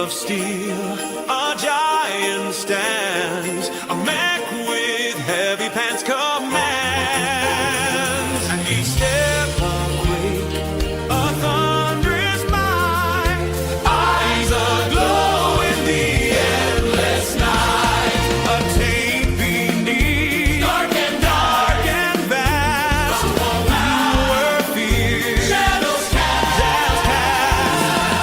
of steel, a giant stands, a mech with heavy pants commands, and each step a quake, a thunderous might, eyes aglow in the endless night, a taint beneath, dark and vast, were fear, shadows cast,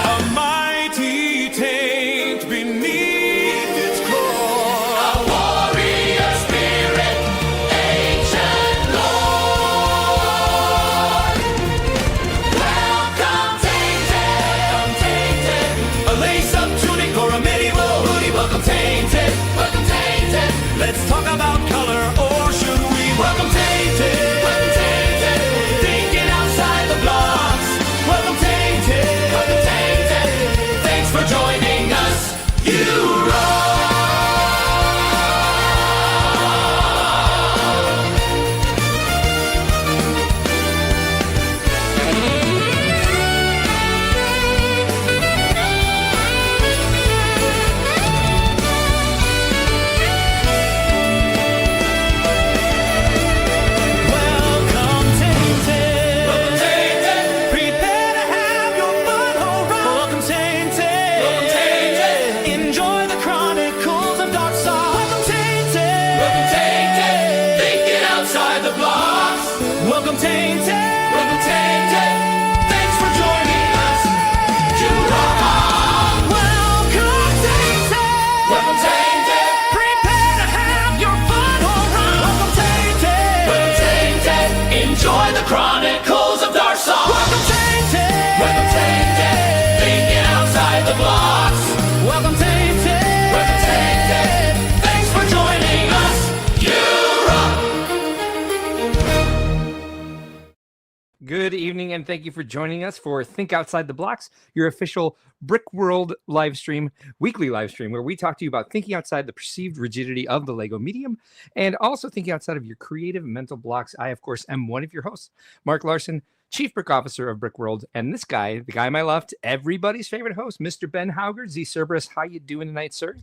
a mighty taint beneath its core, a warrior spirit, ancient lore. Welcome Tainted, a lace-up tunic or a medieval hoodie. Welcome Tainted, welcome Tainted. Let's talk about color, or should we? Welcome Tainted, thinking outside the blocks. Welcome Tainted, thanks for joining us. You rock. Welcome Tainted. Welcome Tainted. Prepare to have your fun home run. Welcome Tainted. Welcome Tainted. Enjoy the chronicles of dark side. Welcome Tainted. Welcome Tainted. Thinking outside the blocks. Welcome Tainted. Welcome Tainted. Thanks for joining us. You rock. Welcome Tainted. Welcome Tainted. Prepare to have your fun home run. Welcome Tainted. Welcome Tainted. Enjoy the chronicles of dark side. Welcome Tainted. Welcome Tainted. Thinking outside the blocks. Welcome Tainted. Welcome Tainted. Thanks for joining us. You rock. Good evening, and thank you for joining us for Think Outside the Blocks, your official Brickworld live stream, weekly live stream, where we talk to you about thinking outside the perceived rigidity of the LEGO medium and also thinking outside of your creative mental blocks. I, of course, am one of your hosts, Mark Larson, Chief Brick Officer of Brickworld, and this guy, the guy on my left, everybody's favorite host, Mr. Ben Hauger, Z Cerberus. How you doing tonight, sir?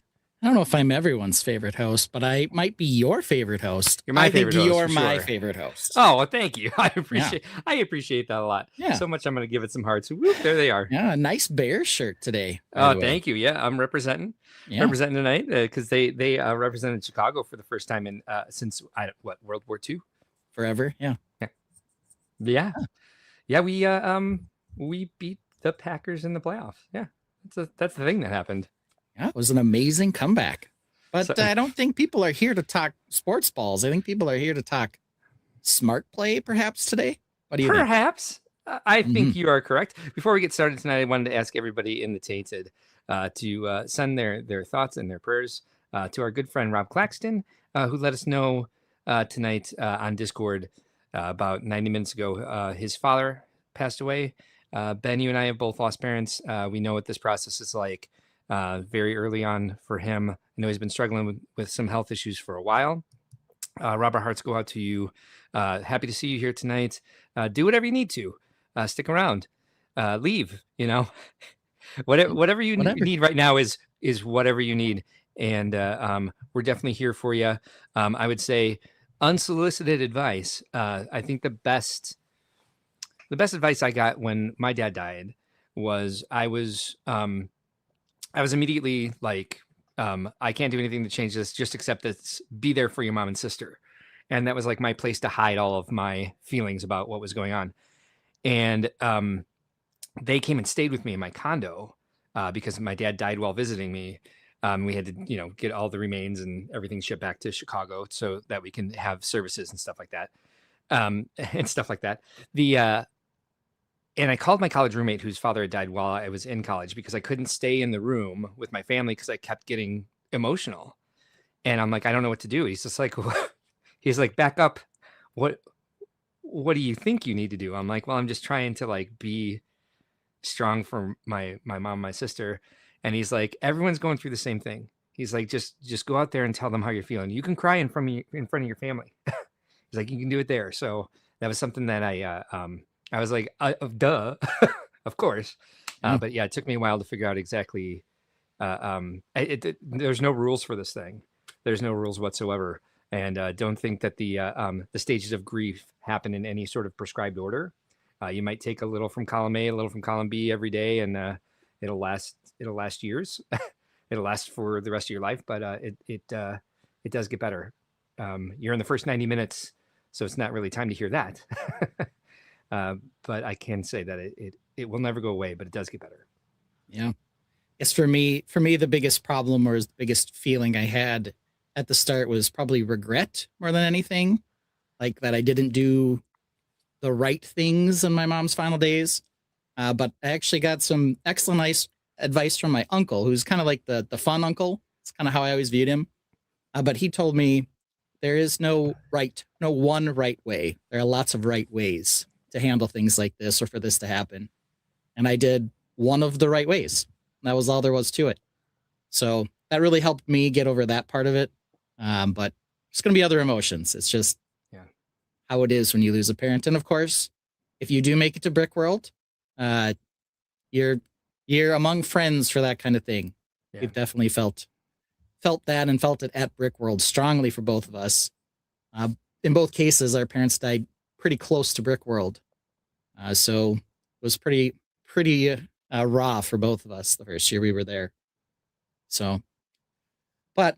I don't know if I'm everyone's favorite host, but I might be your favorite host. You're my I favorite think host, you're for my sure. favorite host. Oh, well, thank you. I appreciate that a lot. Yeah. So much I'm going to give it some hearts. Whoop, there they are. Yeah, a nice bear shirt today. by Oh, the way. thank you. Yeah, I'm representing Yeah. tonight because they represented Chicago for the first time in since World War II. Forever. Yeah. Yeah, we beat the Packers in the playoffs. Yeah, that's the thing that happened. Yeah. It was an amazing comeback. But So- I don't think people are here to talk sports balls. I think people are here to talk smart play perhaps today. What do you think? Perhaps I think you are correct. Before we get started tonight, I wanted to ask everybody in the Tainted to send their thoughts and their prayers to our good friend Rob Claxton, who let us know tonight on Discord about 90 minutes ago. His father passed away. Ben, you and I have both lost parents. We know what this process is like very early on for him. I know he's been struggling with some health issues for a while. Robert, hearts go out to you. Happy to see you here tonight. Do whatever you need to. Stick around. Leave. Whatever you need right now is whatever you need, and we're definitely here for you. I would say unsolicited advice. I think the best advice I got when my dad died was I was immediately like, I can't do anything to change this. Just accept this. Be there for your mom and sister. And that was like my place to hide all of my feelings about what was going on. And they came and stayed with me in my condo because my dad died while visiting me. We had to, get all the remains and everything shipped back to Chicago so that we can have services and stuff like that. And I called my college roommate whose father had died while I was in college because I couldn't stay in the room with my family because I kept getting emotional. And I'm like, I don't know what to do. He's just like, back up. What do you think you need to do? I'm like, well, I'm just trying to like be strong for my mom, my sister. And he's like, everyone's going through the same thing. He's like, just go out there and tell them how you're feeling. You can cry in front of your family. He's like, you can do it there. So that was something that I was like, duh, of course. But yeah, it took me a while to figure out exactly there's no rules for this thing. There's no rules whatsoever. And don't think that the stages of grief happen in any sort of prescribed order. You might take a little from column A, a little from column B every day, and it'll last years. It'll last for the rest of your life, but it does get better. You're in the first 90 minutes, so it's not really time to hear that. But I can say that it will never go away, but it does get better. Yeah. Yes, for me, the biggest problem or the biggest feeling I had at the start was probably regret more than anything. Like that I didn't do the right things in my mom's final days. But I actually got some excellent advice from my uncle, who's kind of like the fun uncle. It's kind of how I always viewed him. But he told me there is no one right way. There are lots of right ways to handle things like this or for this to happen. And I did one of the right ways. That was all there was to it. So that really helped me get over that part of it. But there's going to be other emotions. It's just how it is when you lose a parent. And of course, if you do make it to Brickworld, you're among friends for that kind of thing. Yeah. We've definitely felt that and felt it at Brickworld strongly for both of us. In both cases, our parents died pretty close to Brickworld. So it was pretty raw for both of us the first year we were there. So, but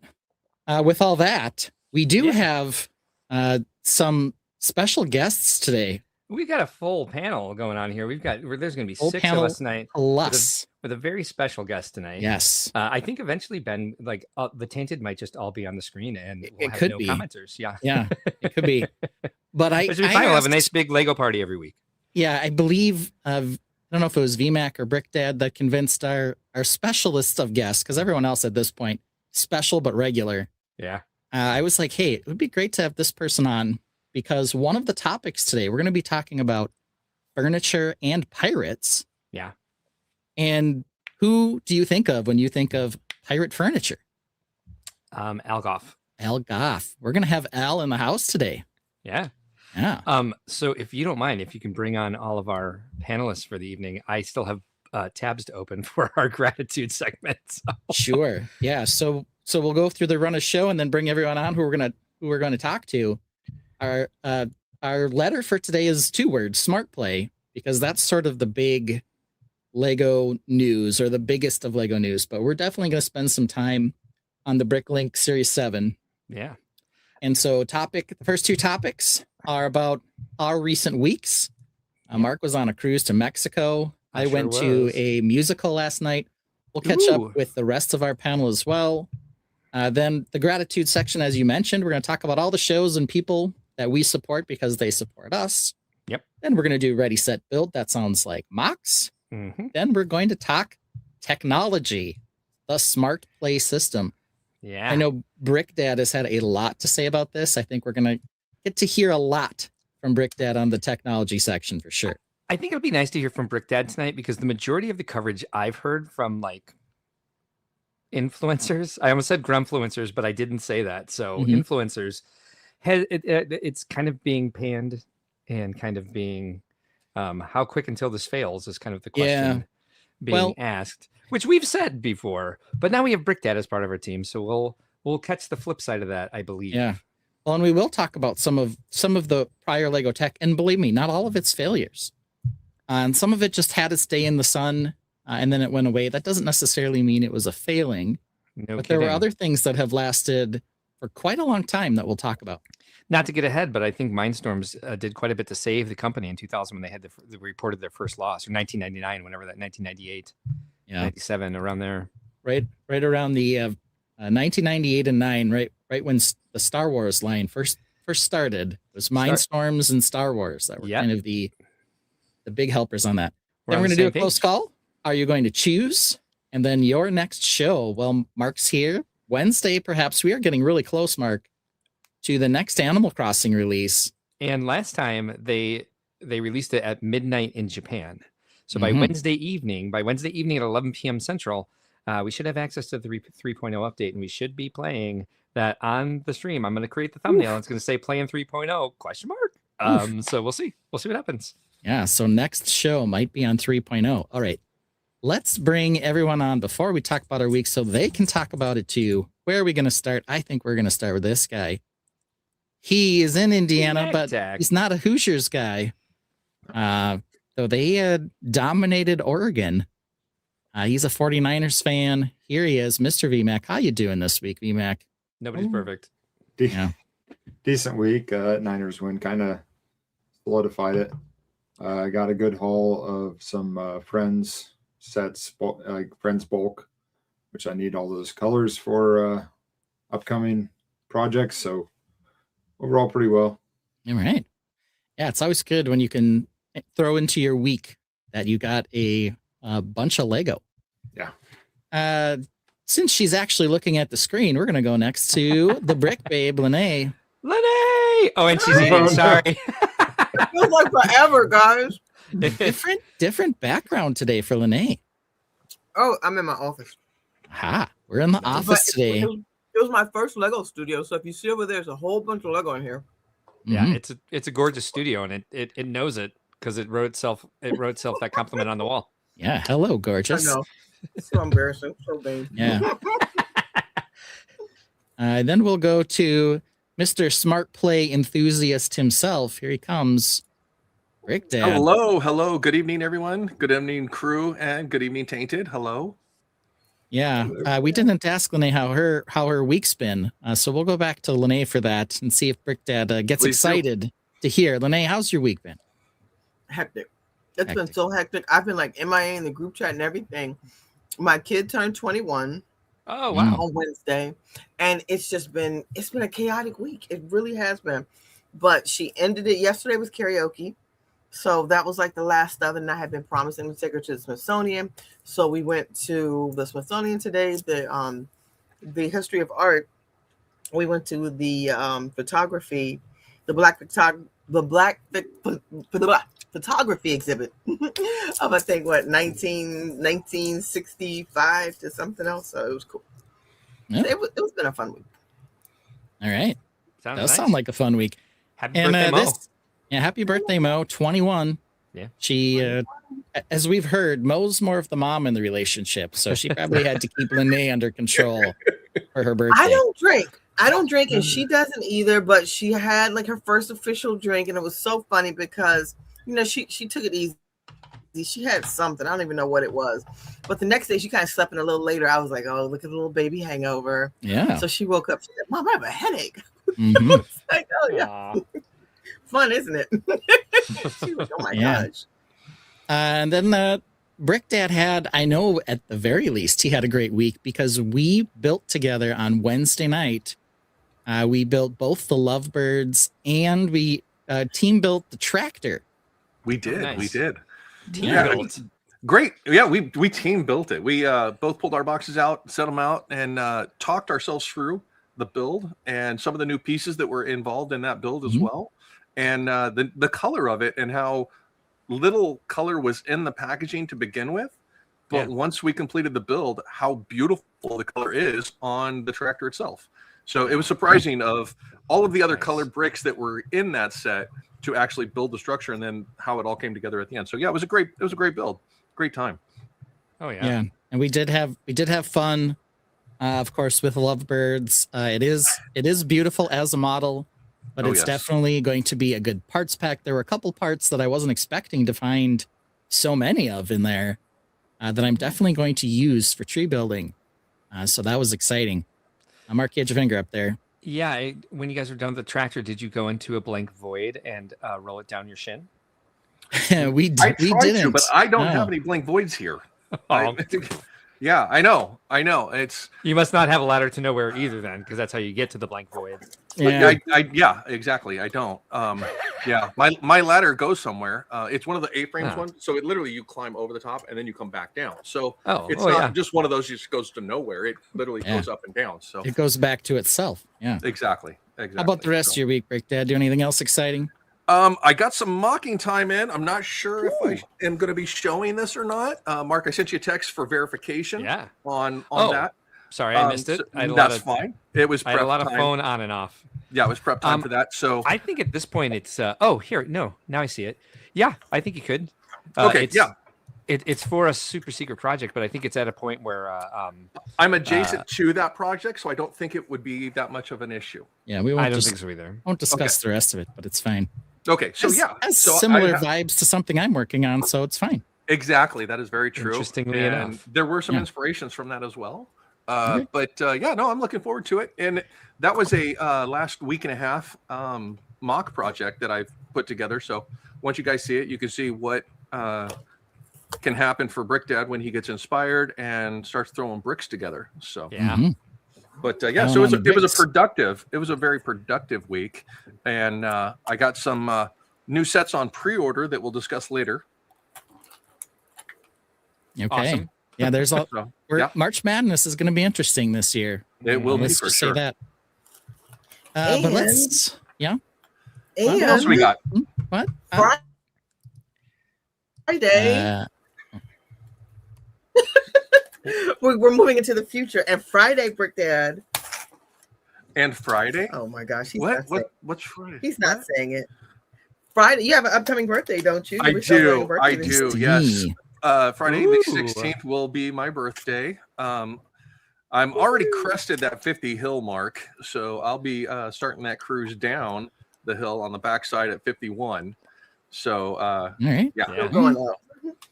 with all that, we do have some special guests today. We've got a full panel going on here. There's going to be full 6 of us tonight. Plus, with a very special guest tonight. Yes. I think eventually, Ben, like the Tainted might just all be on the screen and we'll have no commenters. Yeah. Yeah, it could be. But we'll have a nice big Lego party every week. Yeah, I believe, I don't know if it was VMAC or Brickdad that convinced our specialists of guests, because everyone else at this point, special but regular. Yeah. I was like, hey, it would be great to have this person on, because one of the topics today, we're going to be talking about furniture and pirates. Yeah. And who do you think of when you think of pirate furniture? Al Goff. Al Goff. We're going to have Al in the house today. Yeah. Yeah. So if you don't mind, if you can bring on all of our panelists for the evening, I still have tabs to open for our gratitude segment. So. Sure. Yeah. So we'll go through the run of show and then bring everyone on who we're going to talk to. Our letter for today is 2 words: smart play, because that's sort of the big Lego news, or the biggest of Lego news. But we're definitely going to spend some time on the Bricklink Series 7. Yeah. And so the first 2 topics are about our recent weeks. Mark was on a cruise to Mexico. I went to a musical last night. We'll catch up with the rest of our panel as well. Then the gratitude section, as you mentioned, we're going to talk about all the shows and people that we support because they support us. Yep. Then we're going to do Ready, Set, Build. That sounds like MOCs. Mm-hmm. Then we're going to talk technology, the smart play system. Yeah. I know Brickdad has had a lot to say about this. I think we're going to get to hear a lot from Brickdad on the technology section for sure. I think it would be nice to hear from Brickdad tonight, because the majority of the coverage I've heard from like influencers, I almost said grumfluencers, but I didn't say that. So influencers, it's kind of being panned and kind of being how quick until this fails is kind of the question being asked, which we've said before, but now we have Brickdad as part of our team, so we'll catch the flip side of that, I believe. Yeah. Well, and we will talk about some of the prior Lego tech, and believe me, not all of its failures. And some of it just had its day in the sun, and then it went away. That doesn't necessarily mean it was a failing. But there were other things that have lasted for quite a long time that we'll talk about. Not to get ahead, but I think Mindstorms did quite a bit to save the company in 2000 when they had they reported their first loss, or 1999, whenever that 1998, 97, around there. Right around the 1998 and 9, right when the Star Wars line first started. It was Mindstorms and Star Wars that were kind of the big helpers on that. Then we're going to do a close call. Are you going to choose? And then your next show, well, Mark's here. Wednesday, perhaps. We are getting really close, Mark, to the next Animal Crossing release. And last time they released it at midnight in Japan. So by Wednesday evening at 11 p.m. Central, we should have access to the 3.0 update, and we should be playing that on the stream. I'm going to create the thumbnail. And it's going to say playing 3.0 ? So we'll see. We'll see what happens. Yeah, so next show might be on 3.0. All right. let's bring everyone on before we talk about our week so they can talk about it too. Where are we going to start? I think we're going to start with this guy. He is in Indiana, but he's not a Hoosiers guy. So they dominated Oregon. He's a 49ers fan. Here he is, Mr. VMAC. How you doing this week, VMAC? Nobody's perfect. Decent week. Niners win kind of solidified it. I got a good haul of some Friends sets, like Friends bulk, which I need all those colors for upcoming projects. So overall, pretty well. All right. Yeah, it's always good when you can throw into your week that you got a bunch of Lego. Yeah. Since she's actually looking at the screen, we're going to go next to the Brick Babe, Lene. Lene! Oh, and she's eating. no. Sorry. It feels like forever, guys. different background today for Lene. Oh, I'm in my office. Ha! We're in the office today. It was my first Lego studio, so if you see over there, there's a whole bunch of Lego in here. Yeah, it's a gorgeous studio, and it knows it because it wrote itself that compliment on the wall. Yeah, hello, gorgeous. I know. It's so embarrassing. So vain. Yeah. Then we'll go to Mr. Smart Play enthusiast himself. Here he comes. Rick Dad. Hello. Good evening, everyone. Good evening, crew, and good evening, Tainted. Hello. Yeah, we didn't ask Lene how her week's been, so we'll go back to Lene for that and see if Brick Dad gets Please excited to hear. Lene, how's your week been? Hectic. It's been so hectic. I've been like MIA in the group chat and everything. My kid turned 21. Oh wow! On Wednesday, and it's been a chaotic week. It really has been. But she ended it yesterday with karaoke, so that was like the last of it. And I had been promising to take her to the Smithsonian, so we went to the Smithsonian today. The history of art. We went to the photography, the black photography exhibit of I think 1965 to something else. So it was cool. Yep. It was been a fun week. All right. Sounds Does nice. sound like a fun week. Happy birthday, Mo. Happy birthday, Mo. 21. Yeah. She, as we've heard, Mo's more of the mom in the relationship, so she probably had to keep Lene under control for her birthday. I don't drink, and she doesn't either. But she had like her first official drink, and it was so funny because she took it easy. She had something, I don't even know what it was, but the next day she kind of slept in a little later. I was like, oh, look at the little baby hangover. Yeah. So she woke up. She said, Mom, I have a headache. Mm-hmm. I was like, oh yeah, fun, isn't it? She was, oh my gosh. And then Brick Dad had, I know at the very least, he had a great week because we built together on Wednesday night. We built both the Lovebirds and we team built the tractor. We did. Nice. We did. Team built. Great. Yeah, we team built it. We both pulled our boxes out, set them out, and talked ourselves through the build and some of the new pieces that were involved in that build as well. And the color of it and how little color was in the packaging to begin with. But once we completed the build, how beautiful the color is on the tractor itself. So it was surprising of all of the other colored bricks that were in that set to actually build the structure and then how it all came together at the end. So yeah, it was a great build. Great time. Oh yeah. Yeah. And we did have fun, of course, with Lovebirds. It is beautiful as a model, but it's definitely going to be a good parts pack. There were a couple parts that I wasn't expecting to find so many of in there that I'm definitely going to use for tree building. So that was exciting. Mark, you had your finger up there. Yeah. When you guys were done with the tractor, did you go into a blank void and roll it down your shin? we tried didn't, to, but I don't have any blank voids here. Yeah, I know. It's You must not have a ladder to nowhere either, then, because that's how you get to the blank void. Yeah. yeah, exactly. I don't. Yeah, my ladder goes somewhere. It's one of the A-frames ones, so it literally you climb over the top and then you come back down. So it's not just one of those just goes to nowhere. It literally goes up and down. So it goes back to itself. Yeah. Exactly. How about the rest of your week, Brick Dad? Do anything else exciting? I got some mocking time in. I'm not sure if I am going to be showing this or not. Mark, I sent you a text for verification. Yeah. On that. Sorry, I missed it. That's fine. It was. I had a lot of phone on and off. Yeah, it was prep time for that. So I think at this point it's. Now I see it. Yeah, I think you could. Okay. It's for a super secret project, but I think it's at a point where I'm adjacent to that project, so I don't think it would be that much of an issue. Yeah, we I won't don't just think so either. won't discuss the rest of it, but it's fine. Okay, so Has so similar vibes to something I'm working on, so it's fine. Exactly, that is very true. Interestingly and enough. there were some Yeah. inspirations from that as well. Okay. But no, I'm looking forward to it. And that was a last week and a half mock project that I've put together. So once you guys see it, you can see what can happen for Brick Dad when he gets inspired and starts throwing bricks together. So Yeah. Mhm. but so Going it on the bricks. was a very productive week, and I got some new sets on pre-order that we'll discuss later. Okay. Awesome. Yeah, there's a So, March Madness is going to be interesting this year. it will be Let's for just sure. say that. But let's And What else we got? what? Friday, we're moving into the future, and Friday, Brick Dad. And Friday? Oh my gosh, What's Friday? he's not saying it. Friday, you have an upcoming birthday, don't you? I You were celebrating do. a I birthday this do. week. Yes. Friday the Ooh. 16th will be my birthday. I'm already crested that 50 hill mark, so I'll be starting that cruise down the hill on the backside at 51. So All right. yeah, Yeah. Going up.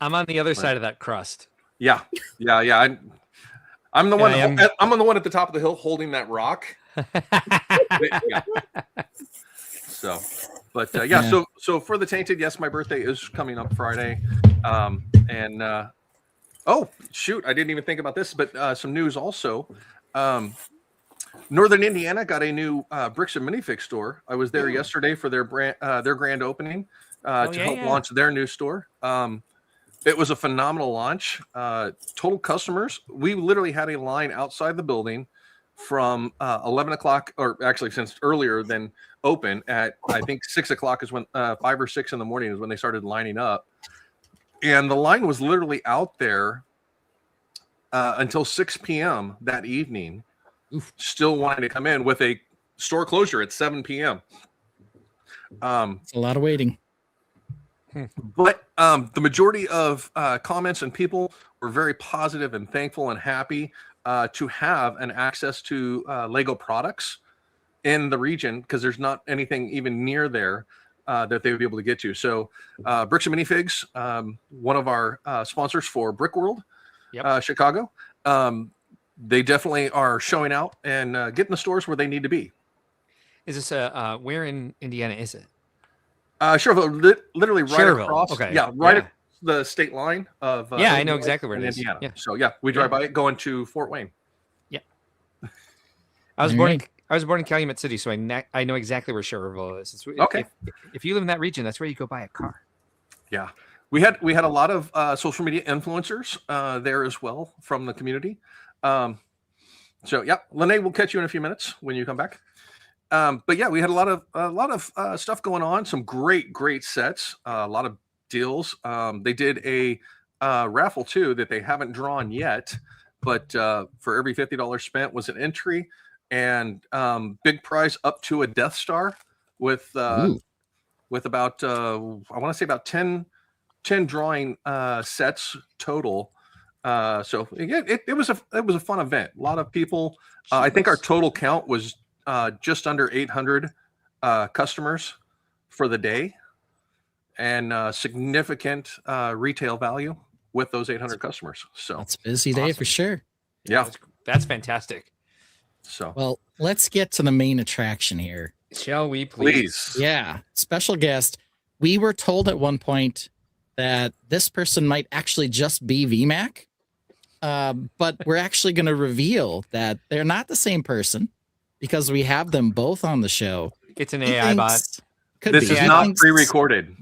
I'm on the other side of that crust. yeah. I'm the one. Yeah, I am. I'm on the one at the top of the hill holding that rock. Yeah. So, but Yeah. So for the Tainted, yes, my birthday is coming up Friday, and oh shoot, I didn't even think about this, but some news also. Northern Indiana got a new Bricks and Minifig store. I was there yesterday for their grand opening to help launch their new store. It was a phenomenal launch. Total customers. We literally had a line outside the building from 11 o'clock, or actually since earlier than open at, I think 6 o'clock is when 5 or 6 in the morning is when they started lining up. And the line was literally out there until 6 p.m. that evening, still wanting to come in with a store closure at 7 p.m. It's a lot of waiting. But the majority of comments and people were very positive and thankful and happy to have an access to Lego products in the region, because there's not anything even near there that they would be able to get to. So Bricks and Minifigs, one of our sponsors for Brickworld, Chicago, they definitely are showing out and getting the stores where they need to be. Is this where in Indiana is it? Sherville, literally right Sherville, across. okay. Yeah, right Yeah. at the state line of. Yeah, I know Illinois exactly where it and is. Indiana. Yeah. So yeah, we drive by it going to Fort Wayne. I was All born. right. I was born in Calumet City, so I know exactly where Sherville is. Okay. If you live in that region, that's where you go buy a car. Yeah, we had a lot of social media influencers there as well from the community. So yeah, Lene, we'll catch you in a few minutes when you come back. But yeah, we had a lot of stuff going on. Some great sets. A lot of deals. They did a raffle too that they haven't drawn yet, but for every $50 spent was an entry, and big prize up to a Death Star with about I want to say about 10 drawing sets total. So it was a fun event. A lot of people. I think our total count was just under 800 customers for the day, and significant retail value with those 800 customers. So That's a busy day for sure. yeah. That's fantastic. So Well, let's get to the main attraction here. Shall we please? please. Yeah, special guest. We were told at one point that this person might actually just be VMAC, but we're actually going to reveal that they're not the same person because we have them both on the show. It's an He AI bot. thinks- could This be. is He not thinks- pre-recorded.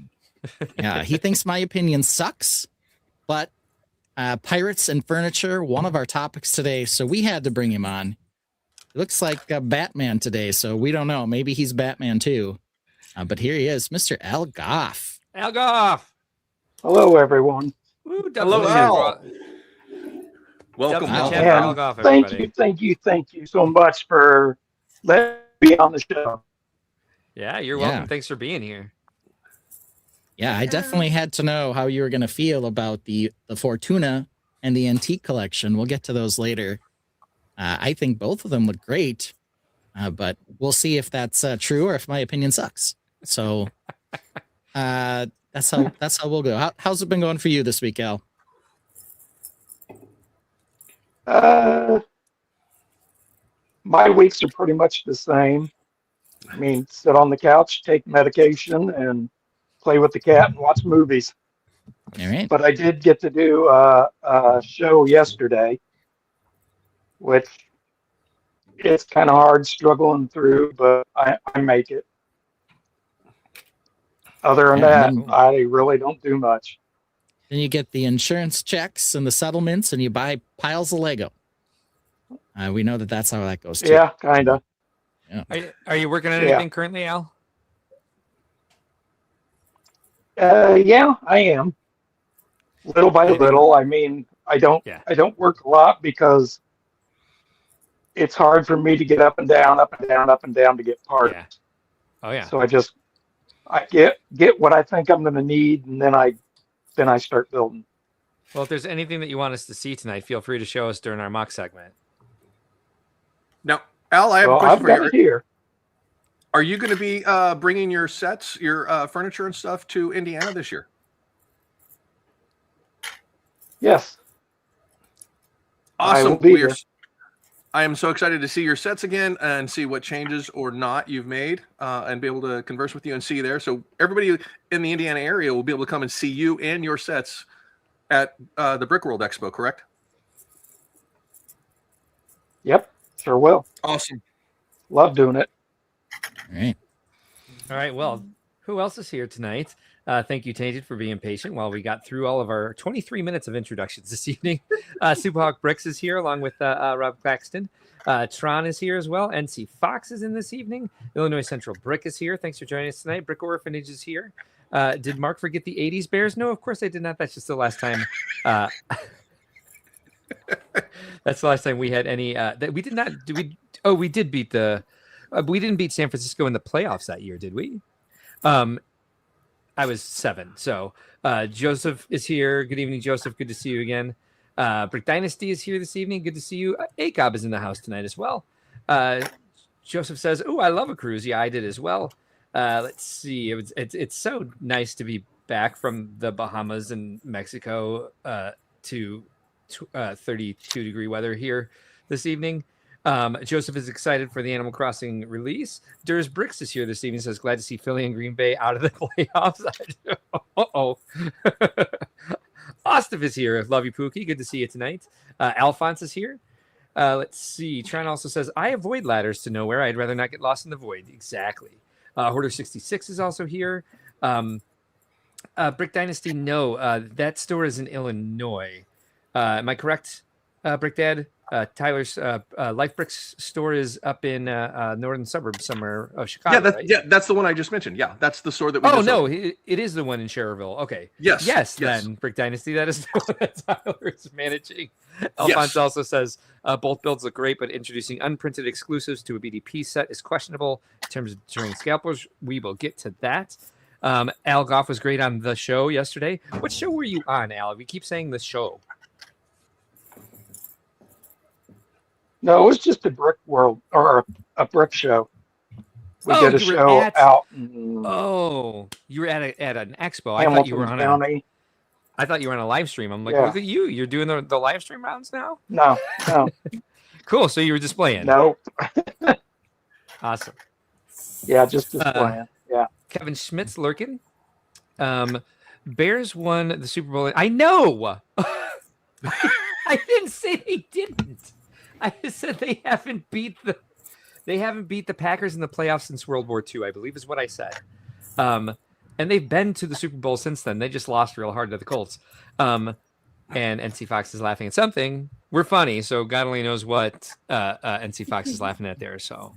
Yeah, he thinks my opinion sucks, but pirates and furniture, one of our topics today, so we had to bring him on. It looks like Batman today, so we don't know. Maybe he's Batman too. But here he is, Mr. Al Goff. Al Goff. Hello, everyone. Woo, Hello, Al. Welcome. Al. welcome. Al And Goff, thank everybody. thank you so much for letting me on the show. Yeah, you're Yeah. welcome. Thanks for being here. Yeah, I definitely had to know how you were going to feel about the Fortuna and the antique collection. We'll get to those later. I think both of them look great, but we'll see if that's true or if my opinion sucks. So that's how we'll go. How's it been going for you this week, Al? My weeks are pretty much the same. I mean, sit on the couch, take medication, and play with the cat and watch movies. All right. But I did get to do a show yesterday, which it's kind of hard struggling through, but I make it. Other than Yeah, that, I really don't do much. Then you get the insurance checks and the settlements, and you buy piles of Lego. We know that that's how that goes too. Yeah, kind of. Yeah. Are you working on anything currently, Al? Yeah, I am. Little by little. I mean, I don't work a lot because it's hard for me to get up and down, up and down, up and down to get parts. Yeah. Oh yeah. So I get what I think I'm going to need, and then I start building. Well, if there's anything that you want us to see tonight, feel free to show us during our mock segment. Now, Al, I have a question I've for got you. it here. Are you going to be bringing your sets, your furniture and stuff to Indiana this year? Yes. Awesome. I will be here. I am so excited to see your sets again and see what changes or not you've made and be able to converse with you and see you there. So everybody in the Indiana area will be able to come and see you and your sets at the Brickworld Expo, correct? Yep, sure will. Awesome. Love doing it. All right. All right. Well, who else is here tonight? Thank you, Tainted, for being patient while we got through all of our 23 minutes of introductions this evening. Superhawk Bricks is here along with Rob Claxton. Tron is here as well. NC Fox is in this evening. Illinois Central Brick is here. Thanks for joining us tonight. Brick Orphanage is here. Did Mark forget the 80s Bears? No, of course I did not. That's just the last time. That's the last time we had any. That we did not. Do we? Oh, we did beat the. We didn't beat San Francisco in the playoffs that year, did we? I was 7. So Joseph is here. Good evening, Joseph. Good to see you again. Brick Dynasty is here this evening. Good to see you. ACOB is in the house tonight as well. Joseph says, "Oh, I love a cruise." Yeah, I did as well. Let's see. It's so nice to be back from the Bahamas and Mexico to 32-degree weather here this evening. Joseph is excited for the Animal Crossing release. Durs Bricks is here this evening. Says, glad to see Philly and Green Bay out of the playoffs. Uh-oh. Ostov is here. Love you, Pookie. Good to see you tonight. Alphonse is here. Let's see. Tron also says, I avoid ladders to nowhere. I'd rather not get lost in the void. Exactly. Hoarder 66 is also here. Brick Dynasty, no. That store is in Illinois. Am I correct, Brick Dad? Tyler's Life Bricks store is up in northern suburbs somewhere of Chicago. Yeah, that's the one I just mentioned. Yeah, that's the store that we. Oh no, it is the one in Schererville. Okay. Yes. Then Brick Dynasty, that is the one that Tyler is managing. Alphonse also says both builds look great, but introducing unprinted exclusives to a BDP set is questionable in terms of deterring scalpers. We will get to that. Al Goff was great on the show yesterday. What show were you on, Al? We keep saying the show. No, it was just a brick world or a brick show. We did a show out. You were at an expo. Hamilton I thought you were on County. I thought you were on a live stream. I'm like, look at you. You're doing the live stream rounds now? No. Cool. So you were displaying. No. Awesome. Yeah, just displaying. Yeah. Kevin Schmidt's lurking. Bears won the Super Bowl. I know. I didn't say they didn't. I just said they haven't beat the Packers in the playoffs since World War II, I believe is what I said. And they've been to the Super Bowl since then. They just lost real hard to the Colts. And NC Fox is laughing at something. We're funny, so God only knows what NC Fox is laughing at there. So,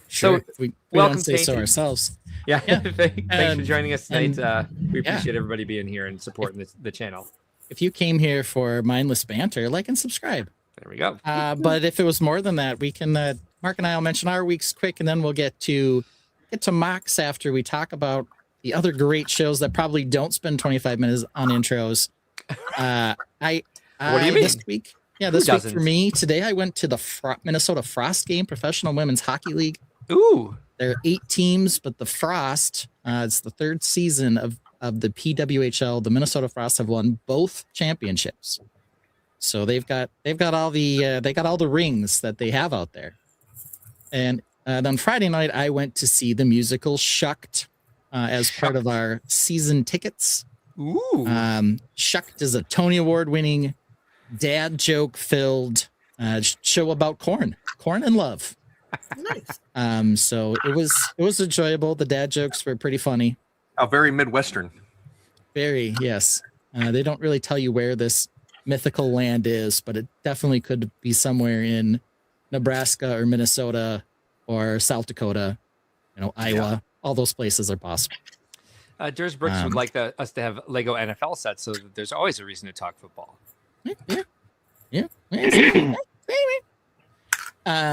Sure. We welcome, don't say so Tainted. ourselves. Yeah. Thanks for joining us tonight. We yeah. appreciate everybody being here and supporting the channel. If you came here for mindless banter, like and subscribe. There we go. But if it was more than that, we can Mark and I will mention our weeks quick, and then we'll get to MOCs after we talk about the other great shows that probably don't spend 25 minutes on intros. What do you mean? This week? Yeah, this week doesn't? for me today, I went to the Minnesota Frost game, Professional Women's Hockey League. Ooh. There are 8 teams, but the Frost, it's the 3rd season of the PWHL. The Minnesota Frost have won both championships, so they've got all the rings that they have out there. And on Friday night, I went to see the musical Shucked as part of our season tickets. Ooh. Shucked is a Tony Award winning, dad joke filled show about corn and love. Nice. So it was enjoyable. The dad jokes were pretty funny. Very Midwestern. Very, yes. They don't really tell you where this mythical land is, but it definitely could be somewhere in Nebraska or Minnesota or South Dakota, Iowa. Yeah. All those places are possible. Durs Brooks would like us to have Lego NFL sets so that there's always a reason to talk football. Yeah.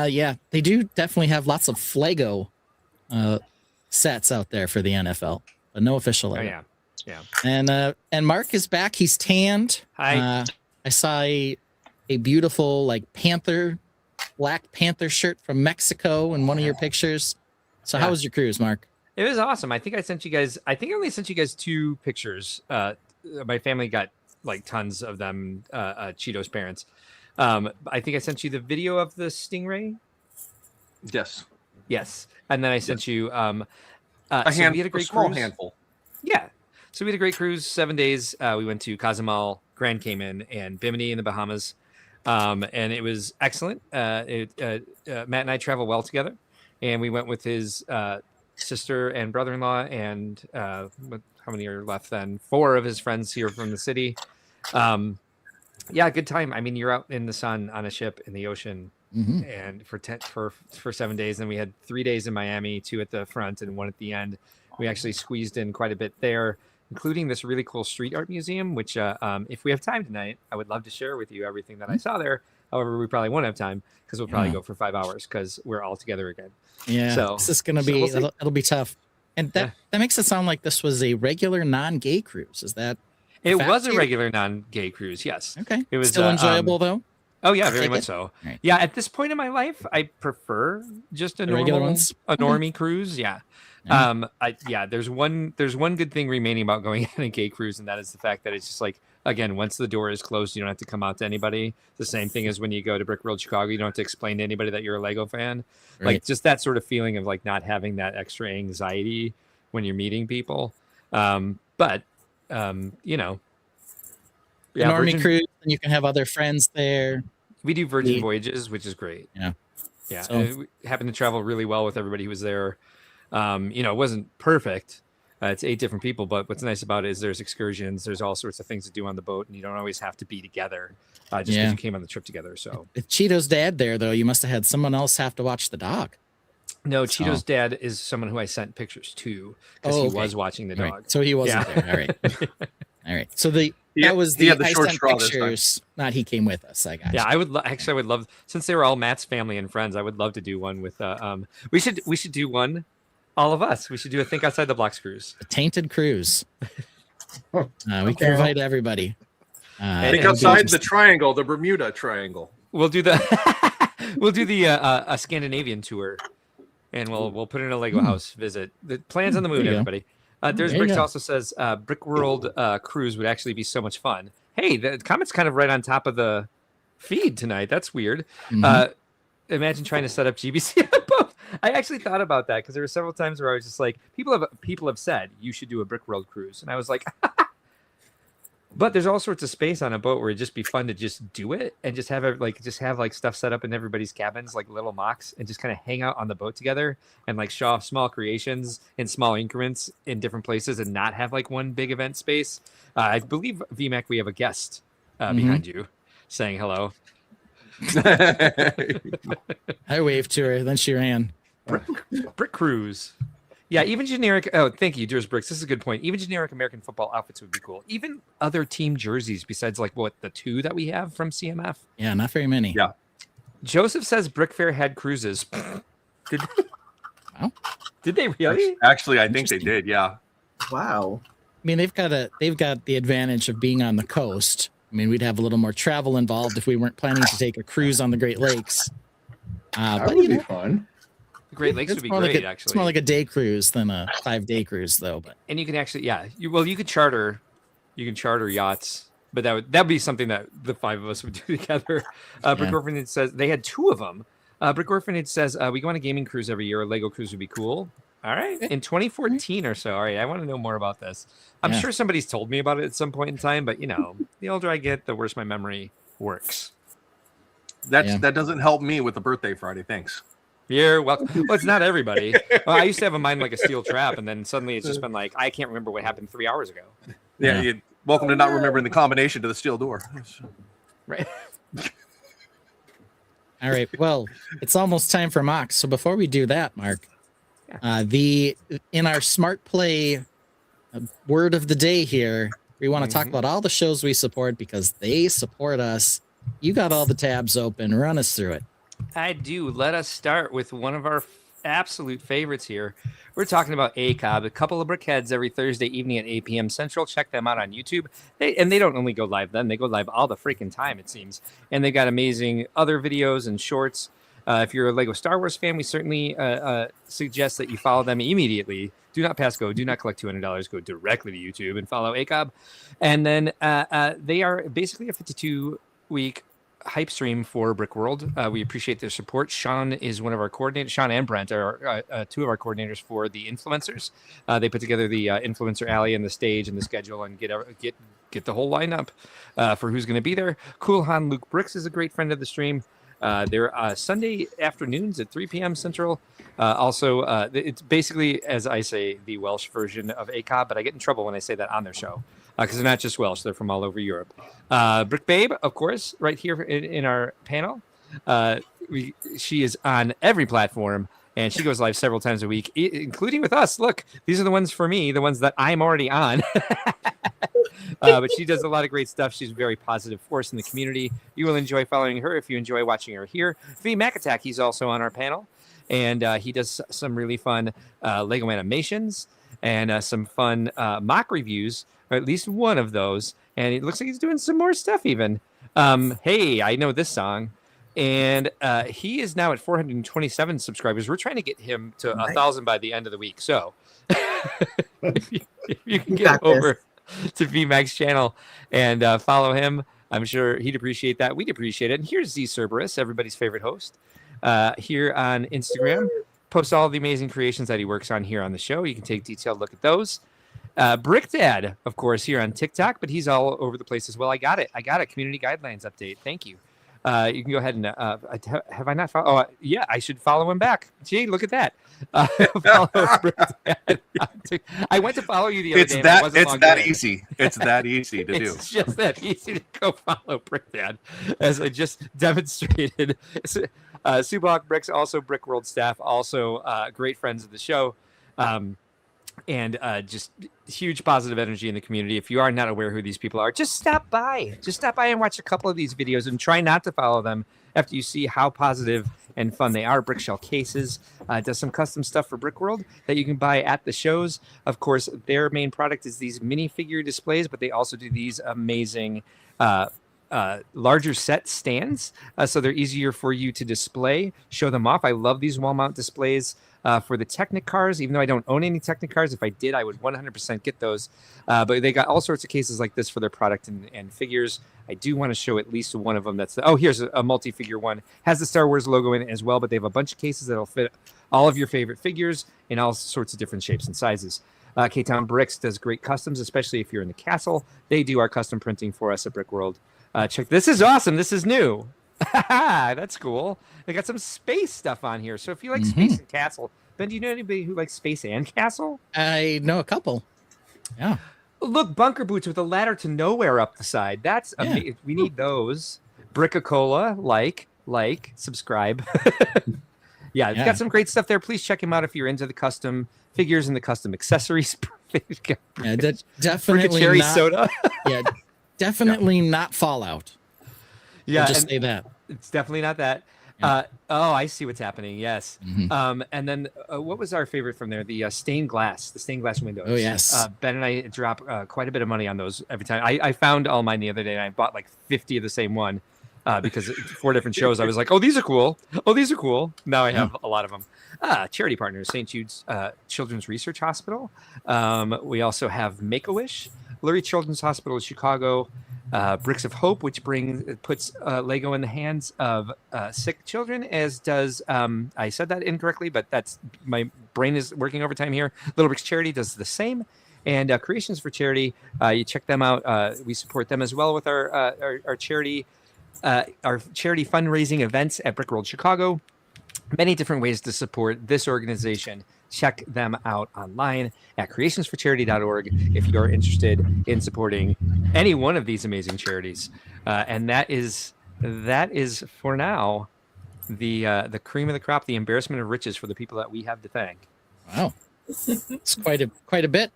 Yeah, they do definitely have lots of Flego sets out there for the NFL, but no official Lego. Oh, yeah. And Mark is back. He's tanned. Hi. I saw a beautiful Black Panther shirt from Mexico in one of your pictures. So how was your cruise, Mark? It was awesome. I think I only sent you guys 2 pictures. My family got tons of them. Cheeto's parents. I think I sent you the video of the Stingray. Yes. And then I sent you a small handful. Yeah. So we had a great cruise, 7 days. We went to Cozumel, Grand Cayman, and Bimini in the Bahamas. And it was excellent. Matt and I travel well together, and we went with his sister and brother-in-law, and how many are left then? 4 of his friends here from the city. Yeah, good time. I mean, you're out in the sun on a ship in the ocean, and for 7 days. And we had 3 days in Miami, 2 at the front and 1 at the end. We actually squeezed in quite a bit there, including this really cool street art museum, which if we have time tonight, I would love to share with you everything that I saw there. However, we probably won't have time because we'll probably go for 5 hours because we're all together again. Yeah, so this is going to be, it'll be tough. And that makes it sound like this was a regular non-gay cruise. Is that? It was a regular non-gay cruise, yes. Okay. It was still enjoyable though? Oh yeah, very much so. Right. Yeah, at this point in my life, I prefer just a normie cruise. Yeah. There's one good thing remaining about going on a gay cruise, and that is the fact that it's just again, once the door is closed, you don't have to come out to anybody. The same thing as when you go to Brickworld Chicago, you don't have to explain to anybody that you're a Lego fan. Right. Just that sort of feeling of not having that extra anxiety when you're meeting people. Normie cruise, and you can have other friends there. We do Virgin Voyages, which is great. Yeah. So, we happened to travel really well with everybody who was there. It wasn't perfect. It's 8 different people, but what's nice about it is there's excursions, there's all sorts of things to do on the boat, and you don't always have to be together just because you came on the trip together. So with Cheeto's dad there, though, you must have had someone else have to watch the dog. No, Cheeto's dad is someone who I sent pictures to because he was watching the dog. Right. So he wasn't there. All right. All right. So that was the I sent pictures, not he came with us. I got I would love, since they were all Matt's family and friends, I would love to do one with we should do one, all of us. We should do a Think Outside the Box cruise. A Tainted cruise. We can invite everybody. Think outside the triangle, the Bermuda Triangle. We'll do the a Scandinavian tour, and we'll put in a Lego house visit. The plans on the moon, everybody. There's Bricks also says Brickworld cruise would actually be so much fun. Hey, the comment's kind of right on top of the feed tonight. That's weird. Imagine trying to set up GBC on both. I actually thought about that because there were several times where I was just like, people have said you should do a Brickworld cruise, and I was like, but there's all sorts of space on a boat where it'd just be fun to just do it and just have stuff set up in everybody's cabins, like little MOCs, and just kind of hang out on the boat together and show off small creations in small increments in different places and not have one big event space. I believe VMAC, we have a guest behind you saying hello. I waved to her, then she ran. Brick cruise. Yeah, even generic. Oh, thank you, Durs Bricks. This is a good point. Even generic American football outfits would be cool. Even other team jerseys besides the 2 that we have from CMF. Yeah, not very many. Yeah. Joseph says Brick Fair had cruises. Did they really? Actually, I think they did. Yeah. Wow. I mean, they've got the advantage of being on the coast. I mean, we'd have a little more travel involved if we weren't planning to take a cruise on the Great Lakes. That But would be fun. The Great Lakes it's would be more great, like actually. It's more like a day cruise than a 5-day cruise, though. But And you can actually, you could charter yachts, but that'd be something that the 5 of us would do together. Brick Orphanage says they had 2 of them. Brick Orphanage says we go on a gaming cruise every year. A Lego cruise would be cool. All right, in 2014 or so. All right, I want to know more about this. I'm sure somebody's told me about it at some point in time, but the older I get, the worse my memory works. That doesn't help me with the birthday Friday. Thanks. You're welcome. Well, it's not everybody. Well, I used to have a mind like a steel trap, and then suddenly it's just been like, I can't remember what happened 3 hours ago. Yeah, you're welcome to not remembering the combination to the steel door. Right. all right, well, it's almost time for MOCs. So before we do that, Mark, in our Smart Play word of the day here, we want to talk about all the shows we support because they support us. You got all the tabs open. Run us through it. I do. Let us start with one of our absolute favorites here. We're talking about ACOB, a couple of brickheads every Thursday evening at 8 p.m. Central. Check them out on YouTube. They don't only go live then, they go live all the freaking time, it seems. And they've got amazing other videos and shorts. If you're a Lego Star Wars fan, we certainly suggest that you follow them immediately. Do not pass go. Do not collect $200. Go directly to YouTube and follow ACOB. And then they are basically a 52-week hype stream for Brickworld. We appreciate their support. Sean is one of our coordinators. Sean and Brent are 2 of our coordinators for the influencers. They put together the influencer alley and the stage and the schedule and get the whole lineup for who's going to be there. Cool Han Luke Bricks is a great friend of the stream. They're Sunday afternoons at 3 p.m. Central. It's basically, as I say, the Welsh version of ACOB, but I get in trouble when I say that on their show because they're not just Welsh; they're from all over Europe. Brick Babe, of course, right here in our panel. She is on every platform, and she goes live several times a week, including with us. Look, these are the ones for me, the ones that I'm already on. But she does a lot of great stuff. She's a very positive force in the community. You will enjoy following her if you enjoy watching her here. V Mac Attack, he's also on our panel, and he does some really fun Lego animations and some fun mock reviews, or at least one of those. And it looks like he's doing some more stuff even. Hey, I know this song. And he is now at 427 subscribers. We're trying to get him to 1,000 by the end of the week. So if you can get over to VMAX channel and follow him, I'm sure he'd appreciate that. We'd appreciate it. And here's Z Cerberus, everybody's favorite host, here on Instagram. Posts all the amazing creations that he works on here on the show. You can take a detailed look at those. Brick Dad, of course, here on TikTok, but he's all over the place as well. I got it. Community guidelines update. Thank you. You can go ahead and have I not followed? Oh, yeah, I should follow him back. Gee, look at that. I went to follow you the other day. It's that easy. It's that easy to do. It's just that easy to go follow Brick Dad, as I just demonstrated. Subak Bricks, also Brickworld staff, also great friends of the show. And just huge positive energy in the community. If you are not aware who these people are, just stop by. Just stop by and watch a couple of these videos and try not to follow them after you see how positive and fun they are. Brickshell Cases does some custom stuff for Brickworld that you can buy at the shows. Of course, their main product is these minifigure displays, but they also do these amazing larger set stands. So they're easier for you to display, show them off. I love these wall mount displays. For the Technic cars, even though I don't own any Technic cars, if I did, I would 100% get those. But they got all sorts of cases like this for their product and figures. I do want to show at least one of them. Here's a multi-figure one. Has the Star Wars logo in it as well, but they have a bunch of cases that'll fit all of your favorite figures in all sorts of different shapes and sizes. K-Town Bricks does great customs, especially if you're in the castle. They do our custom printing for us at Brickworld. Check. This is awesome. This is new. That's cool. They got some space stuff on here. So if you like space and castle, Ben, do you know anybody who likes space and castle? I know a couple. Yeah. Look, bunker boots with a ladder to nowhere up the side. That's amazing. We need those. Bricka-Cola, subscribe. They've got some great stuff there. Please check him out if you're into the custom figures and the custom accessories. Definitely cherry not, soda. Definitely not Fallout. Yeah, I'll just say that. It's definitely not that. I see what's happening. Yes. And then what was our favorite from there? The stained glass windows. Oh, yes. Ben and I drop quite a bit of money on those every time. I found all mine the other day, and I bought like 50 of the same one because 4 different shows. I was like, oh, these are cool. Oh, these are cool. Now I have a lot of them. Charity partners, St. Jude's Children's Research Hospital. We also have Make-A-Wish, Lurie Children's Hospital of Chicago, Bricks of Hope, which puts Lego in the hands of sick children, as does I said that incorrectly, but that's my brain is working overtime here. Little Bricks Charity does the same, and Creations for Charity. You check them out. We support them as well with our charity fundraising events at Brickworld Chicago. Many different ways to support this organization. Check them out online at creationsforcharity.org if you're interested in supporting any one of these amazing charities. And that is for now the cream of the crop, the embarrassment of riches for the people that we have to thank. Wow, it's quite a bit.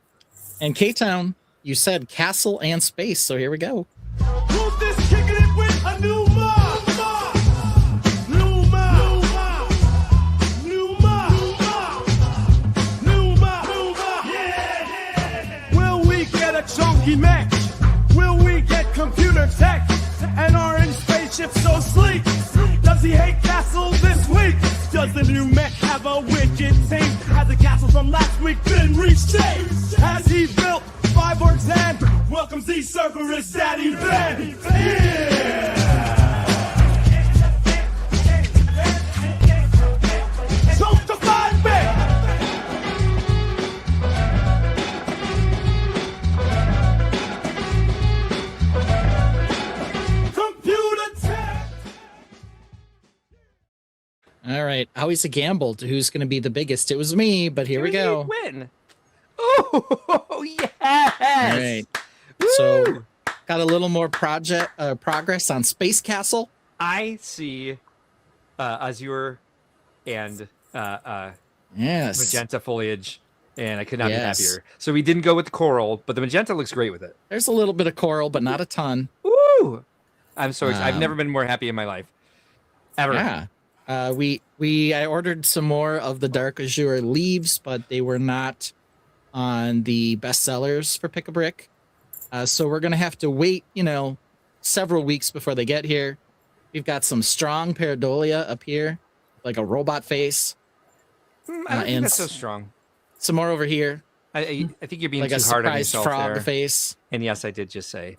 And K-Town, you said castle and space, so here we go. Who's this kicking it with a new mob? Chunky match. Will we get computer tech and orange spaceship so sleek? Does he hate castles this week? Does the new mech have a wicked team? Has the castle from last week been reshaped? Has he built 5 or 10? Welcomes the Cerberus Daddy Ben. Yeah! Jump to 5-bit! All right, always a gamble to who's going to be the biggest. It was me, but here we go. Win. Oh, yes. All right. So, got a little more progress on Space Castle. I see azure and Yes. magenta foliage, and I could not be happier. So we didn't go with the coral, but the magenta looks great with it. There's a little bit of coral, but not a ton. Woo! I'm so excited. I've never been more happy in my life. Ever. Yeah. I ordered some more of the dark azure leaves, but they were not on the best sellers for Pick a Brick. So we're gonna have to wait, several weeks before they get here. We've got some strong pareidolia up here, like a robot face. I don't think that's so strong. Some more over here, I think you're being like too a hard on surprised yourself frog there. face. And yes, I did just say.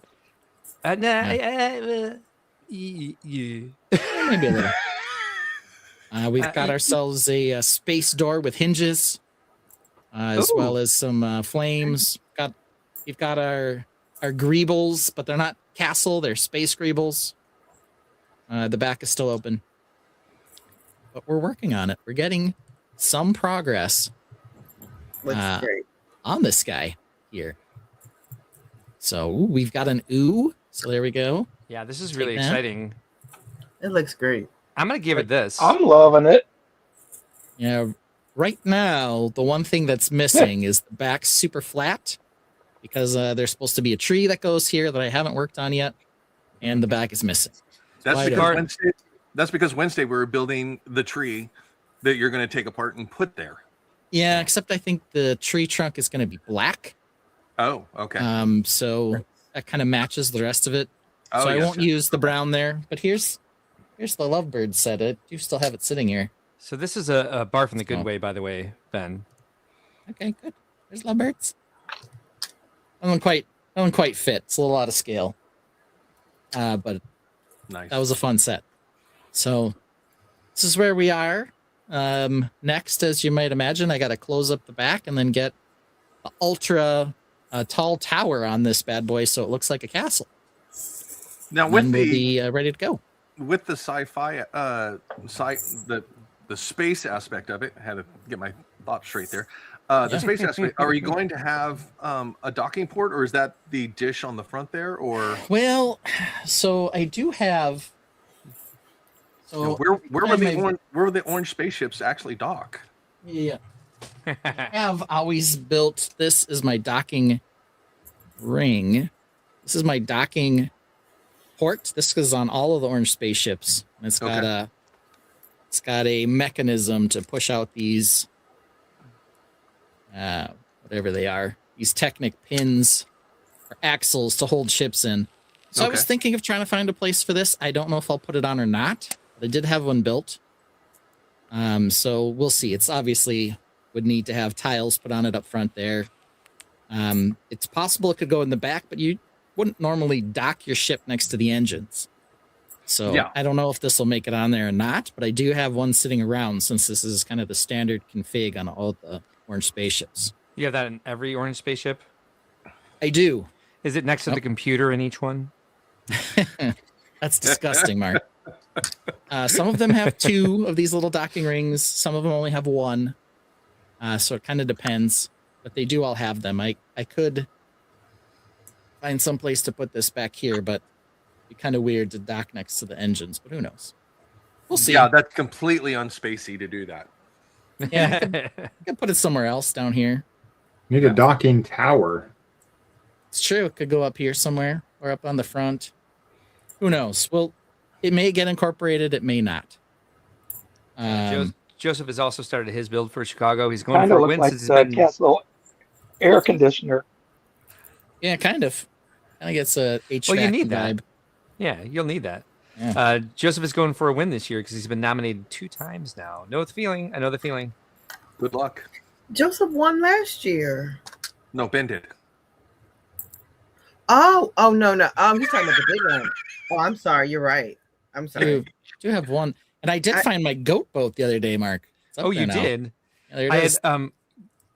Maybe a little. We've got ourselves a space door with hinges, as well as some flames. We've got our greebles, but they're not castle; they're space greebles. The back is still open, but we're working on it. We're getting some progress Looks great. on this guy here. So we've got an ooh. So there we go. Yeah, this is really exciting. It looks great. I'm gonna give it this. I'm loving it. Yeah, right now, the one thing that's missing is the back super flat because there's supposed to be a tree that goes here that I haven't worked on yet, and the back is missing. That's because Wednesday we were building the tree that you're going to take apart and put there. Yeah, except I think the tree trunk is going to be black. Oh, okay. So that kind of matches the rest of it. Oh, So I yes, won't use the brown there, but here's the lovebird set. I do still have it sitting here. So this is a barf in the good way, by the way, Ben. Okay, good. There's lovebirds. That one quite fit. It's a little out of scale. But Nice. that was a fun set. So this is where we are. Next, as you might imagine, I got to close up the back and then get an ultra tall tower on this bad boy so it looks like a castle. Now And with then we'll the be ready to go. with the sci-fi the space aspect of it, I had to get my thoughts straight there. The space aspect, are you going to have a docking port, or is that the dish on the front there, or Well, so I do have. So where were the orange spaceships actually dock? Yeah. I have always built this is my docking ring. This is my docking port. This is on all of the orange spaceships. And it's got It's got a mechanism to push out these, whatever they are, these Technic pins or axles to hold ships in. So I was thinking of trying to find a place for this. I don't know if I'll put it on or not, but I did have one built. So we'll see. It's obviously would need to have tiles put on it up front there. It's possible it could go in the back, but you wouldn't normally dock your ship next to the engines. So Yeah. I don't know if this will make it on there or not, but I do have one sitting around since this is kind of the standard config on all the orange spaceships. You have that in every orange spaceship? I do. Is it next to the computer in each one? That's disgusting, Mark. Some of them have 2 of these little docking rings. Some of them only have 1. So it kind of depends, but they do all have them. I could find some place to put this back here, but it'd be kind of weird to dock next to the engines, but who knows? We'll see. Yeah, that's completely unspacey to do that. Yeah, I could put it somewhere else down here. Need a docking tower. It's true. It could go up here somewhere or up on the front. Who knows? Well, it may get incorporated. It may not. Joseph has also started his build for Chicago. He's going Kind for of a looks win like since he's the been... castle air conditioner. Yeah, kind of. Kind of gets a HVAC Well, you need that. vibe. Yeah, you'll need that. Yeah. Joseph is going for a win this year because he's been nominated 2 times now. Know the feeling. I know the feeling. Good luck. Joseph won last year. No, Ben did. Oh, no. He's talking about the big one. Oh, I'm sorry. You're right. I'm I sorry. do have one. And I did find my goat boat the other day, Mark. It's up Oh, there you now. did? Yeah, there it I is. had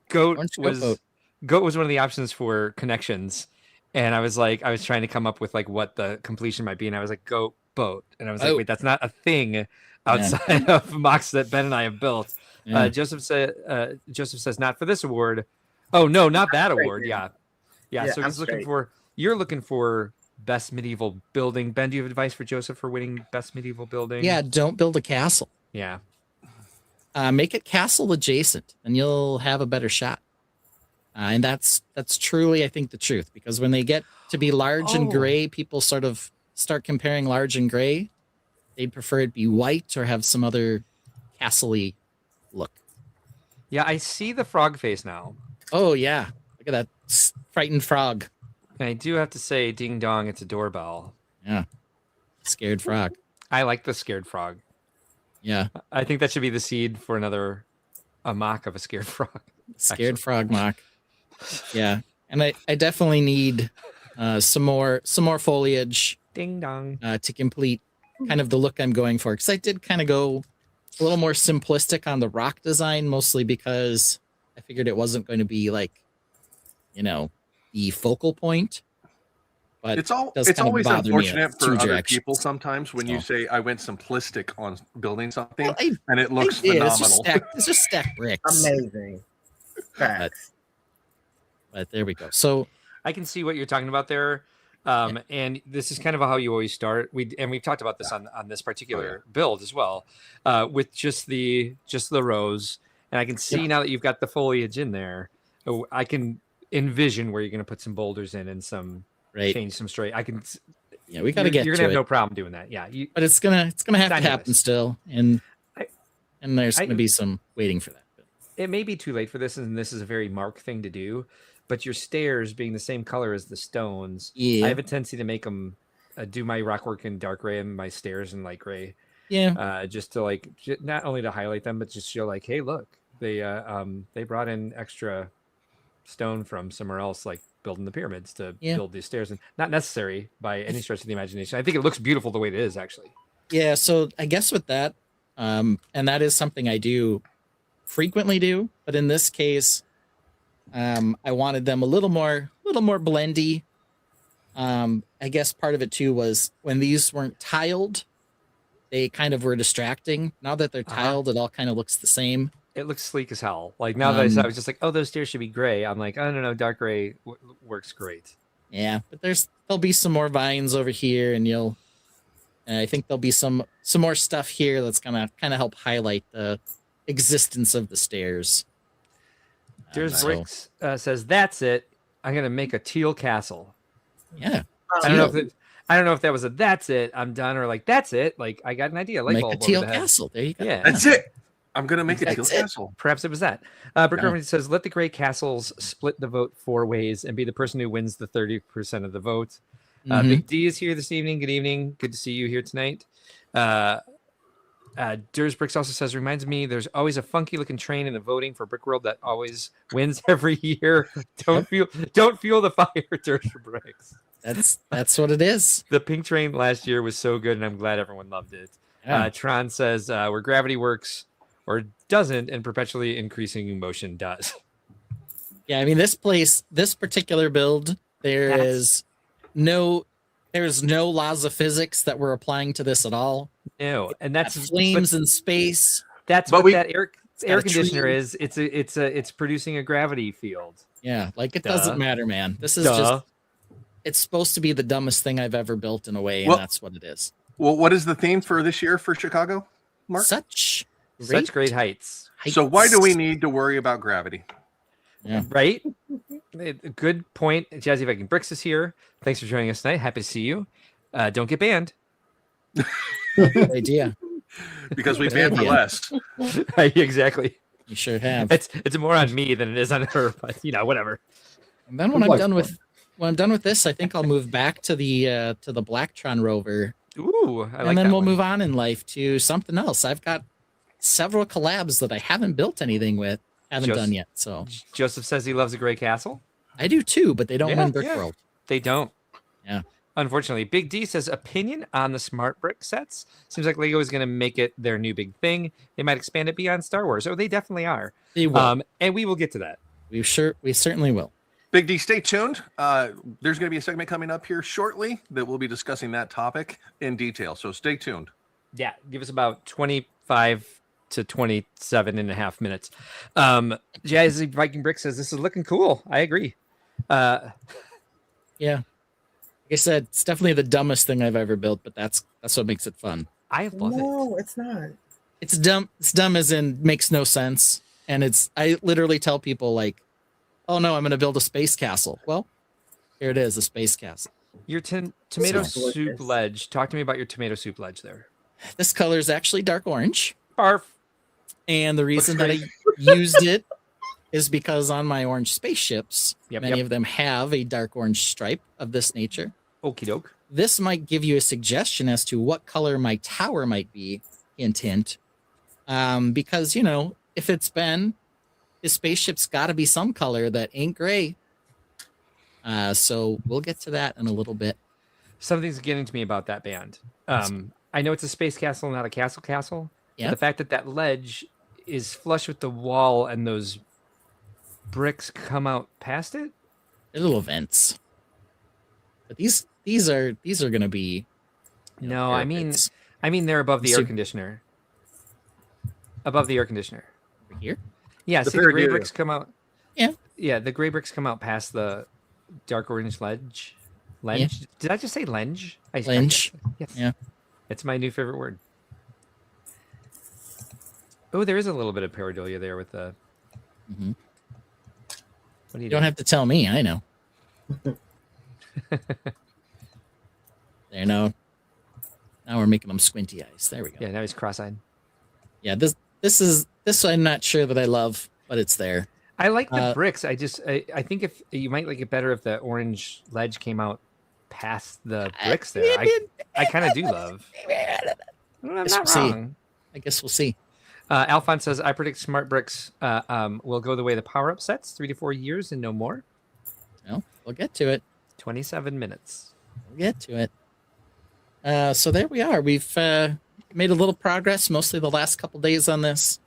goat Orange goat was boat. goat was one of the options for connections, and I was trying to come up with like what the completion might be, and I was like goat boat, and I was like, Oh. wait, that's not a thing outside of MOCs that Ben and I have built. Yeah. Joseph says not for this award. Oh no, not that award. Yeah. So I'm he's looking straight. for. You're looking for best medieval building. Ben, do you have advice for Joseph for winning best medieval building? Yeah, don't build a castle. Yeah. Make it castle adjacent, and you'll have a better shot. And that's truly, I think, the truth. Because when they get to be large and gray, people sort of start comparing large and gray. They'd prefer it be white or have some other castle-y look. Yeah, I see the frog face now. Oh, yeah. Look at that frightened frog. And I do have to say, ding dong, it's a doorbell. Yeah. Scared frog. I like the scared frog. Yeah. I think that should be the seed for a mock of a scared frog. Scared frog mock. Yeah. And I definitely need some more foliage Ding dong. to complete kind of the look I'm going for. Because I did kind of go a little more simplistic on the rock design, mostly because I figured it wasn't going to be like, the focal point. But It's does it's kind of always bother me unfortunate at for two other directions. people sometimes when you So. say I went simplistic on building something Well, and it looks I did. phenomenal. It's just stacked bricks. Amazing. Facts. But there we go. So I can see what you're talking about there. And this is kind of how you always start. We've talked about this on this particular build as well, with just the rows. And I can see now that you've got the foliage in there, I can envision where you're going to put some boulders in and some change some straight. I can. Yeah, we got to get. You're to gonna have it. no problem doing that. Yeah, But it's gonna have to Dynamite. happen still, and there's gonna be some waiting for that. But it may be too late for this, and this is a very Mark thing to do. But your stairs being the same color as the stones, yeah, I have a tendency to make them do my rock work in dark gray and my stairs in light gray. yeah, Just to not only to highlight them, but just show like, hey, look, they brought in extra stone from somewhere else, like building the pyramids to build these stairs, and not necessary by any stretch of the imagination. I think it looks beautiful the way it is, actually. yeah. So I guess with that, and that is something I do frequently do, but in this case, I wanted them a little more blendy. I guess part of it too was when these weren't tiled, they kind of were distracting. Now that they're tiled, it all kind of looks the same. It looks sleek as hell. Like now that I saw, I was just like, oh, those stairs should be gray. I'm like, oh no, dark gray works great. Yeah, but there'll be some more vines over here, and I think there'll be some more stuff here that's gonna kind of help highlight the existence of the stairs. There's Bricks says that's it. I'm gonna make a teal castle. Yeah, I don't know I don't know if that was a "that's it, I'm done" or like "that's it." Like I got an idea. Light Make bulb a over teal the head. castle. There you go. Yeah. That's it. I'm gonna make a teal That's it. castle. Perhaps it was that. Brickworld says, "Let the gray castles split the vote 4 ways and be the person who wins the 30% of the vote." Mhm. Big D is here this evening. Good evening. Good to see you here tonight. Durs Bricks also says, reminds me there's always a funky looking train in the voting for Brickworld that always wins every year. Don't feel the fire, Durs Bricks. That's what it is. The pink train last year was so good, and I'm glad everyone loved it. Yeah. Tron says, where gravity works or doesn't, and perpetually increasing motion does. Yeah, I mean this particular build, there's no laws of physics that we're applying to this at all. No, and that's Flames in space. That's But what that air got a conditioner tree. is. It's producing a gravity field. Yeah, like it Duh. doesn't matter, man. This is Duh. just it's supposed to be the dumbest thing I've ever built in a way, and Well- that's what it is. Well, what is the theme for this year for Chicago, Mark? Such Great heights. So why do we heights. need to worry about gravity? Right? Good point. Jazzy Viking Bricks is here. Thanks for joining us tonight. Happy to see you. Don't get banned. Good idea? Because we Good ban for idea. less. Exactly. You sure have. It's more on me than it is on her, but whatever. And then when Good I'm luck, done Mark. with this, I think I'll move back to the Blacktron rover, Ooh, I like and then that we'll one. move on in life to something else. I've got several collabs that I haven't built anything with, haven't Just- done yet. So Joseph says he loves a gray castle. I do too, but they don't Yeah, win yeah. Brickworld. They don't. Yeah. Unfortunately, Big D says opinion on the smart brick sets. Seems like Lego is going to make it their new big thing. They might expand it beyond Star Wars. Oh, they definitely are. They will. And we will get to that. We certainly will. Big D, stay tuned. There's going to be a segment coming up here shortly that we'll be discussing that topic in detail. So stay tuned. Yeah, give us about 25 to 27 and a half minutes. Jazzy Viking Brick says this is looking cool. I agree. Yeah. Like I said, it's definitely the dumbest thing I've ever built, but that's what makes it fun. I love it. No, it's not. It's dumb. It's dumb as in makes no sense. And I literally tell people like, oh no, I'm going to build a space castle. Well, here it is, a space castle. Your tomato So soup delicious. ledge. Talk to me about your tomato soup ledge there. This color is actually dark orange. Barf. And the reason that I used it is because on my orange spaceships, many of them have a dark orange stripe of this nature. Okie doke. This might give you a suggestion as to what color my tower might be, hint, hint. Because, if it's Ben, his spaceship's got to be some color that ain't gray. So we'll get to that in a little bit. Something's getting to me about that band. I know it's a space castle, not a castle. Yeah. But the fact that leg is flush with the wall and those bricks come out past it. They're little vents. But these are going to be. No, I mean vents. they're above the air So- conditioner. Above the air conditioner. Over here. Yeah, The see the gray Farragut. bricks come out. Yeah. Yeah, the gray bricks come out past the dark orange ledge. Lenge? Did I just say lenge? Lenge. Yes. Yeah. It's my new favorite word. Oh, there is a little bit of pareidolia there with the. Mhm. What do you You don't have to tell me. I know. There, now we're making them squinty eyes. There we go. Yeah, now he's cross-eyed. Yeah, this I'm not sure that I love, but it's there. I like the bricks. I think if you might like it better if the orange ledge came out past the bricks there. I kind of do love. I'm Guess not we'll see. wrong. I guess we'll see. Alphonse says, I predict smart bricks will go the way of the power-up sets, 3 to 4 years and no more. Well, we'll get to it. 27 minutes. We'll get to it. So there we are. We've made a little progress, mostly the last couple days on this.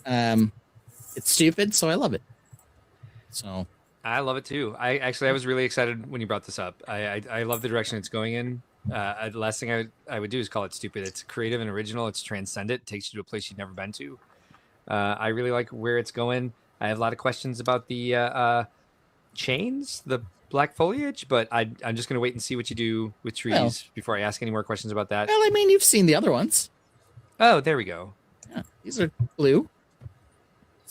It's stupid, so I love it. So I love it too. I was really excited when you brought this up. I love the direction it's going in. The last thing I would do is call it stupid. It's creative and original. It's transcendent. It takes you to a place you've never been to. I really like where it's going. I have a lot of questions about the chains, the black foliage, but I'm just going to wait and see what you do with trees before I ask any more questions about that. well, I mean, you've seen the other ones. Oh, there we go. Yeah, these are blue.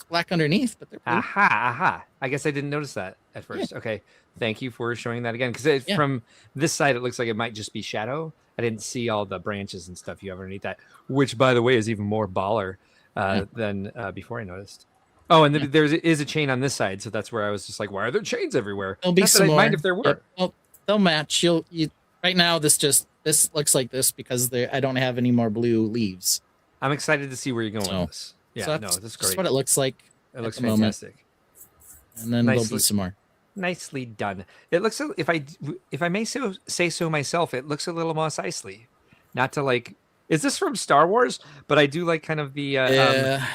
It's black underneath, but they're blue. Aha. I guess I didn't notice that at first. Okay. Thank you for showing that again. Because from this side, it looks like it might just be shadow. I didn't see all the branches and stuff you have underneath that, which, by the way, is even more baller than before I noticed. Oh, and there is a chain on this side, so that's where I was just like, why are there chains everywhere? There'll be some more. Mind if there were. Yep. Well, they'll match. You right now. This looks like this because I don't have any more blue leaves. I'm excited to see where you're going with this. Yeah, so this is great. That's what it looks like. It looks fantastic. And then there'll be some more. Nicely done. It looks, if I may say so myself, it looks a little Mos Eisley. Not to like, is this from Star Wars? But I do like kind of the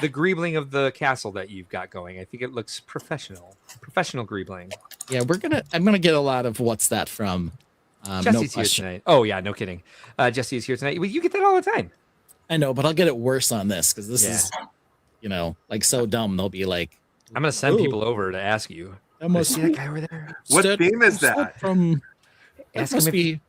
greebling of the castle that you've got going. I think it looks professional greebling. Yeah, I'm gonna get a lot of what's that from. Jesse's here tonight. Oh yeah, no kidding. Jesse is here tonight. You get that all the time. I know, but I'll get it worse on this because this is, like so dumb. They'll be like, I'm gonna send people over to ask you. See that guy over there? What theme is that? That must be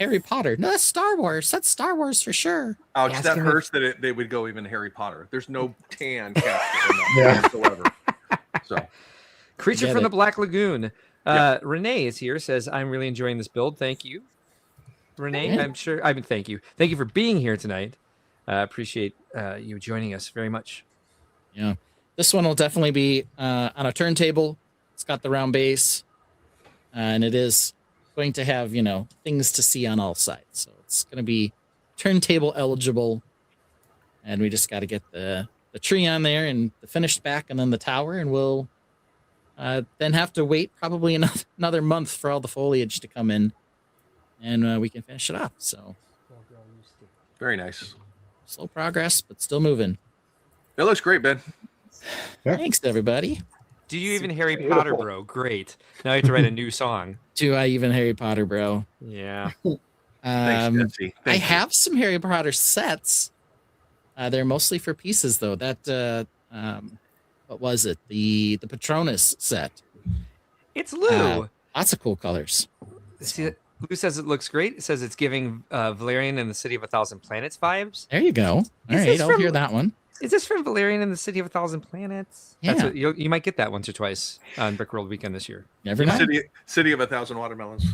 Harry Potter. No, that's Star Wars. That's Star Wars for sure. Ouch, that hurts that they would go even Harry Potter. There's no tan cast in that whatsoever. So, Creature from the Black Lagoon. Renee is here, says, I'm really enjoying this build. Thank you. Renee, thank you. Thank you for being here tonight. Appreciate you joining us very much. Yeah. This one will definitely be on a turntable. It's got the round base, and it is going to have, things to see on all sides. So it's going to be turntable eligible, and we just got to get the tree on there and the finished back and then the tower, and we'll then have to wait probably another month for all the foliage to come in, and we can finish it off. So very nice. Slow progress, but still moving. It looks great, Ben. Yeah. Thanks, everybody. Do you even Harry Potter, bro? Great. Now I have to write a new song. Do I even Harry Potter, bro? Yeah. Thanks, Jesse. I have some Harry Potter sets. They're mostly for pieces, though. That what was it? The Patronus set. It's Lou. Lots of cool colors. See, Lou says it looks great. It says it's giving Valerian and the City of a Thousand Planets vibes. There you go. All right, I'll hear that one. Is this from Valerian and the City of a Thousand Planets? Yeah. That's what, you might get that once or twice on Brickworld weekend this year. Never know. City of a Thousand Watermelons.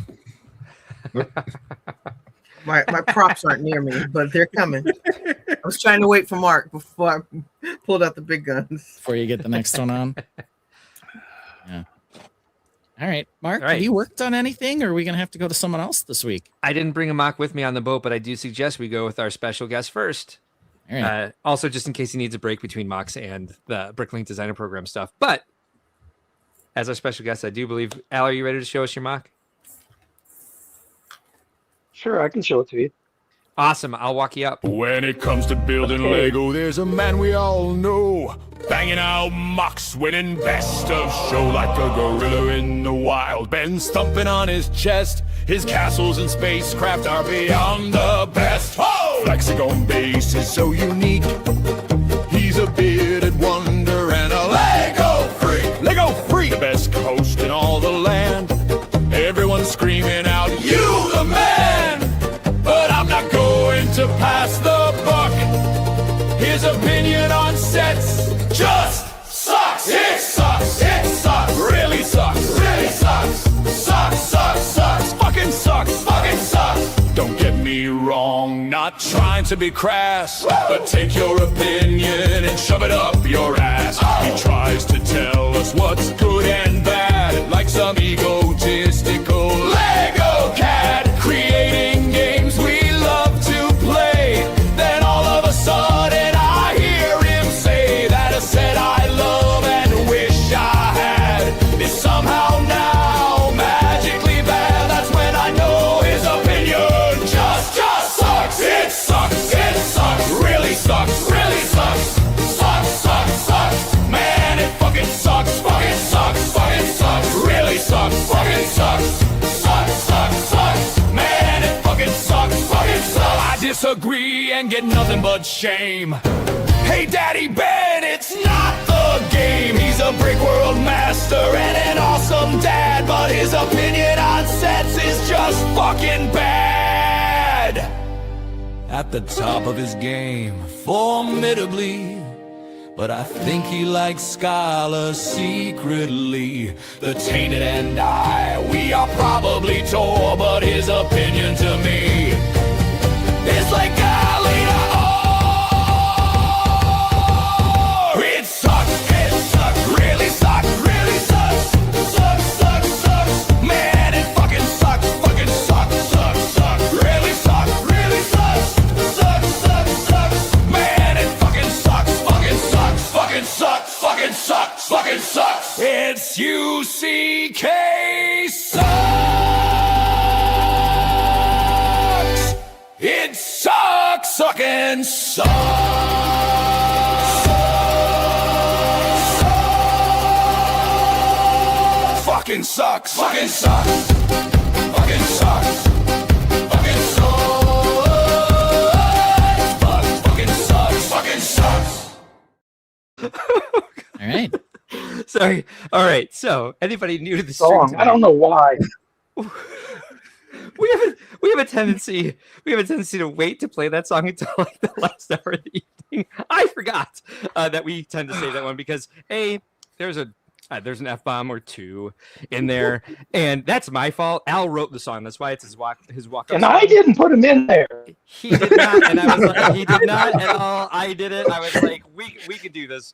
My props aren't near me, but they're coming. I was trying to wait for Mark before I pulled out the big guns. Before you get the next one on. Yeah. All right, Mark, All right. Have you worked on anything, or are we going to have to go to someone else this week? I didn't bring a mock with me on the boat, but I do suggest we go with our special guest first. All right. Also, just in case he needs a break between mocks and the Bricklink Designer Program stuff. But as our special guest, I do believe, Al, are you ready to show us your mock? Sure, I can show it to you. Awesome. I'll walk you up. When it comes to building Lego, there's a man we all know. Banging out mocks, winning best of show like a gorilla in the wild. Ben stumping on his chest. His castles and spacecraft are beyond the best. Oh! Flexagon base is so unique. He's a bearded wonder and a Lego freak. Lego freak! The best coast in all the land. Everyone's screaming out, you the man! But I'm not going to pass the buck. His opinion on sets just sucks. It sucks. It sucks. Really sucks. Really sucks. Sucks. Sucks. Sucks. Fucking sucks. Fucking sucks. Don't get me wrong, not trying to be crass, but take your opinion and shove it up your ass. He tries to tell us what's good and bad, like some egotistical Lego cat, creating games we love to play. Then all of a sudden I hear him say that a set I love and wish I had is somehow now magically bad. That's when I know his opinion just sucks. It sucks. It sucks. Really sucks. Really sucks. Sucks. Sucks. Sucks. Man, it fucking sucks. Fucking sucks. Fucking sucks. Really sucks. Fucking sucks. Sucks. Sucks. Sucks. Man, it fucking sucks. Fucking sucks. I disagree and get nothing but shame. Hey, Daddy Ben, it's not the game. He's a Brickworld master and an awesome dad, but his opinion on sets is just fucking bad. At the top of his game, formidably, But I think he likes Skylar secretly. The Tainted and I, we are probably tore, but his opinion to me is like alligator. It sucks, really sucks, really sucks. Sucks. Man, it fucking sucks, sucks. Really sucks, really sucks. Sucks. Man, it fucking sucks, sucks. It's UCK sucks. It sucks, fucking sucks. Fucking sucks. All right. Sorry. All right. So, anybody new to the Song. stream I don't know why. we have a tendency to wait to play that song until like the last hour of the evening. I forgot that we tend to say that one because there's an F-bomb or two in there, and that's my fault. Al wrote the song. That's why it's his walk And song. I didn't put him in there. He did not, and I was like, he did not at all. I did it. I was like, we could do this.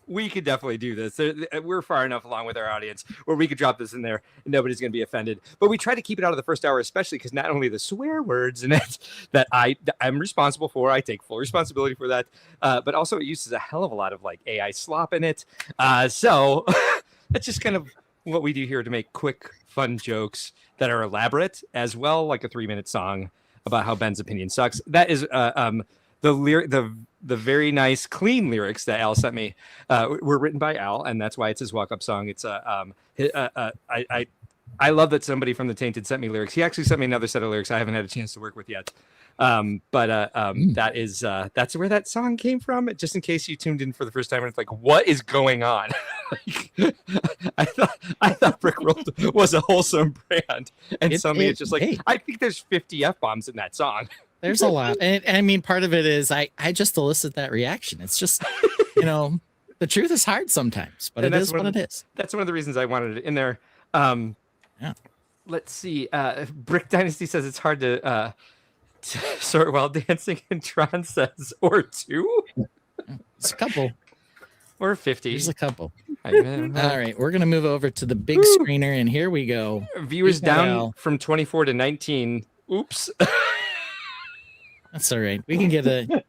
We could definitely do this. We're far enough along with our audience where we could drop this in there and nobody's going to be offended. But we try to keep it out of the first hour, especially because not only the swear words in it that I'm responsible for, I take full responsibility for that, but also it uses a hell of a lot of like AI slop in it. So that's just kind of what we do here to make quick, fun jokes that are elaborate as well, like a 3-minute song about how Ben's opinion sucks. That is the very nice, clean lyrics that Al sent me were written by Al, and that's why it's his walk-up song. It's I love that somebody from the Tainted sent me lyrics. He actually sent me another set of lyrics I haven't had a chance to work with yet. That's where that song came from. Just in case you tuned in for the first time and it's like, what is going on? I thought Brickworld was a wholesome brand, and suddenly it's just like, I think there's 50 F-bombs in that song. There's a lot, and I mean, part of it is I just elicit that reaction. It's just, the truth is hard sometimes, but it is what it is. That's one of the reasons I wanted it in there. Let's see. Brick Dynasty says it's hard to sort while dancing, and Tron says, or two? It's a couple. Or 50. There's a couple. All right, we're going to move over to the big screener, and here we go. Viewers down from 24 to 19. Oops. That's all right. We can get a...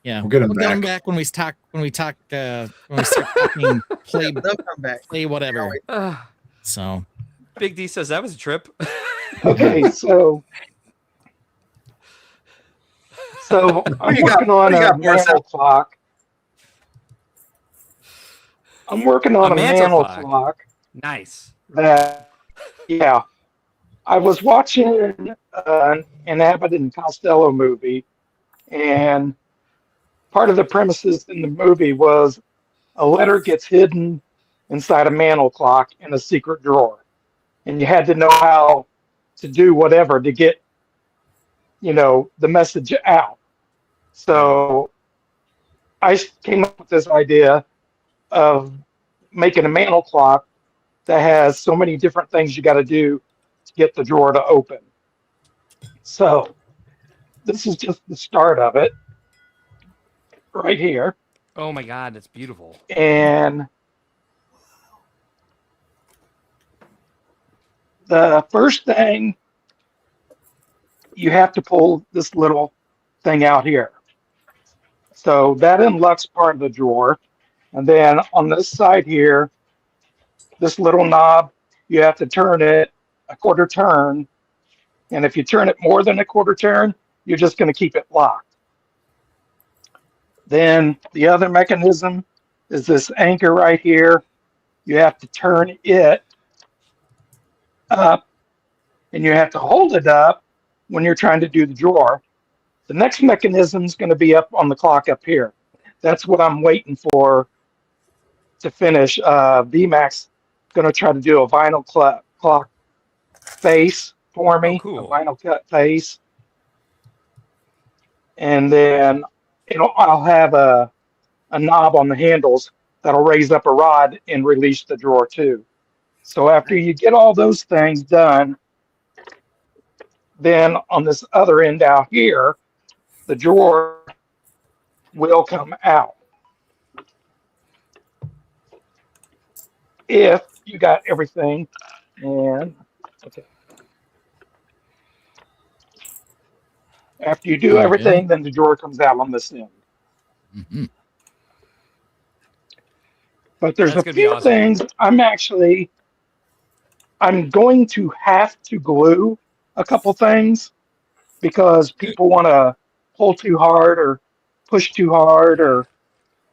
Yeah, we'll get them back when we start talking play whatever. So... Big D says that was a trip. Okay, so I'm working on a mantle clock. I'm working on a mantle clock. Nice. I was watching an Abbott and Costello movie, and part of the premises in the movie was a letter gets hidden inside a mantle clock in a secret drawer. And you had to know how to do whatever to get, the message out. So I came up with this idea of making a mantle clock that has so many different things you got to do to get the drawer to open. So this is just the start of it right here. Oh my God, that's beautiful. And the first thing, you have to pull this little thing out here. So that unlocks part of the drawer. And then on this side here, this little knob, you have to turn it a quarter turn. And if you turn it more than a quarter turn, you're just going to keep it locked. Then the other mechanism is this anchor right here. You have to turn it up, and you have to hold it up when you're trying to do the drawer. The next mechanism is going to be up on the clock up here. That's what I'm waiting for to finish. VMAX going to try to do a vinyl clock face for me, cool. A vinyl cut face. And then I'll have a a knob on the handles that'll raise up a rod and release the drawer too. So after you get all those things done, then on this other end out here, the drawer will come out. If you got everything, and okay. After you do everything, then the drawer comes out on this end. Mm-hmm. But there's That's a gonna be few awesome. things I'm going to have to glue a couple things because people want to pull too hard or push too hard or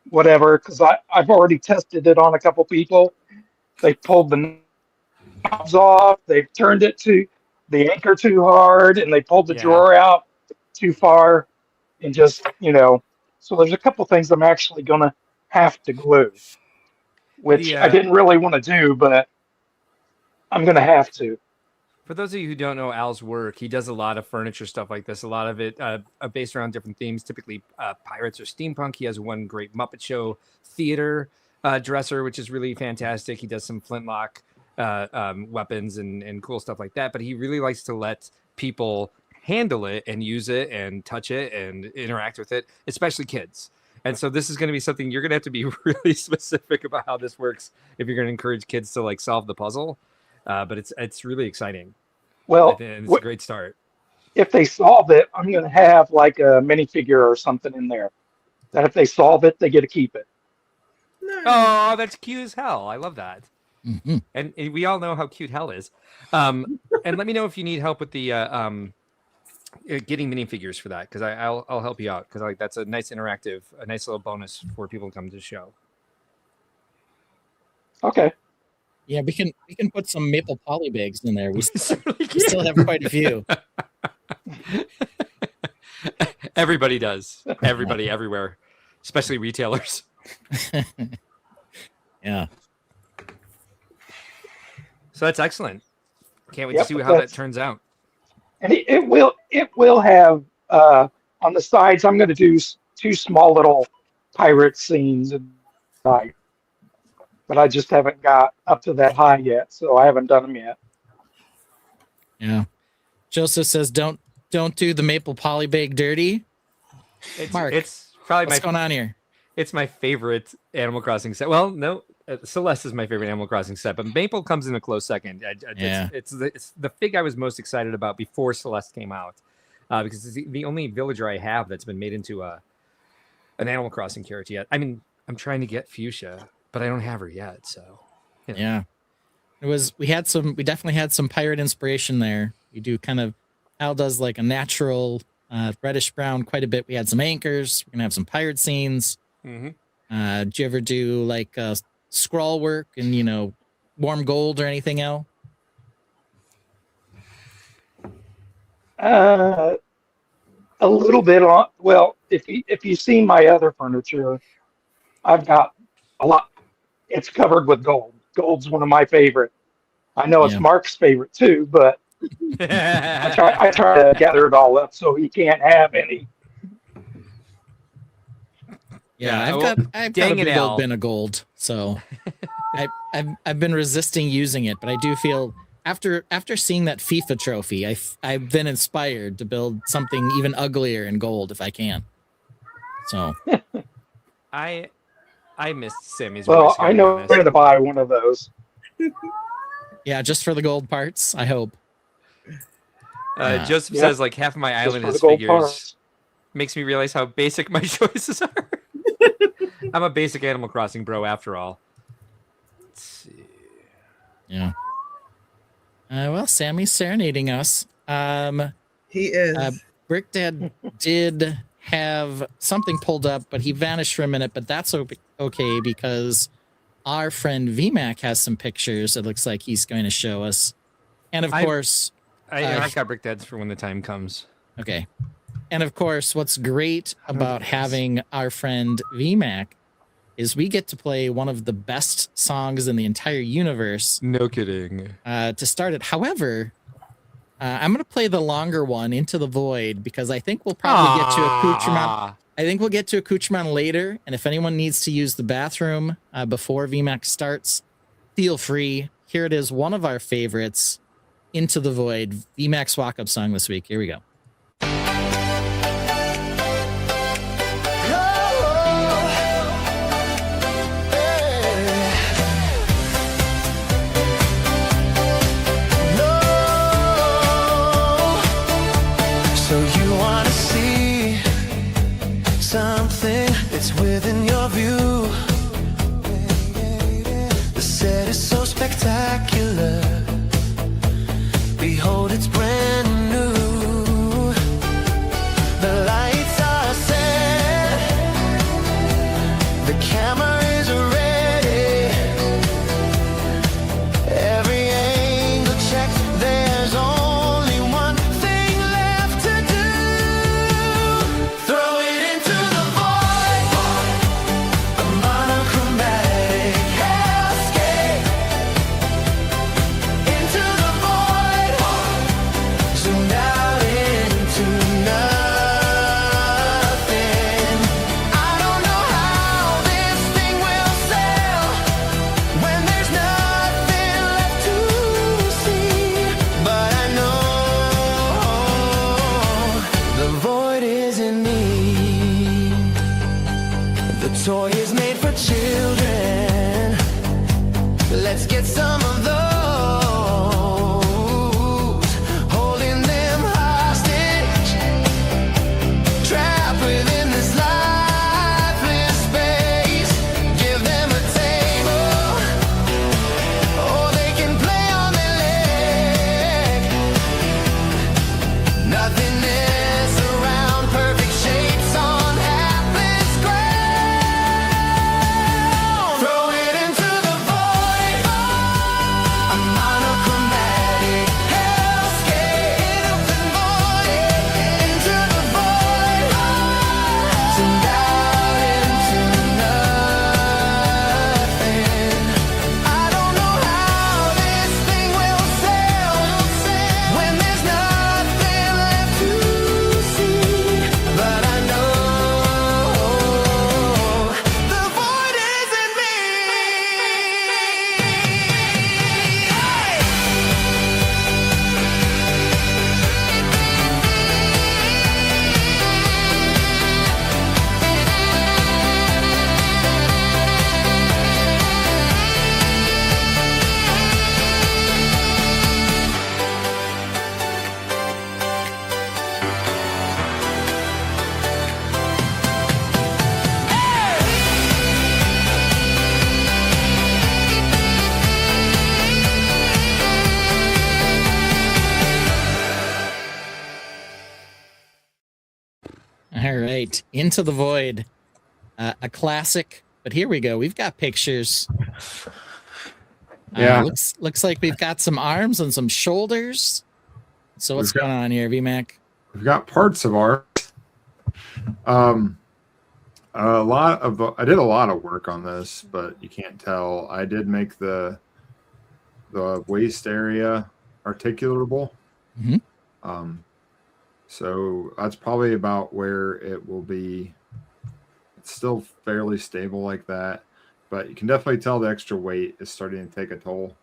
whatever. Because I've already tested it on a couple people. They pulled the knobs off. They've turned it to the anchor too hard, and they pulled the Yeah. drawer out too far, and just So there's a couple things I'm actually gonna have to glue, which I didn't really want to do, but I'm gonna have to. For those of you who don't know Al's work, he does a lot of furniture stuff like this. A lot of it based around different themes, typically pirates or steampunk. He has one great Muppet Show theater dresser, which is really fantastic. He does some flintlock weapons and cool stuff like that. But he really likes to let people handle it and use it and touch it and interact with it, especially kids. And so this is going to be something you're going to have to be really specific about how this works if you're going to encourage kids to like solve the puzzle. But it's really exciting. Well, And it's a great start. If they solve it, I'm going to have like a minifigure or something in there. That if they solve it, they get to keep it. Oh, that's cute as hell. I love that. Mm-hmm. And we all know how cute hell is. And let me know if you need help with the getting minifigures for that, because I'll help you out, because that's a nice interactive, a nice little bonus for people to come to the show. Okay. Yeah, we can put some maple poly bags in there. We Certainly we still have quite a few. Everybody does. Everybody, everywhere, especially retailers. Yeah. So that's excellent. Can't wait Yep, to see how that turns out. And it will have on the sides. I'm going to do two small little pirate scenes inside, but I just haven't got up to that high yet, so I haven't done them yet. Yeah. Joseph says, "Don't do the maple poly bag dirty." Mark, It's probably what's going on here? It's my favorite Animal Crossing set. Well, no, Celeste is my favorite Animal Crossing set, but Maple comes in a close second. Yeah. It's the fig I was most excited about before Celeste came out, because it's the only villager I have that's been made into an Animal Crossing character yet. I mean, I'm trying to get Fuchsia, but I don't have her yet. So, you know. Yeah. We definitely had some pirate inspiration there. We do kind of, Al does like a natural reddish brown quite a bit. We had some anchors. We're gonna have some pirate scenes. Mm-hmm. Did you ever do like scroll work and warm gold or anything else? A little bit on. Well, if you see my other furniture, I've got a lot. It's covered with gold. Gold's one of my favorite. I know it's Mark's favorite too, but I try to gather it all up so he can't have any. Yeah, I've got a big old bin of gold, so I've been resisting using it, but I do feel after seeing that FIFA trophy, I've been inspired to build something even uglier in gold if I can. So I missed Sammy's voice. Well, I know where to buy one of those. Yeah, just for the gold parts, I hope. Joseph says like half of my island is figures. Parts. Makes me realize how basic my choices are. I'm a basic Animal Crossing bro after all. Let's see. Yeah. Well, Sammy's serenading us. He is. Brick Dad did have something pulled up, but he vanished for a minute, but that's okay because our friend VMAC has some pictures it looks like he's going to show us. And of course... I've got Brick Dads for when the time comes. Okay. And of course, what's great about having our friend VMAC is we get to play one of the best songs in the entire universe. No kidding. To start it. However, I'm going to play the longer one, Into the Void, because I think we'll probably get to accoutrement. I think we'll get to accoutrement later. And if anyone needs to use the bathroom before VMAX starts, feel free. Here it is, one of our favorites, Into the Void, VMAX walk-up song this week. Here we go. So you wanna see something that's within your view. The set is so spectacular. Behold, it's brand new. The lights are set. The camera is ready. Every angle checked. There's only one thing left to do. Throw it into the void. A monochromatic hellscape. Into the void. Zoomed out into nothing. I don't know how this thing will sail when there's nothing left to see. But I know the void is in me. The toy is made for children. Let's get some of those. Holding them hostage. Trapped within this lifeless space. Give them a table. Oh, they can play on their leg. Nothingness around, perfect shapes on hapless ground. Throw it into the void. A monochromatic hellscape. Open void. Into the void. Zoomed out into nothing. I don't know how this thing will sail when there's nothing left to see. But I know the void is in me. All right, Into the Void, a classic. But here we go. We've got pictures. Yeah. Looks like we've got some arms and some shoulders. So what's We've got- going on here, VMAC? We've got parts of art. I did a lot of work on this, but you can't tell. I did make the waist area articulable. Mhm. So that's probably about where it will be. It's still fairly stable like that, but you can definitely tell the extra weight is starting to take a toll.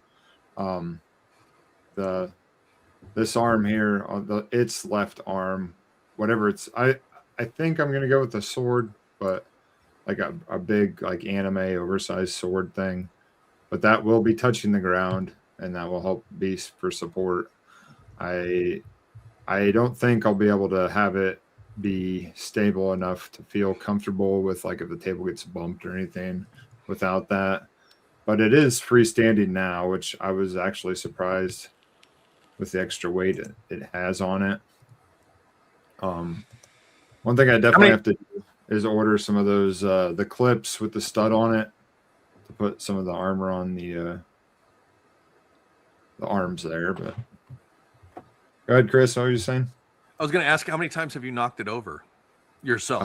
This arm here on its left arm, whatever it's, I think I'm gonna go with the sword, but like a big like anime oversized sword thing, but that will be touching the ground and that will help be for support. I don't think I'll be able to have it be stable enough to feel comfortable with, like, if the table gets bumped or anything without that. But it is freestanding now, which I was actually surprised with the extra weight it has on it. One thing I definitely have to do is order some of those the clips with the stud on it to put some of the armor on the arms there. But go ahead, Chris. What were you saying? I was going to ask, how many times have you knocked it over yourself?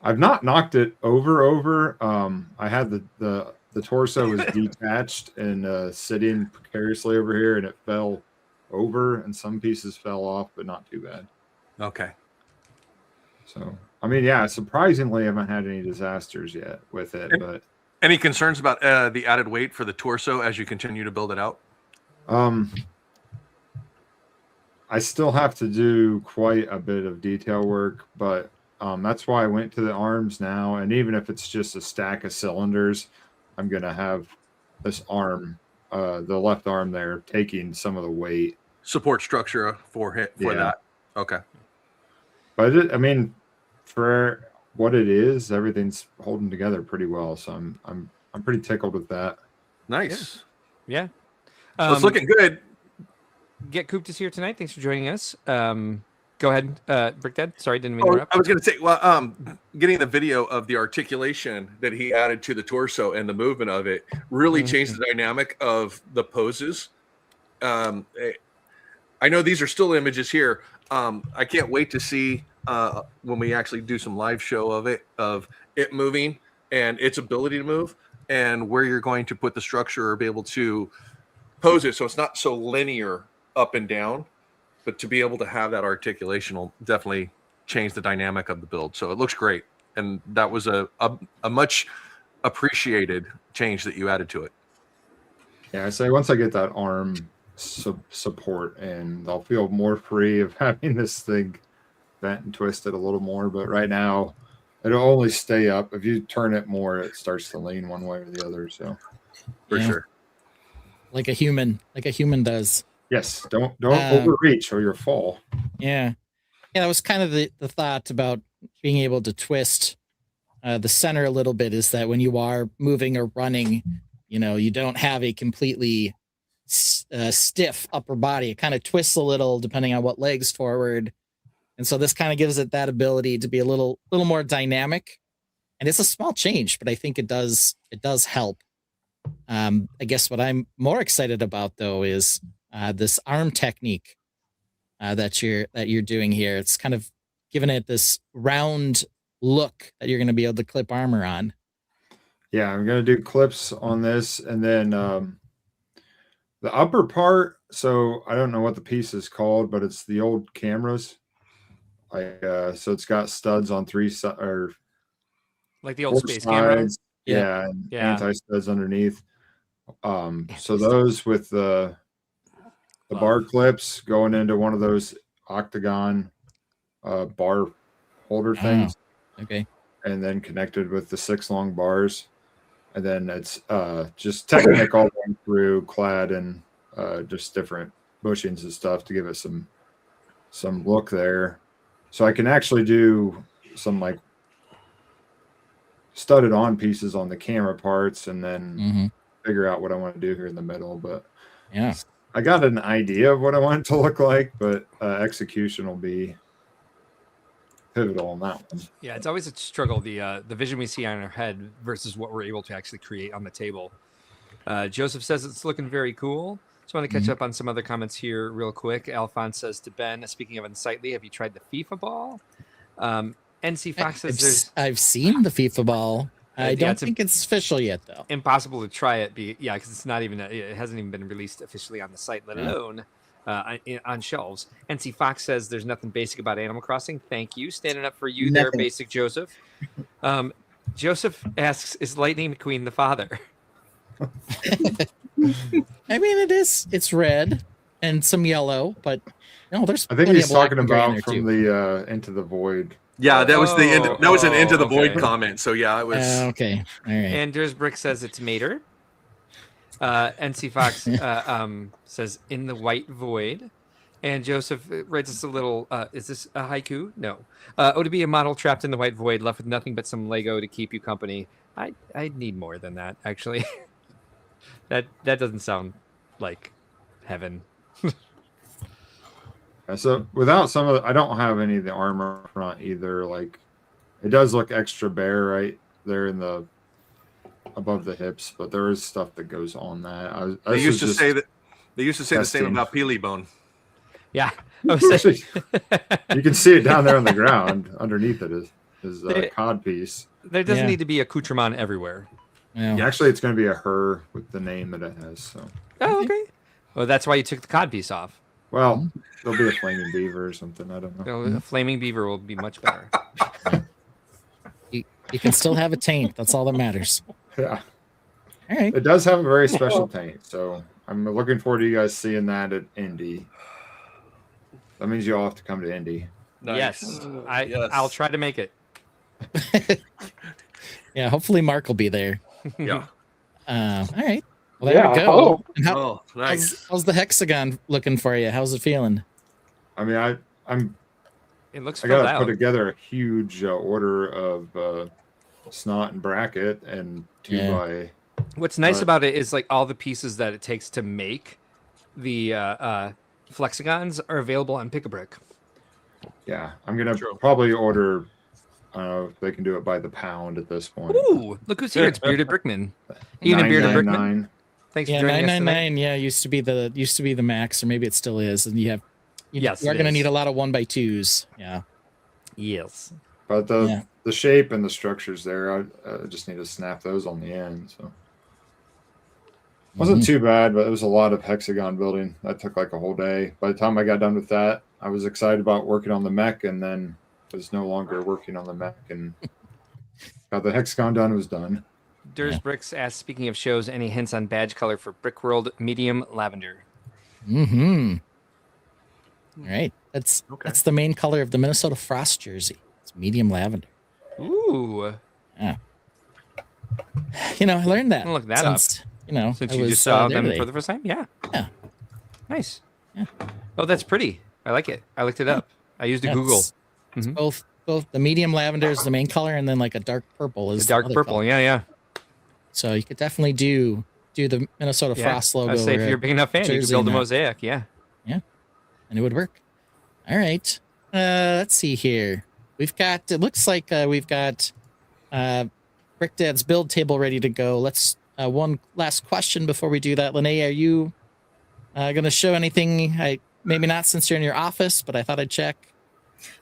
I've not knocked it over. I had the torso was detached and sitting precariously over here, and it fell over, and some pieces fell off, but not too bad. Okay. So I mean, yeah, surprisingly, I haven't had any disasters yet with it. But any concerns about the added weight for the torso as you continue to build it out? I still have to do quite a bit of detail work, but that's why I went to the arms now. And even if it's just a stack of cylinders, I'm gonna have this arm, the left arm there, taking some of the weight. Support structure for that. Okay. But I mean, for what it is, everything's holding together pretty well. So I'm pretty tickled with that. Nice. Yeah. It's looking good. Get Cooped is here tonight. Thanks for joining us. Go ahead, Brickdead. Sorry, didn't mean to interrupt. I was going to say, well, getting the video of the articulation that he added to the torso and the movement of it really changed the dynamic of the poses. I know these are still images here. I can't wait to see when we actually do some live show of it moving and its ability to move and where you're going to put the structure or be able to pose it so it's not so linear up and down, but to be able to have that articulation will definitely change the dynamic of the build. So it looks great. And that was a much appreciated change that you added to it. Yeah, I say once I get that arm support and I'll feel more free of having this thing bent and twisted a little more. But right now it'll only stay up. If you turn it more, it starts to lean one way or the other. So For sure. Like a human does. Yes, don't overreach or you'll fall. Yeah. That was kind of the thought about being able to twist the center a little bit, is that when you are moving or running, you don't have a completely stiff upper body. It kind of twists a little depending on what leg's forward. And so this kind of gives it that ability to be a little more dynamic. And it's a small change, but I think it does help. I guess what I'm more excited about though is this arm technique that you're doing here. It's kind of giving it this round look that you're going to be able to clip armor on. Yeah, I'm going to do clips on this, and then the upper part. So I don't know what the piece is called, but it's the old cameras. So it's got studs on three sides, or like the old space camera. Yeah, and anti-studs underneath. So those with the bar clips going into one of those octagon bar holder things. Okay. And then connected with the 6 long bars. And then it's just Technic all the way through, clad in just different bushings and stuff to give it some look there. So I can actually do some like studded on pieces on the camera parts and then figure out what I want to do here in the middle. But yeah, I got an idea of what I want it to look like, but execution will be pivotal on that one. Yeah, it's always a struggle, the vision we see on our head versus what we're able to actually create on the table. Joseph says it's looking very cool. Just want to catch up on some other comments here real quick. Alphonse says to Ben, speaking of unsightly, have you tried the FIFA ball? NC Fox says I've seen the FIFA ball. I don't think it's official yet, though. Impossible to try it. Because it's not even. It hasn't even been released officially on the site, let alone on shelves. NC Fox says there's nothing basic about Animal Crossing. Thank you, standing up for you there, Basic Joseph. Joseph asks, "Is Lightning McQueen the father?" I mean, it's red and some yellow, but no, there's. I think he's talking about from the Into the Void. Yeah, that was that was an Into the Void comment. So yeah, it was okay. All right. Anders Brick says it's Mater. NC Fox says in the white void, and Joseph writes us a little. Is this a haiku? No. To be a model trapped in the white void, left with nothing but some Lego to keep you company. I need more than that, actually. that doesn't sound like heaven. So without some of I don't have any of the armor front either. Like it does look extra bare right there in the above the hips, but there is stuff that goes on that. They used to say the same about Peely Bone. Yeah, you can see it down there on the ground underneath it is a cod piece. There doesn't need to be accoutrement everywhere. Yeah. Actually, it's going to be a her with the name that it has. So. Oh, okay. Well, that's why you took the cod piece off. Well, there'll be a flaming beaver or something. I don't know. So a flaming beaver will be much better. You can still have a taint. That's all that matters. Yeah. All right. It does have a very special taint, so I'm looking forward to you guys seeing that at Indy. That means you all have to come to Indy. Nice. Yes, I'll try to make it. Yeah, hopefully Mark will be there. Yeah. All right. Well, there we go. Oh. And Oh, nice. how's the hexagon looking for you? How's it feeling? I mean, It looks I filled gotta out. put together a huge order of snot and bracket and 2x. What's nice about it is like all the pieces that it takes to make the flexagons are available on Pick-a-Brick. Yeah, I'm gonna probably order. I don't know if they can do it by the pound at this point. Ooh, look who's here! It's Bearded Brickman. Ian and Bearded Brickman. $9.99. Thanks Yeah, for joining us tonight. 999. Yeah, used to be the max, or maybe it still is. And you Yes, are it going to is. need a lot of 1x2s. Yeah. Yes. But the shape and the structures there, I just need to snap those on the end. So wasn't too bad, but it was a lot of hexagon building. That took like a whole day. By the time I got done with that, I was excited about working on the mech, and then was no longer working on the mech, and got the hexagon done. It was done. Durs Bricks asks, speaking of shows, any hints on badge color for Brickworld medium lavender? Mm-hmm. All right. That's the main color of the Minnesota Frost jersey. It's medium lavender. Ooh. Yeah. You know, I learned that. I'll look that up. Since Since I you was, just saw there them today. for the first time? Yeah. Yeah. Nice. Yeah. Oh, that's pretty. I like it. I looked it up. I used a Google. It's both the medium lavender is the main color, and then like a dark purple is The dark other purple. color. Yeah. So you could definitely do the Minnesota Frost logo. I say if or you're a big enough fan, you could jersey build a and that. mosaic. Yeah. And it would work. All right. Let's see here. It looks like we've got Brick Dad's build table ready to go. Let's one last question before we do that. Linnea, are you going to show anything? Maybe not since you're in your office, but I thought I'd check.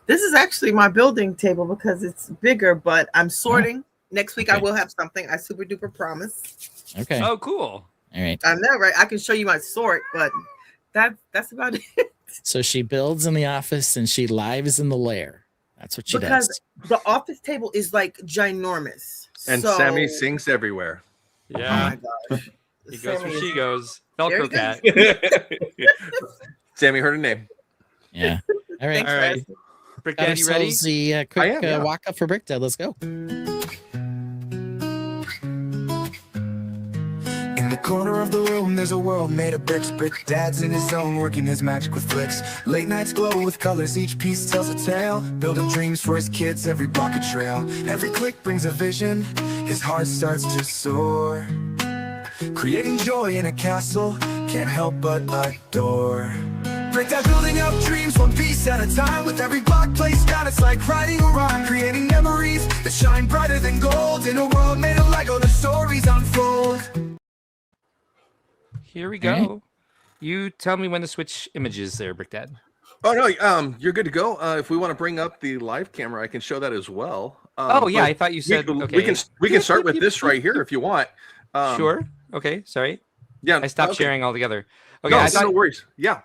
This is actually my building table because it's bigger, but I'm sorting. Next week I will have something. I super duper promise. Okay. Oh, cool. All right. I know, right? I can show you my sort, but that's about it. So she builds in the office and she lives in the lair. That's what she Because does. the office table is like ginormous. And so, Sammy sings everywhere. Oh Yeah. my gosh. He goes where Sammy she is- goes. There Velcro he cat. Sammy heard a name. Yeah. All right. Thanks, All right. guys. Brick Got Dad, you ready? ourselves the I quick am, yeah. walk up for Brick Dad. Let's go. In the corner of the room, there's a world made of bricks. Brick Dad's in his zone, working his magic with flicks. Late nights glow with colors, each piece tells a tale. Building dreams for his kids, every block a trail. Every click brings a vision, his heart starts to soar. Creating joy in a castle, can't help but adore. Brick Dad building up dreams, one piece at a time. With every block placed down, it's like writing a rhyme. Creating memories that shine brighter than gold. In a world made of Lego, the stories unfold. Here we go. You tell me when to switch images there, Brick Dad. Oh no, you're good to go. If we want to bring up the live camera, I can show that as well. Oh, yeah, but I thought you said, we okay. can start with this right here if you want. Sure. Okay. Sorry. Yeah, I stopped okay. sharing altogether. Okay. No, I thought no worries. Yeah.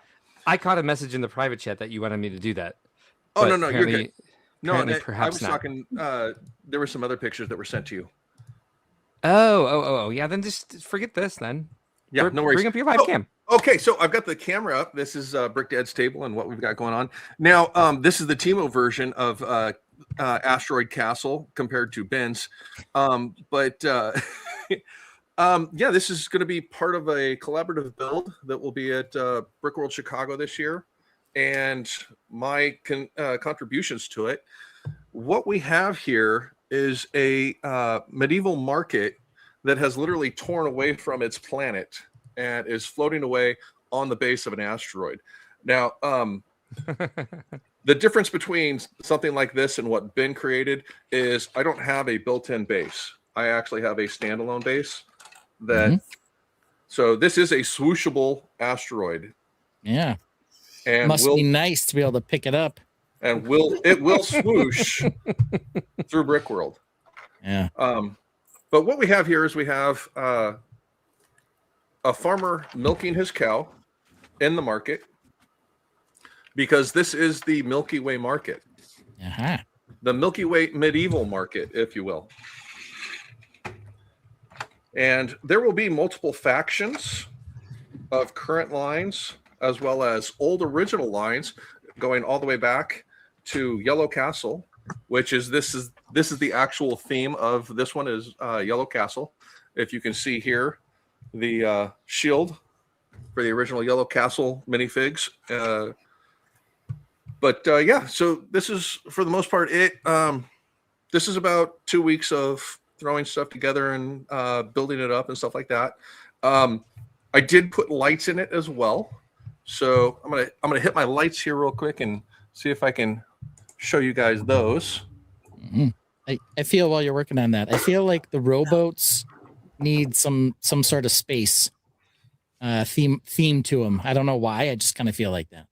I caught a message in the private chat that you wanted me to do that. Oh but no, you're good. apparently- No, apparently I perhaps was not. talking. There were some other pictures that were sent to you. Oh. Yeah. Then just forget this then. Yeah, no worries. Bring up your live cam. Okay, so I've got the camera up. This is Brick Dad's table and what we've got going on. Now, this is the Timo version of Asteroid Castle compared to Ben's. Yeah, this is going to be part of a collaborative build that will be at Brickworld Chicago this year. And my contributions to it. What we have here is a medieval market that has literally torn away from its planet and is floating away on the base of an asteroid. Now, the difference between something like this and what Ben created is I don't have a built-in base. I actually have a standalone base that, so this is a swooshable asteroid. Yeah. And Must be nice to be able to pick it up. And it will swoosh through Brickworld. Yeah. But what we have here is we have a farmer milking his cow in the market. because this is the Milky Way market, the Milky Way medieval market, if you will. And there will be multiple factions of current lines as well as old original lines going all the way back to Yellow Castle, which is this is the actual theme of this one is Yellow Castle. If you can see here, the shield for the original Yellow Castle minifigs. But yeah, so this is for the most part it. This is about 2 weeks of throwing stuff together and building it up and stuff like that. I did put lights in it as well, so I'm gonna hit my lights here real quick and see if I can show you guys those. I feel while you're working on that, I feel like the rowboats need some sort of space theme to them. I don't know why. I just kind of feel like that.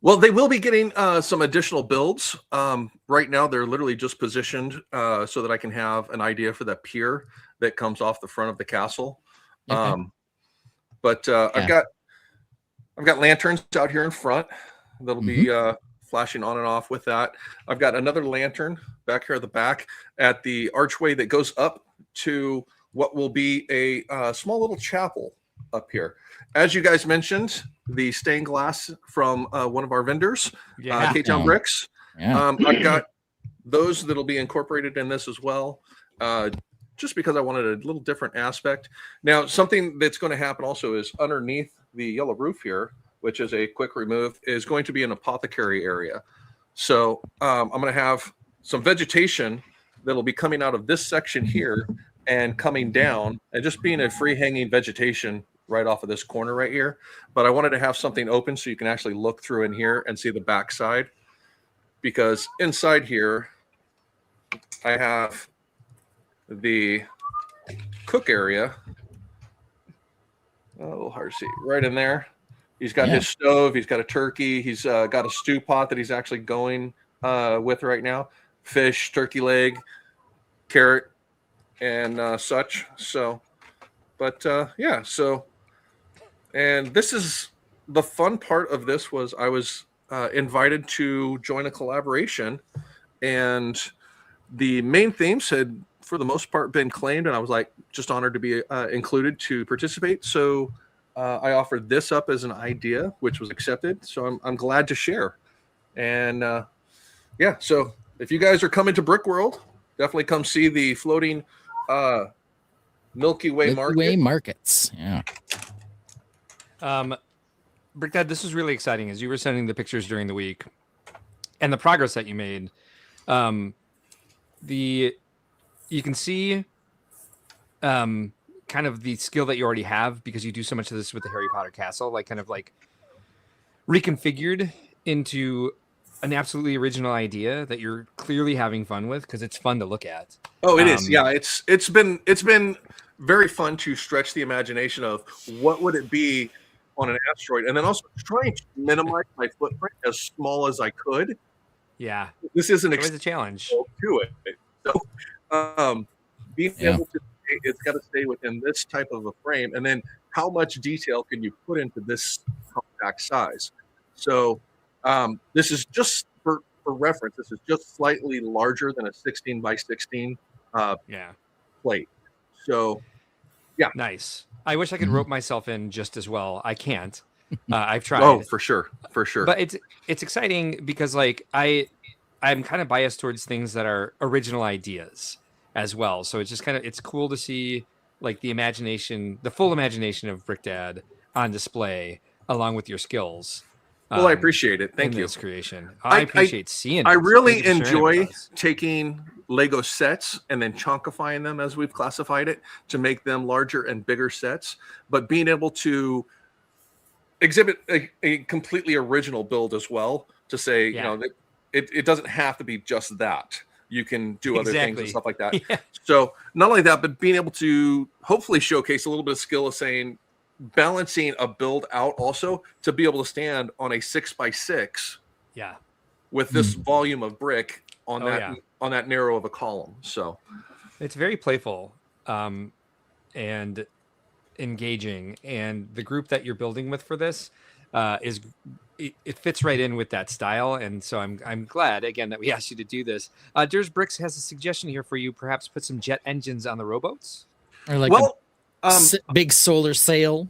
Well, they will be getting some additional builds. Right now, they're literally just positioned so that I can have an idea for that pier that comes off the front of the castle. Okay. But I've got lanterns out here in front that'll be flashing on and off with that. I've got another lantern back here at the back at the archway that goes up to what will be a small little chapel up here. As you guys mentioned, the stained glass from one of our vendors, K-Town Bricks. I've got those that'll be incorporated in this as well, just because I wanted a little different aspect. Now, something that's going to happen also is underneath the yellow roof here, which is a quick remove, is going to be an apothecary area. So I'm going to have some vegetation that'll be coming out of this section here and coming down and just being a free hanging vegetation right off of this corner right here. But I wanted to have something open so you can actually look through in here and see the back side, because inside here I have the cook area. A little hard to see right in there. He's got his stove. He's got a turkey. He's got a stew pot that he's actually going with right now. Fish, turkey leg, carrot, and such. So, but yeah. So, and this is the fun part of this was I was invited to join a collaboration, and the main themes had, for the most part, been claimed, and I was like just honored to be included to participate. So I offered this up as an idea, which was accepted. So I'm glad to share. And yeah, so if you guys are coming to Brickworld, definitely come see the floating Milky Way market. Way markets, yeah. Brick Dad, this was really exciting as you were sending the pictures during the week and the progress that you made. You can see kind of the skill that you already have because you do so much of this with the Harry Potter castle, like kind of like reconfigured into an absolutely original idea that you're clearly having fun with because it's fun to look at. Oh, it is. Yeah, it's been very fun to stretch the imagination of what would it be on an asteroid, and then also trying to minimize my footprint as small as I could. Yeah, this is a challenge to it. So, being able to, it's got to stay within this type of a frame, and then how much detail can you put into this compact size? So, this is just for reference. This is just slightly larger than a 16 by 16 plate. So, yeah, nice. I wish I could rope myself in just as well. I can't. I've tried. Oh, for sure. But it's exciting because like I'm kind of biased towards things that are original ideas as well. So it's just kind of it's cool to see like the imagination, the full imagination of Brick Dad on display along with your skills. Well, I appreciate it. Thank you. This creation. I appreciate seeing it. I really enjoy taking Lego sets and then chunkifying them, as we've classified it, to make them larger and bigger sets. But being able to exhibit a completely original build as well, to say, you know, that it doesn't have to be just that. You can do other things and stuff like that. Yeah. So not only that, but being able to hopefully showcase a little bit of skill of saying, balancing a build out also to be able to stand on a 6x6 with this volume of brick on on that narrow of a column. So it's very playful and engaging, and the group that you're building with for this, is it fits right in with that style, and so I'm glad again that we asked you to do this. Durs Bricks has a suggestion here for you. Perhaps put some jet engines on the rowboats, or like Well, a big solar sail.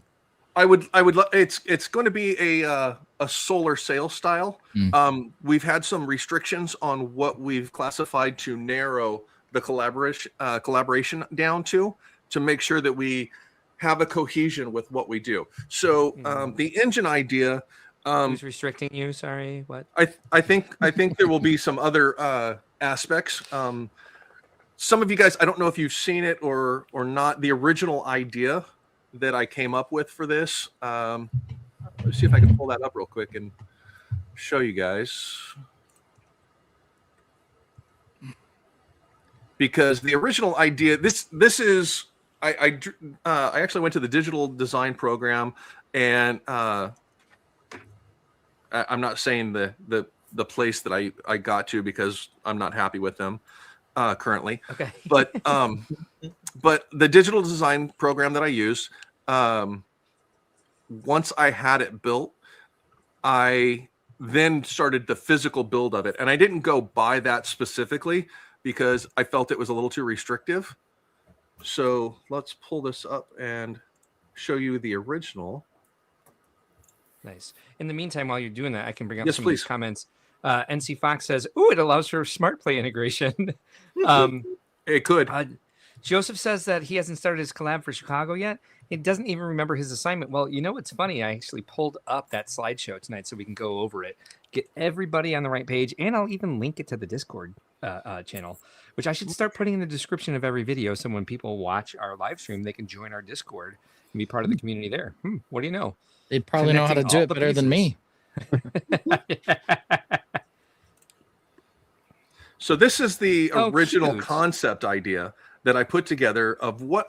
it's going to be a solar sail style. Mm. We've had some restrictions on what we've classified to narrow the collaboration down to make sure that we have a cohesion with what we do. So the engine idea. Who's restricting you? Sorry, what? I think there will be some other aspects. Some of you guys, I don't know if you've seen it or not. The original idea that I came up with for this. Let's see if I can pull that up real quick and show you guys. Because the original idea, this is I actually went to the digital design program, and I'm not saying the place that I got to because I'm not happy with them currently. Okay. But the digital design program that I use, once I had it built, I then started the physical build of it, and I didn't go buy that specifically because I felt it was a little too restrictive. So let's pull this up and show you the original. Nice. In the meantime, while you're doing that, I can bring up Yes, some please. of these comments. NC Fox says, "Ooh, it allows for smart play integration." It could. Joseph says that he hasn't started his collab for Chicago yet. He doesn't even remember his assignment. Well, you know what's funny? I actually pulled up that slideshow tonight so we can go over it, get everybody on the right page, and I'll even link it to the Discord channel, which I should start putting in the description of every video. So when people watch our live stream, they can join our Discord and be part of the community there. What do you know? They'd probably know how to do it better than me. So this is the Oh, original cute. concept idea that I put together of what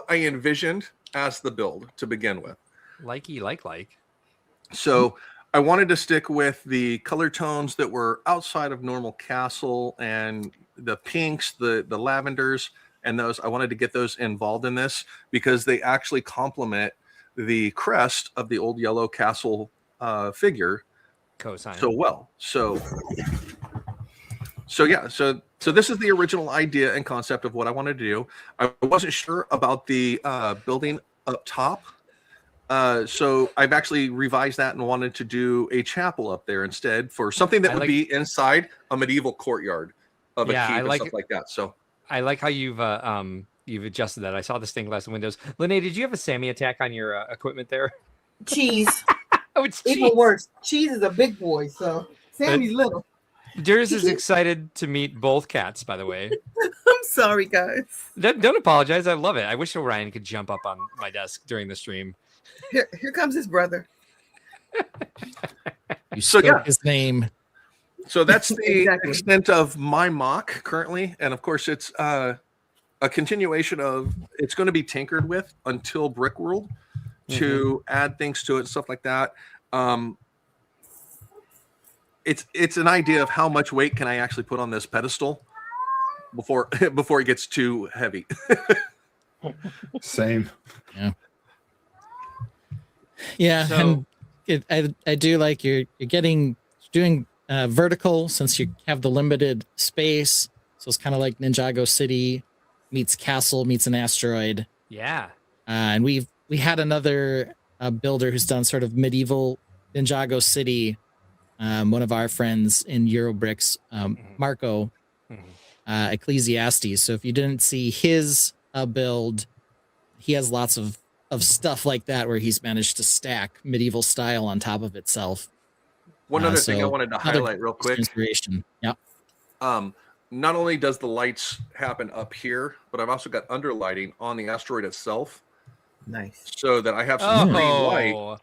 I envisioned as the build to begin with. Likey, like. So I wanted to stick with the color tones that were outside of normal castle, and the pinks, the lavenders, and those. I wanted to get those involved in this because they actually complement the crest of the old yellow castle figure Cosign. so well. So yeah, so this is the original idea and concept of what I wanted to do. I wasn't sure about the building up top. So I've actually revised that and wanted to do a chapel up there instead for something that would be inside a medieval courtyard of a keep and stuff like that. So I like how you've adjusted that. I saw the stained glass windows. Linnea, did you have a Sammy attack on your equipment there? Cheese. Oh, it's cheese. Even worse. Cheese is a big boy, so Sammy's little. Durs is excited to meet both cats, by the way. I'm sorry, guys. Don't apologize. I love it. I wish Orion could jump up on my desk during the stream. Here comes his brother. You spoke his name. So that's the extent of my mock currently, and of course it's a continuation of it's going to be tinkered with until Brickworld to add things to it, stuff like that. It's an idea of how much weight can I actually put on this pedestal before it gets too heavy. Same. Yeah, So- and I do like you're doing vertical since you have the limited space. So it's kind of like Ninjago City meets Castle meets an asteroid. Yeah. And we had another builder who's done sort of medieval Ninjago City. One of our friends in Eurobricks, Marco Ecclesiastes. So if you didn't see his build, he has lots of stuff like that where he's managed to stack medieval style on top of itself. One other thing I wanted to highlight real quick. Inspiration. Yep. Not only does the lights happen up here, but I've also got underlighting on the asteroid itself. Nice. So that I have some green light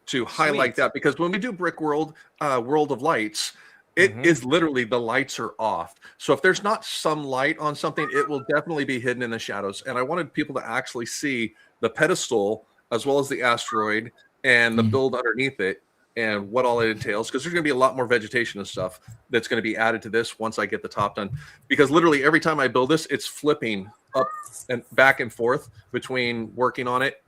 to highlight Sweet. that, because when we do Brickworld, World of Lights, it is literally the lights are off. So if there's not some light on something, it will definitely be hidden in the shadows. And I wanted people to actually see the pedestal as well as the asteroid and the build underneath it and what all it entails, because there's going to be a lot more vegetation and stuff that's going to be added to this once I get the top done. Because literally every time I build this, it's flipping up and back and forth between working on it.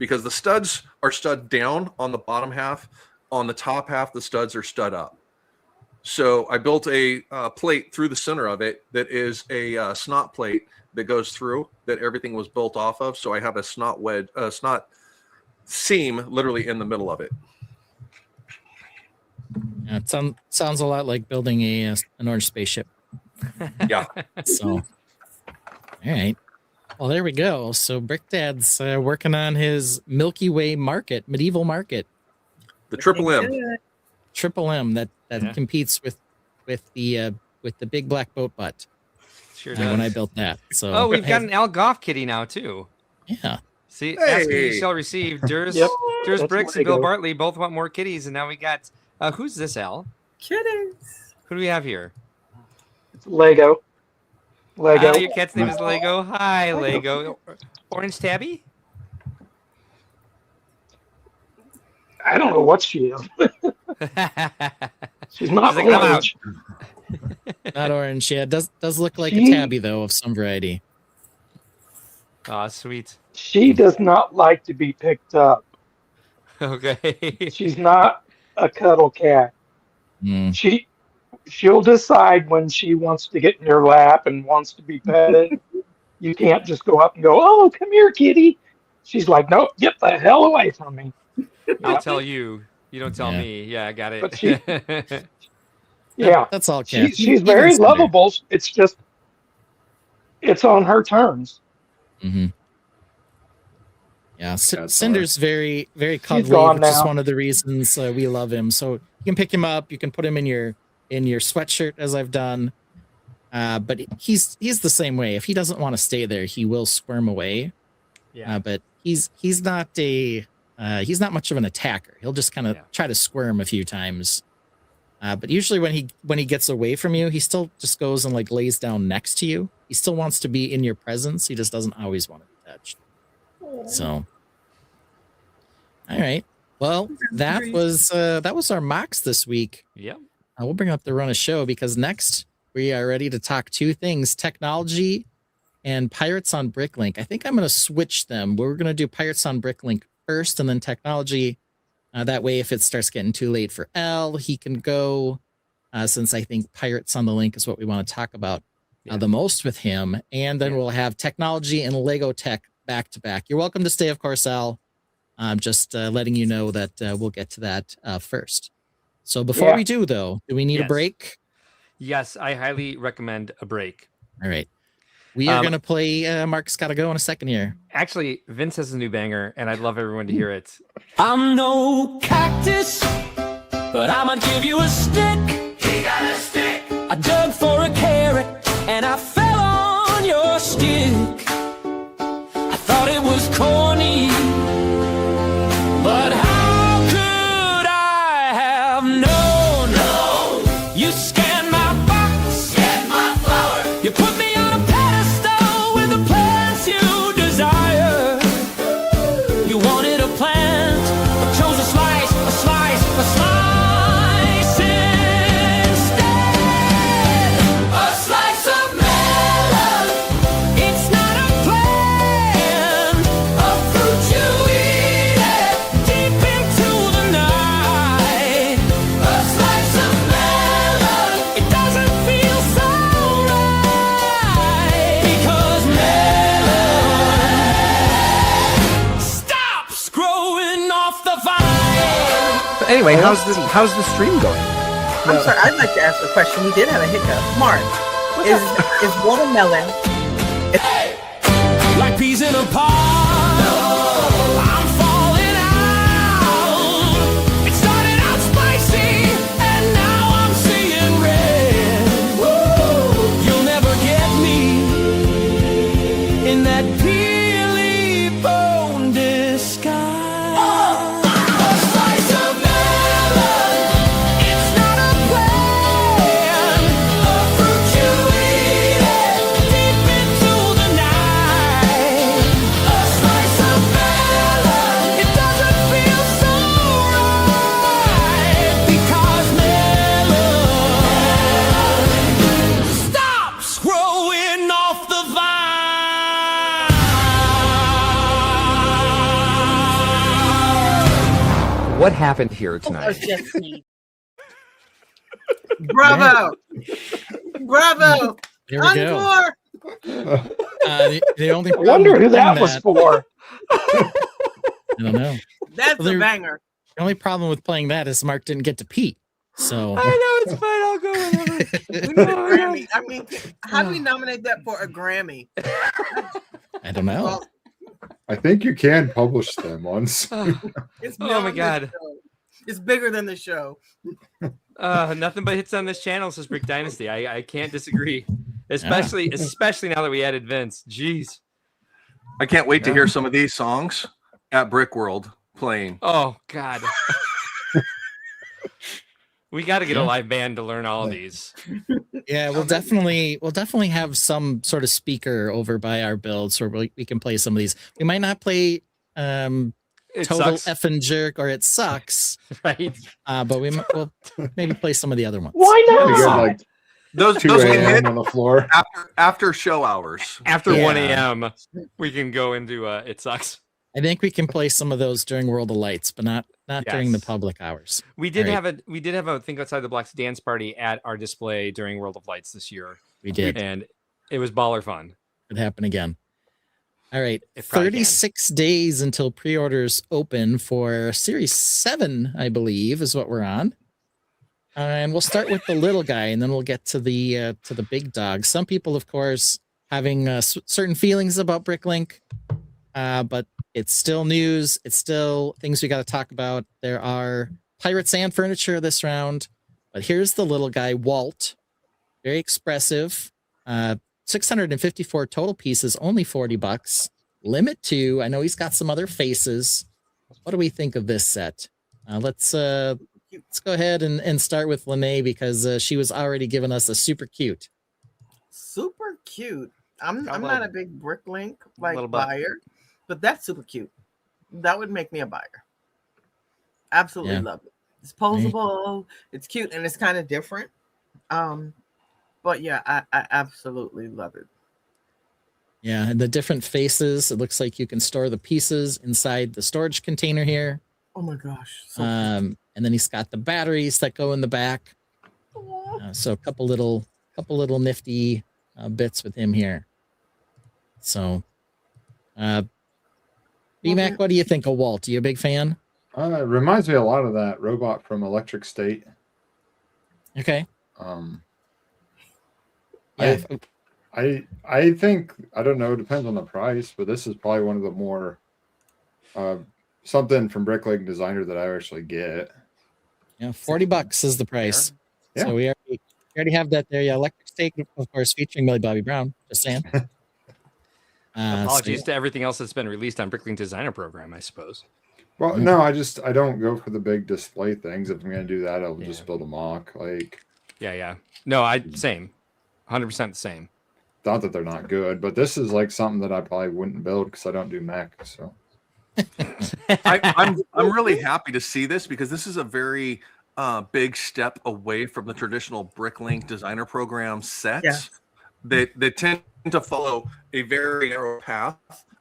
because the studs are stud down on the bottom half. On the top half, the studs are stud up. So I built a plate through the center of it that is a snot plate that goes through that everything was built off of. So I have a snot seam literally in the middle of it. Yeah, it sounds a lot like building an orange spaceship. Yeah. So, all right. Well, there we go. So Brick Dad's working on his Milky Way market, medieval market. The Triple M. Triple M that competes with the big black boat butt. Sure does. When I built that. So oh, we've got an Al Goff kitty now too. Yeah. See, ask and you shall receive. Durs Bricks and Bill Lego. Bartley both want more kitties, and now we got who's this, Al? Kittens. Who do we have here? It's Lego. Lego. Your cat's name is Lego. Hi, Lego. Orange Tabby? I don't know what she is. She's not She's like, "I'm orange. Not orange. Yeah, does look like She- a tabby though of some variety. Oh, sweet. She does not like to be picked up. Okay. She's not a cuddle cat. Mm. She'll decide when she wants to get in your lap and wants to be petted. You can't just go up and go, "Oh, come here, kitty." She's like, "Nope, get the hell away from me." I'll tell you. You don't tell Yeah. me. Yeah, I got But it. Yeah, That's all cats. she's very lovable. It's just, it's on her terms. Mm-hmm. Yeah, That's Cinder's very, very cuddly, gone which is now. one of the reasons we love him. So you can pick him up, you can put him in your sweatshirt, as I've done. But he's the same way. If he doesn't want to stay there, he will squirm away. Yeah. But he's not much of an attacker. He'll just kind of try to squirm a few times. But usually when he gets away from you, he still just goes and like lays down next to you. He still wants to be in your presence. He just doesn't always want to be touched. So, all right. Well, that was our mocks this week. Yep. We'll bring up the run of show because next we are ready to talk two things: technology and Pirates on Bricklink. I think I'm going to switch them. We're going to do Pirates on Bricklink first and then technology. That way, if it starts getting too late for L, he can go, since I think Pirates on the Link is what we want to talk about the most with him. And then we'll have technology and Lego tech back to back. You're welcome to stay, of course, Al. I'm just letting you know that we'll get to that first. So before we do, though, do we need a break? Yes, I highly recommend a break. All right. We are going to play Mark's Gotta Go in a second here. Actually, Vince has a new banger, and I'd love everyone to hear it. I'm no cactus, but I'ma give you a stick. He got a stick. I dug for a carrot, and I fell on your stick. I thought it was corny, but how could I have known? No. You scanned my box, scanned my flower. You put me on a pedestal with the plants you desire. You wanted a plant, but chose a slice instead. A slice of melon. It's not a plant, a fruit you eat it deep into the night. A slice of melon. It doesn't feel so right because melon stops growing off the vine. Anyway, how's the stream going? I'm sorry, I'd like to ask a question. We did have a hiccup. Mark, is watermelon Like peas in a pod. I'm falling out. It started out spicy, and now I'm seeing red. You'll never get me in that peely bone disguise. A slice of melon. It's not a plant, a fruit you eat it deep into the night. A What happened here Or tonight? just me. Bravo. Bravo. There we go. Encore. The only I problem wonder with who playing that was for. I don't know. That's Well, a there- banger. The only problem with playing that is Mark didn't get to pee. So I know it's fine. I'll go whenever. We need a Grammy. I mean, how do we nominate that for a Grammy? I don't know. Well, I think you can publish them once. it's Oh my beyond the God. show. It's bigger than the show. Nothing but hits on this channel, says Brick Dynasty. I can't disagree. Especially now that we added Vince. Jeez. I can't wait to hear some of these songs at Brickworld playing. Oh God. We got to get a live band to learn all of these. Yeah, we'll definitely have some sort of speaker over by our build so we can play some of these. We might not play It Total sucks, effing jerk or It Sucks, right? but we'll maybe play some of the other ones. Why You get not? like Those 2 can hit a.m. on the floor. after show hours. After Yeah. 1 a.m., we can go into It Sucks. I think we can play some of those during World of Lights, but not during the Yes. public hours. We did All right. have a Think Outside the Box dance party at our display during World of Lights this year, We did. and it was baller fun. Could happen again. All right. It probably can. 36 days until pre-orders open for Series 7, I believe, is what we're on. And we'll start with the little guy, and then we'll get to the big dog. Some people, of course, having certain feelings about Bricklink, but it's still news. It's still things we got to talk about. There are pirates and furniture this round, but here's the little guy, Walt. Very expressive. 654 total pieces, only $40. Limit 2. I know he's got some other faces. What do we think of this set? Let's go ahead and start with Lene because she was already giving us a super cute. Super cute. I'm Got a not little- a big Bricklink little butt. buyer, but that's super cute. That would make me a buyer. Absolutely Yeah. love it. It's posable, it's cute, and it's kind of different. But yeah, I absolutely love it. Yeah, and the different faces. It looks like you can store the pieces inside the storage container here. Oh my gosh. So And then he's got the batteries that go in the back. So a couple little nifty bits with him here. So, BMAC, what do you think of Walt? Are you a big fan? It reminds me a lot of that robot from Electric State. Okay. I Yeah. I think, I don't know, it depends on the price, but this is probably one of the more something from Bricklink Designer that I actually get. Yeah, $40 is the price. Yeah. So we already have that there. Yeah, Electric State, of course, featuring Millie Bobby Brown. Just saying. Apologies to everything else that's been released on Bricklink Designer Program, I suppose. Well, no, I don't go for the big display things. If I'm gonna do that, I'll just build a mock. Like, Yeah. No, same. 100% the same. not that they're not good, but this is like something that I probably wouldn't build because I don't do mech. So I'm really happy to see this because this is a very big step away from the traditional Bricklink Designer Program sets. Yeah. They tend to follow a very narrow path.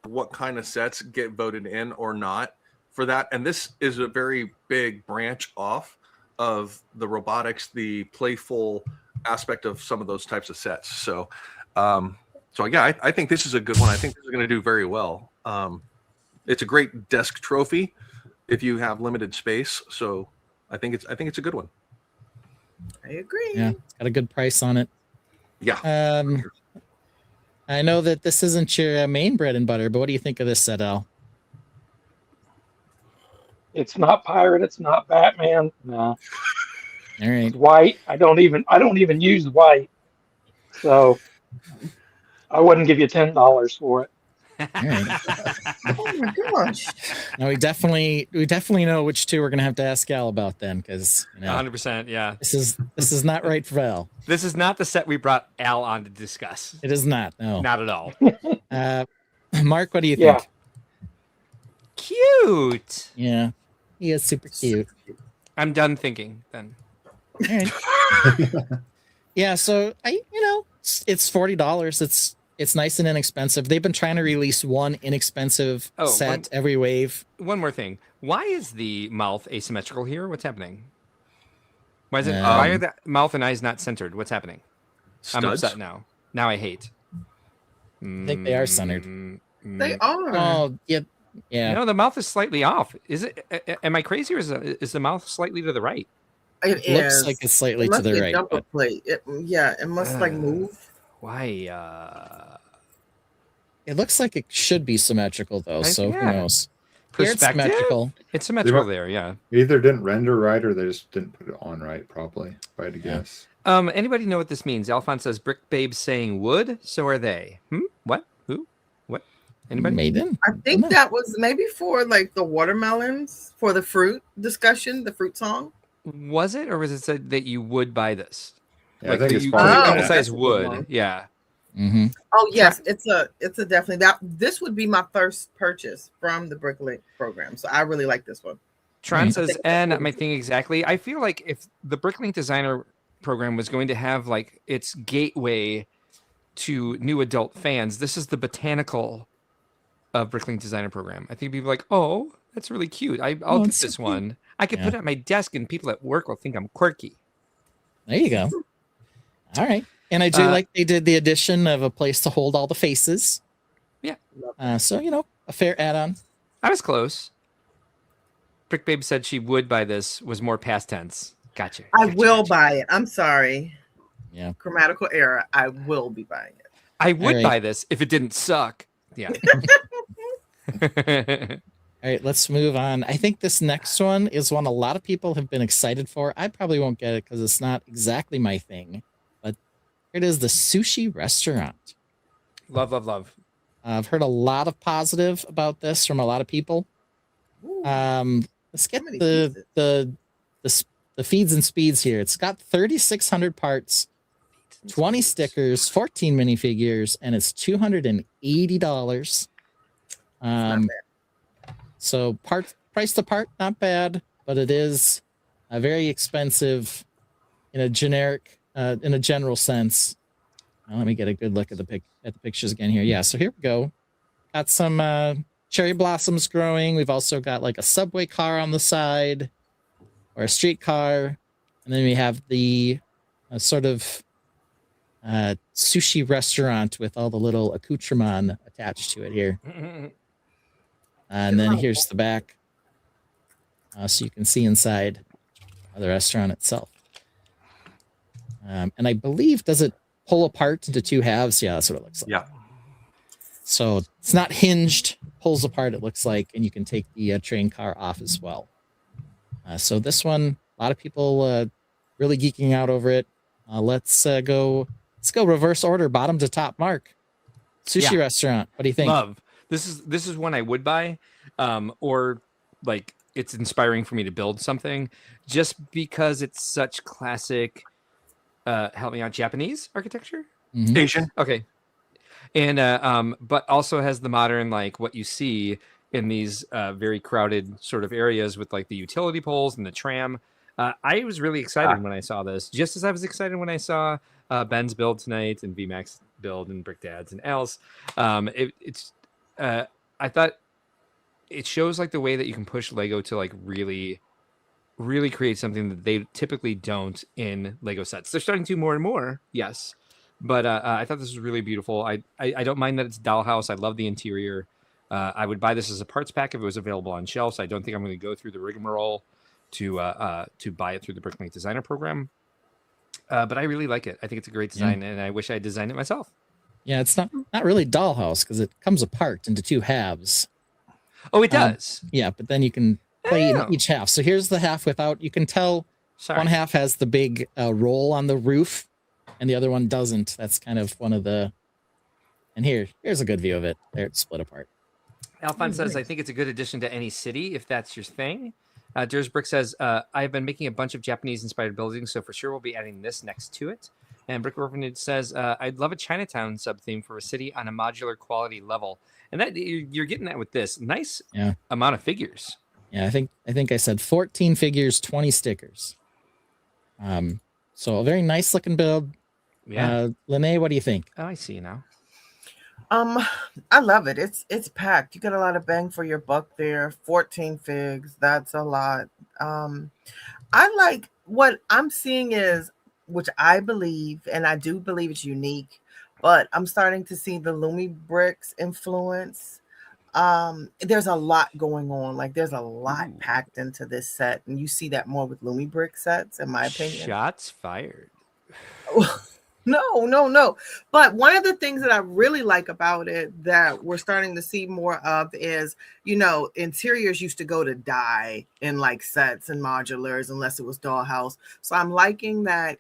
What kind of sets get voted in or not for that? And this is a very big branch off of the robotics, the playful aspect of some of those types of sets. So yeah, I think this is a good one. I think this is going to do very well. It's a great desk trophy if you have limited space. So I think it's a good one. I agree. Yeah, it's got a good price on it. Yeah. I know that this isn't your main bread and butter, but what do you think of this set, Al? It's not pirate. It's not Batman. No, All right. it's white. I don't even use white, so I wouldn't give you $10 for it. All right. Oh my gosh. Now we definitely know which two we're gonna have to ask Al about then, because 100%. Yeah. this is not right for Al. This is not the set we brought Al on to discuss. It is not. No. Not at all. Mark, what do you Yeah. think? Cute. Yeah, he is super cute. I'm done thinking then. All right. Yeah, so it's $40. It's nice and inexpensive. They've been trying to release one inexpensive set every wave. One more thing. Why is the mouth asymmetrical here? What's happening? Why is it? Um, why are the mouth and eyes not centered? What's happening? I'm Studs? upset now. Now I hate. I think they are centered. They are. Oh, yeah. Yeah. No, the mouth is slightly off. Is it? Am I crazy, or is the mouth slightly to the right? It looks is. like it's slightly It to must the be a right. jumper But plate. It must like move. Why? it looks like it should be symmetrical, though. So who knows? Here it's Perspective? symmetrical. It's symmetrical there, yeah. Either didn't render right or they just didn't put it on right probably, if I had to guess. Anybody know what this means? Alphonse says Brick Babe saying wood, so are they. What? Who? What? Anybody? Maiden? I think that was maybe for like the watermelons for the fruit discussion, the fruit song. Was it, or was it said that you would buy this? Yeah, Like I think it's you probably that. emphasize That's a good wood. one. Yeah. Mm-hmm. Oh yes, it's a definitely that. This would be my first purchase from the Bricklink program, so I really like this one. Tron says, not my thing exactly. I feel like if the Bricklink Designer program was going to have like its gateway to new adult fans, this is the botanical of Bricklink Designer program. I think people are like, oh, that's really cute. I'll get this one. I could put it at my desk, and people at work will think I'm quirky. There you go. All right. And I do like they did the addition of a place to hold all the faces. Yeah. So, a fair add-on. I was close. Brick Babe said she would buy this, was more past tense. Gotcha. I will buy it. I'm sorry. Yeah. Grammatical error. I will be buying it. I would buy this if it didn't suck. Yeah. All right, let's move on. I think this next one is one a lot of people have been excited for. I probably won't get it because it's not exactly my thing. But it is the sushi restaurant. Love, love, love. I've heard a lot of positive about this from a lot of people. Let's get the feeds and speeds here. It's got 3,600 parts, 20 stickers, 14 minifigures, and it's $280. So price to part, not bad, but it is very expensive in a general sense. Let me get a good look at the pictures again here. Yeah, so here we go. Got some cherry blossoms growing. We've also got like a subway car on the side, or a streetcar, and then we have the sort of sushi restaurant with all the little accoutrement attached to it here. And then here's the back, so you can see inside the restaurant itself. And I believe, does it pull apart into two halves? Yeah, that's what it looks like. Yeah. So it's not hinged, pulls apart, it looks like, and you can take the train car off as well. So this one, a lot of people really geeking out over it. Let's go reverse order, bottom to top. Mark, sushi restaurant. What do you think? Love. This is one I would buy, or like it's inspiring for me to build something, just because it's such classic. Help me out, Japanese architecture, Asian. Okay, and but also has the modern, like what you see in these very crowded sort of areas with like the utility poles and the tram. I was really excited when I saw this, just as I was excited when I saw Ben's build tonight and VMAX build and Brick Dad's and Al's. I thought it shows like the way that you can push Lego to like really, really create something that they typically don't in Lego sets. They're starting to more and more, yes, but I thought this was really beautiful. I don't mind that it's dollhouse. I love the interior. I would buy this as a parts pack if it was available on shelves. I don't think I'm going to go through the rigmarole to buy it through the Bricklink Designer program. But I really like it. I think it's a great design, and I wish I had designed it myself. Yeah, it's not really dollhouse because it comes apart into two halves. Oh, it does. Yeah, but then you can play in each half. So here's the half without. You can tell one half has the big roll on the roof, and the other one doesn't. That's kind of one of the. And here's a good view of it. There, it's split apart. Alphonse says, I think it's a good addition to any city if that's your thing. Ders Brick says, I've been making a bunch of Japanese-inspired buildings, so for sure we'll be adding this next to it. And Brick Orphanage says, I'd love a Chinatown sub-theme for a city on a modular quality level. And that you're getting that with this. Nice amount of figures. Yeah, I think I said 14 figures, 20 stickers. So a very nice looking build. Yeah. Lene, what do you think? Oh, I see now. Um, I love it. It's packed. You get a lot of bang for your buck there. 14 figs. That's a lot. Um, I like what I'm seeing is, which I believe, and I do believe it's unique, but I'm starting to see the Lumi bricks influence. There's a lot going on. Like there's a lot Ooh. packed into this set, and you see that more with Lumi brick sets, in my opinion. Shots fired. No, no, no. But one of the things that I really like about it that we're starting to see more of is, interiors used to go to die in like sets and modulars unless it was dollhouse. So I'm liking that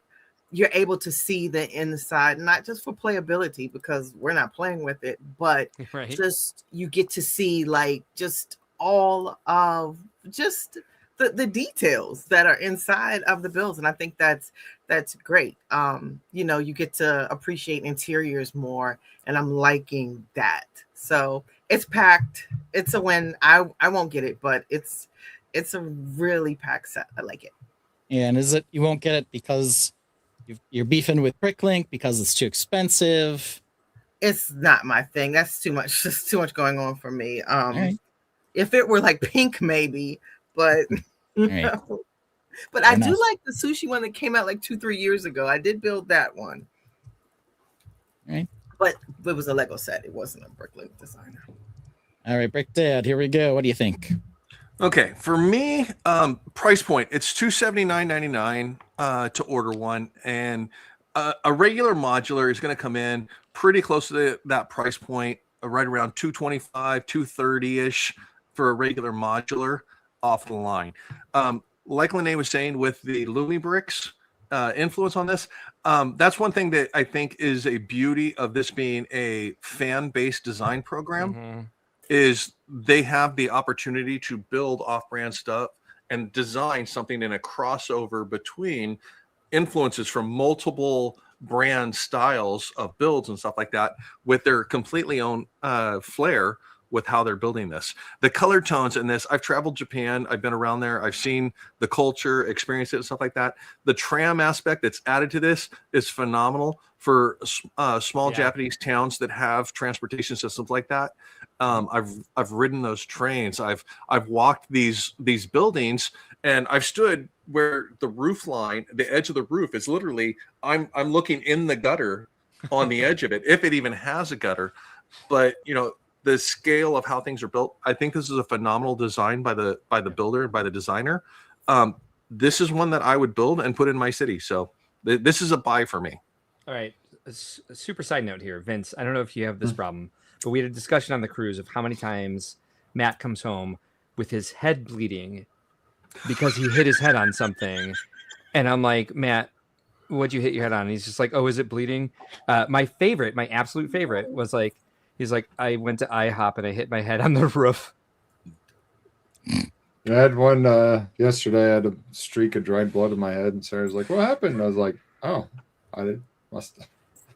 you're able to see the inside, not just for playability because we're not playing with it, but Right. just you get to see like just all of just the details that are inside of the builds. And I think that's great. You get to appreciate interiors more, and I'm liking that. So it's packed. It's a win. I won't get it, but it's a really packed set. I like it. And is it you won't get it because you're beefing with Bricklink because it's too expensive? It's not my thing. That's too much. Just too much going on for me. Right. If it were like pink, maybe, but Right. But Fair I do enough. like the sushi one that came out like 2-3 years ago. I did build that one. Right. But it was a Lego set. It wasn't a Bricklink designer. All right, Brick Dad, here we go. What do you think? Okay, for me, price point, it's $279.99 to order one, and a regular modular is going to come in pretty close to that price point, right around $225, $230-ish for a regular modular off the line. Like Lene was saying, with the Lumi bricks influence on this, that's one thing that I think is a beauty of this being a fan-based design program. Mm-hmm. Is they have the opportunity to build off-brand stuff and design something in a crossover between influences from multiple brand styles of builds and stuff like that with their completely own flair with how they're building this. The color tones in this, I've traveled Japan, I've been around there, I've seen the culture, experienced it and stuff like that. The tram aspect that's added to this is phenomenal for small Japanese towns that have transportation systems like that. I've ridden those trains. I've walked these buildings, and I've stood where the roof line, the edge of the roof is literally, I'm looking in the gutter on the edge of it, if it even has a gutter. But the scale of how things are built, I think this is a phenomenal design by the builder, by the designer. This is one that I would build and put in my city. So this is a buy for me. All right. A super side note here, Vince. I don't know if you have this problem, but we had a discussion on the cruise of how many times Matt comes home with his head bleeding because he hit his head on something. And I'm like, Matt, what'd you hit your head on? And he's just like, oh, is it bleeding? My absolute favorite was like, he's like, I went to IHOP and I hit my head on the roof. I had one yesterday. I had a streak of dried blood in my head, and Sarah's like, "What happened?" I was like, "Oh, must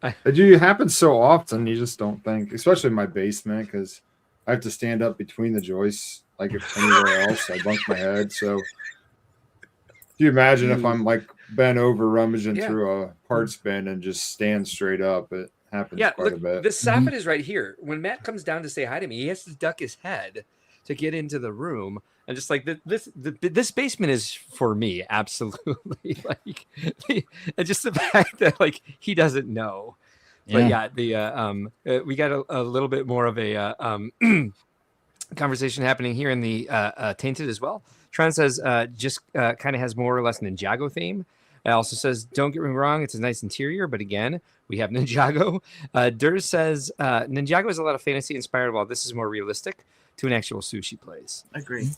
have." It happens so often, you just don't think, especially in my basement, because I have to stand up between the joists. Like if anywhere else, I bump my head. So, do you imagine if I'm like bent over, rummaging through a parts bin, and just stand straight up? It happens quite a bit. The soffit is right here. When Matt comes down to say hi to me, he has to duck his head to get into the room. And just like this basement is for me, absolutely. Like, and just the fact that like he doesn't know. Yeah. But we got a little bit more of a conversation happening here in the Tainted as well. Tron says just kind of has more or less Ninjago theme. It also says, don't get me wrong, it's a nice interior, but again, we have Ninjago. Durs says Ninjago is a lot of fantasy inspired, while this is more realistic to an actual sushi place. Agree.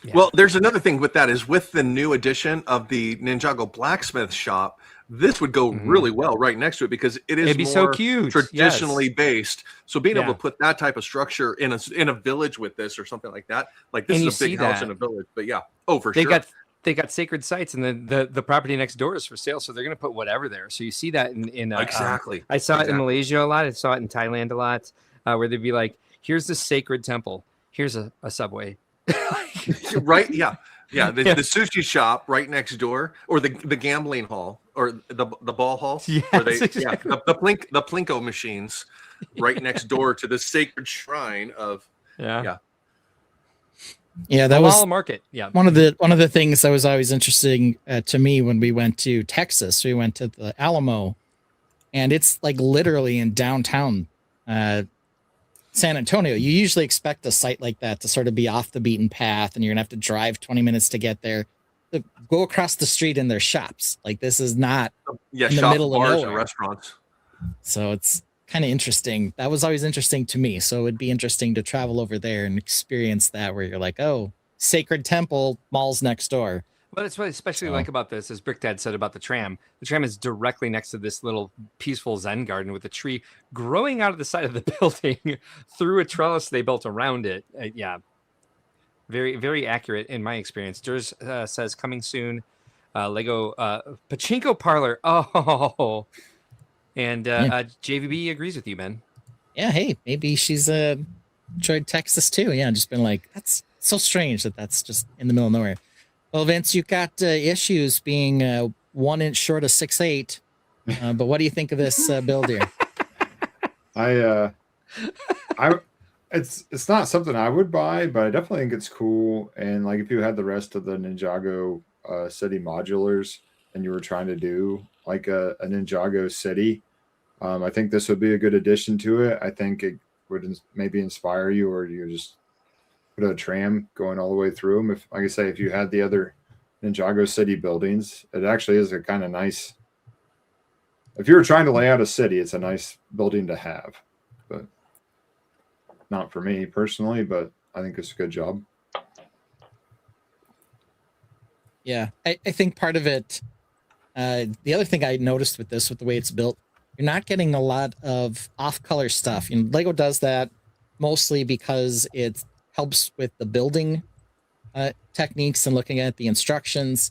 Yeah. Well, there's another thing with that is with the new addition of the Ninjago blacksmith shop, this would go really well right next to it because it is It'd be more so cute. traditionally Yes. based. So being able to put that type of structure in a village with this or something like that, like this And is a big you see house that. in a village. But yeah, for They sure. They got sacred sites, and then the property next door is for sale, so they're going to put whatever there. So you see that in Exactly. I saw it in Malaysia a lot. I saw it in Thailand a lot, where they'd be like, "Here's the sacred temple. Here's a subway." Right? Yeah. Yeah, the sushi shop right next door, or the gambling hall, or the ball hall. Yes, where they, exactly. the plinko machines right next door to the sacred shrine of Yeah, Yeah, that the was mall market. Yeah, one of the things that was always interesting to me when we went to Texas. We went to the Alamo, and it's like literally in downtown San Antonio. You usually expect a site like that to sort of be off the beaten path, and you're gonna have to drive 20 minutes to get there. To go across the street in their shops. Like this is not in the shops, middle of bars, and nowhere. restaurants. So it's kind of interesting. That was always interesting to me. So it'd be interesting to travel over there and experience that, where you're like, oh, sacred temple, mall's next door. But it's what I especially like about this, as Brick Dad said about the tram. The tram is directly next to this little peaceful Zen garden with a tree growing out of the side of the building through a trellis they built around it. Yeah, very, very accurate in my experience. Durs says coming soon. Lego Pachinko Parlor. Oh, and JVB agrees with you, man. Yeah, hey, maybe she's enjoyed Texas too. Yeah, just been like, that's so strange that that's just in the middle of nowhere. Well, Vince, you've got issues being 1 inch short of 6'8", but what do you think of this build here? It's not something I would buy, but I definitely think it's cool. And like if you had the rest of the Ninjago city modulars and you were trying to do like a Ninjago city, I think this would be a good addition to it. I think it would maybe inspire you, or you just put a tram going all the way through them. If, like I say, if you had the other Ninjago city buildings, it actually is a kind of nice. If you were trying to lay out a city, it's a nice building to have, but not for me personally. But I think it's a good job. Yeah, I think part of it. The other thing I noticed with this, with the way it's built, you're not getting a lot of off-color stuff. You know, Lego does that mostly because it helps with the building techniques and looking at the instructions.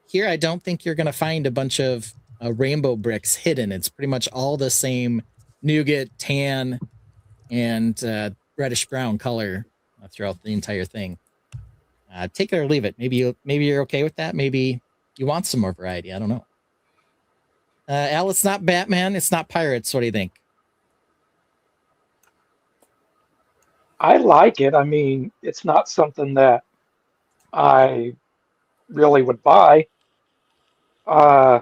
Here, I don't think you're going to find a bunch of rainbow bricks hidden. It's pretty much all the same nougat, tan, and reddish brown color throughout the entire thing. Take it or leave it. Maybe you're okay with that. Maybe you want some more variety. I don't know. Al, it's not Batman. It's not Pirates. What do you think? I like it. I mean, it's not something that I really would buy. I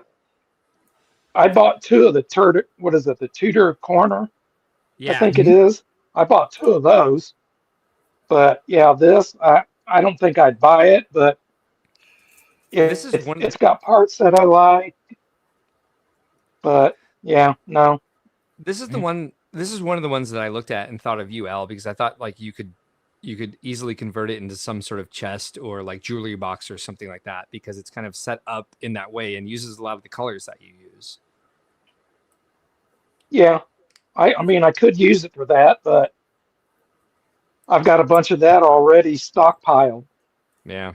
bought two of the the Tudor Corner? Yeah, I think it is. I bought two of those. But yeah, I don't think I'd buy it, but it's got parts that I like. But yeah, no. This is the one. This is one of the ones that I looked at and thought of you, Al, because I thought like you could easily convert it into some sort of chest or like jewelry box or something like that, because it's kind of set up in that way and uses a lot of the colors that you use. Yeah, I mean, I could use it for that, but I've got a bunch of that already stockpiled. Yeah.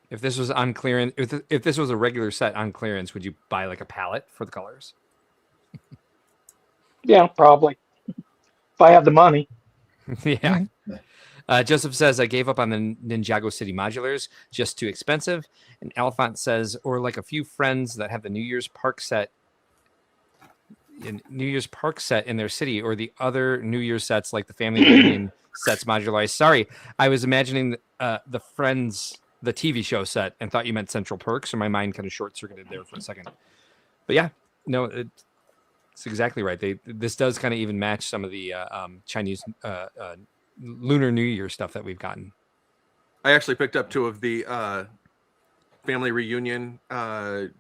If this was on clearance, if this was a regular set on clearance, would you buy like a palette for the colors? Yeah, probably. If I have the money. Yeah. Joseph says, I gave up on the Ninjago City modulars, just too expensive. And Alphonse says, or like a few friends that have the New Year's Park set in their city, or the other New Year's sets like the family reunion sets modularized. Sorry, I was imagining the Friends, the TV show set, and thought you meant Central Perk, so my mind kind of short-circuited there for a second. But yeah, no, it's exactly right. This does kind of even match some of the Chinese Lunar New Year stuff that we've gotten. I actually picked up two of the family reunion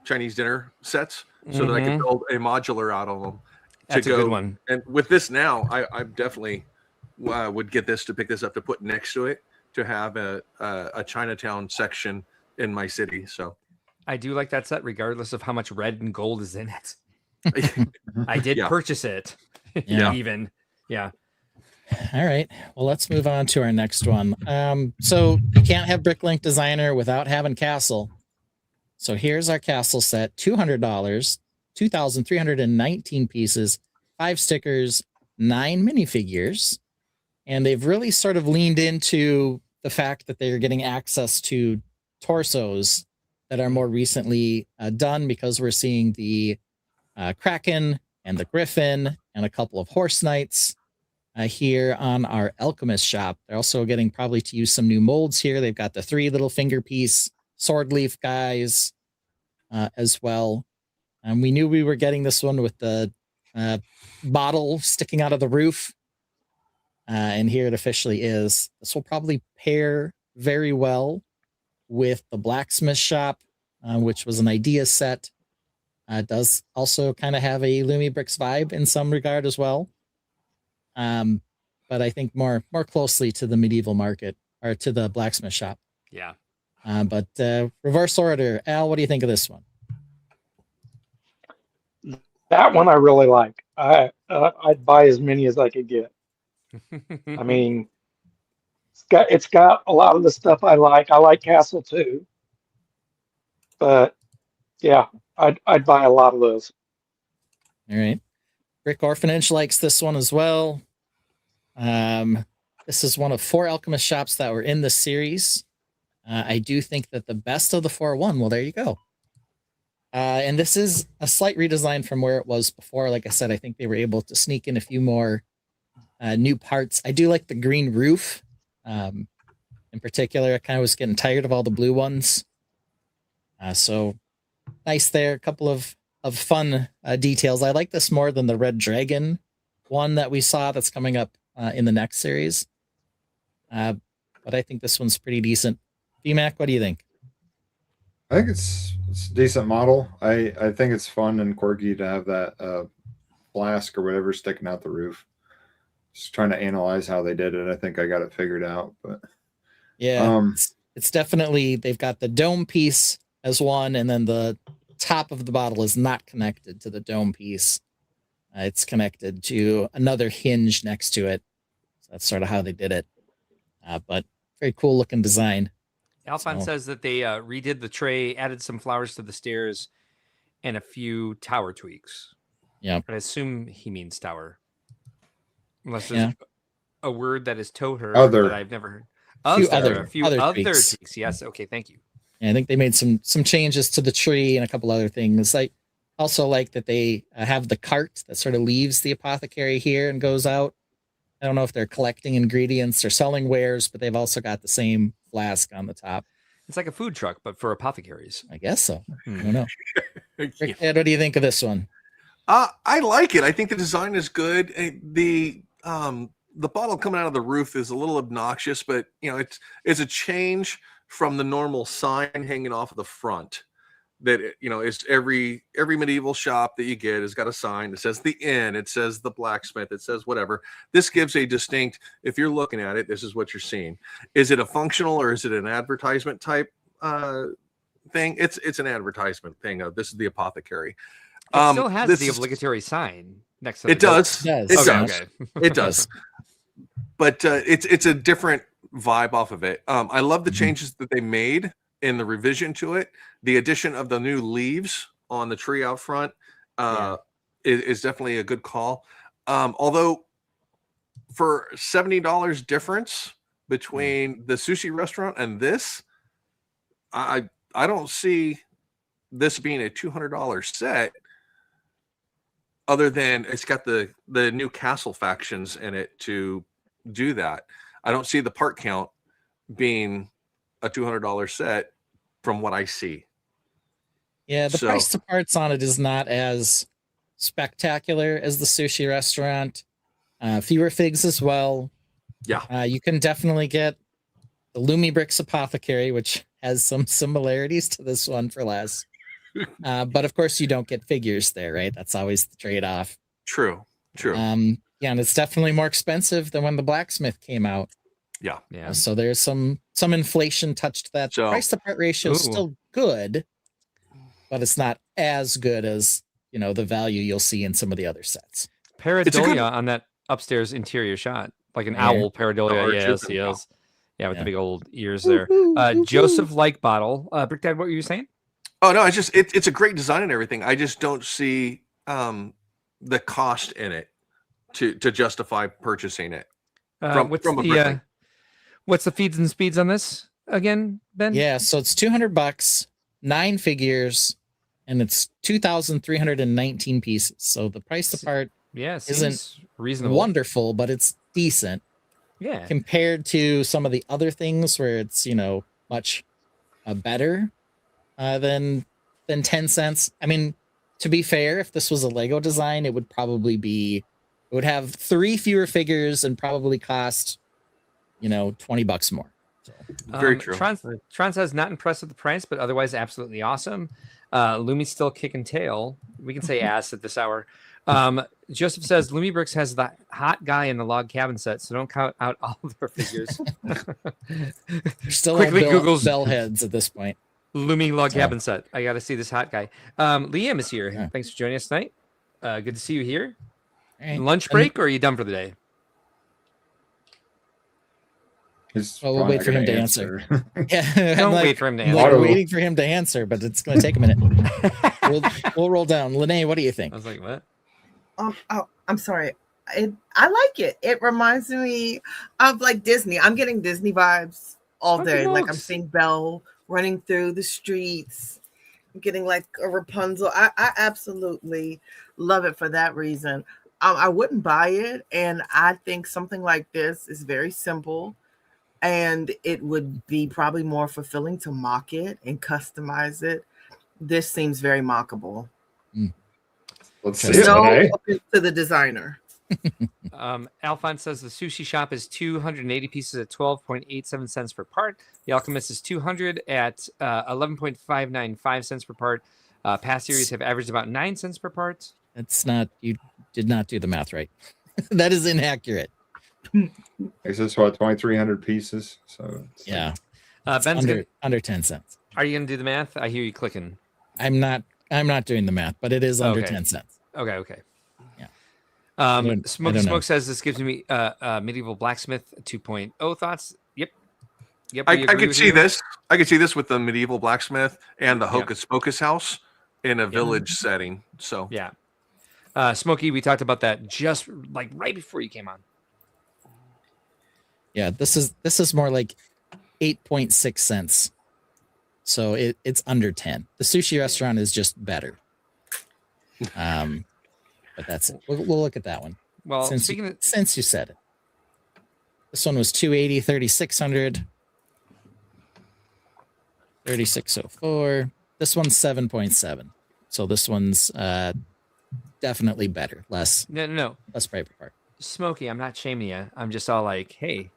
Chinese dinner sets so that I could build a modular out of them. That's a good one. And with this now, I definitely would get this to pick this up to put next to it, to have a Chinatown section in my city. So I do like that set, regardless of how much red and gold is in it. I did purchase it. Yeah. Even. Yeah. All right. Well, let's move on to our next one. So you can't have Bricklink Designer without having Castle. So here's our Castle set, $200, 2,319 pieces, 5 stickers, 9 minifigures. And they've really sort of leaned into the fact that they're getting access to torsos that are more recently done, because we're seeing the Kraken and the Griffin and a couple of Horse Knights here on our Alchemist shop. They're also getting probably to use some new molds here. They've got the 3 little finger piece sword leaf guys as well. And we knew we were getting this one with the bottle sticking out of the roof. And here it officially is. This will probably pair very well with the blacksmith shop, which was an idea set. It does also kind of have a Lumi Bricks vibe in some regard as well. But I think more closely to the medieval market, or to the blacksmith shop. Yeah. But reverse order. Al, what do you think of this one? That one I really like. I'd buy as many as I could get. I mean, it's got a lot of the stuff I like. I like Castle too, but yeah, I'd buy a lot of those. All right. Brick Orphanage likes this one as well. This is one of 4 alchemist shops that were in the series. I do think that the best of the 4 won. Well, there you go. And this is a slight redesign from where it was before. Like I said, I think they were able to sneak in a few more new parts. I do like the green roof. In particular, I kind of was getting tired of all the blue ones. So nice there. A couple of fun details. I like this more than the Red Dragon one that we saw that's coming up in the next series. But I think this one's pretty decent. VMAC, what do you think? I think it's a decent model. I think it's fun and quirky to have that flask or whatever sticking out the roof. Just trying to analyze how they did it. I think I got it figured out, but yeah, it's definitely, they've got the dome piece as one, and then the top of the bottle is not connected to the dome piece. It's connected to another hinge next to it. So that's sort of how they did it. But very cool looking design. Alphon says that they redid the tray, added some flowers to the stairs, and a few tower tweaks. Yeah. But I assume he means tower. Unless there's a word that is toter that I've never heard. A few other tweaks. Yes. Okay. Thank you. Yeah, I think they made some changes to the tree and a couple other things. I also like that they have the cart that sort of leaves the apothecary here and goes out. I don't know if they're collecting ingredients or selling wares, but they've also got the same flask on the top. It's like a food truck, but for apothecaries. I guess so. I don't know. Rick, Ed, what do you think of this one? I like it. I think the design is good. The bottle coming out of the roof is a little obnoxious, but it's a change from the normal sign hanging off of the front. That is every medieval shop that you get has got a sign that says the inn, it says the blacksmith, it says whatever. This gives a distinct, if you're looking at it, this is what you're seeing. Is it a functional or is it an advertisement type thing? It's an advertisement thing of this is the apothecary. It still has the obligatory sign next to the it does. It does. It does. Okay. It does. But it's a different vibe off of it. I love the changes that they made in the revision to it. The addition of the new leaves on the tree out front is definitely a good call. Although for $70 difference between the sushi restaurant and this, I don't see this being a $200 set, other than it's got the new castle factions in it to do that. I don't see the part count being a $200 set from what I see. Yeah, the price to parts on it is not as spectacular as the sushi restaurant. Fewer figs as well. Yeah. You can definitely get the Lumi Bricks Apothecary, which has some similarities to this one for less. But of course, you don't get figures there, right? That's always the trade-off. True. Yeah, and it's definitely more expensive than when the blacksmith came out. Yeah. So there's some inflation touched that. The price to part ratio is still good, but it's not as good as the value you'll see in some of the other sets. Pareidolia on that upstairs interior shot, like an owl pareidolia. Yes. Yeah, with the big old ears there. Joseph Like Bottle. Brick Dad, what were you saying? Oh no, it's a great design and everything. I just don't see the cost in it to justify purchasing it. What's What's the feeds and speeds on this again, Ben? Yeah, so it's $200, 9 figures, and it's 2,319 pieces. So the price to part Yeah, isn't seems reasonable. wonderful, but it's decent Yeah. compared to some of the other things where it's, much better than 10 cents. I mean, to be fair, if this was a Lego design, it would have 3 fewer figures and probably cost, $20 more. So. Very true. Tron says not impressed with the price, but otherwise absolutely awesome. Lumi's still kicking tail. We can say ass at this hour. Joseph says Lumi Bricks has the hot guy in the log cabin set, so don't count out all of their figures. Still Quickly Google's Googles bell heads at this point. Lumi log cabin set. I got to see this hot guy. Liam is here. Yeah. Thanks for joining us tonight. Good to see you here. Right. Lunch break, or are you done for the day? Well, we'll wait for him to answer. Yeah, Don't wait for him to answer. We're waiting for him to answer, but it's going to take a minute. we'll roll down. Lene, what do you think? I was like, what? I'm sorry. I like it. It reminds me of like Disney. I'm getting Disney vibes all day. Like I'm seeing Belle running through the streets. I'm getting like a Rapunzel. I absolutely love it for that reason. I wouldn't buy it, and I think something like this is very simple. And it would be probably more fulfilling to mock it and customize it. This seems very mockable. Let's see No it. offense to the designer. Alphonse says the sushi shop is 280 pieces at 12.87 cents per part. The Alchemist is 200 at 11.595 cents per part. Past series have averaged about 9 cents per part. That's not, you did not do the math right. That is inaccurate. Is this what 2,300 pieces? So Yeah. Ben's under 10 cents. Are you gonna do the math? I hear you clicking. I'm not doing the math, but it is under 10 cents. Okay. Yeah. Smoke says this gives me medieval blacksmith 2.0 thoughts. Yep. I could see this. I could see this with the medieval blacksmith and the Hocus Pocus house in a village setting. So yeah. Smokey, we talked about that just like right before you came on. Yeah, this is more like 8.6 cents. So it's under 10. The sushi restaurant is just better. But that's it. We'll look at that one. Well, since you said it. This one was 280, 3,600. 3,604. This one's 7.7. So this one's definitely better. Less paper part. Smokey, I'm not shaming you. I'm just all like, hey,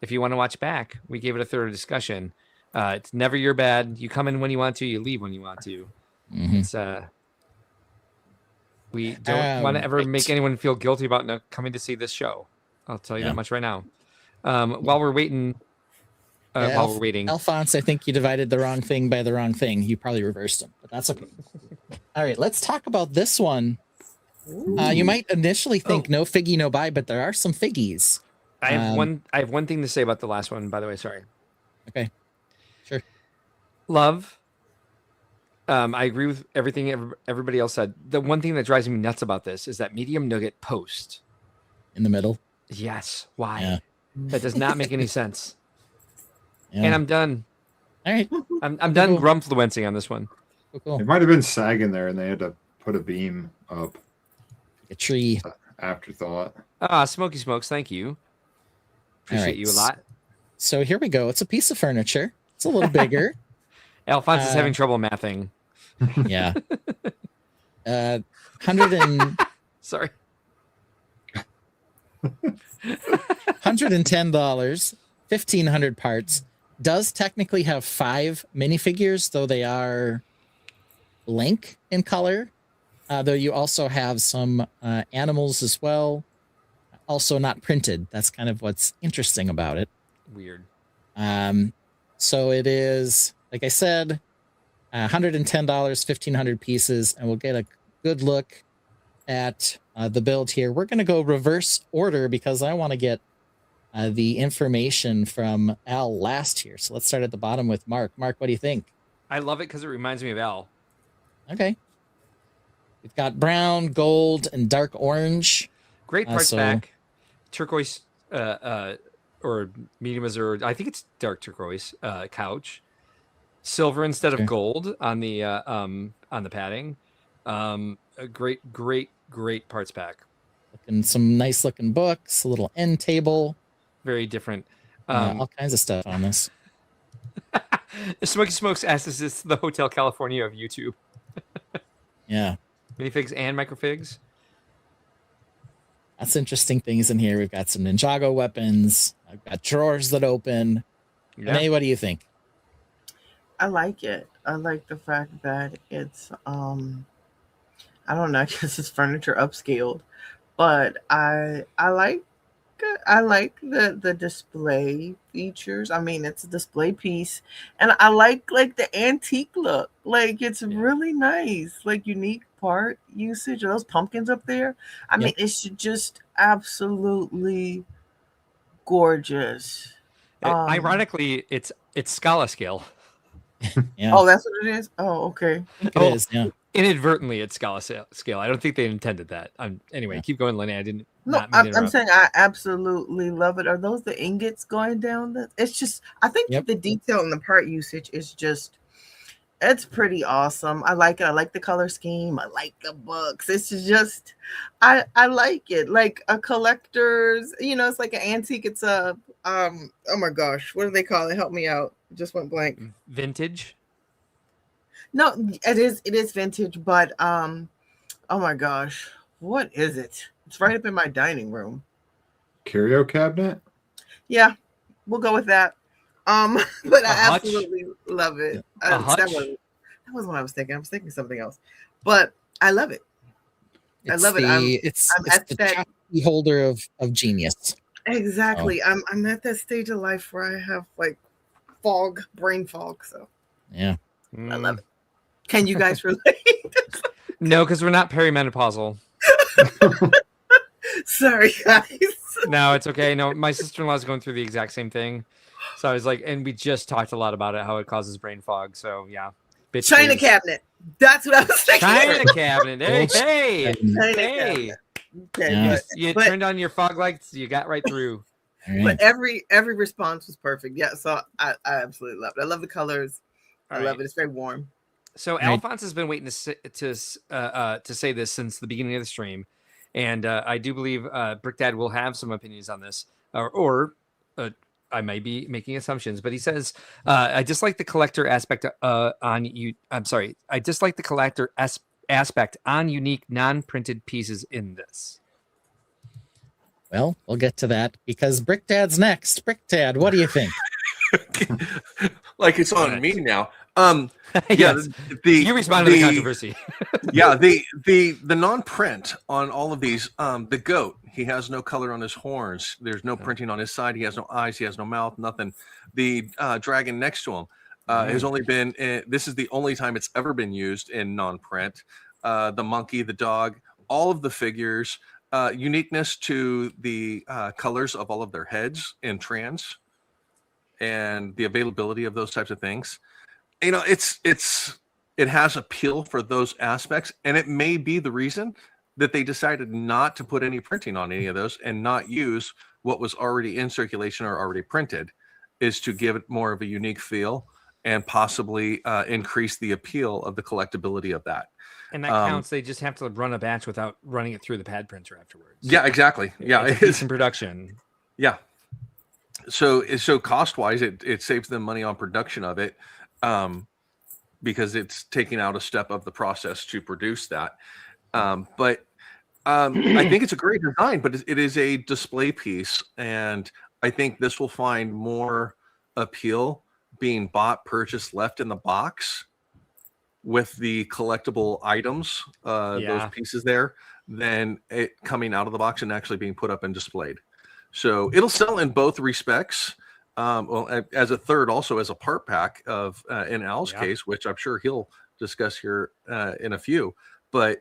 if you want to watch back, we gave it a thorough discussion. It's never your bad. You come in when you want to, you leave when you want to. Mm-hmm. It's we don't want to ever make anyone feel guilty about not coming to see this show. I'll tell you that much right now. While we're waiting, Alphonse, I think you divided the wrong thing by the wrong thing. You probably reversed them, but that's okay. All right, let's talk about this one. You might initially think no figgy, no buy, but there are some figgies. I have one thing to say about the last one, by the way. Sorry. Okay. Sure. Love. I agree with everything everybody else said. The one thing that drives me nuts about this is that medium nugget post in the middle. Yes. Why? Yeah. That does not make any sense. Yeah. And I'm done. All right. I'm done grumfluencing on this one. Cool. It might have been sagging there, and they had to put a beam up. A tree. Afterthought. Smoky Smokes, thank you. Appreciate you a lot. So here we go. It's a piece of furniture. It's a little bigger. Alphonse is having trouble mathing. Yeah. 100 and sorry. $110, 1,500 parts. Does technically have 5 minifigures, though they are blank in color. Though you also have some animals as well. Also not printed. That's kind of what's interesting about it. Weird. So it is, like I said, $110, 1,500 pieces, and we'll get a good look at the build here. We're going to go reverse order because I want to get the information from Al last here. So let's start at the bottom with Mark. Mark, what do you think? I love it because it reminds me of Al. Okay. We've got brown, gold, and dark orange. Great parts back. Turquoise or medium azure. I think it's dark turquoise couch. Silver instead of Okay. gold on the padding. A great parts pack. And some nice looking books, a little end table, Very different. all kinds of stuff on this. Smoky Smokes asked, "Is this the Hotel California of YouTube?" Yeah. Minifigs and microfigs. That's interesting things in here. We've got some Ninjago weapons. I've got drawers that open. Yeah. Renee, what do you think? I like it. I like the fact that it's I don't know, I guess it's furniture upscaled, but I like the display features. I mean, it's a display piece, and I like the antique look. Like it's really nice, like unique part usage. Are those pumpkins up there? I mean, it's just absolutely gorgeous. Ironically, it's Scala scale. Yeah. Oh, that's what it is. Oh, okay. It is. Yeah. Inadvertently, it's Scala scale. I don't think they intended that. Anyway, keep going, Lenny. I didn't. No, not mean to I'm interrupt. saying I absolutely love it. Are those the ingots going down? It's just, I think the detail in the part usage is just, it's pretty awesome. I like it. I like the color scheme. I like the books. It's just, I like it. Like a collector's, it's like an antique. It's a, oh my gosh, what do they call it? Help me out. It just went blank. Vintage. No, it is vintage, but oh my gosh, what is it? It's right up in my dining room. Curio cabinet? Yeah, we'll go with that. But I hutch? absolutely love it. A hutch? That was what I was thinking. I was thinking something else. But I love it. I love it. It's I'm at the that choppy holder of genius. exactly. I'm at that stage of life where I have like brain fog. So Yeah. I love it. Can you guys relate? No, because we're not perimenopausal. Sorry, guys. No, it's okay. No, my sister-in-law is going through the exact same thing. So I was like, and we just talked a lot about it, how it causes brain fog. So yeah. Bitch China please. cabinet. That's what I was thinking. China cabinet. Hey, hey, China hey. cabinet. Okay, Yeah. You but- turned on your fog lights. You got right through. All right. But every response was perfect. Yeah, so I absolutely love it. I love the colors. I love it. It's very warm. So Right. Alphonse has been waiting to say this since the beginning of the stream, and I do believe Brick Dad will have some opinions on this, or I might be making assumptions. But he says, "I dislike the collector aspect on you. I'm sorry, I dislike the collector aspect on unique non-printed pieces in this." Well, we'll get to that because Brick Dad's next. Brick Dad, what do you think? Like it's on me now. Yes. You respond to the controversy. Yeah, the non-print on all of these. The goat, he has no color on his horns. There's no printing on his side. He has no eyes. He has no mouth. Nothing. The dragon next to him has only been. This is the only time it's ever been used in non-print. The monkey, the dog, all of the figures. Uniqueness to the colors of all of their heads in trans, and the availability of those types of things. It has appeal for those aspects, and it may be the reason that they decided not to put any printing on any of those and not use what was already in circulation or already printed, is to give it more of a unique feel and possibly increase the appeal of the collectability of that. And that counts. They just have to run a batch without running it through the pad printer afterwards. Yeah, exactly. Yeah, it's in production. Yeah. So cost wise, it saves them money on production of it, because it's taking out a step of the process to produce that. But I think it's a great design, but it is a display piece, and I think this will find more appeal being bought, purchased, left in the box with the collectible items, those pieces there, than it coming out of the box and actually being put up and displayed. So it'll sell in both respects. Well, as a third, also as a part pack of in Al's case, which I'm sure he'll discuss here in a few. But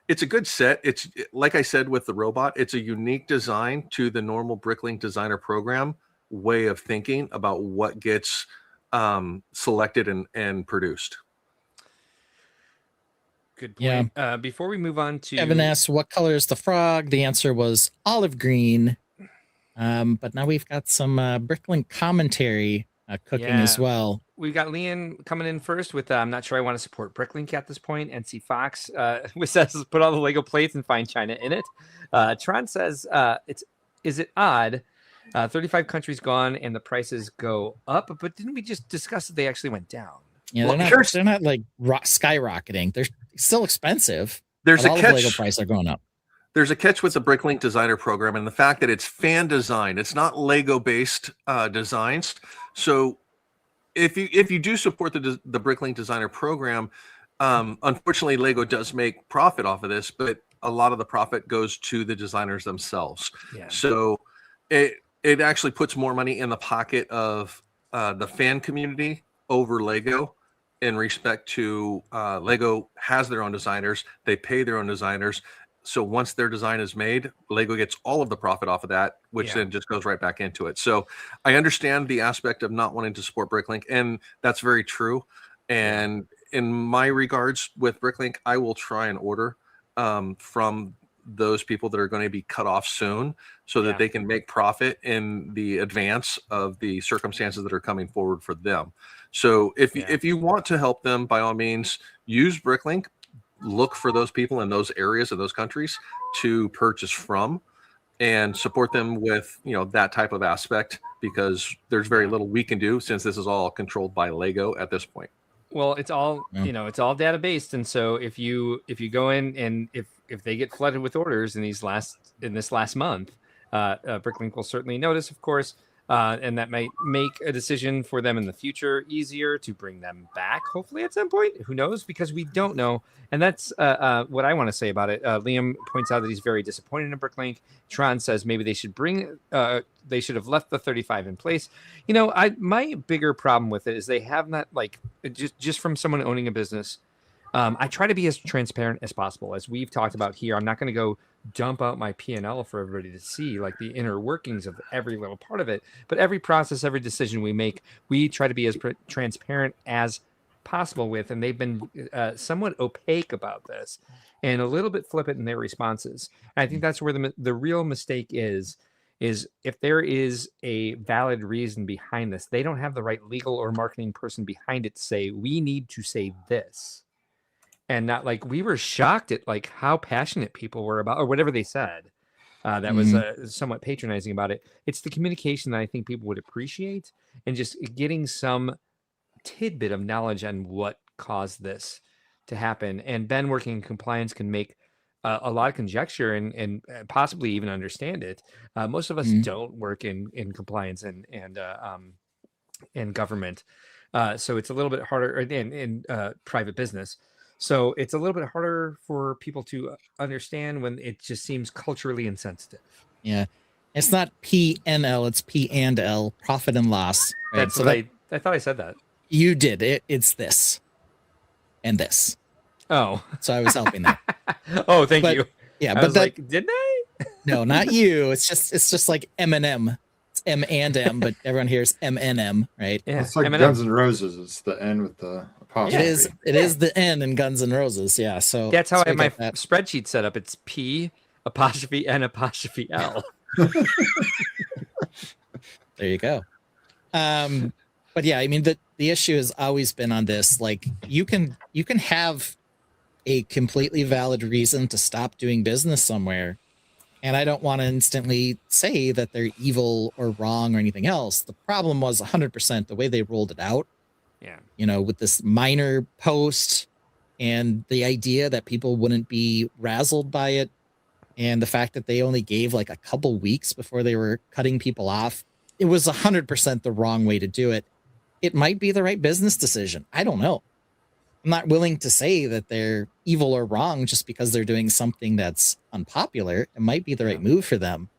it's a good set. It's like I said with the robot, it's a unique design to the normal Bricklink Designer Program way of thinking about what gets selected and produced. Good point. Yeah. Before we move on to Kevin asked, what color is the frog? The answer was olive green. But now we've got some Bricklink commentary cooking as Yeah. well. We've got Leon coming in first with I'm not sure I want to support Bricklink at this point. NC Fox which says put all the Lego plates and find China in it. Tron says is it odd 35 countries gone and the prices go up, but didn't we just discuss that they actually went down? Yeah, Well, they're not like skyrocketing. They're still expensive. There's but a all catch. of the Lego prices are going up. There's a catch with the Bricklink Designer Program and the fact that it's fan design. It's not Lego based designs. So if you do support the Bricklink Designer Program, unfortunately Lego does make profit off of this, but a lot of the profit goes to the designers themselves. Yeah. So it actually puts more money in the pocket of the fan community over Lego. In respect to Lego has their own designers, they pay their own designers. So once their design is made, Lego gets all of the profit off of that, which then just goes right back into it. So I understand the aspect of not wanting to support Bricklink, and that's very true. And in my regards with Bricklink, I will try and order from those people that are going to be cut off soon so that they can make profit in the advance of the circumstances that are coming forward for them. So if you want to help them, by all means, use Bricklink. Look for those people in those areas of those countries to purchase from and support them with, that type of aspect, because there's very little we can do since this is all controlled by Lego at this point. Well, it's all, it's all data based. And so if you go in and if they get flooded with orders in this last month, Bricklink will certainly notice, of course, and that might make a decision for them in the future easier to bring them back, hopefully at some point. Who knows? Because we don't know. And that's what I want to say about it. Liam points out that he's very disappointed in Bricklink. Tron says maybe they should they should have left the 35 in place. My bigger problem with it is they have not, just from someone owning a business. I try to be as transparent as possible. As we've talked about here, I'm not going to go dump out my P&L for everybody to see, like the inner workings of every little part of it. But every process, every decision we make, we try to be as transparent as possible with. And they've been somewhat opaque about this and a little bit flippant in their responses. And I think that's where the real mistake is if there is a valid reason behind this, they don't have the right legal or marketing person behind it to say, we need to say this. And not we were shocked at how passionate people were about, or whatever they said. That was somewhat patronizing about it. It's the communication that I think people would appreciate, and just getting some tidbit of knowledge on what caused this to happen. And Ben, working in compliance, can make a lot of conjecture and possibly even understand it. Most of us don't work in compliance and government, so it's a little bit harder in private business. So it's a little bit harder for people to understand when it just seems culturally insensitive. Yeah. It's not P&L, it's P and L, profit and loss. Right? That's what I thought I said that. You did. It's this and this. Oh. So I was helping that. Oh, thank you. Yeah, I but was didn't I? No, not you. It's just like M&M. It's M and M, but everyone hears M&M, right? Yeah. It's like M&M. Guns N' Roses. It's the N with the apostrophe. It is the N in Guns N' Roses. Yeah. So that's how I have my that. spreadsheet set up. It's P apostrophe N apostrophe L. There you go. But yeah, I mean the issue has always been on this. You can have a completely valid reason to stop doing business somewhere, and I don't want to instantly say that they're evil or wrong or anything else. The problem was 100% the way they rolled it out. Yeah. With this minor post and the idea that people wouldn't be razzled by it, and the fact that they only gave a couple weeks before they were cutting people off. It was 100% the wrong way to do it. It might be the right business decision. I don't know. I'm not willing to say that they're evil or wrong just because they're doing something that's unpopular. It might be the right move for them,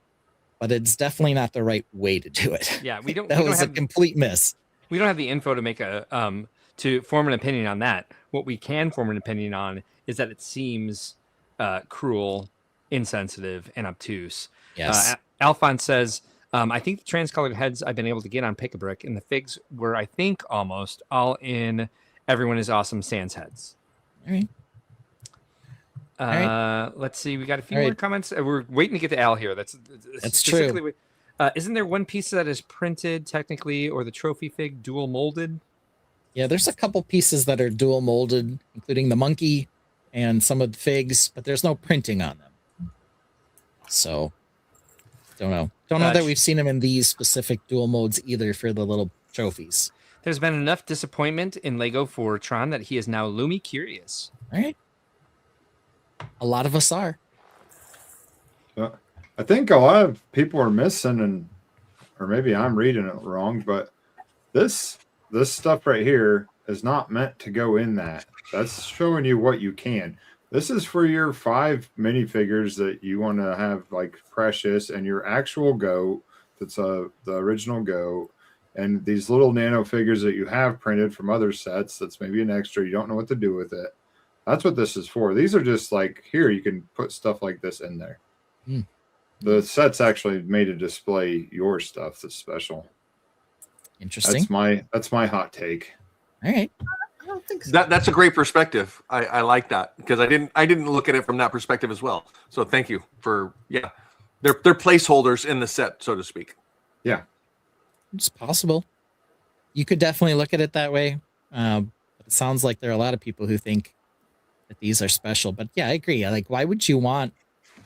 but it's definitely not the right way to do it. Yeah, we don't. That was a complete miss. We don't have the info to make to form an opinion on that. What we can form an opinion on is that it seems cruel, insensitive, and obtuse. Yes. Alphonse says, I think the transcolored heads I've been able to get on Pick-a-Brick, and the figs were, I think, almost all in Everyone is Awesome Sans heads. All right. Let's see. We got a few more comments. We're waiting to get to Al here. That's true. Isn't there one piece that is printed technically, or the trophy fig dual molded? Yeah, there's a couple pieces that are dual molded, including the monkey and some of the figs, but there's no printing on them. So, don't know. Don't know that we've seen them in these specific dual modes either for the little trophies. There's been enough disappointment in LEGO for Tron that he is now Lumi curious. All right. A lot of us are. I think a lot of people are missing, or maybe I'm reading it wrong, but this stuff right here is not meant to go in that. That's showing you what you can. This is for your 5 minifigures that you want to have like precious, and your actual goat that's the original goat, and these little nano figures that you have printed from other sets that's maybe an extra, you don't know what to do with it. That's what this is for. These are just like, here you can put stuff like this in there. The set's actually made to display your stuff that's special. Interesting. That's my hot take. All right. I don't think so. That's a great perspective. I like that, because I didn't look at it from that perspective as well. So thank you for they're placeholders in the set, so to speak. Yeah, It's possible. You could definitely look at it that way. But it sounds like there are a lot of people who think that these are special. But yeah, I agree. Like, why would you want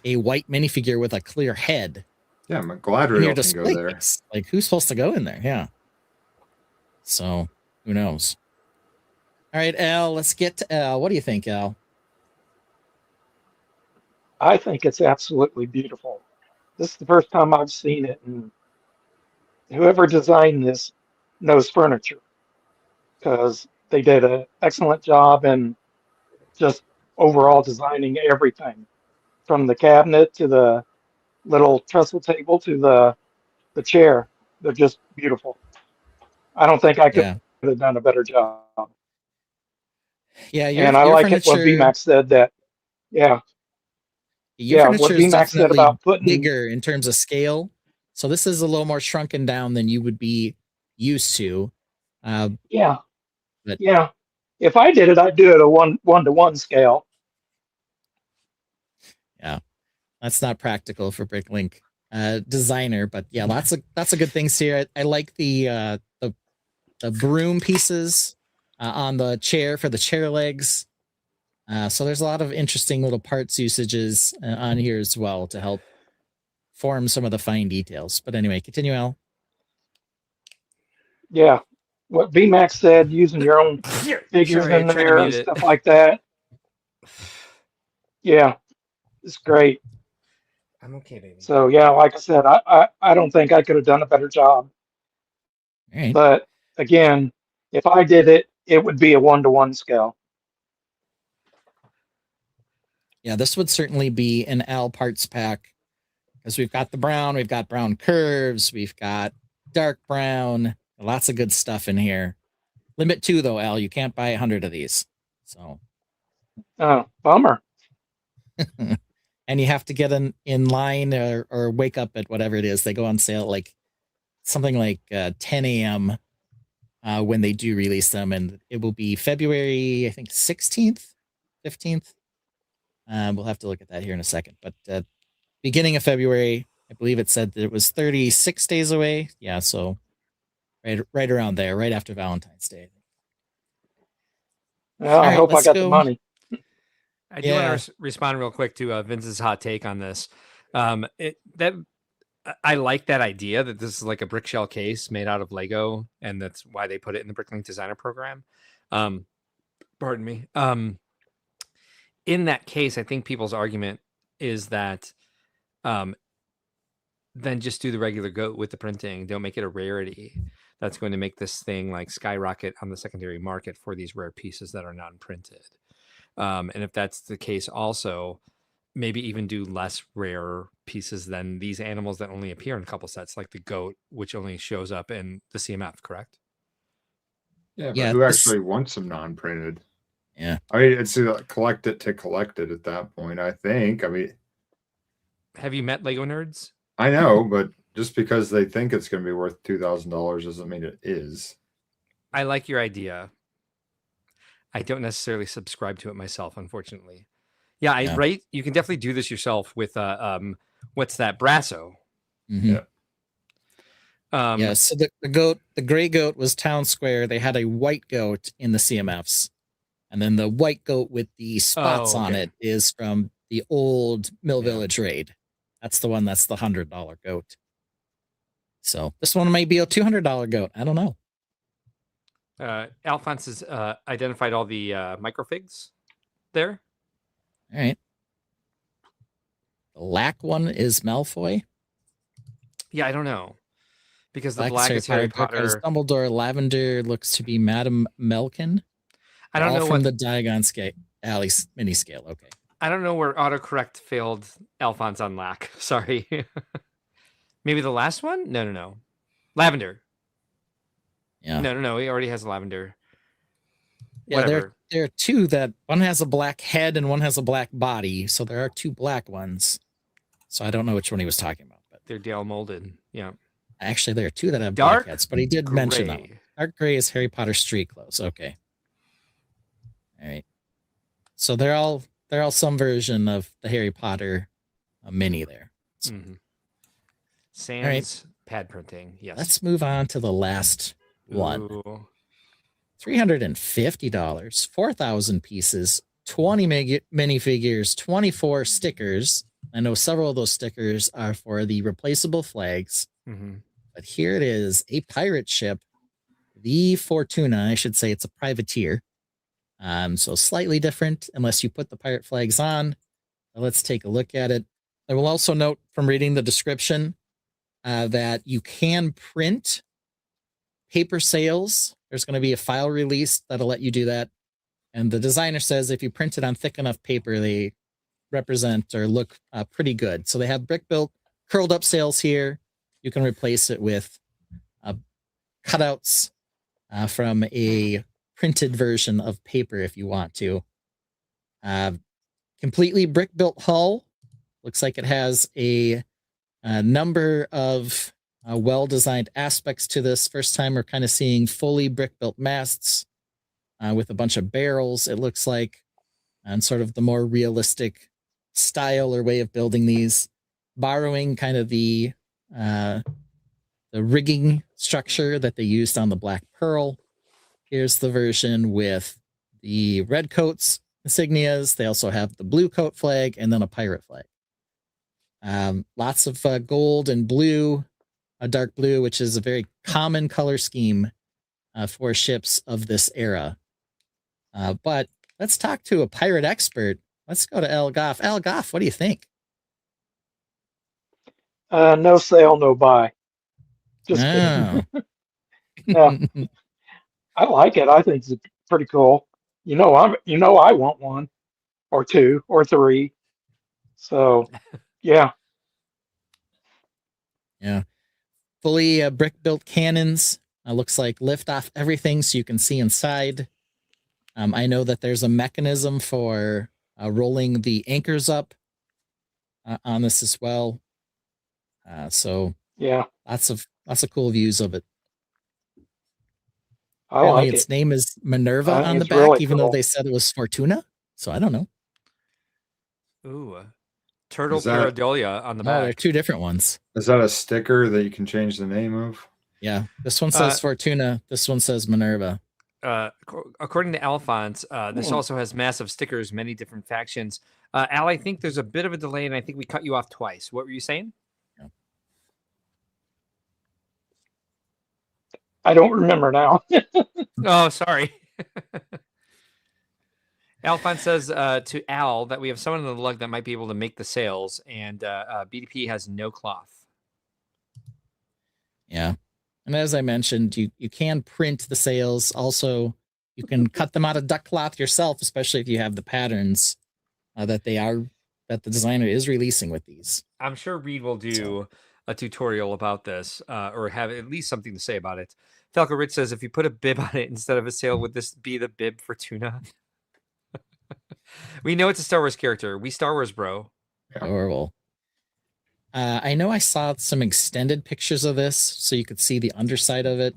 a white minifigure with a clear head? yeah, my in your Galadriel can go display there. case? Like, who's supposed to go in there? Yeah. So, who knows? All right, Al, let's get to Al. What do you think, Al? I think it's absolutely beautiful. This is the first time I've seen it, and whoever designed this knows furniture, because they did an excellent job in just overall designing everything, from the cabinet to the little trestle table to the chair. They're just beautiful. I don't think I could Yeah. have done a better job. Yeah, And I like it what VMAX said that, your what furniture is VMAX said definitely about putting, bigger in terms of scale. So this is a little more shrunken down than you would be used to. yeah, But- yeah. If I did it, I'd do it a one-to-one scale. Yeah, that's not practical for Bricklink designer, but yeah, lots of good things here. I like the broom pieces on the chair for the chair legs. So there's a lot of interesting little parts usages on here as well to help form some of the fine details. But anyway, continue, Al. Yeah, what VMAX said, using your own figures Sorry, I in tried to there and mute it. stuff like that. Yeah, it's great. I'm okay, baby. So yeah, like I said, I don't think I could have done a better job. All right. But again, if I did it, it would be a one-to-one scale. Yeah, this would certainly be an Al parts pack, because we've got the brown, we've got brown curves, we've got dark brown, lots of good stuff in here. Limit 2 though, Al. You can't buy 100 of these. So, Oh, bummer. and you have to get in line or wake up at whatever it is. They go on sale like something like 10 a.m. When they do release them, and it will be February, I think 16th, 15th. We'll have to look at that here in a second. But beginning of February, I believe it said that it was 36 days away. Yeah, so right around there, right after Valentine's Day. Well, I right, hope I let's got go. the money. I do want to respond real quick to Vince's hot take on this. I like that idea that this is like a brick shell case made out of Lego, and that's why they put it in the Bricklink Designer Program. Pardon me. In that case, I think people's argument is that then just do the regular goat with the printing. Don't make it a rarity. That's going to make this thing like skyrocket on the secondary market for these rare pieces that are non-printed. And if that's the case also, maybe even do less rare pieces than these animals that only appear in a couple sets, like the goat, which only shows up in the CMF, correct? Yeah, but Yeah, who this- actually wants them non-printed? Yeah. I mean, it's collect it to collect it at that point, I think. I mean, Have you met Lego nerds? I know, but just because they think it's going to be worth $2,000 doesn't mean it is. I like your idea. I don't necessarily subscribe to it myself, unfortunately. Yeah, Yeah. right. You can definitely do this yourself with what's that, Brasso? Mhm. Yeah. Yeah, so the gray goat was town square. They had a white goat in the CMFs. And then the white goat with the spots on it is from the old Mill Village raid. That's the one that's the $100 goat. So this one might be a $200 goat. I don't know. Alphonse has identified all the microfigs there. All right. The black one is Malfoy. Yeah, I don't know. Because the Black black is Harry Potter. Dumbledore. Lavender looks to be Madame Melkin. I don't know from the Diagon scale, Alley's mini scale. Okay. I don't know where autocorrect failed Alphonse on lack. Sorry. Maybe the last one? No. Lavender. Yeah. No. He already has lavender. Yeah, Whatever. there are two that one has a black head and one has a black body. So there are two black ones. So I don't know which one he was talking about. But they're Dale molded. Yeah. Actually, there are two that have dark black heads, but he did mention that one. Dark gray is Harry Potter street clothes. Okay. All right. So they're all some version of the Harry Potter mini there. Sans pad printing. Yes. Let's move on to the last one. Ooh. $350, 4,000 pieces, 20 minifigures, 24 stickers. I know several of those stickers are for the replaceable flags. But here it is, a pirate ship, the Fortuna. I should say it's a privateer. So slightly different unless you put the pirate flags on. Let's take a look at it. I will also note from reading the description that you can print paper sails. There's going to be a file release that'll let you do that. And the designer says if you print it on thick enough paper, they represent or look pretty good. So they have brick built curled up sails here. You can replace it with cutouts from a printed version of paper if you want to. Completely brick built hull. Looks like it has a number of well-designed aspects to this. First time we're kind of seeing fully brick built masts with a bunch of barrels, it looks like, and sort of the more realistic style or way of building these, borrowing kind of the rigging structure that they used on the Black Pearl. Here's the version with the red coats insignias. They also have the blue coat flag and then a pirate flag. Lots of gold and blue, a dark blue, which is a very common color scheme for ships of this era. But let's talk to a pirate expert. Let's go to Al Goff. Al Goff, what do you think? No sale, no buy. Just kidding. Yeah. I like it. I think it's pretty cool. I want one or two or three. So, yeah. Yeah. Fully brick built cannons. Looks like lift off everything so you can see inside. I know that there's a mechanism for rolling the anchors up on this as well. So yeah, lots of cool views of it. Apparently its name is Minerva on the back, really even cool. though they said it was Fortuna. So I don't know. Ooh, Turtle Pareidolia on the back. Oh, they're two different ones. Is that a sticker that you can change the name of? Yeah, this one says Fortuna. This one says Minerva. According to Alphonse, this also has massive stickers, many different factions. Al, I think there's a bit of a delay, and I think we cut you off twice. What were you saying? I don't remember now. Oh, sorry. Alphonse says to Al that we have someone in the lug that might be able to make the sails, and BDP has no cloth. Yeah. And as I mentioned, you can print the sails. Also, you can cut them out of duck cloth yourself, especially if you have the patterns that the designer is releasing with these. I'm sure Reed will do a tutorial about this or have at least something to say about it. Falco Rich says, if you put a bib on it instead of a sail, would this be the bib for tuna? We know it's a Star Wars character. We Star Wars, bro. Adorable. I know I saw some extended pictures of this, so you could see the underside of it.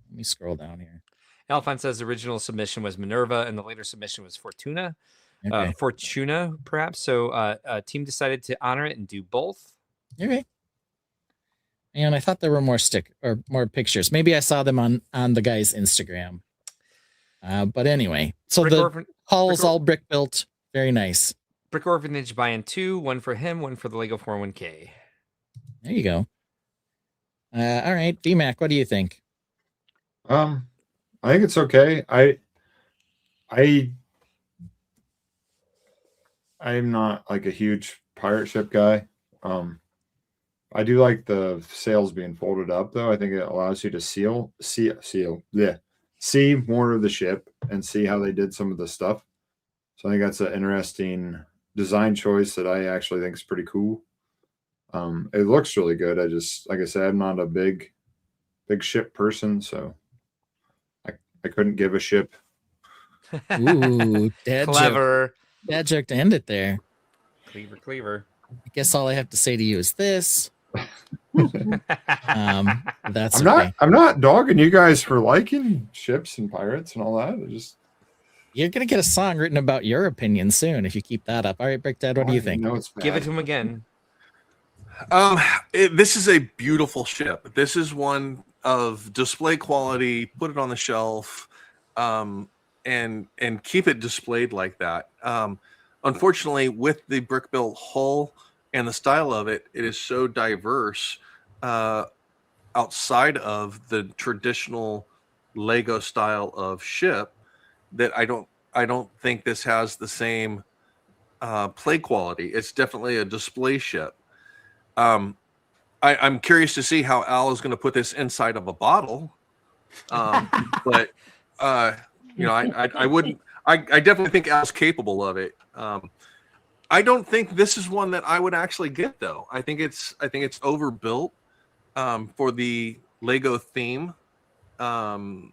Let me scroll down here. Alphonse says the original submission was Minerva, and the later submission was Fortuna. Okay. Fortuna, perhaps. So team decided to honor it and do both. Okay. And I thought there were more pictures. Maybe I saw them on the guy's Instagram. But anyway, so the hall's all brick built. Very nice. Brick Orphanage buying 2, one for him, one for the Lego 401k. There you go. All right, BMAC, what do you think? I think it's okay. I'm not like a huge pirate ship guy. I do like the sails being folded up though. I think it allows you to see more of the ship and see how they did some of the stuff. So I think that's an interesting design choice that I actually think is pretty cool. It looks really good. I just, like I said, I'm not a big ship person, so I couldn't give a ship. Ooh, dad Clever. Dad joke to end it there. Cleaver. I guess all I have to say to you is this. That's I'm not dogging you guys for liking ships and pirates and all that. You're gonna get a song written about your opinion soon if you keep that up. All right, Brick Dad, what do you think? Give it to him again. This is a beautiful ship. This is one of display quality. Put it on the shelf, and keep it displayed like that. Unfortunately, with the brick built hull and the style of it, it is so diverse outside of the traditional Lego style of ship that I don't think this has the same play quality. It's definitely a display ship. I'm curious to see how Al is going to put this inside of a bottle. But you know, I wouldn't. I definitely think Al's capable of it. I don't think this is one that I would actually get though. I think it's overbuilt for the Lego theme and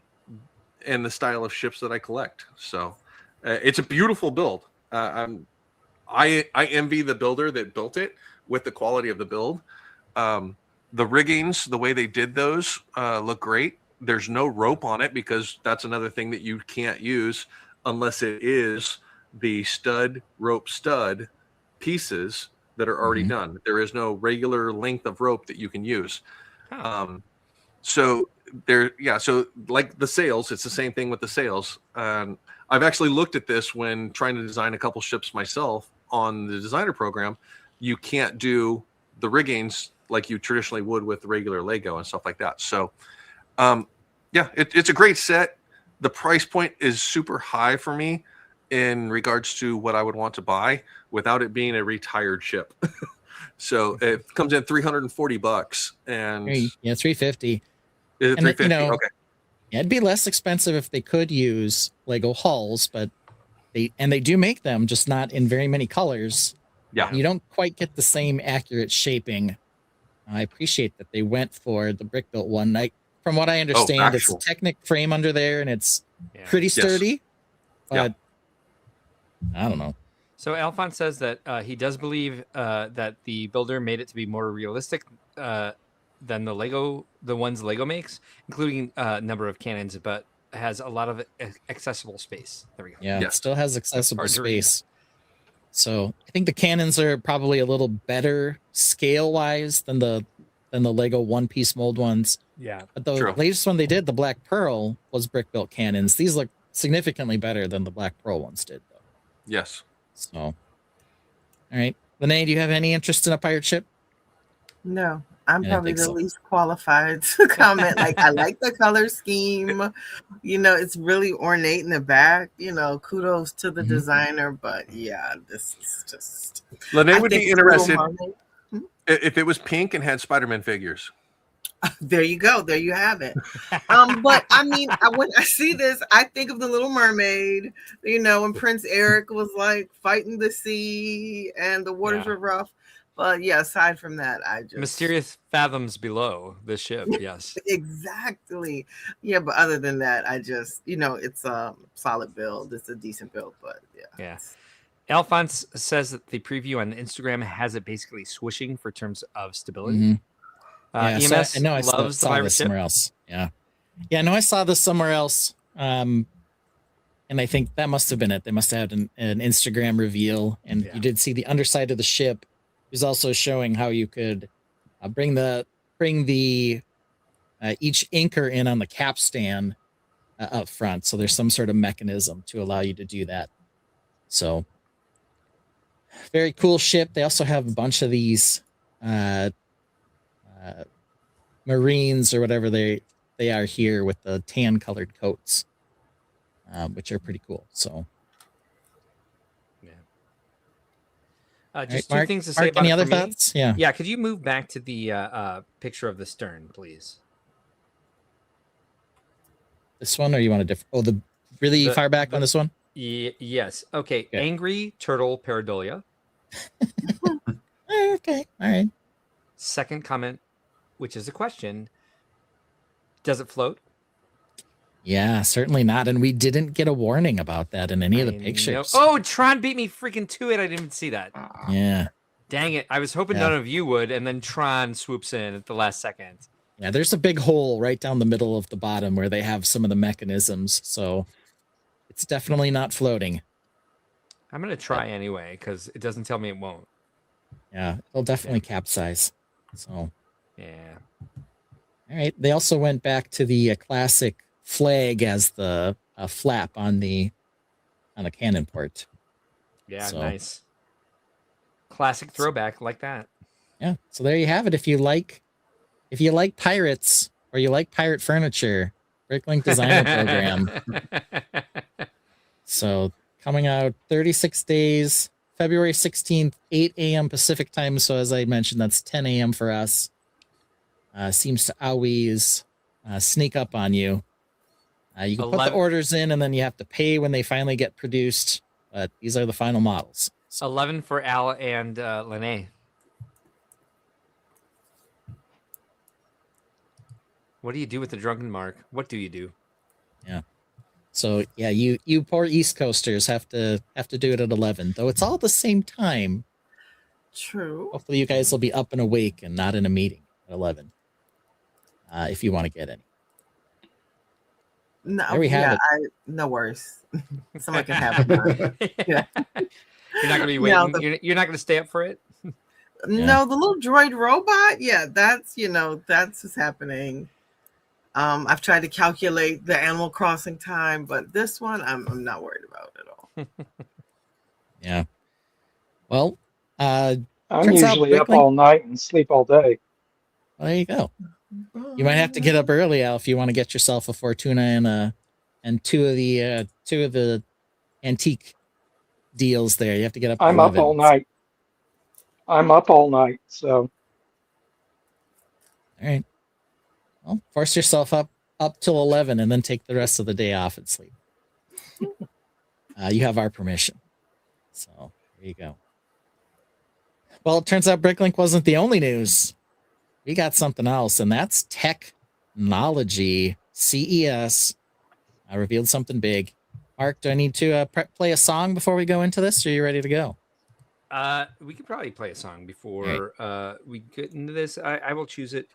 the style of ships that I collect. So it's a beautiful build. I envy the builder that built it with the quality of the build. The riggings, the way they did those, look great. There's no rope on it because that's another thing that you can't use unless it is the rope stud pieces that are already done. There is no regular length of rope that you can use. So like the sails, it's the same thing with the sails. I've actually looked at this when trying to design a couple ships myself on the designer program. You can't do the riggings like you traditionally would with regular Lego and stuff like that. So it's a great set. The price point is super high for me in regards to what I would want to buy without it being a retired ship. So it comes in $340 and yeah, $350. Is it $350? Okay. Yeah, it'd be less expensive if they could use Lego hulls, but they do make them, just not in very many colors. Yeah. You don't quite get the same accurate shaping. I appreciate that they went for the brick built one. From what I understand, it's a Technic frame under there and it's pretty sturdy. But I don't know. So Alphonse says that he does believe that the builder made it to be more realistic than the ones Lego makes, including number of cannons, but has a lot of accessible space. There we go. Yeah, it still has accessible space. So I think the cannons are probably a little better scale-wise than the Lego one-piece mold ones. Yeah, but the latest one they did, the Black Pearl, was brick-built cannons. These look significantly better than the Black Pearl ones did, though. Yes. So, all right, Lene, do you have any interest in a pirate ship? No, I'm probably the least qualified to comment. Like, I like the color scheme. You know, it's really ornate in the back. You know, kudos to the designer. But yeah, this is just. Lene would be interested if it was pink and had Spider-Man figures. There you go. There you have it. But I mean, when I see this, I think of the Little Mermaid, you know, when Prince Eric was like fighting the sea and the waters were rough. But yeah, aside from that, I just mysterious fathoms below the ship. Yes, exactly. Yeah, but other than that, I just, you know, it's a solid build. It's a decent build, but yeah. Alphonse says that the preview on Instagram has it basically swishing for terms of stability. EMS I know I saw loves the pirate ship somewhere else. Yeah, no, I saw this somewhere else. And I think that must have been it. They must have had an Instagram reveal, and you did see the underside of the ship. Is also showing how you could bring the bring the each anchor in on the capstan up front. So there's some sort of mechanism to allow you to do that. So very cool ship. They also have a bunch of these Marines or whatever they are here with the tan colored coats, which are pretty cool. So just right, two things to Mark, say about any it other for me. thoughts? Yeah. Yeah, could you move back to the picture of the stern, please? This one, or you want to the really far back on this one? Yes. Okay. Angry turtle pareidolia. Okay. All right. Second comment, which is a question. Does it float? Yeah, certainly not. And we didn't get a warning about that in any of the pictures. Oh, Tron beat me freaking to it. I didn't even see that. Yeah. Dang it. I was hoping none of you would, and then Tron swoops in at the last second. Yeah, there's a big hole right down the middle of the bottom where they have some of the mechanisms. So it's definitely not floating. I'm going to try anyway, because it doesn't tell me it won't. Yeah, it'll definitely capsize. So, yeah. All right. They also went back to the classic flag as the flap on the cannon port. Yeah, so, nice. Classic throwback like that. Yeah. So there you have it. If you like pirates or you like pirate furniture, Bricklink Designer Program. So coming out 36 days, February 16th, 8 a.m. Pacific time. So as I mentioned, that's 10 a.m. for us. Seems to always sneak up on you. You can put the orders in and then you have to pay when they finally get produced. But these are the final models. So. 11 for Al and Lene. What do you do with the drunken mark? What do you do? Yeah. So yeah, you poor East Coasters have to do it at 11, though it's all at the same time. True. Hopefully you guys will be up and awake and not in a meeting at 11. If you want to get any. No, there we have it. No worries. Someone can have it. Yeah. You're not gonna be waiting. You're not gonna stay up for it. No, the little droid robot. Yeah, that's what's happening. I've tried to calculate the Animal Crossing time, but this one I'm not worried about at all. Yeah. Well, I'm usually up all night and sleep all day. Well, there you go. You might have to get up early, Al, if you want to get yourself a Fortuna and two of the antique deals there. You have to get up. I'm up all night. So. All right. Well, force yourself up till 11 and then take the rest of the day off and sleep. You have our permission. So there you go. Well, it turns out Bricklink wasn't the only news. We got something else, and that's technology. CES revealed something big. Mark, do I need to play a song before we go into this, or are you ready to go? We could probably play a song before we get into this. I will choose it.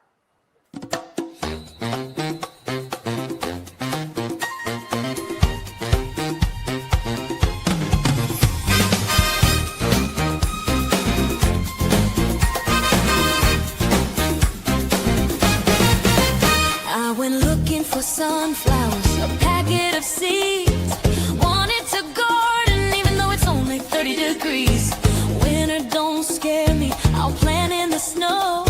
I went looking for sunflowers, a packet of seeds. Wanted to garden even though it's only 30 degrees. Winter don't scare me, I'll plant in the snow.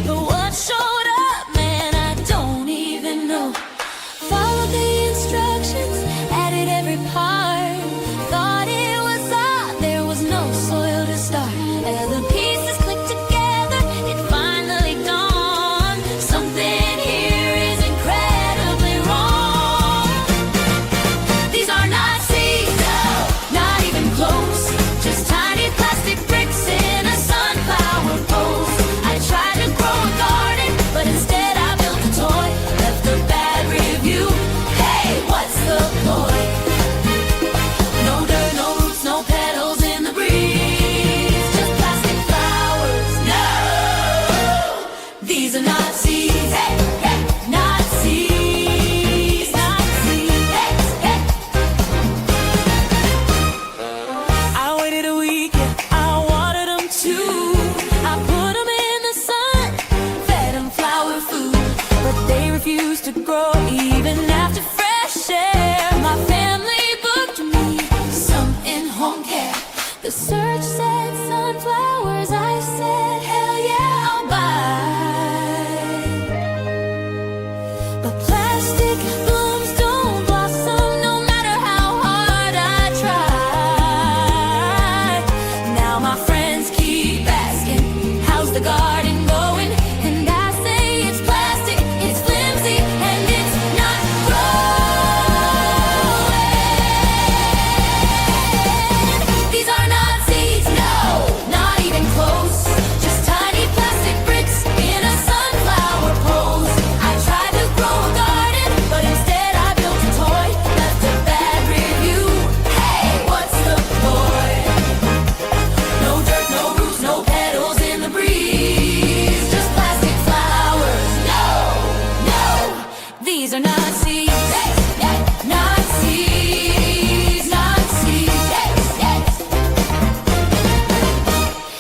But what showed up, man, I don't even know. Followed the instructions, added every part. Thought it was odd, there was no soil to start. As the pieces clicked together, it finally dawned. Something here is incredibly wrong. These are not seeds, no, not even close. Just tiny plastic door. Even after fresh air, my family booked me some in-home care. The search said sunflowers, I said hell yeah, I'll buy. But plastic blooms don't blossom no matter how hard I try. Now my friends keep asking, how's the garden going? And I say it's plastic, it's flimsy, and it's not growing. These are not seeds, no, not even close. Just tiny plastic bricks in a sunflower pose. I tried to grow a garden, but instead I built a toy. Left a bad review. Hey, what's the point? No dirt, no roots, no petals in the breeze. Just plastic flowers. No, no, these are not seeds. Not seeds, not seeds.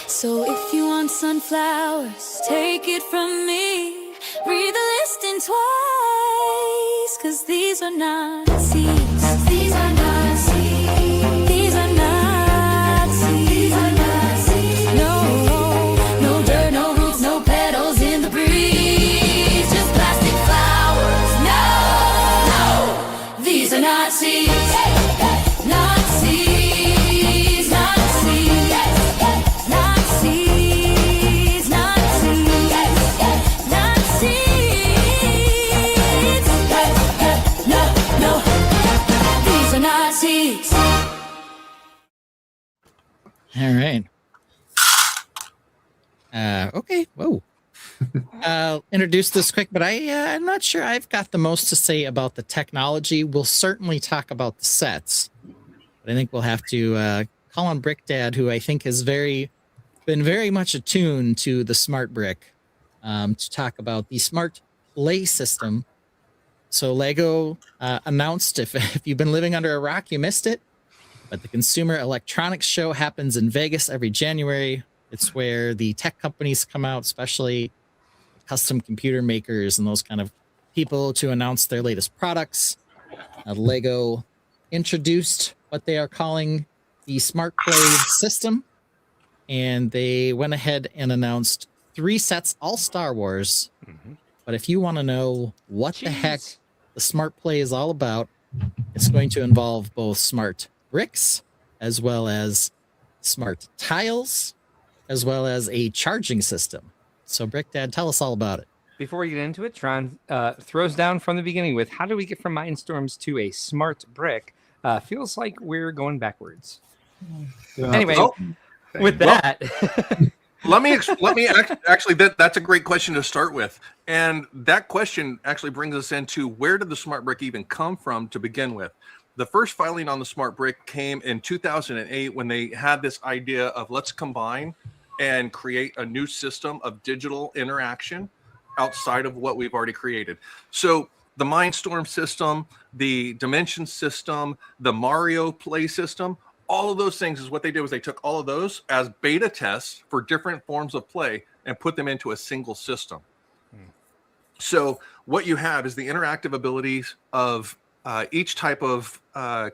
So if you want sunflowers, take it from me. Read the listing twice, 'cause these are not seeds. These are not seeds. These are not seeds. These are not seeds. No, no dirt, no roots, no petals in the breeze. Just plastic flowers. No, these are not seeds. Not seeds. Not seeds. Not seeds. Not seeds. Not seeds. No, these are not seeds. All right. Okay. Whoa. I'll introduce this quick, but I'm not sure I've got the most to say about the technology. We'll certainly talk about the sets, but I think we'll have to call on Brick Dad, who I think has been very much attuned to the smart brick, to talk about the smart play system. So Lego announced, if you've been living under a rock, you missed it, but the Consumer Electronics Show happens in Vegas every January. It's where the tech companies come out, especially custom computer makers and those kind of people, to announce their latest products. Lego introduced what they are calling the Smart Play system, and they went ahead and announced 3 sets, all Star Wars. But if you want to know what the heck the Smart Play is all about, it's going to involve both smart bricks as well as smart tiles, as well as a charging system. So Brick Dad, tell us all about it. Before we get into it, Tron throws down from the beginning with, how do we get from Mindstorms to a smart brick? Feels like we're going backwards. Anyway, with that... Actually, that's a great question to start with. And that question actually brings us into, where did the smart brick even come from to begin with? The first filing on the smart brick came in 2008 when they had this idea of, let's combine and create a new system of digital interaction outside of what we've already created. So the Mindstorm system, the Dimension system, the Mario Play system, all of those things is what they did was they took all of those as beta tests for different forms of play and put them into a single system. So what you have is the interactive abilities of each type of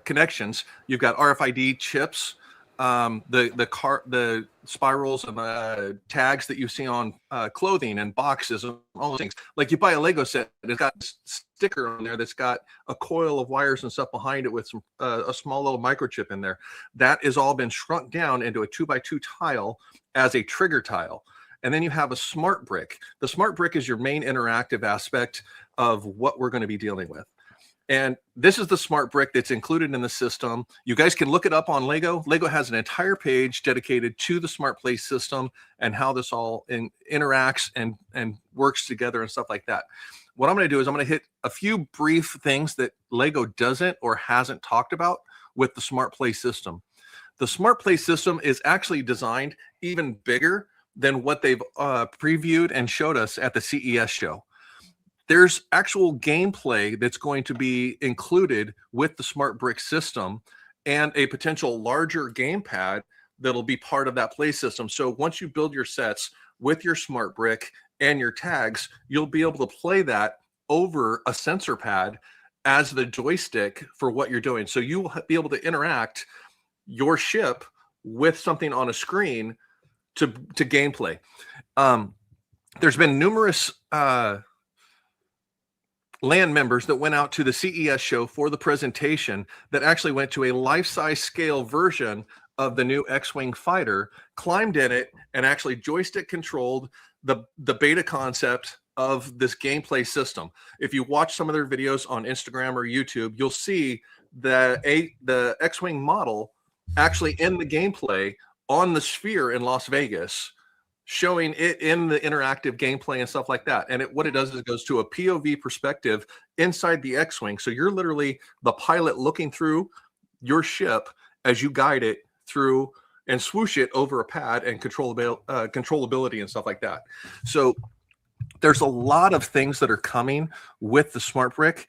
connections. You've got RFID chips, the spirals and tags that you see on clothing and boxes and all those things. Like you buy a Lego set, it's got a sticker on there that's got a coil of wires and stuff behind it with some a small little microchip in there. That has all been shrunk down into a 2x2 tile as a trigger tile. And then you have a smart brick. The smart brick is your main interactive aspect of what we're going to be dealing with. And this is the smart brick that's included in the system. You guys can look it up on Lego. Lego has an entire page dedicated to the smart play system and how this all interacts and works together and stuff like that. What I'm going to do is I'm going to hit a few brief things that Lego doesn't or hasn't talked about with the smart play system. The smart play system is actually designed even bigger than what they've previewed and showed us at the CES show. There's actual gameplay that's going to be included with the smart brick system and a potential larger gamepad that'll be part of that play system. So once you build your sets with your smart brick and your tags, you'll be able to play that over a sensor pad as the joystick for what you're doing. So you will be able to interact your ship with something on a screen to gameplay. There's been numerous land members that went out to the CES show for the presentation that actually went to a life-size scale version of the new X-Wing fighter, climbed in it, and actually joystick controlled the beta concept of this gameplay system. If you watch some of their videos on Instagram or YouTube, you'll see the X-Wing model actually in the gameplay on the Sphere in Las Vegas, showing it in the interactive gameplay and stuff like that. And what it does is it goes to a POV perspective inside the X-Wing. So you're literally the pilot looking through your ship as you guide it through and swoosh it over a pad and controllability and stuff like that. So there's a lot of things that are coming with the Smart Brick.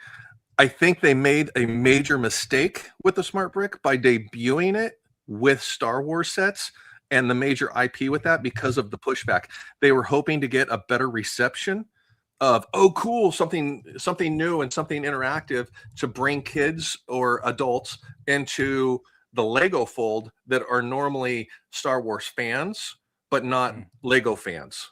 I think they made a major mistake with the Smart Brick by debuting it with Star Wars sets and the major IP with that because of the pushback. They were hoping to get a better reception of, oh, cool, something new and something interactive to bring kids or adults into the Lego fold that are normally Star Wars fans, but not Lego fans.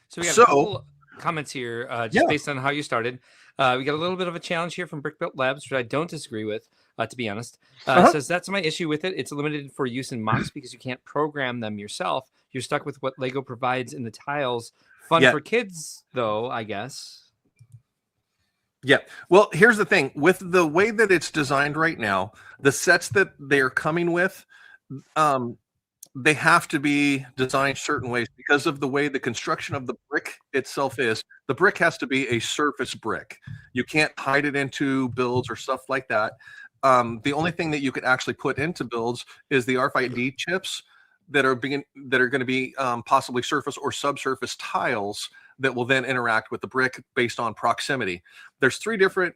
So we got a couple comments here just based on how you started. We got a little bit of a challenge here from Brickbuilt Labs, which I don't disagree with, to be honest. It says, that's my issue with it. It's limited for use in MOCs because you can't program them yourself. You're stuck with what Lego provides in the tiles. Fun for kids, though, I guess. Yeah. Well, here's the thing. With the way that it's designed right now, the sets that they're coming with, they have to be designed certain ways because of the way the construction of the brick itself is. The brick has to be a surface brick. You can't hide it into builds or stuff like that. The only thing that you could actually put into builds is the RFID chips that are going to be possibly surface or subsurface tiles that will then interact with the brick based on proximity. There's 3 different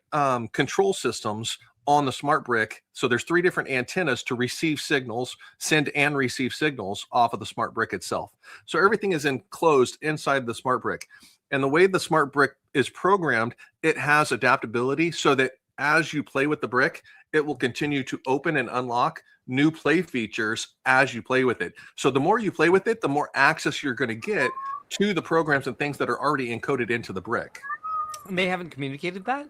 control systems on the Smart Brick. So there's 3 different antennas to receive signals, send and receive signals off of the Smart Brick itself. So everything is enclosed inside the Smart Brick. And the way the Smart Brick is programmed, it has adaptability so that as you play with the brick, it will continue to open and unlock new play features as you play with it. So the more you play with it, the more access you're going to get to the programs and things that are already encoded into the brick. And they haven't communicated that?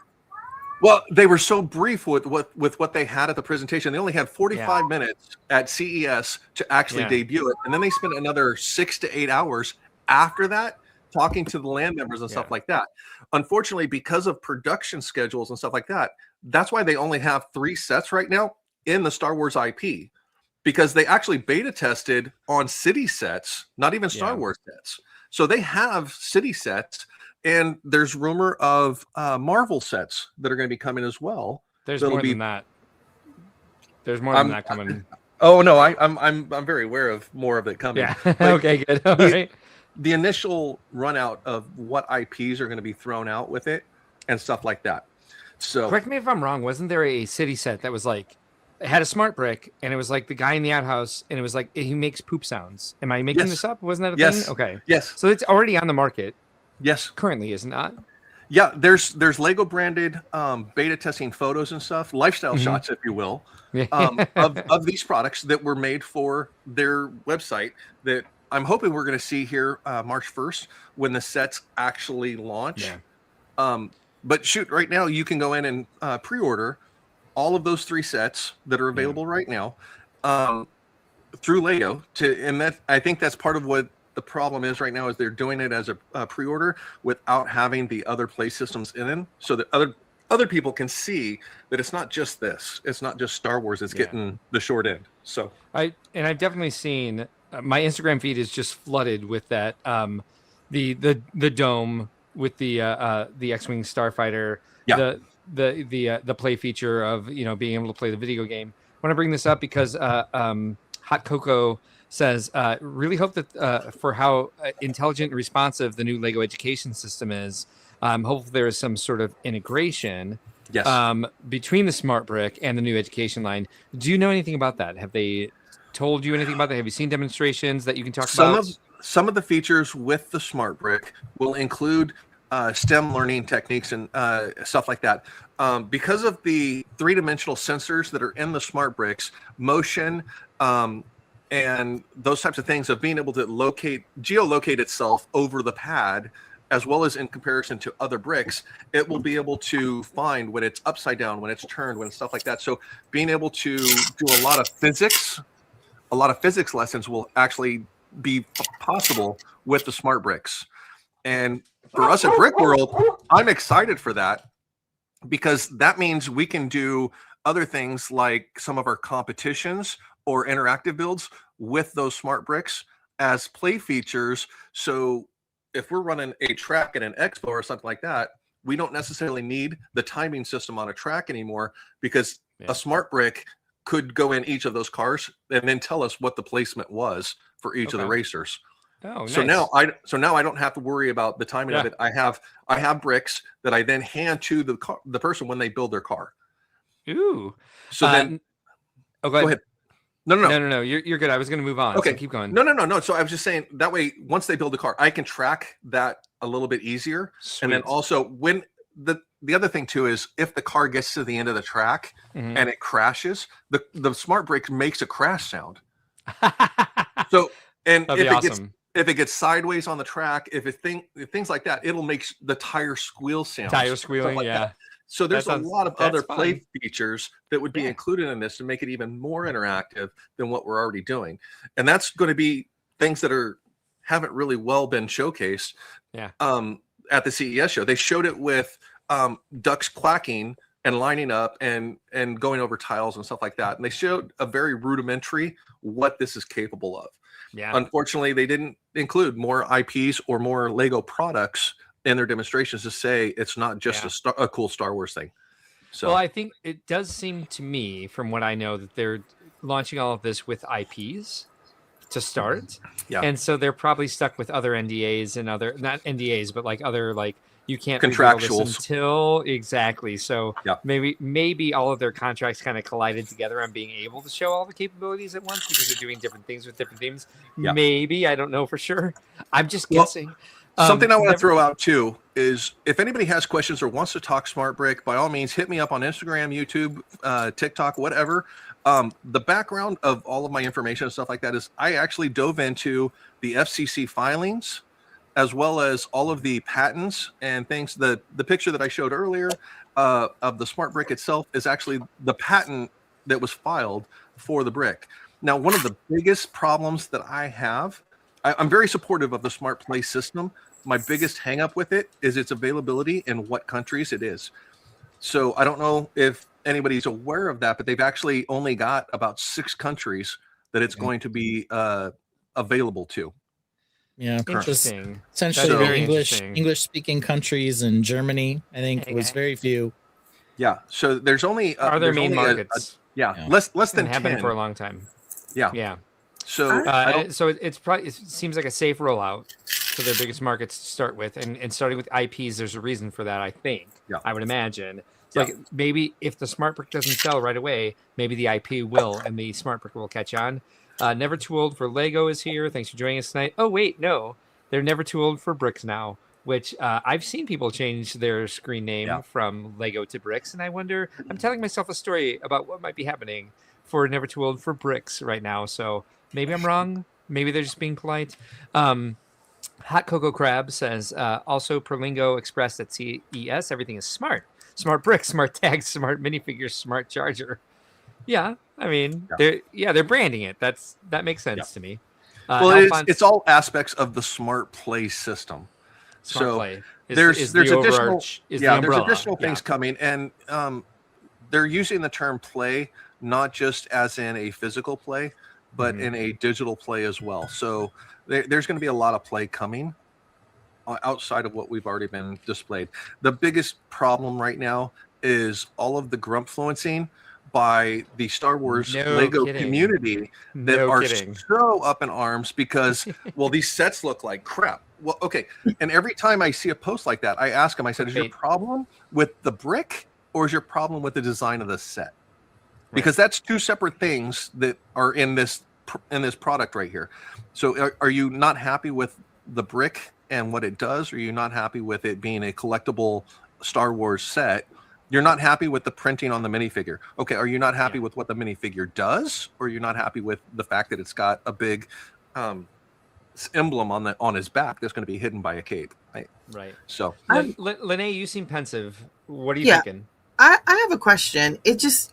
Well, they were so brief with what they had at the presentation. They only had 45 minutes at CES to actually debut it. And then they spent another 6 to 8 hours after that talking to the land members and stuff like that. Unfortunately, because of production schedules and stuff like that, that's why they only have 3 sets right now in the Star Wars IP, because they actually beta tested on city sets, not even Star Wars sets. So they have city sets. And there's rumor of Marvel sets that are going to be coming as well. There's more than that. There's more than that coming. Oh no, I'm very aware of more of it coming. Yeah. Okay, good. All right. The initial run out of what IPs are going to be thrown out with it and stuff like that. So correct me if I'm wrong. Wasn't there a city set that was like it had a Smart Brick and it was like the guy in the outhouse and it was like he makes poop sounds? Am I making this up? Wasn't that a thing? Okay. Yes. So it's already on the market. Yes. Currently, is it not? Yeah, there's Lego branded beta testing photos and stuff, lifestyle shots, if you will, of these products that were made for their website that I'm hoping we're going to see here March 1st when the sets actually launch. Yeah. But shoot, right now you can go in and pre-order all of those 3 sets that are available right now through Lego. And that I think that's part of what the problem is right now is they're doing it as a pre-order without having the other play systems in them, so that other people can see that it's not just this. It's not just Star Wars. It's getting the short end. So I've definitely seen my Instagram feed is just flooded with that the dome with the X-Wing Starfighter, the play feature of being able to play the video game. I want to bring this up because Hot Cocoa says, really hope that for how intelligent and responsive the new Lego education system is, hopefully there is some sort of integration between the Smart Brick and the new education line. Do you know anything about that? Have they told you anything about that? Have you seen demonstrations that you can talk about? Some of the features with the Smart Brick will include STEM learning techniques and stuff like that. Because of the three-dimensional sensors that are in the smart bricks, motion, and those types of things of being able to geolocate itself over the pad, as well as in comparison to other bricks, it will be able to find when it's upside down, when it's turned, when it's stuff like that. So being able to do a lot of physics lessons will actually be possible with the smart bricks. And for us at Brickworld, I'm excited for that, because that means we can do other things like some of our competitions or interactive builds with those smart bricks as play features. So if we're running a track at an expo or something like that, we don't necessarily need the timing system on a track anymore, because a smart brick could go in each of those cars and then tell us what the placement was for each of the racers. Oh, nice. So now I don't have to worry about the timing of it. I have bricks that I then hand to the person when they build their car. Ooh. So then, go ahead. No. You're good. I was going to move on. Okay, so keep going. No. So I was just saying that way, once they build the car, I can track that a little bit easier. Sweet. And then also when the other thing too is if the car gets to the end of the track and it crashes, the smart brick makes a crash sound. So if it gets sideways on the track, if things like that, it'll make the tire squeal sound. Tire squealing, like yeah. That. So there's a lot of other play fun. features that would be included in this to make it even more interactive than what we're already doing. And that's going to be things that haven't really well been showcased. Yeah. At the CES show, they showed it with ducks quacking and lining up and going over tiles and stuff like that. And they showed a very rudimentary what this is capable of. Yeah. Unfortunately, they didn't include more IPs or more Lego products in their demonstrations to say it's not just a cool Star Wars thing. So, well, I think it does seem to me, from what I know, that they're launching all of this with IPs to start. Yeah. And so they're probably stuck with other NDAs and not NDAs, but like other, like, you can't contractuals until exactly. So maybe all of their contracts kind of collided together on being able to show all the capabilities at once, because they're doing different things with different themes. Yeah. Maybe, I don't know for sure. I'm just guessing. Something I want to throw out too is if anybody has questions or wants to talk Smart Brick, by all means, hit me up on Instagram, YouTube, TikTok, whatever. The background of all of my information and stuff like that is I actually dove into the FCC filings, as well as all of the patents and things. The picture that I showed earlier of the Smart Brick itself is actually the patent that was filed for the brick. Now, one of the biggest problems that I have, I'm very supportive of the Smart Play system. My biggest hang up with it is its availability in what countries it is. So I don't know if anybody's aware of that, but they've actually only got about 6 countries that it's going to be available to. Yeah, interesting. Essentially, English speaking countries and Germany, I think, was very few. Yeah, so there's only are there main markets? Less than 10. Have been for a long time. Yeah. So it's probably, it seems like a safe rollout to their biggest markets to start with, and starting with IPs, there's a reason for that. I think. I would imagine. Like maybe if the Smart Brick doesn't sell right away, maybe the IP will, and the Smart Brick will catch on. Never Too Old for Lego is here. Thanks for joining us tonight. Oh wait, no, they're Never Too Old for Bricks now, which I've seen people change their screen name from Lego to Bricks, and I wonder. I'm telling myself a story about what might be happening for Never Too Old for Bricks right now. So maybe I'm wrong. Maybe they're just being polite. Hot Cocoa Crab says also Perlingo expressed at CES. Everything is smart. Smart bricks, smart tags, smart minifigures, smart charger. Yeah, I mean, they're branding it. That makes sense to me. Well, it's all aspects of the Smart Play system. There's additional things coming, and they're using the term play not just as in a physical play, but in a digital play as well. So there's going to be a lot of play coming outside of what we've already been displayed. The biggest problem right now is all of the grumpfluencing by the Star Wars Lego community that are so up in arms because, well, these sets look like crap. Well, okay. And every time I see a post like that, I ask them, I said, is your problem with the brick or is your problem with the design of the set? Because that's 2 separate things that are in this product right here. So are you not happy with the brick and what it does? Or are you not happy with it being a collectible Star Wars set? You're not happy with the printing on the minifigure. Okay, are you not happy with what the minifigure does? Or are you not happy with the fact that it's got a big emblem on his back that's going to be hidden by a cape? Right. So, Lene, you seem pensive. What are you thinking? I have a question. It just,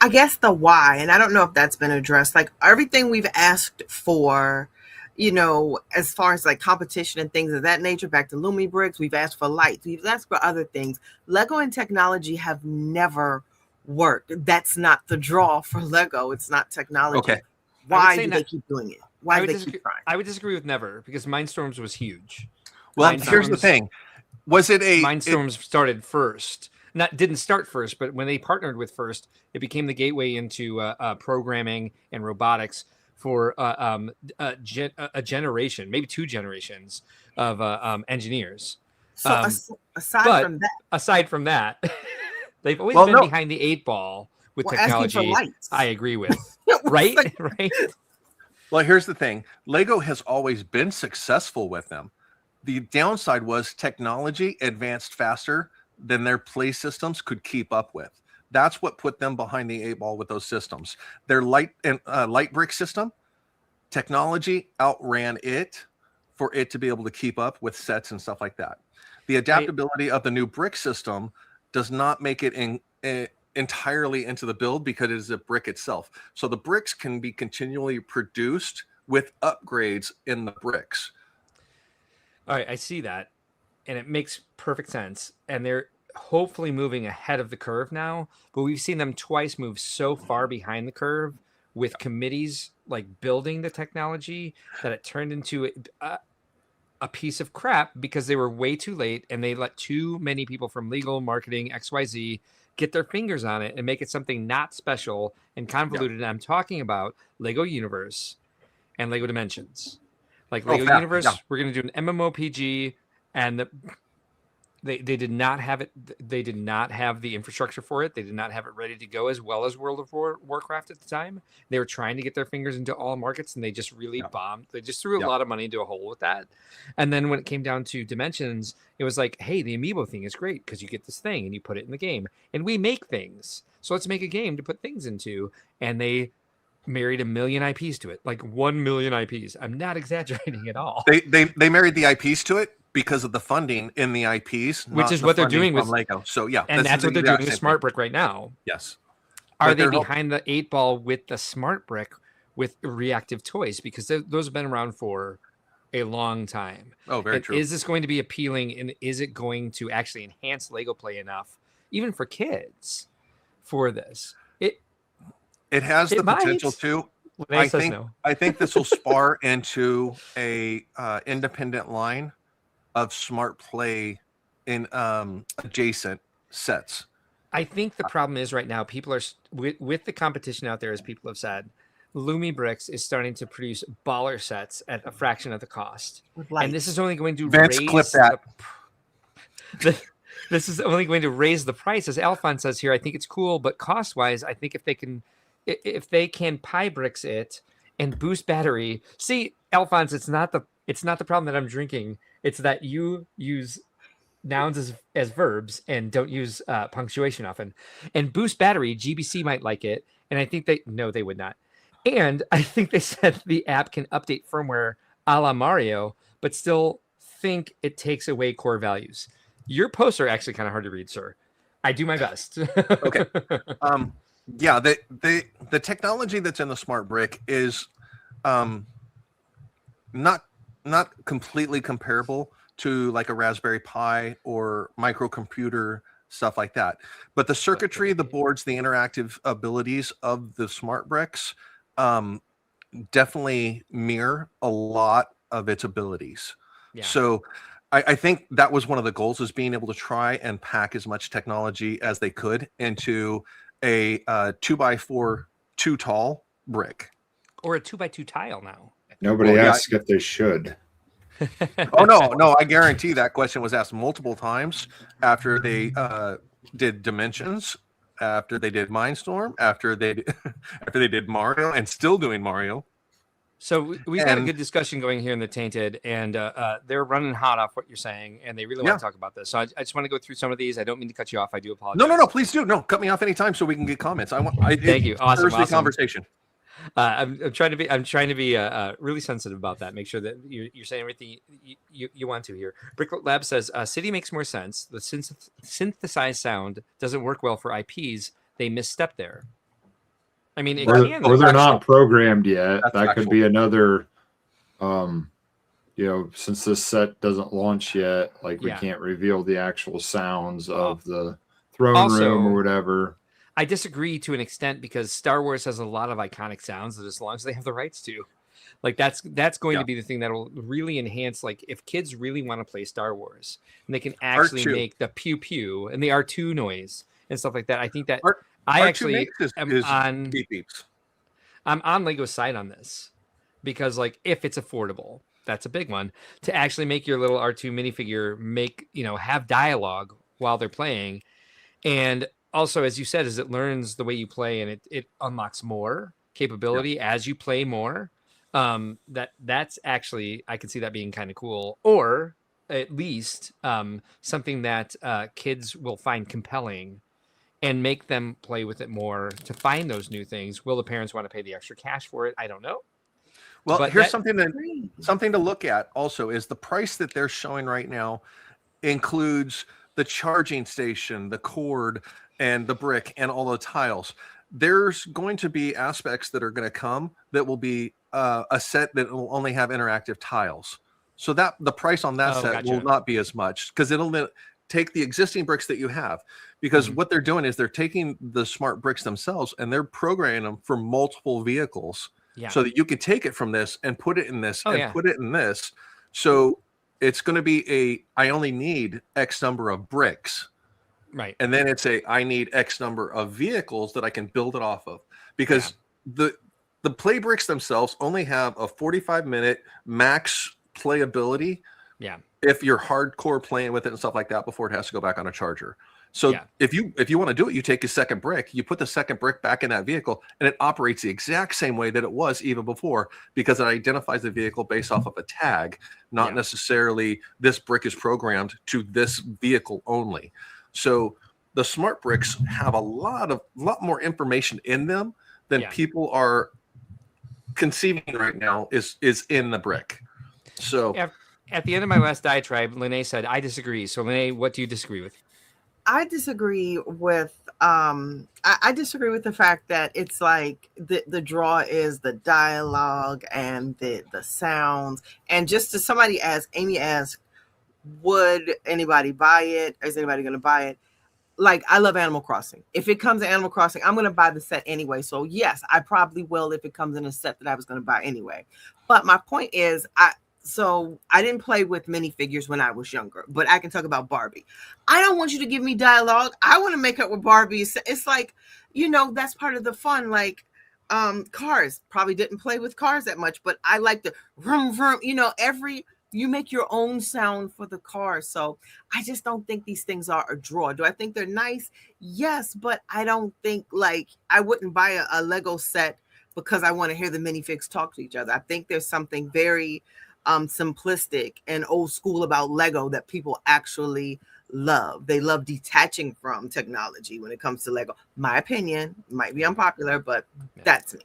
I guess the why, and I don't know if that's been addressed. Like everything we've asked for, you know, as far as like competition and things of that nature, back to Lumi Bricks, we've asked for lights, we've asked for other things. Lego and technology have never worked. That's not the draw for Lego. It's not technology. Okay. Why do they keep doing it? Why do they keep trying? I would disagree with never, because Mindstorms was huge. Well, here's the thing. Was it a Mindstorms started first? Didn't start first, but when they partnered with First, it became the gateway into programming and robotics for a generation, maybe 2 generations of engineers. So aside from that, they've always been behind the 8 ball with technology. I agree with. Right? Right. Well, here's the thing. Lego has always been successful with them. The downside was technology advanced faster than their play systems could keep up with. That's what put them behind the 8 ball with those systems. Their light brick system, technology outran it for it to be able to keep up with sets and stuff like that. The adaptability of the new brick system does not make it entirely into the build because it is a brick itself. So the bricks can be continually produced with upgrades in the bricks. All right, I see that, and it makes perfect sense. And they're hopefully moving ahead of the curve now, but we've seen them twice move so far behind the curve with committees like building the technology that it turned into a piece of crap because they were way too late and they let too many people from legal, marketing, XYZ get their fingers on it and make it something not special and convoluted. And I'm talking about Lego Universe and Lego Dimensions. Like Lego Universe, we're going to do an MMOPG, and they did not have it. They did not have the infrastructure for it. They did not have it ready to go as well as World of Warcraft at the time. They were trying to get their fingers into all markets, and they just really bombed. They just threw a lot of money into a hole with that. And then when it came down to Dimensions, it was like, hey, the amiibo thing is great because you get this thing and you put it in the game, and we make things. So let's make a game to put things into. And they married 1 million IPs to it, like 1 million IPs. I'm not exaggerating at all. They married the IPs to it because of the funding in the IPs, which is what they're doing with Lego. So yeah, and that's what they're doing with Smart Brick right now. Yes. Are they behind the 8 ball with the Smart Brick with reactive toys? Because those have been around for a long time. Oh, very true. Is this going to be appealing, and is it going to actually enhance Lego play enough, even for kids, for this? It has the potential to. I think this will spar into a independent line of smart play in adjacent sets. I think the problem is right now people are with the competition out there, as people have said, Lumi Bricks is starting to produce baller sets at a fraction of the cost, and this is only going to this is only going to raise the price. As Alphonse says here, I think it's cool, but cost wise, I think if they can pie bricks it and boost battery. See, Alphonse, it's not the problem that I'm drinking. It's that you use nouns as verbs and don't use punctuation often. And boost battery, GBC might like it, and I think they would not. And I think they said the app can update firmware a la Mario, but still think it takes away core values. Your posts are actually kind of hard to read, sir. I do my best. Okay. Yeah, the technology that's in the Smart Brick is not completely comparable to like a Raspberry Pi or microcomputer, stuff like that. But the circuitry, the boards, the interactive abilities of the Smart Bricks definitely mirror a lot of its abilities. Yeah. So I think that was one of the goals, is being able to try and pack as much technology as they could into a 2x4 too tall brick, or a 2x2 tile. Now nobody asks if they should. Oh no, I guarantee that question was asked multiple times after they did Dimensions, after they did Mindstorm, after they did Mario, and still doing Mario. So we've got a And- good discussion going here in the Tainted, and they're running hot off what you're saying, and they really want to talk about this. So I just want to go through some of these. I don't mean to cut you off. I do apologize. No, please do. No, cut me off anytime so we can get comments. Thank you. Awesome. Conversation. I'm trying to be really sensitive about that. Make sure that you're saying everything you want to here. Brickworld Lab says City makes more sense. The synthesized sound doesn't work well for IPs. They misstep there. I mean, it can. Or they're not programmed yet. That's that factual. could be another. Since this set doesn't launch yet, like we can't reveal the actual sounds of the throne room or whatever. I disagree to an extent because Star Wars has a lot of iconic sounds that, as long as they have the rights to, like that's going to be the thing that will really enhance. Like if kids really want to play Star Wars and they can actually R2. make the pew pew and the R2 noise and stuff like that. I think that I actually am on beep beeps. I'm on Lego's side on this because, like, if it's affordable, that's a big one, to actually make your little R2 minifigure have dialogue while they're playing. And also, as you said, is it learns the way you play and it unlocks more capability as you play more. That's actually, I can see that being kind of cool, or at least something that kids will find compelling and make them play with it more to find those new things. Will the parents want to pay the extra cash for it? I don't know. Well, But here's something to look at also is the price that they're showing right now includes the charging station, the cord, and the brick, and all the tiles. There's going to be aspects that are going to come that will be a set that will only have interactive tiles. So that the price on that set will not be as much because it'll take the existing bricks that you have. Because what they're doing is they're taking the smart bricks themselves and they're programming them for multiple vehicles. So that you can take it from this and put it in this put it in this. So it's going to be I only need X number of bricks. Right. And then it's I need X number of vehicles that I can build it off of. Because the play bricks themselves only have a 45-minute max playability. Yeah. If you're hardcore playing with it and stuff like that before it has to go back on a charger. So if you want to do it, you take a second brick, you put the second brick back in that vehicle, and it operates the exact same way that it was even before, because it identifies the vehicle based off of a tag, not necessarily this brick is programmed to this vehicle only. So the smart bricks have a lot more information in them than people are conceiving right now is in the brick. So at the end of my last diatribe, Lene said, I disagree. So Lene, what do you disagree with? I disagree with I disagree with the fact that it's like the draw is the dialogue and the sounds. And just as somebody asked, Amy asked, would anybody buy it? Is anybody going to buy it? Like, I love Animal Crossing. If it comes to Animal Crossing, I'm going to buy the set anyway. So yes, I probably will if it comes in a set that I was going to buy anyway. But my point is, I didn't play with minifigures when I was younger, but I can talk about Barbie. I don't want you to give me dialogue. I want to make up with Barbie. It's like, that's part of the fun. Like, Cars, probably didn't play with Cars that much, but I like the vroom, vroom, you make your own sound for the car. So I just don't think these things are a draw. Do I think they're nice? Yes, but I don't think, like, I wouldn't buy a Lego set because I want to hear the minifigs talk to each other. I think there's something very simplistic and old school about Lego that people actually love. They love detaching from technology when it comes to Lego. My opinion might be unpopular, but that's me.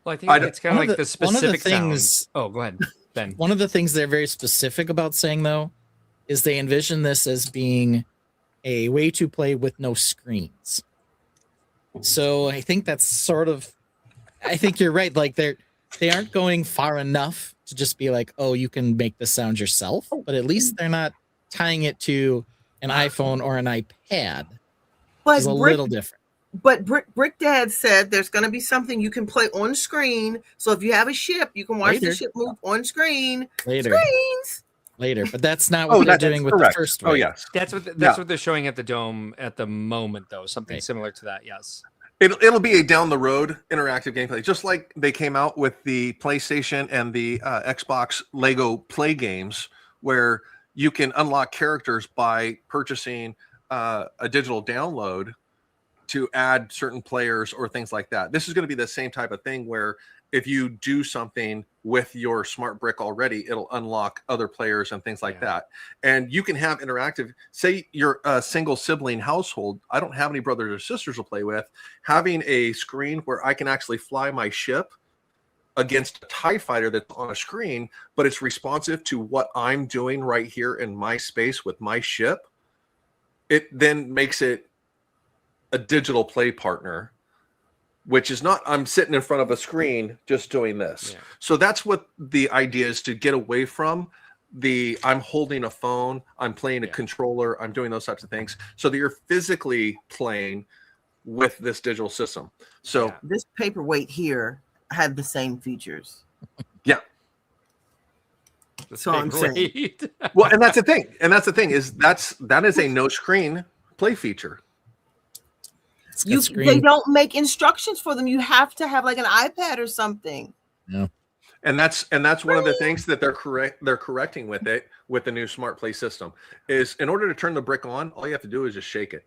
Well, I think it's kind of like the specific things. Oh, go ahead, Ben. One of the things they're very specific about saying, though, is they envision this as being a way to play with no screens. So I think that's I think you're right. Like they aren't going far enough to just be like, oh, you can make the sound yourself, but at least they're not tying it to an iPhone or an iPad. But it's a little different. But Brick Dad said there's going to be something you can play on screen. So if you have a ship, you can watch the ship move on screen. Later, but that's not what they're doing with the first one. Oh, yes. That's what they're showing at the Dome at the moment, though. Something similar to that, yes. It'll be a down the road interactive gameplay, just like they came out with the PlayStation and the Xbox Lego play games, where you can unlock characters by purchasing a digital download to add certain players or things like that. This is going to be the same type of thing where if you do something with your smart brick already, it'll unlock other players and things like that. And you can have interactive, say you're a single sibling household. I don't have any brothers or sisters to play with. Having a screen where I can actually fly my ship against a TIE fighter that's on a screen, but it's responsive to what I'm doing right here in my space with my ship. It then makes it a digital play partner, which is not, I'm sitting in front of a screen just doing this. Yeah. So that's what the idea is, to get away from the, I'm holding a phone, I'm playing a controller, I'm doing those types of things, so that you're physically playing with this digital system. So this paperweight here had the same features. Yeah. So I'm saying. Well, and that's the thing. And that's the thing is that is a no screen play feature. They don't make instructions for them. You have to have like an iPad or something. Yeah. And that's one of the things that they're correcting with it, with the new smart play system, is in order to turn the brick on, all you have to do is just shake it,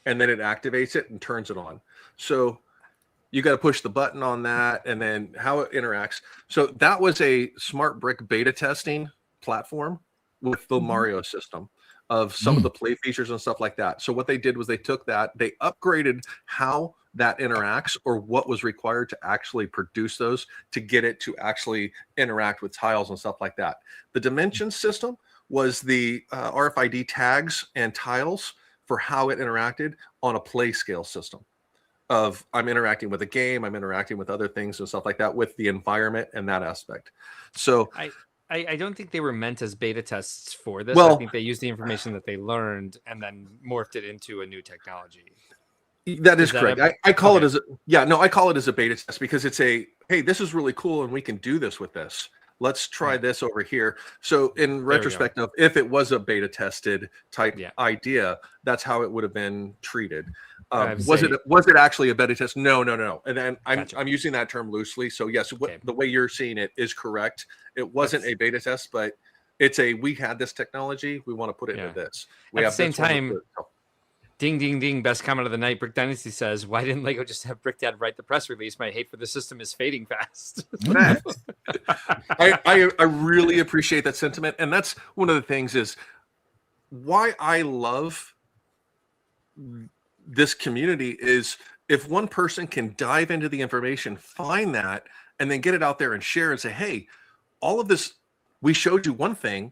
and then it activates it and turns it on. So you got to push the button on that, and then how it interacts. So that was a smart brick beta testing platform with the Mario system of some of the play features and stuff like that. So what they did was they took that, they upgraded how that interacts, or what was required to actually produce those, to get it to actually interact with tiles and stuff like that. The dimension system was the RFID tags and tiles for how it interacted on a play scale system. Of I'm interacting with a game, I'm interacting with other things and stuff like that, with the environment and that aspect. So I don't think they were meant as beta tests for this. Well, I think they used the information that they learned and then morphed it into a new technology. That is correct. I call it as I call it as a beta test, because it's a, hey, this is really cool and we can do this with this. Let's try this over here. So in retrospect of, if it was a beta tested type idea, that's how it would have been treated. Was it actually a beta test? No. And then I'm using that term loosely. So yes, the way you're seeing it is correct. It wasn't a beta test, but it's a, we had this technology, we want to put it into this. At the same time, ding, ding, ding, best comment of the night. Brick Dynasty says, why didn't LEGO just have Brick Dad write the press release? My hate for the system is fading fast. I really appreciate that sentiment. And that's one of the things is why I love this community, is if one person can dive into the information, find that, and then get it out there and share and say, hey, all of this, we showed you one thing,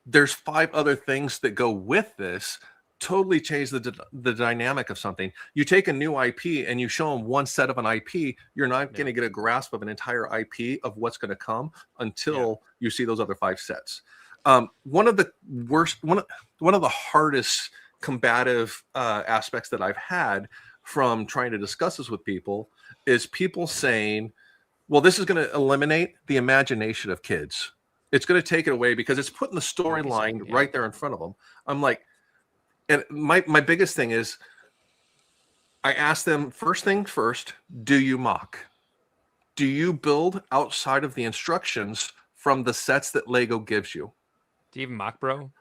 there's 5 other things that go with this. Totally change the dynamic of something. You take a new IP and you show them one set of an IP, you're not going to get a grasp of an entire IP of what's going to come until you see those other 5 sets. One of the worst, one of the hardest combative aspects that I've had from trying to discuss this with people is people saying, well, this is going to eliminate the imagination of kids. It's going to take it away because it's putting the storyline right there in front of them. I'm like, and my biggest thing is, I ask them, first thing first, do you mock? Do you build outside of the instructions from the sets that LEGO gives you? Do you even mock, bro?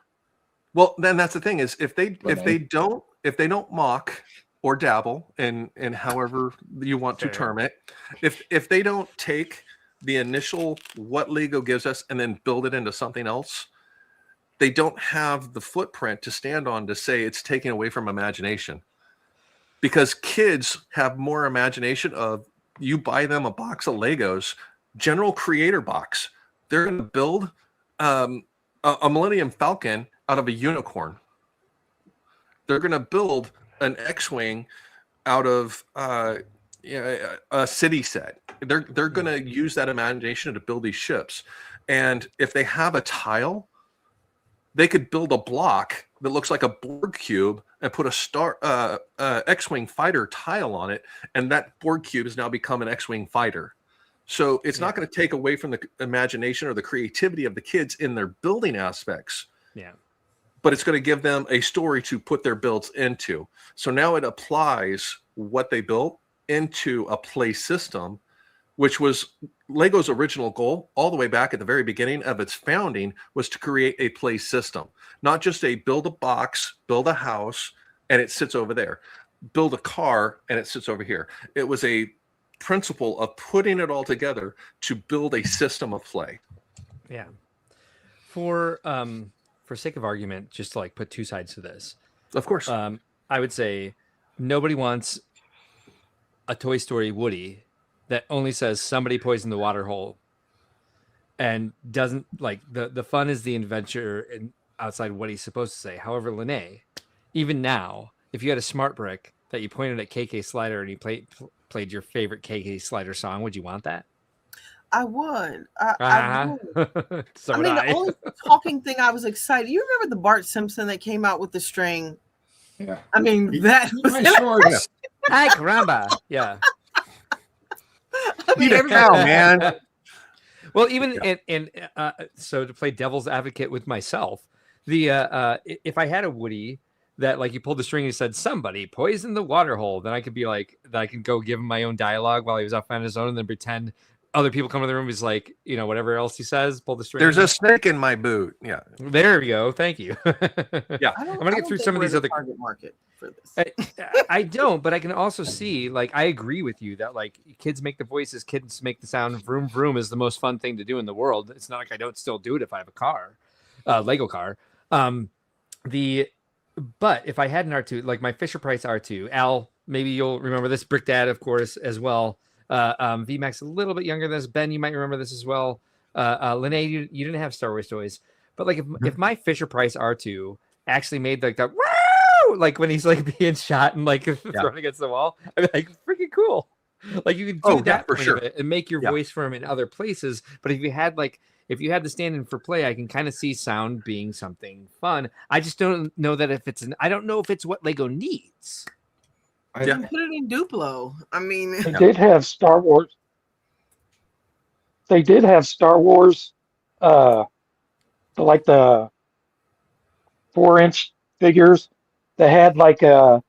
Well, then that's the thing is, if they don't mock or dabble in however you want to term it, if they don't take the initial what LEGO gives us and then build it into something else, they don't have the footprint to stand on to say it's taken away from imagination. Because kids have more imagination of, you buy them a box of Legos, general creator box, they're going to build a Millennium Falcon out of a unicorn. They're going to build an X-Wing out of a city set. They're going to use that imagination to build these ships. And if they have a tile, they could build a block that looks like a Borg cube and put a X-Wing fighter tile on it, and that Borg cube has now become an X-Wing fighter. So it's not going to take away from the imagination or the creativity of the kids in their building aspects. Yeah. But it's going to give them a story to put their builds into. So now it applies what they built into a play system, which was LEGO's original goal all the way back at the very beginning of its founding, was to create a play system, not just a build a box, build a house, and it sits over there, build a car and it sits over here. It was a principle of putting it all together to build a system of play. Yeah. For sake of argument, just to like put two sides to this. Of course. I would say nobody wants a Toy Story Woody that only says somebody poisoned the water hole and doesn't like the fun is the adventure and outside what he's supposed to say. However, Lene, even now, if you had a smart brick that you pointed at KK Slider and you played your favorite KK Slider song, would you want that? I would. I would. So I mean, the only talking thing I was excited. You remember the Bart Simpson that came out with the string? Yeah. I mean, that was My shorts. Hi, caramba. Yeah. I mean, Eat a cow, man. Well, even so to play devil's advocate with myself, if I had a Woody that like you pulled the string and said somebody poisoned the water hole, then I could be like that I could go give him my own dialogue while he was off on his own and then pretend other people come in the room. He's like, you know, whatever else he says, pull the string. There's a snake in my boot. Yeah. There we go. Thank you. Yeah. I'm gonna get through some of these other target market for this. I don't, but I can also see, like, I agree with you that like kids make the voices, kids make the sound. Vroom vroom is the most fun thing to do in the world. It's not like I don't still do it if I have a car, Lego car. But if I had an R2, like my Fisher Price R2, Al, maybe you'll remember this. Brick Dad, of course, as well. VMAX a little bit younger than this. Ben, you might remember this as well. Lene, you didn't have Star Wars toys, but like if my Fisher Price R2 actually made like that, woo! Like when he's like being shot and like thrown against the wall, I'd be like, freaking cool. Like you could do that for sure and make your voice for him in other places. But if you had the stand-in for play, I can kind of see sound being something fun. I just don't know that I don't know if it's what Lego needs. Put it in Duplo. I mean, they did have Star Wars. They did have Star Wars, like the 4-inch figures that had like a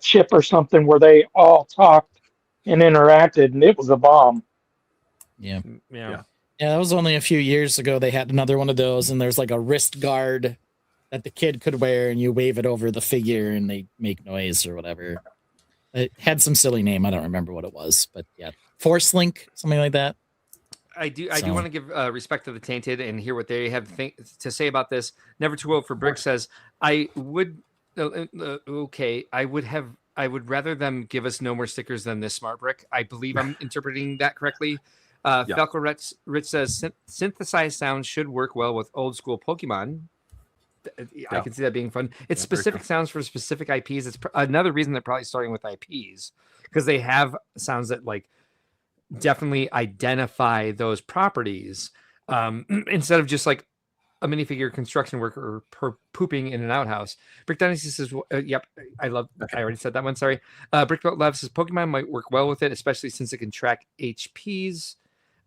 chip or something where they all talked and interacted, and it was a bomb. Yeah. Yeah. Yeah, that was only a few years ago. They had another one of those, and there's like a wrist guard that the kid could wear, and you wave it over the figure, and they make noise or whatever. It had some silly name. I don't remember what it was, but yeah, Force Link, something like that. I do want to give respect to the Tainted and hear what they have to say about this. Never Too Old for Brick says, I would rather them give us no more stickers than this smart brick. I believe I'm interpreting that correctly. Falco Rich says synthesized sounds should work well with old school Pokemon. I can see that being fun. It's specific sounds for specific IPs. It's another reason they're probably starting with IPs because they have sounds that like definitely identify those properties instead of just like a minifigure construction worker pooping in an outhouse. Brick Dynasty says, yep, I already said that one. Sorry. Brickworld Love says Pokemon might work well with it, especially since it can track HPs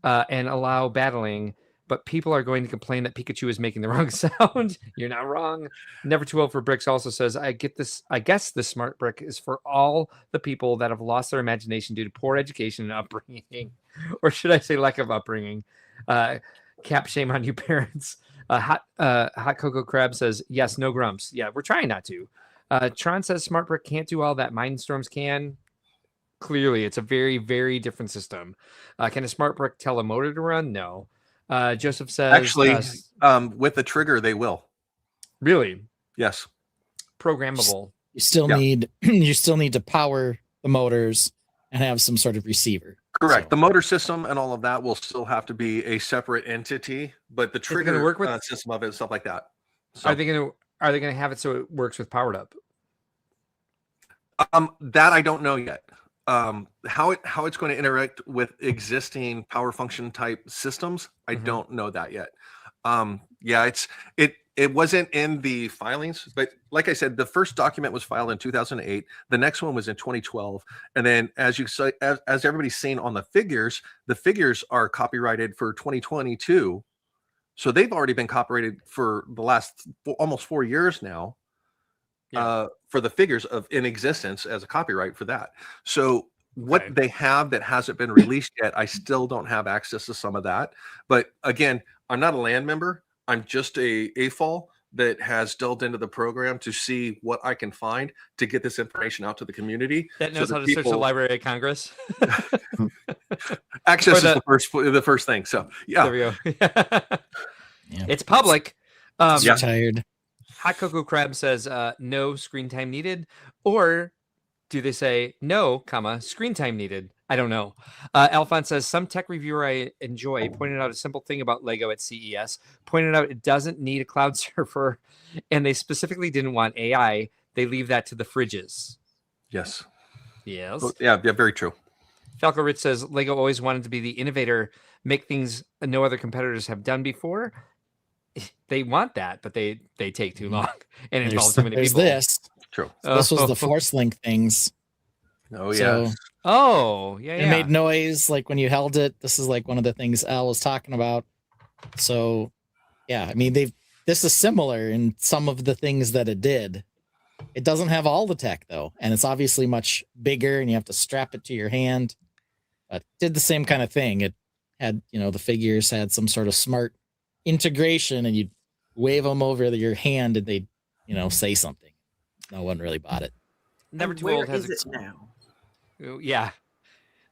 and allow battling. But people are going to complain that Pikachu is making the wrong sound. You're not wrong. Never Too Old for Bricks also says, I guess this smart brick is for all the people that have lost their imagination due to poor education and upbringing. Or should I say lack of upbringing? Cap, shame on you parents. Hot Cocoa Crab says, yes, no grumps. Yeah, we're trying not to. Tron says smart brick can't do all that Mindstorms can. Clearly, it's a very, very different system. Can a smart brick tell a motor to run? No. Joseph says, actually, with the trigger, they will. Really? Yes. Programmable. You still need to power the motors and have some sort of receiver. Correct. So. The motor system and all of that will still have to be a separate entity, but the trigger work with system of it and stuff like that. So, are they going to have it so it works with powered up? That I don't know yet. How it's going to interact with existing power function type systems, I don't know that yet. It wasn't in the filings, but like I said, the first document was filed in 2008. The next one was in 2012, and then as everybody's seen on the figures are copyrighted for 2022, so they've already been copyrighted for the last almost 4 years now. For the figures in existence as a copyright for that. So what they have that hasn't been released yet, I still don't have access to some of that. But again, I'm not a land member. I'm just a AFOL. that has delved into the program to see what I can find to get this information out to the community. That knows how to search the Library of Congress. Access is the first thing. So yeah, there we go. Yeah. It's public. I'm tired. Hot Cocoa Crab says no screen time needed, or do they say no, comma, screen time needed? I don't know. Alphonse says some tech reviewer I enjoy pointed out a simple thing about Lego at CES, pointed out it doesn't need a cloud server, and they specifically didn't want AI. They leave that to the fridges. Yes. Yes. Well, yeah, very true. Falco Rich says Lego always wanted to be the innovator, make things no other competitors have done before. They want that, but they take too long and involve too many people. This. True. This was the Force Link things. Oh yeah. So, it made noise like when you held it. This is like one of the things Al was talking about. So, yeah, I mean this is similar in some of the things that it did. It doesn't have all the tech though, and it's obviously much bigger, and you have to strap it to your hand. But it did the same kind of thing. It had, the figures had some sort of smart integration, and you'd wave them over your hand, and they'd, say something. No one really bought it. Never Too Where Old has is it now? Yeah.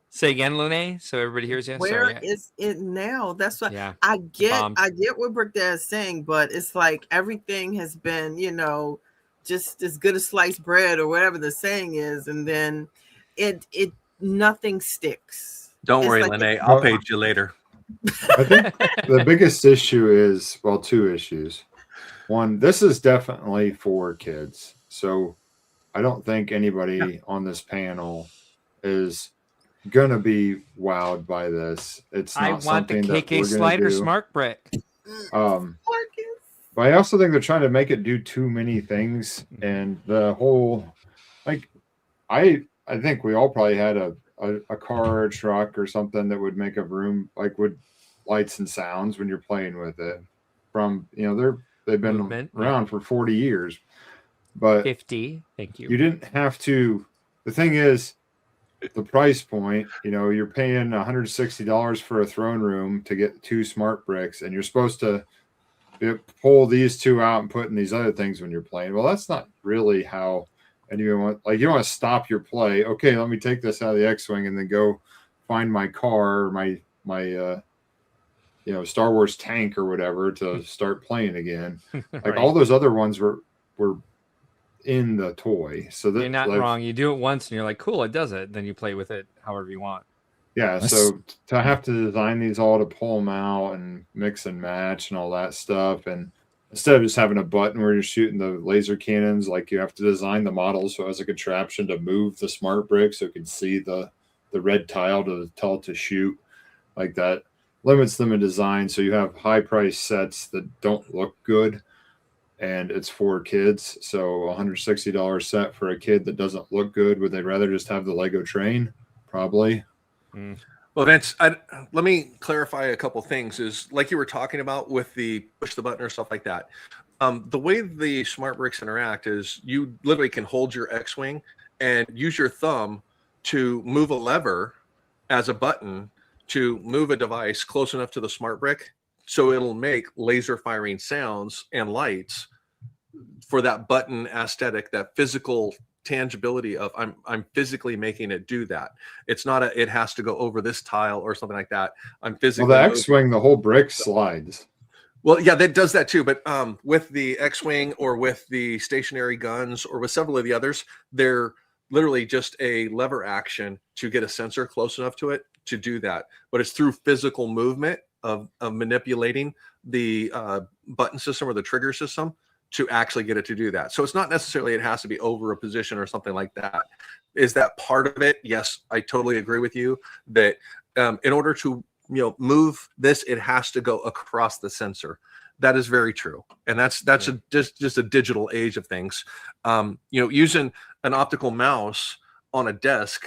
Say again, Lune, so everybody hears you. Where is it now? That's what I get. Bombed. I get what Brick Dad is saying, but it's like everything has been, just as good as sliced bread or whatever the saying is, and then it nothing sticks. Don't worry, like Lene. I'll page you later. I think the biggest issue is, well, two issues. One, this is definitely for kids. So I don't think anybody on this panel is going to be wowed by this. It's not I want the something that KK we're slider do. Smart Brick. But I also think they're trying to make it do too many things. And the whole, I think we all probably had a car or truck or something that would make a room with lights and sounds when you're playing with it. From they've been around for 40 years, but 50. Thank you. You didn't have to. The thing is, the price point. You're paying $160 for a throne room to get 2 smart bricks, and you're supposed to pull these 2 out and put in these other things when you're playing. Well, that's not really how. And you want you want to stop your play. Okay, let me take this out of the X-wing and then go find my car, or my Star Wars tank or whatever to start playing again. Right. All those other ones were in the toy. So that you're not wrong. You do it once and you're like, cool, it does it. Then you play with it however you want. Yeah. So to have to design these all to pull them out and mix and match and all that stuff, and instead of just having a button where you're shooting the laser cannons, you have to design the model so it has a contraption to move the smart brick so it can see the red tile to tell it to shoot. That limits them in design. So you have high price sets that don't look good, and it's for kids. So $160 set for a kid that doesn't look good. Would they rather just have the Lego train? Probably. Well, Vince, let me clarify a couple things. Is like you were talking about with the push the button or stuff like that. The way the smart bricks interact is you literally can hold your X-wing and use your thumb to move a lever as a button to move a device close enough to the smart brick so it'll make laser firing sounds and lights for that button aesthetic, that physical tangibility of I'm physically making it do that. It's not it has to go over this tile or something like that. I'm physically. Well, the X-wing, the whole brick slides. Well, yeah, that does that too. But with the X-wing or with the stationary guns or with several of the others, they're literally just a lever action to get a sensor close enough to it to do that. But it's through physical movement of manipulating the button system or the trigger system to actually get it to do that. So it's not necessarily it has to be over a position or something like that. Is that part of it? Yes, I totally agree with you that in order to move this, it has to go across the sensor. That is very true, and that's just a digital age of things. Using an optical mouse on a desk,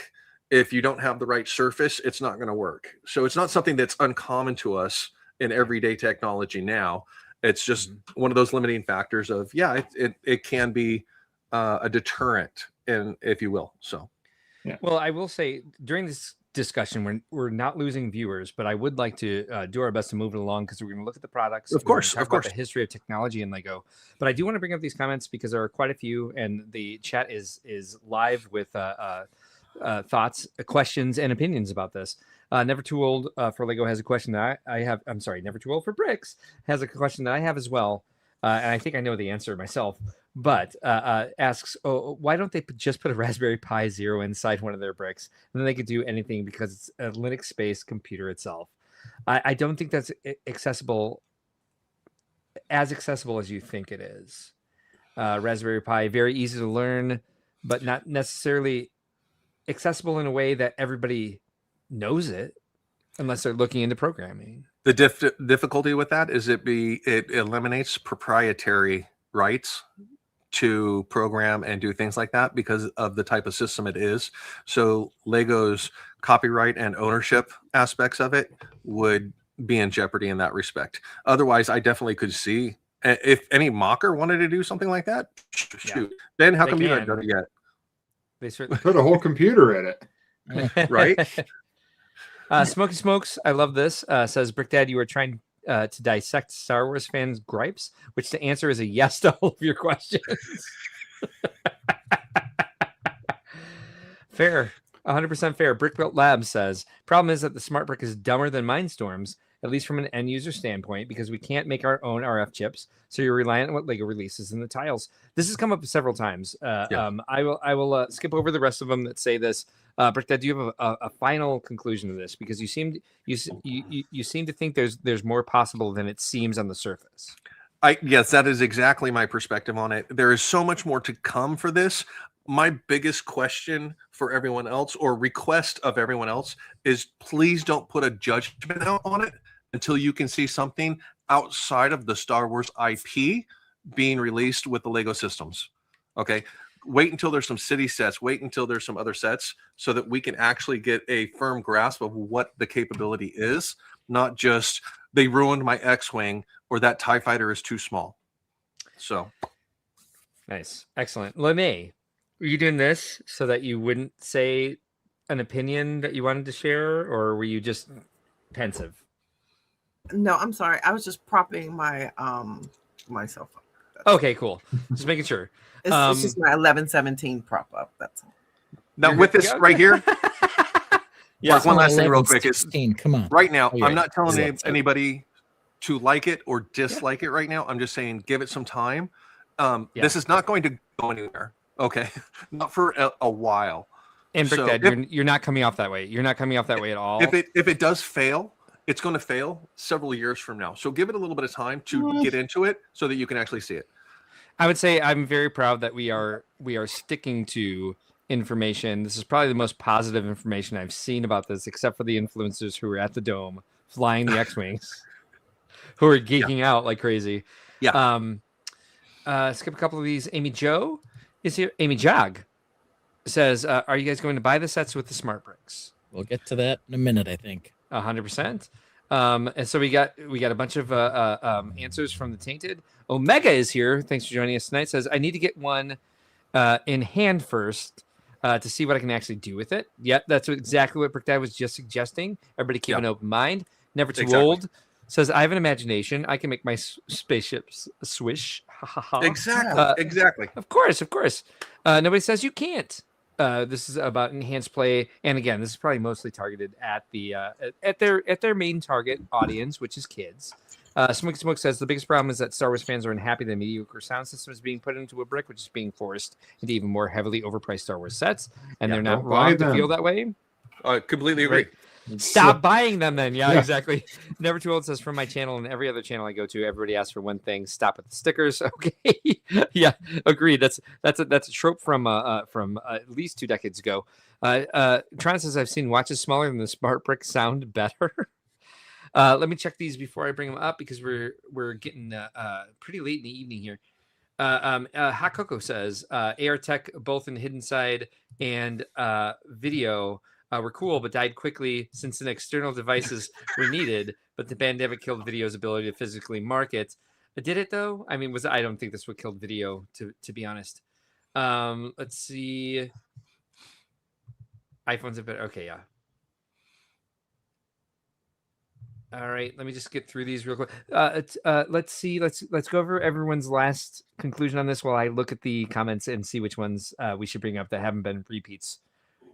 if you don't have the right surface, it's not going to work. So it's not something that's uncommon to us in everyday technology now. It's just one of those limiting factors of, it can be a deterrent, if you will. So Well, I will say during this discussion, we're not losing viewers, but I would like to do our best to move it along because we're going to look at the products. Of we're gonna course, talk of about course. the history of technology in Lego. But I do want to bring up these comments because there are quite a few, and the chat is live with thoughts, questions, and opinions about this. Never Too Old for Lego has a question that I have. I'm sorry, Never Too Old for Bricks has a question that I have as well. And I think I know the answer myself, but asks, why don't they just put a Raspberry Pi Zero inside one of their bricks? And then they could do anything because it's a Linux-based computer itself. I don't think that's accessible as you think it is. Raspberry Pi, very easy to learn, but not necessarily accessible in a way that everybody knows it unless they're looking into programming. The difficulty with that is it eliminates proprietary rights to program and do things like that because of the type of system it is. So Lego's copyright and ownership aspects of it would be in jeopardy in that respect. Otherwise, I definitely could see if any mocker wanted to do something like that. Shoot, then how come you haven't done it yet? They certainly Put a whole computer in it. Right? Smoky Smokes, I love this. Says Brick Dad, you are trying to dissect Star Wars fans' gripes, which the answer is a yes to all of your questions. Fair, 100% fair. Brickworld Labs says, problem is that the smart brick is dumber than Mindstorms, at least from an end user standpoint, because we can't make our own RF chips. So you're reliant on what Lego releases in the tiles. This has come up several times. I will skip over the rest of them that say this. Brick Dad, do you have a final conclusion to this? Because you seem to think there's more possible than it seems on the surface. Yes, that is exactly my perspective on it. There is so much more to come for this. My biggest question for everyone else, or request of everyone else, is please don't put a judgment out on it until you can see something outside of the Star Wars IP being released with the Lego systems. Okay. Wait until there's some city sets, wait until there's some other sets so that we can actually get a firm grasp of what the capability is, not just they ruined my X-Wing or that TIE fighter is too small. So nice. Excellent. Lene, were you doing this so that you wouldn't say an opinion that you wanted to share, or were you just pensive? No, I'm sorry. I was just propping my myself up. Okay, cool. Just making sure. It's just my 1117 prop up. That's all. now with this right here, Yes, one last thing real quick is 16, come on. right now, Oh, yeah. I'm not telling Yeah. anybody to like it or dislike it right now. I'm just saying give it some time. This is not going to go anywhere. Okay. Not for a while. And Brick So Dad, you're not coming off that way. You're not coming off that way at all. If it does fail, it's going to fail several years from now. So give it a little bit of time to get into it so that you can actually see it. I would say I'm very proud that we are sticking to information. This is probably the most positive information I've seen about this, except for the influencers who were at the Dome flying the X-Wings, who are geeking out like crazy. Yeah. Skip a couple of these. Amy Jo is here. Amy Jog says, are you guys going to buy the sets with the smart bricks? We'll get to that in a minute, I think. 100%. And so we got a bunch of answers from the Tainted. Omega is here. Thanks for joining us tonight. Says, I need to get one in hand first to see what I can actually do with it. Yep, that's exactly what Brick Dad was just suggesting. Everybody keep an open mind. Never too old. Says, I have an imagination. I can make my spaceships swish. Exactly. Of course. Nobody says you can't. This is about enhanced play, and again, this is probably mostly targeted at the at their main target audience, which is kids. Smoke says the biggest problem is that Star Wars fans are unhappy that mediocre sound system is being put into a brick, which is being forced into even more heavily overpriced Star Wars sets, and they're not wrong to feel that way. I completely agree. Stop buying them then. Yeah, exactly. Never Too Old says, from my channel and every other channel I go to, everybody asks for one thing: stop at the stickers. Okay. Yeah, agreed. That's a trope from at least 2 decades ago. Tron says, I've seen watches smaller than the smart brick sound better. Let me check these before I bring them up because we're getting pretty late in the evening here. Hot Coco says, AR Tech both in Hidden Side and video were cool, but died quickly since an external devices were needed. But the pandemic killed video's ability to physically market. Did it though? I mean, I don't think this would kill video, to be honest. Let's see. iPhone's a bit okay, yeah. All right, let me just get through these real quick. Let's see. Let's go over everyone's last conclusion on this while I look at the comments and see which ones we should bring up that haven't been repeats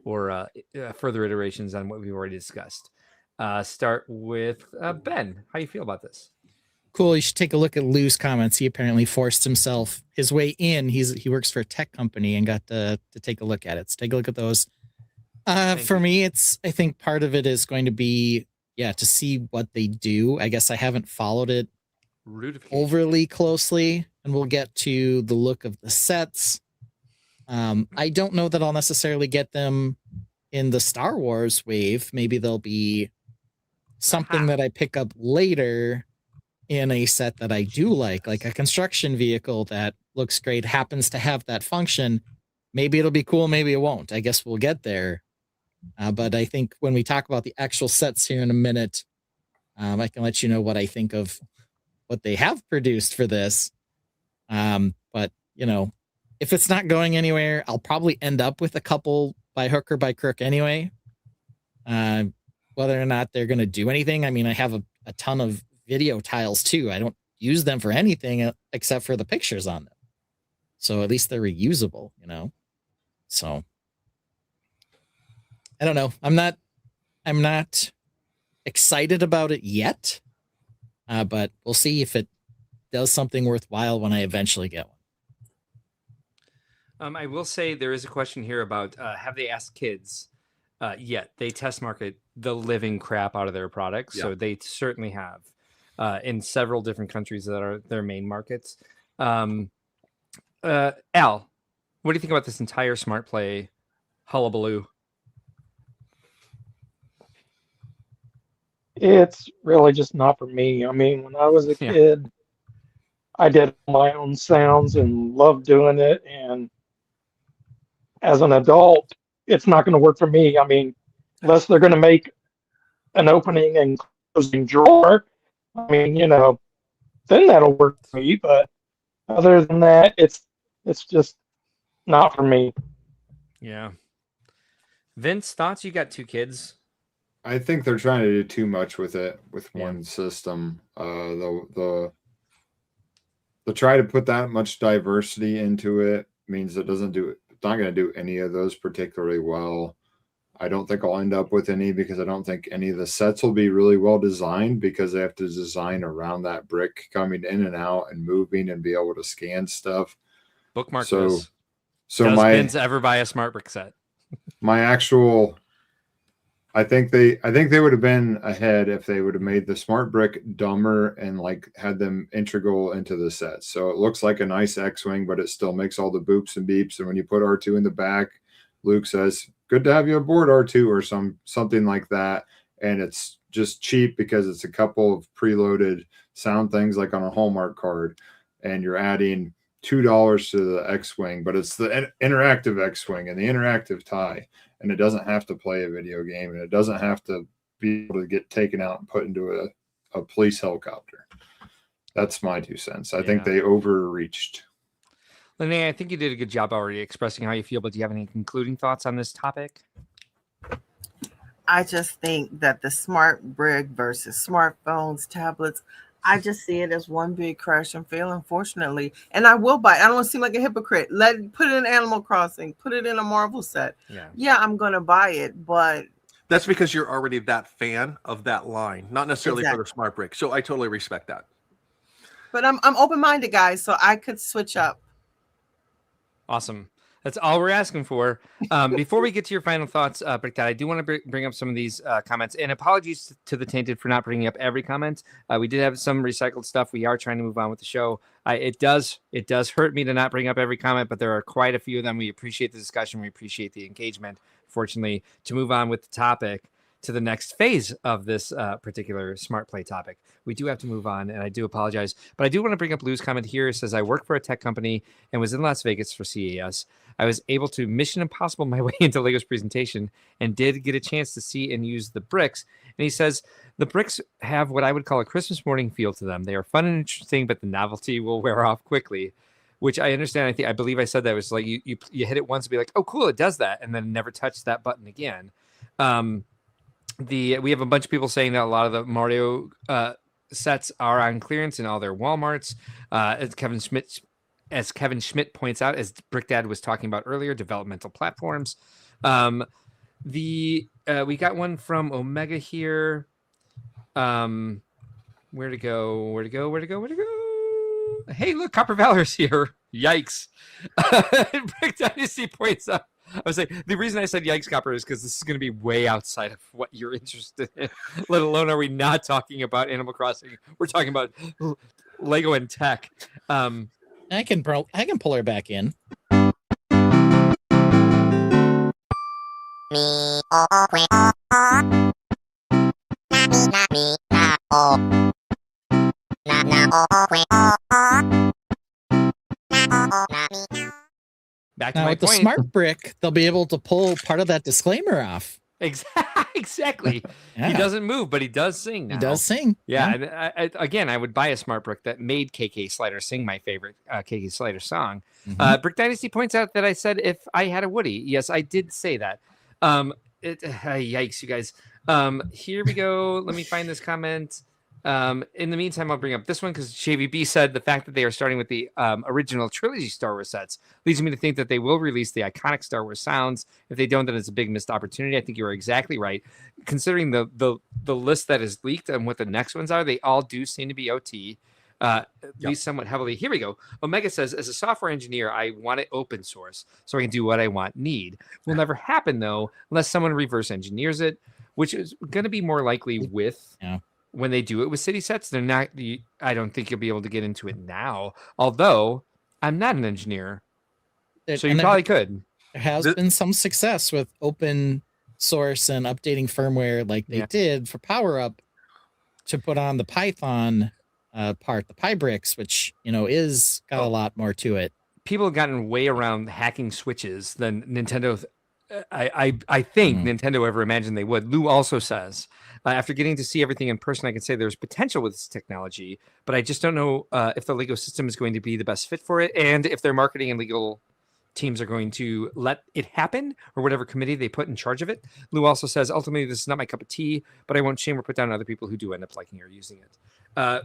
or further iterations on what we've already discussed. Start with Ben. How do you feel about this? Cool. You should take a look at Lou's comments. He apparently forced himself his way in. He works for a tech company and got to take a look at it. So take a look at those. For me, I think part of it is going to be, to see what they do. I guess I haven't followed it overly closely, and we'll get to the look of the sets. I don't know that I'll necessarily get them in the Star Wars wave. Maybe they'll be something that I pick up later in a set that I do like a construction vehicle that looks great, happens to have that function. Maybe it'll be cool, maybe it won't. I guess we'll get there. But I think when we talk about the actual sets here in a minute, I can let you know what I think of what they have produced for this. But, if it's not going anywhere, I'll probably end up with a couple by hook or by crook anyway. Whether or not they're going to do anything. I mean, I have a ton of video tiles too. I don't use them for anything except for the pictures on them. So at least they're reusable, So I don't know. I'm not excited about it yet. But we'll see if it does something worthwhile when I eventually get one. I will say there is a question here about have they asked kids yet? They test market the living crap out of their products. Yeah. So they certainly have in several different countries that are their main markets. Al, what do you think about this entire Smart Play hullabaloo? It's really just not for me. I mean, when I was a kid, I did my own sounds and loved doing it. And as an adult, it's not going to work for me. I mean, unless they're going to make an opening and closing drawer, I mean, then that'll work for me. But other than that, it's just not for me. Yeah. Vince, thoughts? You got 2 kids. I think they're trying to do too much with it with one system. The try to put that much diversity into it means it's not going to do any of those particularly well. I don't think I'll end up with any because I don't think any of the sets will be really well designed because they have to design around that brick coming in and out and moving and be able to scan stuff. Bookmark this. So does Vince ever buy a smart brick set? I think they would have been ahead if they would have made the smart brick dumber and had them integral into the set. So it looks like a nice X-Wing, but it still makes all the boops and beeps. And when you put R2 in the back, Luke says, "Good to have you aboard, R2," or something like that. And it's just cheap because it's a couple of preloaded sound things like on a Hallmark card. And you're adding $2 to the X-Wing, but it's the interactive X-Wing and the interactive tie. And it doesn't have to play a video game, and it doesn't have to be able to get taken out and put into a police helicopter. That's my 2 cents. I think they overreached. Linnea, I think you did a good job already expressing how you feel, but do you have any concluding thoughts on this topic? I just think that the smart brick versus smartphones, tablets, I just see it as one big crash and fail, unfortunately. And I will buy it. I don't want to seem like a hypocrite. Put it in Animal Crossing. Put it in a Marvel set. Yeah, I'm going to buy it, but... That's because you're already that fan of that line, not necessarily for the smart brick. So I totally respect that. But I'm open-minded, guys, so I could switch up. Awesome. That's all we're asking for. Before we get to your final thoughts, Brick, I do want to bring up some of these comments. And apologies to the Tainted for not bringing up every comment. We did have some recycled stuff. We are trying to move on with the show. It does hurt me to not bring up every comment, but there are quite a few of them. We appreciate the discussion. We appreciate the engagement. Fortunately, to move on with the topic to the next phase of this particular smart play topic, we do have to move on, and I do apologize. But I do want to bring up Lou's comment here. It says, I work for a tech company and was in Las Vegas for CES. I was able to Mission Impossible my way into LEGO's presentation and did get a chance to see and use the bricks. And he says, the bricks have what I would call a Christmas morning feel to them. They are fun and interesting, but the novelty will wear off quickly. which I understand. I believe I said that was like you hit it once and be like, oh, cool, it does that, and then never touch that button again. We have a bunch of people saying that a lot of the Mario sets are on clearance in all their Walmarts. As Kevin Schmidt points out, as Brickdad was talking about earlier, developmental platforms. We got one from Omega here. Where to go? Hey, look, Copper Valor's here. Yikes. Brick Dynasty points out. I was like, the reason I said yikes, Copper, is because this is going to be way outside of what you're interested in. Let alone are we not talking about Animal Crossing. We're talking about Lego and tech. I can pull her back in. Back to Now my with the point. smart brick, they'll be able to pull part of that disclaimer off. Exactly. Yeah. He doesn't move, but he does sing now. He does sing. Yeah. And again, I would buy a smart brick that made KK Slider sing my favorite KK Slider song. Brick Dynasty points out that I said if I had a Woody. Yes, I did say that. Yikes, you guys. Here we go. Let me find this comment. In the meantime, I'll bring up this one because JVB said the fact that they are starting with the original trilogy Star Wars sets leads me to think that they will release the iconic Star Wars sounds. If they don't, then it's a big missed opportunity. I think you are exactly right. Considering the list that is leaked and what the next ones are, they all do seem to be OT, at least somewhat heavily. Here we go. Omega says, as a software engineer, I want it open source so I can do what I need. Will never happen, though, unless someone reverse engineers it, which is going to be more likely with... Yeah. When they do it with city sets, they're not. I don't think you'll be able to get into it now. Although I'm not an engineer, so you probably could. There has been some success with open source and updating firmware, like they did for Power Up, to put on the Python part, the PyBricks, which is got a lot more to it. People have gotten way around hacking switches than Nintendo. I think Nintendo ever imagined they would. Lou also says, after getting to see everything in person, I can say there's potential with this technology, but I just don't know if the Lego system is going to be the best fit for it, and if their marketing and legal teams are going to let it happen, or whatever committee they put in charge of it. Lou also says, ultimately, this is not my cup of tea, but I won't shame or put down other people who do end up liking or using it.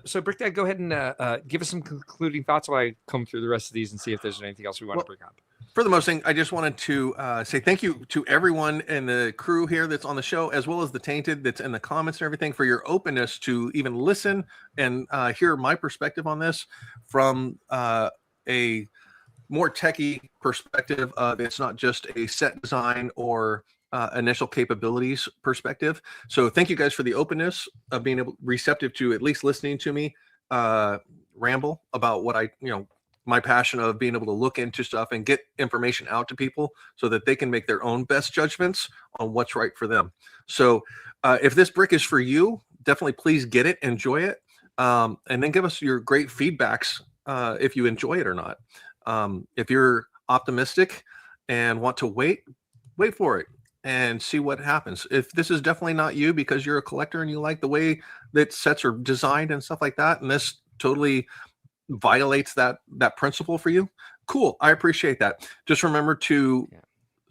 So, Brickdad, go ahead and give us some concluding thoughts while I come through the rest of these and see if there's anything else we want to bring up. For the most thing, I just wanted to say thank you to everyone in the crew here that's on the show, as well as the Tainted that's in the comments and everything, for your openness to even listen and hear my perspective on this from a more techie perspective. It's not just a set design or initial capabilities perspective. So thank you guys for the openness of being receptive to at least listening to me ramble about what my passion of being able to look into stuff and get information out to people so that they can make their own best judgments on what's right for them. So if this brick is for you, definitely please get it, enjoy it, and then give us your great feedbacks if you enjoy it or not. If you're optimistic and want to wait for it and see what happens. If this is definitely not you because you're a collector and you like the way that sets are designed and stuff like that, and this totally violates that principle for you, cool, I appreciate that. Just remember to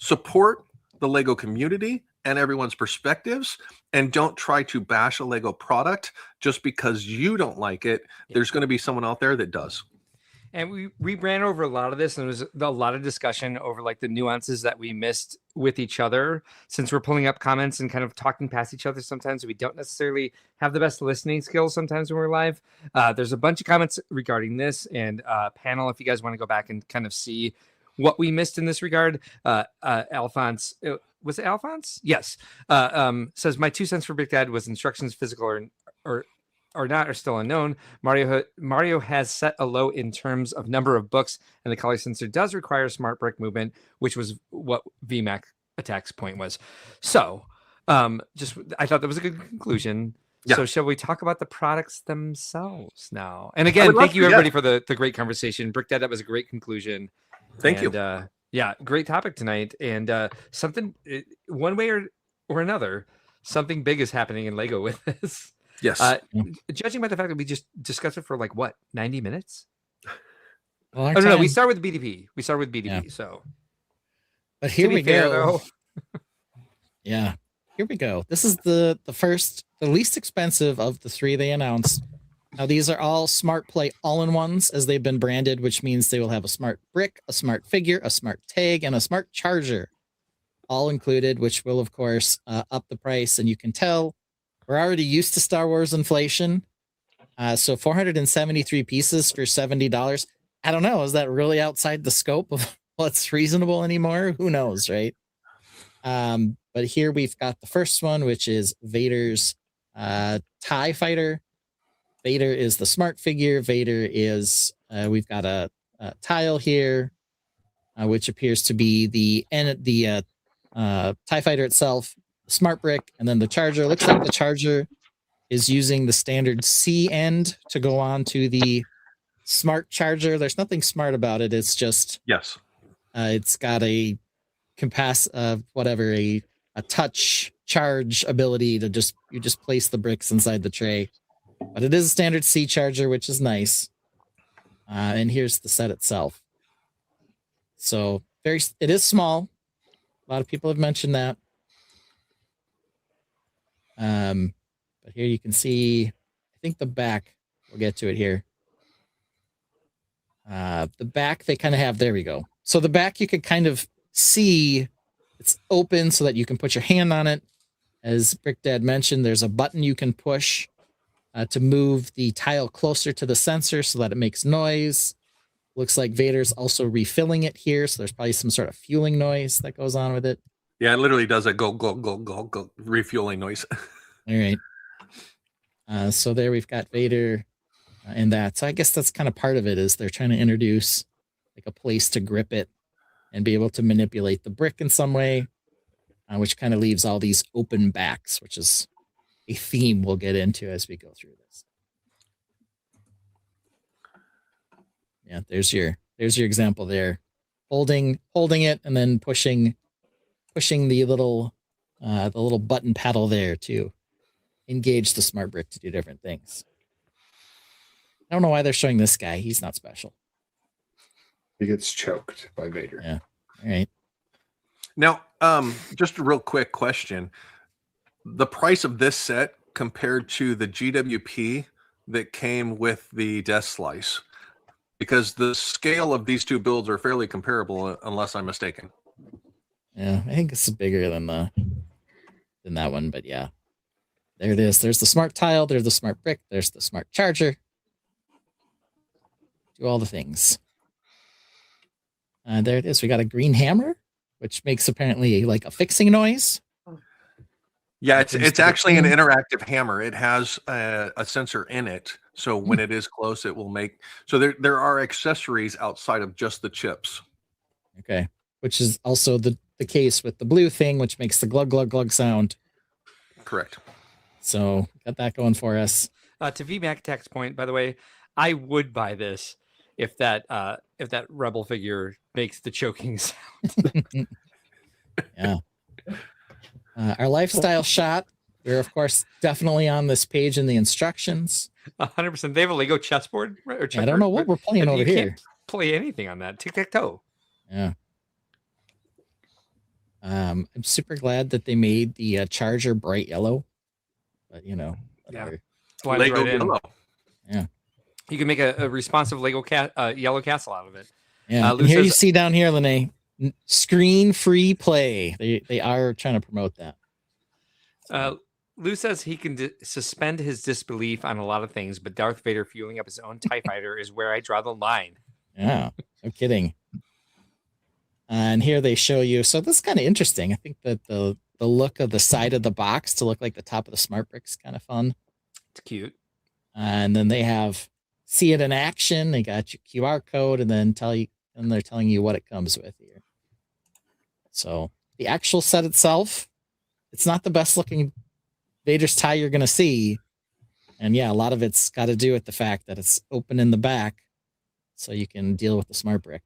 support the Lego community and everyone's perspectives, and don't try to bash a Lego product just because you don't like it. There's going to be someone out there that does. And we ran over a lot of this, and there was a lot of discussion over like the nuances that we missed with each other, since we're pulling up comments and kind of talking past each other. Sometimes we don't necessarily have the best listening skills sometimes when we're live. There's a bunch of comments regarding this, and panel, if you guys want to go back and kind of see what we missed in this regard. Alphonse, was it Alphonse? Yes. Says, my 2 cents for Big Dad was instructions physical or not are still unknown. Mario has set a low in terms of number of books, and the color sensor does require smart brick movement, which was what VMAC Attack's point was. So I thought that was a good conclusion. Yeah. So shall we talk about the products themselves now? And again, thank you everybody for the great conversation. Brick Dad, that was a great conclusion. Thank you. Yeah, great topic tonight. And something, one way or another, something big is happening in Lego with this. Yes. Judging by the fact that we just discussed it for 90 minutes? Well, our Oh no, we time- start with BDP. We start with BDP. Yeah. So But here to be we fair, go. though, Yeah, here we go. This is the least expensive of the three they announced. Now these are all Smart Play all-in-ones as they've been branded, which means they will have a smart brick, a smart figure, a smart tag, and a smart charger, all included, which will of course up the price. And you can tell we're already used to Star Wars inflation. So 473 pieces for $70. I don't know. Is that really outside the scope of what's reasonable anymore? Who knows, right? But here we've got the first one, which is Vader's TIE Fighter. Vader is the smart figure. Vader is, we've got a tile here, which appears to be the TIE Fighter itself, the smart brick, and then the charger. Looks like the charger is using the standard C end to go on to the smart charger. There's nothing smart about it. It's just, Yes. it's got a a touch charge ability to you just place the bricks inside the tray. But it is a standard C charger, which is nice. And here's the set itself. So it is small. A lot of people have mentioned that. But here you can see, I think the back, we'll get to it here. The back they kind of have, there we go. So the back you could kind of see it's open so that you can put your hand on it. As Brick Dad mentioned, there's a button you can push to move the tile closer to the sensor so that it makes noise. Looks like Vader's also refilling it here, so there's probably some sort of fueling noise that goes on with it. Yeah, it literally does a go, go, go, go, go refueling noise. All right. So there we've got Vader in that. So I guess that's kind of part of it, is they're trying to introduce like a place to grip it and be able to manipulate the brick in some way, which kind of leaves all these open backs, which is a theme we'll get into as we go through this. Yeah, there's your example there. Holding it and then pushing the little button paddle there to engage the smart brick to do different things. I don't know why they're showing this guy. He's not special. He gets choked by Vader. Yeah. All right. Now, just a real quick question. The price of this set compared to the GWP that came with the Death Slice, because the scale of these two builds are fairly comparable, unless I'm mistaken. Yeah, I think this is bigger than that one, but yeah. There it is. There's the smart tile. There's the smart brick. There's the smart charger. Do all the things. There it is. We got a green hammer, which makes apparently like a fixing noise. Yeah, it's actually an interactive hammer. It has a sensor in it, so when it is close, it will make. So there are accessories outside of just the chips. Okay, which is also the case with the blue thing, which makes the glug glug glug sound. Correct. So got that going for us. To VMAC Attack's point, by the way, I would buy this if that rebel figure makes the choking sound. Yeah. Our lifestyle shot. We're of course definitely on this page in the instructions. 100%. They have a Lego chessboard or I don't know what we're playing over here. Can't play anything on that. Tic-tac-toe. Yeah. I'm super glad that they made the charger bright yellow, but whatever. Yeah. Lego right in. yellow. Yeah. You can make a responsive Lego yellow castle out of it. Yeah. And here you see down here, Lene, screen free play. They are trying to promote that. Lou says he can suspend his disbelief on a lot of things, but Darth Vader fueling up his own TIE fighter is where I draw the line. Yeah, no kidding. And here they show you. So this is kind of interesting. I think that the look of the side of the box to look like the top of the smart brick is kind of fun. It's cute. And then they have see it in action. They got your QR code, and then they're telling you what it comes with here. So the actual set itself, it's not the best looking Vader's tie you're going to see. And yeah, a lot of it's got to do with the fact that it's open in the back so you can deal with the smart brick.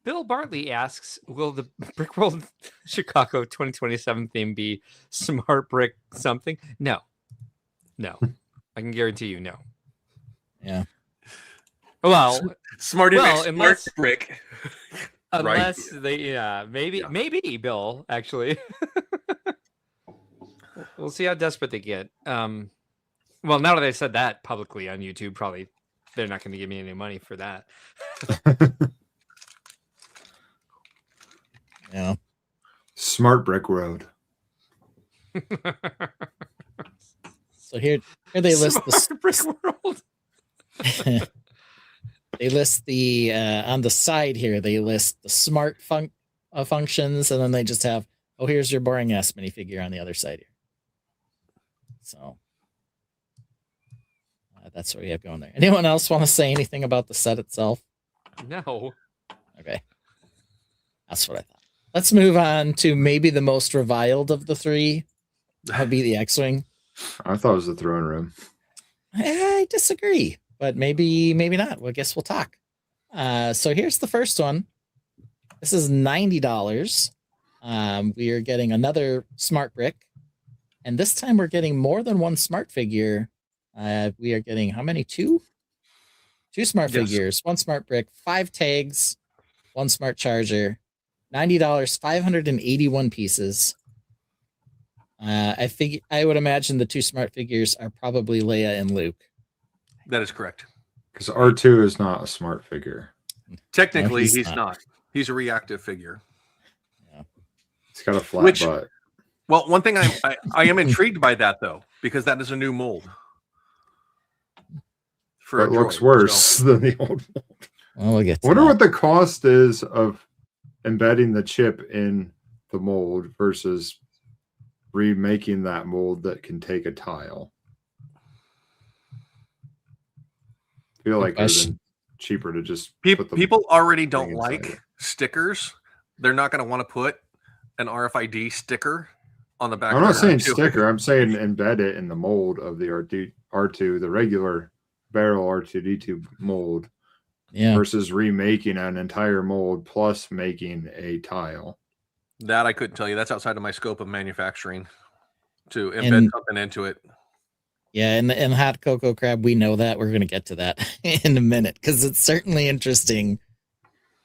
Bill Bartley asks, will the Brickworld Chicago 2027 theme be smart brick something? No. I can guarantee you no. Yeah. Well, Smarty well, McSmart unless- brick. unless maybe Bill actually. We'll see how desperate they get. Well, now that I said that publicly on YouTube, probably they're not going to give me any money for that. Yeah. Smart Brick Road. So here they list Smart Brickworld. they list the on the side here. They list the smart functions, and then they just have, oh, here's your boring ass minifigure on the other side here. So that's what we have going there. Anyone else want to say anything about the set itself? No. Okay, that's what I thought. Let's move on to maybe the most reviled of the three. That would be the X-wing. I thought it was the throne room. I disagree, but maybe not. Well, I guess we'll talk. So here's the first one. This is $90. We are getting another smart brick, and this time we're getting more than one smart figure. We are getting how many? Two smart figures, one smart brick, 5 tags, one smart charger. $90, 581 pieces. I would imagine the 2 smart figures are probably Leia and Luke. That is correct. Because R2 is not a smart figure. Technically, No, he's not. He's a reactive figure. Yeah. He's got a flat butt. Well, one thing I am intrigued by that though, because that is a new mold. But it looks worse than the old mold. Well, we'll get to wonder that. what the cost is of embedding the chip in the mold versus remaking that mold that can take a tile. I feel like it would have been cheaper to just put the people already don't thing inside like it. stickers. They're not going to want to put an RFID sticker on the back. I'm of not their saying R2. sticker. I'm saying embed it in the mold of the R2, the regular barrel R2D2 mold, Yeah. versus remaking an entire mold plus making a tile. That I couldn't tell you. That's outside of my scope of manufacturing to embed something into it. Yeah, and hot cocoa crab, we know that. We're going to get to that in a minute because it's certainly interesting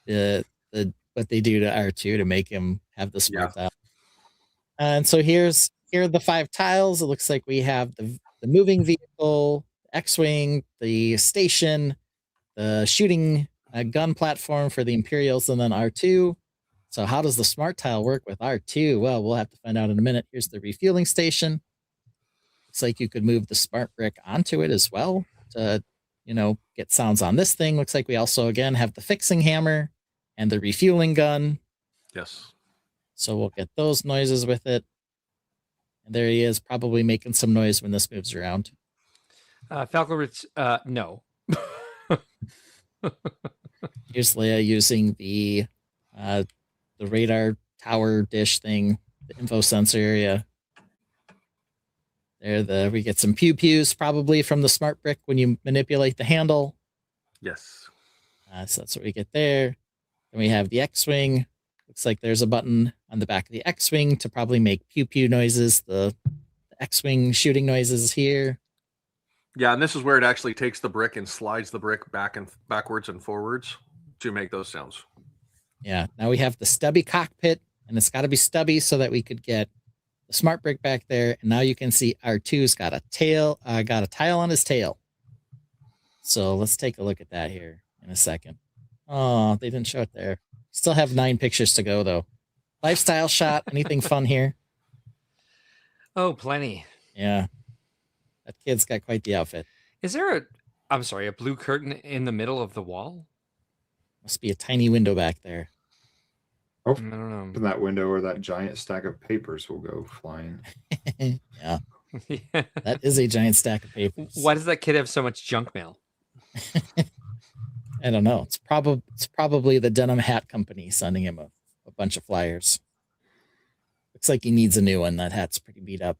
what they do to R2 to make him have the smart tile. And so here are the 5 tiles. It looks like we have the moving vehicle, X-wing, the station, the shooting gun platform for the Imperials, and then R2. So how does the smart tile work with R2? Well, we'll have to find out in a minute. Here's the refueling station. Looks like you could move the smart brick onto it as well to, get sounds on this thing. Looks like we also, again, have the fixing hammer and the refueling gun. Yes. So we'll get those noises with it. And there he is, probably making some noise when this moves around. Falconritz, no. Here's Leia using the radar tower dish thing, the info sensor area. We get some pew pews probably from the smart brick when you manipulate the handle. Yes. So that's what we get there. Then we have the X-wing. Looks like there's a button on the back of the X-wing to probably make pew pew noises. The X-wing shooting noises here. Yeah, and this is where it actually takes the brick and slides the brick backwards and forwards to make those sounds. Yeah. Now we have the stubby cockpit, and it's got to be stubby so that we could get the smart brick back there. And now you can see R2's got a tile on his tail. So let's take a look at that here in a second. Oh, they didn't show it there. Still have 9 pictures to go though. Lifestyle shot. Anything fun here? Oh, plenty. Yeah. That kid's got quite the outfit. Is there a blue curtain in the middle of the wall? Must be a tiny window back there. Oh, I don't know. open that window or that giant stack of papers will go flying. Yeah. That is a giant stack of papers. Why does that kid have so much junk mail? I don't know. It's probably the Denim Hat Company sending him a bunch of flyers. Looks like he needs a new one. That hat's pretty beat up.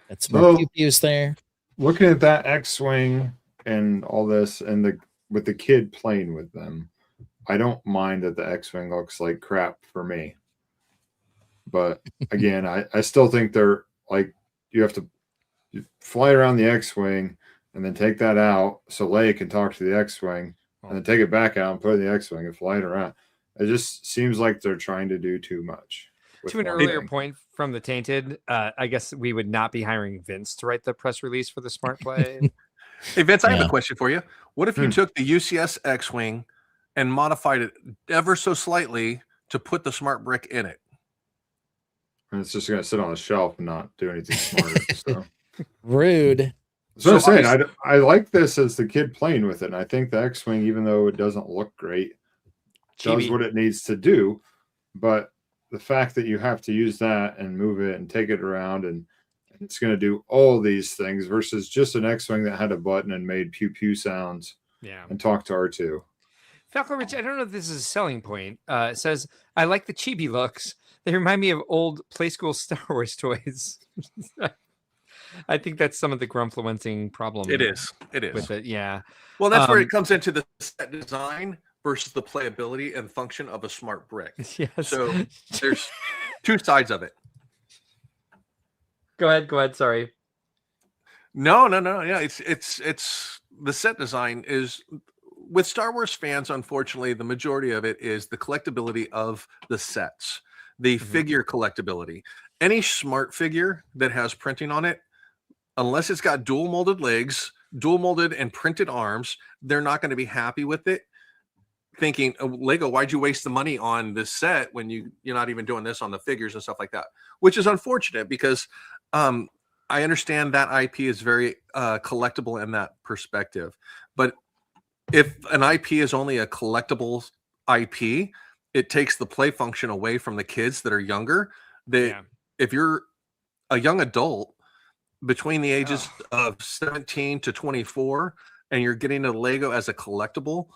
Got some more pew-pews there. Looking at that X-wing and all this, and with the kid playing with them, I don't mind that the X-wing looks like crap for me. But again, I still think they're like, you have to fly around the X-wing and then take that out so Leia can talk to the X-Wing, and then take it back out and put it in the X-Wing and fly it around. It just seems like they're trying to do too much. To an earlier point from the Tainted, I guess we would not be hiring Vince to write the press release for the Smart Play. Hey, Vince, I have a question for you. What if you took the UCS X-Wing and modified it ever so slightly to put the smart brick in it? And it's just going to sit on the shelf and not do anything smarter. So. Rude. So I'm saying, I like this as the kid playing with it. And I think the X-Wing, even though it doesn't look great, does what it needs to do. But the fact that you have to use that and move it and take it around and it's going to do all these things versus just an X-Wing that had a button and made pew pew sounds and talked to R2. Falco Rich, I don't know if this is a selling point. It says, I like the chibi looks. They remind me of old Play School Star Wars toys. I think that's some of the grumpfluencing problem. It is. With it, yeah. Well, that's where it comes into the set design versus the playability and function of a smart brick. Yes. So there's two sides of it. Go ahead. Sorry. No. Yeah, it's the set design is with Star Wars fans. Unfortunately, the majority of it is the collectability of the sets, the figure collectability. Any smart figure that has printing on it, unless it's got dual molded legs, dual molded and printed arms, they're not going to be happy with it. Thinking, oh, Lego, why'd you waste the money on this set when you're not even doing this on the figures and stuff like that? Which is unfortunate because I understand that IP is very collectible in that perspective. But if an IP is only a collectible IP, it takes the play function away from the kids that are younger. If you're a young adult between the ages of 17 to 24 and you're getting a Lego as a collectible,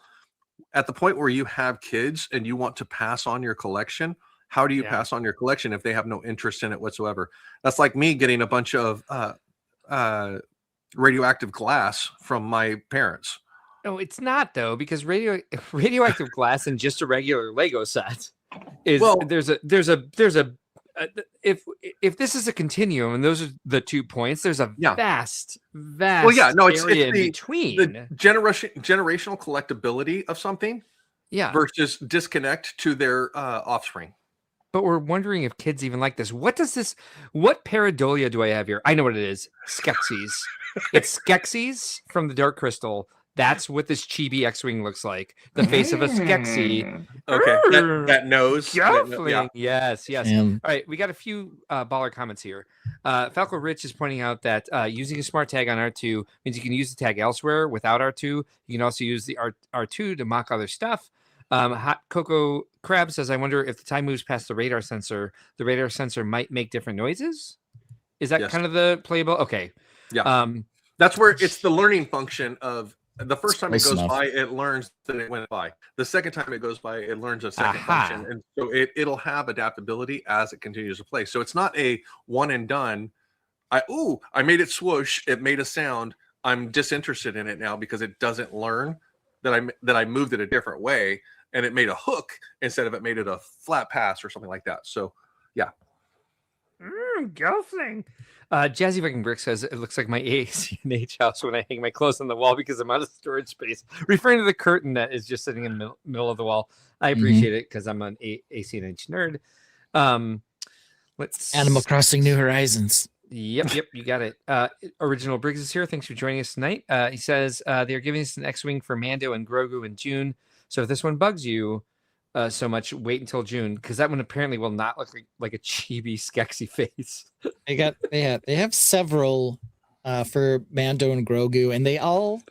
at the point where you have kids and you want to pass on your collection, how do you pass on your collection if they have no interest in it whatsoever? That's like me getting a bunch of radioactive glass from my parents. No, it's not though, because radioactive glass in just a regular Lego set is if this is a continuum and those are the 2 points, there's a vast it's in between the generational collectability of something versus disconnect to their offspring. But we're wondering if kids even like this. What pareidolia do I have here? I know what it is. Skeksis. It's Skeksis from the Dark Crystal. That's what this chibi X-Wing looks like. The face of a Skeksy. Okay, that nose. Yes. All right, we got a few baller comments here. Falco Rich is pointing out that using a smart tag on R2 means you can use the tag elsewhere without R2. You can also use the R2 to mock other stuff. Hot Cocoa Crab says, I wonder if the time moves past the radar sensor might make different noises. Is that kind of the playable? Okay. Yeah. That's where it's the learning function of the first time it goes by, it learns that it went by. The second time it goes by, it learns a second function. And so it'll have adaptability as it continues to play. So it's not a one and done. I made it swoosh. It made a sound. I'm disinterested in it now because it doesn't learn that I moved it a different way and it made a hook instead of it made it a flat pass or something like that. So yeah. Girlfling. Jazzy Viking Brick says it looks like my ACNH house when I hang my clothes on the wall because I'm out of storage space. Referring to the curtain that is just sitting in the middle of the wall. I appreciate it because I'm an ACNH nerd. Animal Crossing New Horizons. Yep, you got it. Original Briggs is here. Thanks for joining us tonight. He says they're giving us an X-Wing for Mando and Grogu in June. So if this one bugs you so much, wait until June because that one apparently will not look like a chibi Skeksy face. They have several for Mando and Grogu, and they all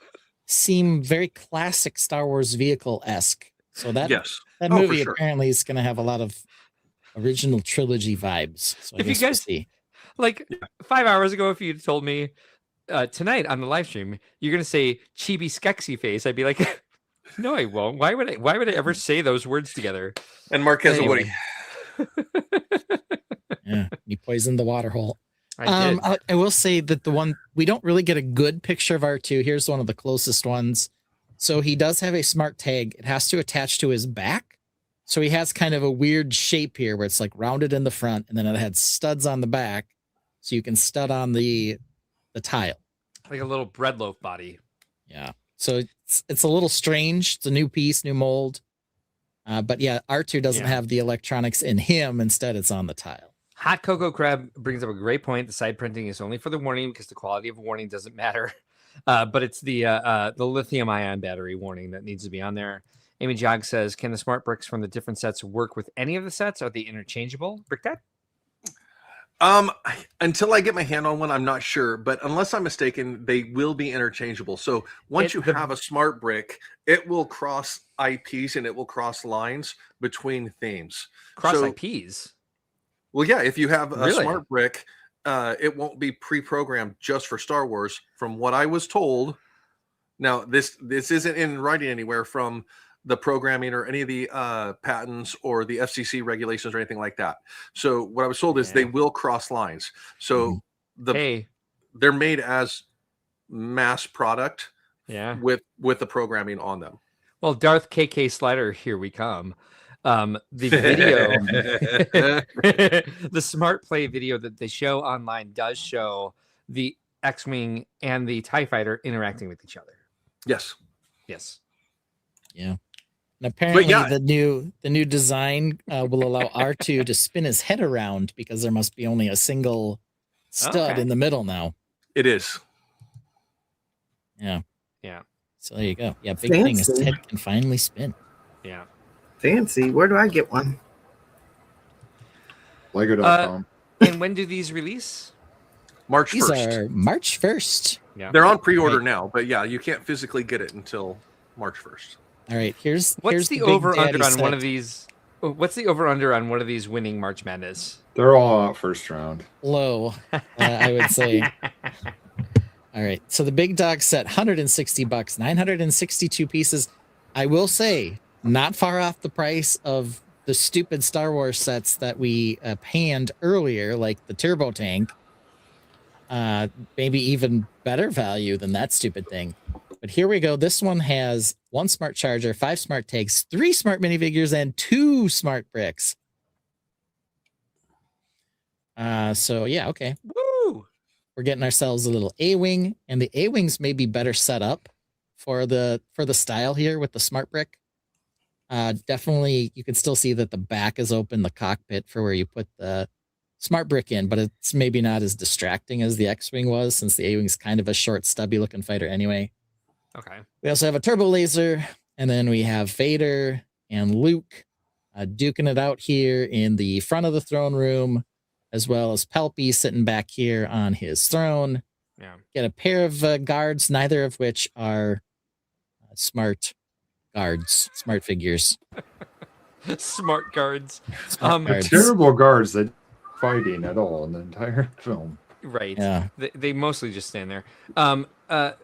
seem very classic Star Wars vehicle-esque. So that movie apparently is going to have a lot of original trilogy vibes. So if you guys see. Like 5 hours ago, if you'd told me tonight on the live stream, you're going to say chibi Skeksy face, I'd be like, no, I won't. Why would I ever say those words together? And Mark has a Woody. Yeah, he poisoned the water hole. I will say that the one we don't really get a good picture of R2. Here's one of the closest ones. So he does have a smart tag. It has to attach to his back. So he has kind of a weird shape here where it's like rounded in the front and then it had studs on the back. So you can stud on the tile. Like a little bread loaf body. Yeah. So it's a little strange. It's a new piece, new mold. But yeah, R2 doesn't have the electronics in him. Instead, it's on the tile. Hot Cocoa Crab brings up a great point. The side printing is only for the warning because the quality of a warning doesn't matter. But it's the lithium-ion battery warning that needs to be on there. Amy Jog says, can the smart bricks from the different sets work with any of the sets? Are they interchangeable? Brick Dad? Until I get my hand on one, I'm not sure. But unless I'm mistaken, they will be interchangeable. So once you have a smart brick, it will cross IPs and it will cross lines between themes. Cross IPs? Well, yeah. If you have a smart brick, it won't be pre-programmed just for Star Wars. From what I was told, now this isn't in writing anywhere from the programming or any of the patents or the FCC regulations or anything like that. So what I was told is they will cross lines. So they're made as mass product with the programming on them. Well, Darth KK Slider, here we come. The video, the Smart Play video that they show online does show the X-Wing and the TIE Fighter interacting with each other. Yes. Yes. Yeah. And apparently the new design will allow R2 to spin his head around because there must be only a single stud in the middle now. It is. Yeah. Yeah. So there you go. Yeah, big thing. His head can finally spin. Yeah. Fancy. Where do I get one? Lego.com. And when do these release? March 1st. These are March 1st. Yeah. They're on pre-order now, but yeah, you can't physically get it until March 1st. All right, here's the over-under on one of these? What's the over-under on one of these winning March Madness? They're all out first round. Low, I would say. All right, so the big dog set, $160, 962 pieces. I will say, not far off the price of the stupid Star Wars sets that we panned earlier, like the Turbo Tank. Maybe even better value than that stupid thing. But here we go. This one has 1 smart charger, 5 smart tags, 3 smart minifigures, and 2 smart bricks. So yeah, okay. Woo! We're getting ourselves a little A-wing, and the A-wings may be better set up for the style here with the smart brick. Definitely, you can still see that the back is open, the cockpit for where you put the smart brick in, but it's maybe not as distracting as the X-wing was, since the A-wing's kind of a short, stubby-looking fighter anyway. Okay. We also have a turbo laser, and then we have Vader and Luke duking it out here in the front of the throne room, as well as Pelpy sitting back here on his throne. Yeah. Get a pair of guards, neither of which are smart guards, smart figures. Smart guards. Guards. Terrible guards that fighting at all in the entire film. Right. Yeah. They mostly just stand there.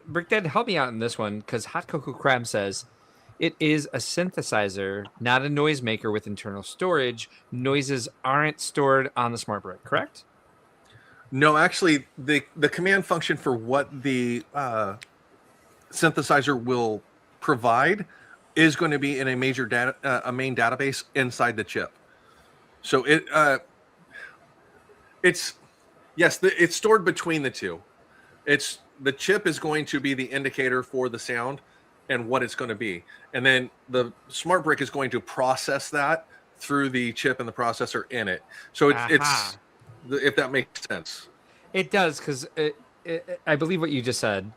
Brick Dad, help me out in this one, because Hot Cocoa Crab says it is a synthesizer, not a noisemaker with internal storage. Noises aren't stored on the smart brick, correct? No, actually, the command function for what the synthesizer will provide is going to be in a major a main database inside the chip. So it's stored between the two. The chip is going to be the indicator for the sound and what it's going to be. And then the smart brick is going to process that through the chip and the processor in it. So it's if that makes sense. It does, because I believe what you just said.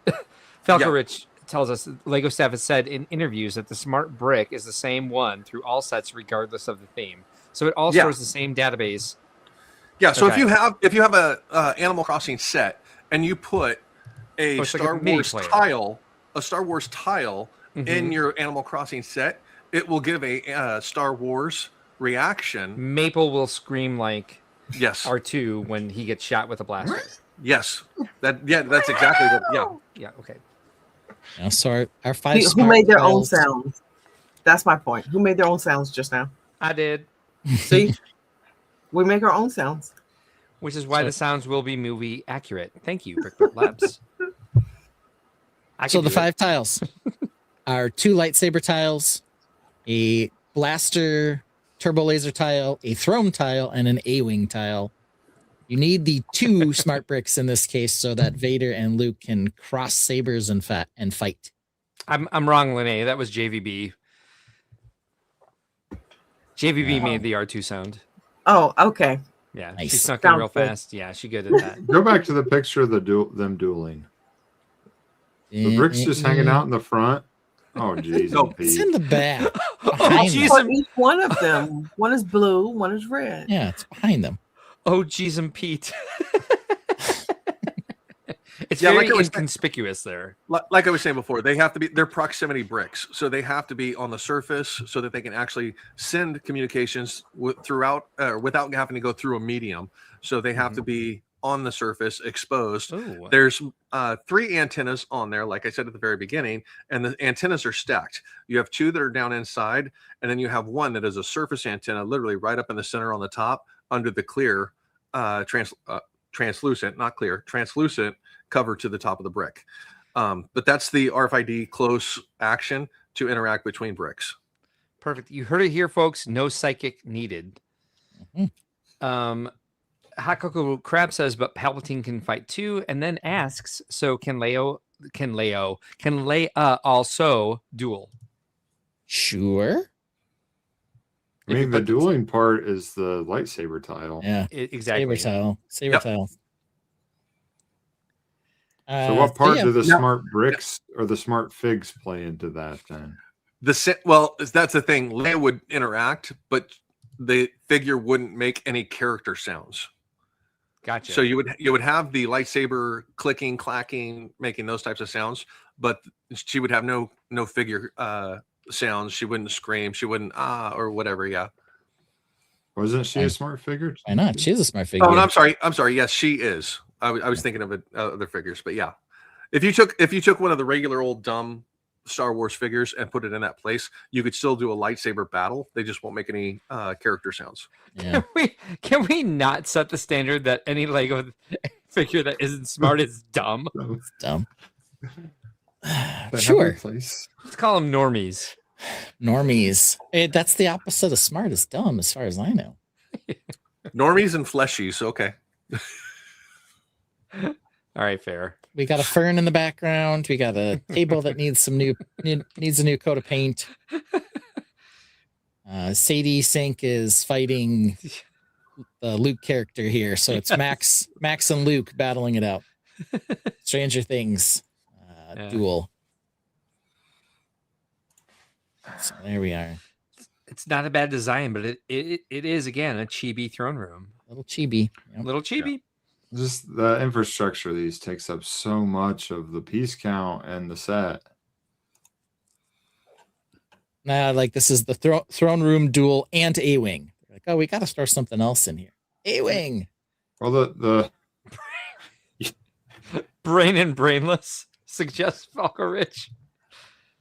Falco Rich tells us Lego staff has said in interviews that the smart brick is the same one through all sets regardless of the theme. So it all stores the same database. Yeah, so if you have a Animal Crossing set and you put a Star Wars tile in your Animal Crossing set, it will give a Star Wars reaction. Maple will scream like R2 when he gets shot with a blaster. Yes. That's exactly what okay. Yeah, so our 5 who made their own sounds. That's my point. Who made their own sounds just now? I did. See? We make our own sounds. Which is why the sounds will be movie accurate. Thank you, Brickworld Labs. So the 5 tiles are 2 lightsaber tiles, a blaster turbo laser tile, a throne tile, and an A-wing tile. You need the 2 smart bricks in this case so that Vader and Luke can cross sabers and fight. I'm wrong, Lene. That was JVB. JVB made the R2 sound. Oh, okay. Yeah, Nice. she snuck in Sounds real good. fast. Yeah, she good at that. Go back to the picture of them dueling. The bricks just hanging out in the front. Oh, geez. No, It's in the back. Oh, Behind jeez. them. For each one of them. One is blue, one is red. Yeah, it's behind them. Oh, geez, and Pete. It's Yeah, very like I was saying- inconspicuous there. Like I was saying before, they're proximity bricks, so they have to be on the surface so that they can actually send communications without having to go through a medium. So they have to be on the surface, exposed. Ooh. There's 3 antennas on there, like I said at the very beginning, and the antennas are stacked. You have 2 that are down inside, and then you have 1 that is a surface antenna, literally right up in the center on the top, under the clear, translucent, not clear, translucent cover to the top of the brick. But that's the RFID close action to interact between bricks. Perfect. You heard it here, folks. No psychic needed. Hot Cocoa Crab says, but Palpatine can fight too, and then asks, so can Leia also duel? Sure. I mean, the dueling part is the lightsaber tile. Yeah. Exactly. Saber tile. So what part yeah. do the Now- smart bricks or the smart figs play into that then? Well, that's the thing. Leia would interact, but the figure wouldn't make any character sounds. Gotcha. So you would have the lightsaber clicking, clacking, making those types of sounds, but she would have no figure sounds. She wouldn't scream. She wouldn't or whatever. Yeah. Wasn't she a smart figure? Why not? She's a smart figure. Oh, and I'm sorry. Yes, she is. I was thinking of other figures, but yeah. If you took one of the regular old dumb Star Wars figures and put it in that place, you could still do a lightsaber battle. They just won't make any character sounds. Yeah. Can we not set the standard that any Lego figure that isn't smart is dumb? It's dumb. They have a Sure. place. Let's call them normies. Normies. That's the opposite of smart is dumb, as far as I know. Normies and fleshies. Okay. All right, fair. We got a fern in the background. We got a table that needs needs a new coat of paint. Sadie Sink is fighting the Luke character here, so it's Max and Luke battling it out. Stranger Things duel. So there we are. It's not a bad design, but it is again a chibi throne room. Little chibi. Yep. Little chibi. Just the infrastructure of these takes up so much of the piece count and the set. Like this is the throne room duel and A-Wing. Like, oh, we got to store something else in here. A-Wing. Well, the Brain and brainless suggests Falco Rich.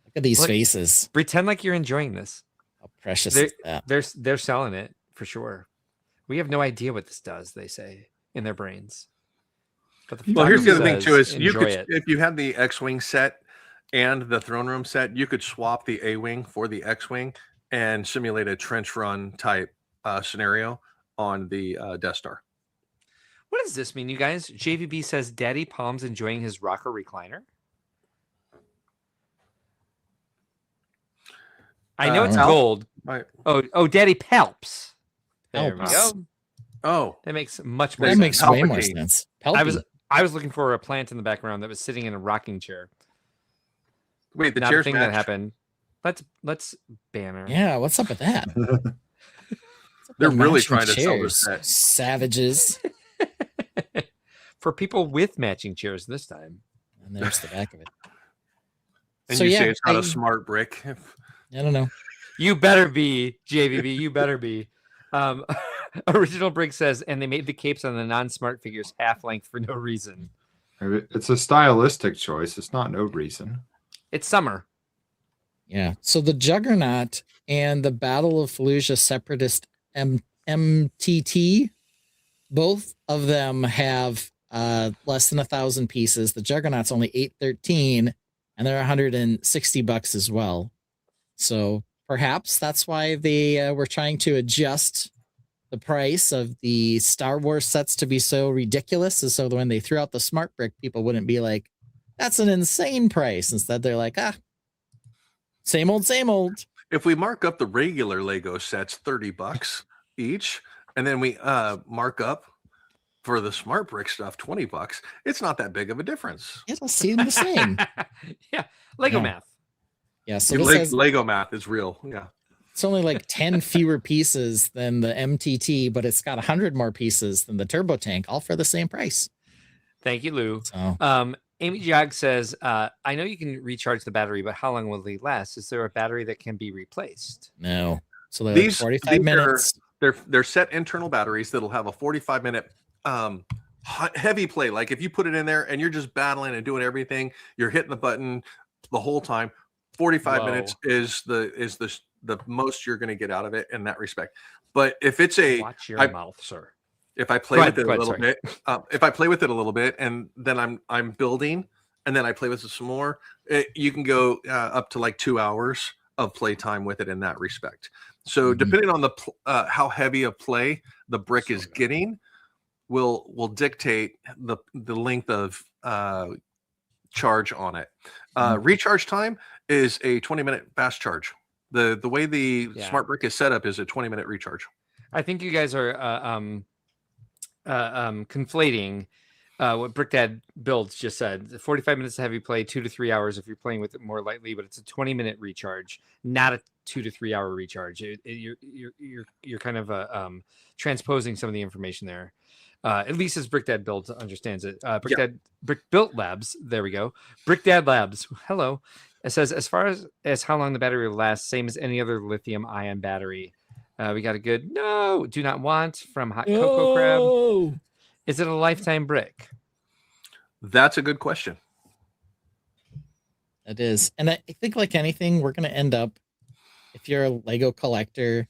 Look at these Look, faces. Pretend like you're enjoying this. How precious is that? They're selling it for sure. We have no idea what this does, they say in their brains. But Well, here's the other thing says, too: is you enjoy could, it. if you had the X-wing set and the throne room set, you could swap the A-wing for the X-wing and simulate a trench run type scenario on the Death Star. What does this mean, you guys? JVB says Daddy Palm's enjoying his rocker recliner. I know it's Palp? gold. Right. Oh, Daddy Palps. There we Palps. go. Oh, That makes much more That sense. makes way more Palpatine. sense. I was looking for a plant in the background that was sitting in a rocking chair. wait, the Not a chairs thing that match. happened. Let's banner. Yeah, what's up with that? They're really Matching trying to sell this chairs. set. Savages. For people with matching chairs this time. And there's the back of it. And So, you yeah, say it's not I- a smart brick. I don't know. You better be, JVB. You better be. Original Brick says, and they made the capes on the non-smart figures half length for no reason. It's a stylistic choice. It's not no reason. It's summer. Yeah. So the Juggernaut and the Battle of Fallujah Separatist MTT, both of them have less than 1,000 pieces. The Juggernaut's only 813, and they're $160 as well. So perhaps that's why they were trying to adjust the price of the Star Wars sets to be so ridiculous, and so when they threw out the smart brick, people wouldn't be like, "That's an insane price." Instead, they're like, same old, same old. If we mark up the regular Lego sets $30 each, and then we mark up for the smart brick stuff $20, it's not that big of a difference. It'll seem the same. Yeah, Lego math. Yeah, so Lego math is real. Yeah, it's only like 10 fewer pieces than the MTT, but it's got 100 more pieces than the turbo tank, all for the same price. Thank you, Lou. So, Amy Jog says, I know you can recharge the battery, but how long will they last? Is there a battery that can be replaced? no. So they're like 45 minutes. They're set internal batteries that'll have a 45-minute heavy play. Like if you put it in there and you're just battling and doing everything, you're hitting the button the whole time. 45 minutes is the most you're going to get out of it in that respect. But if it's watch your mouth, sir. If I play with it a little bit, if I play with it a little bit, and then I'm building, and then I play with it some more, you can go up to like 2 hours of play time with it in that respect. So depending on the how heavy a play the brick is getting, will dictate the length of charge on it. Recharge time is a 20-minute fast charge. The way the smart brick is set up is a 20-minute recharge. I think you guys are conflating what BrickDad Builds just said. 45 minutes of heavy play, 2 to 3 hours if you're playing with it more lightly, but it's a 20-minute recharge, not a 2 to 3 hour recharge. You're kind of transposing some of the information there. At least as BrickDad Builds understands it. Brick Built Labs, there we go. BrickDad Labs, hello. It says, as far as how long the battery will last, same as any other lithium ion battery. We got a good do not want from Hot Cocoa Crab. Is it a lifetime brick? That's a good question. It is. And I think like anything, we're going to end up, if you're a Lego collector,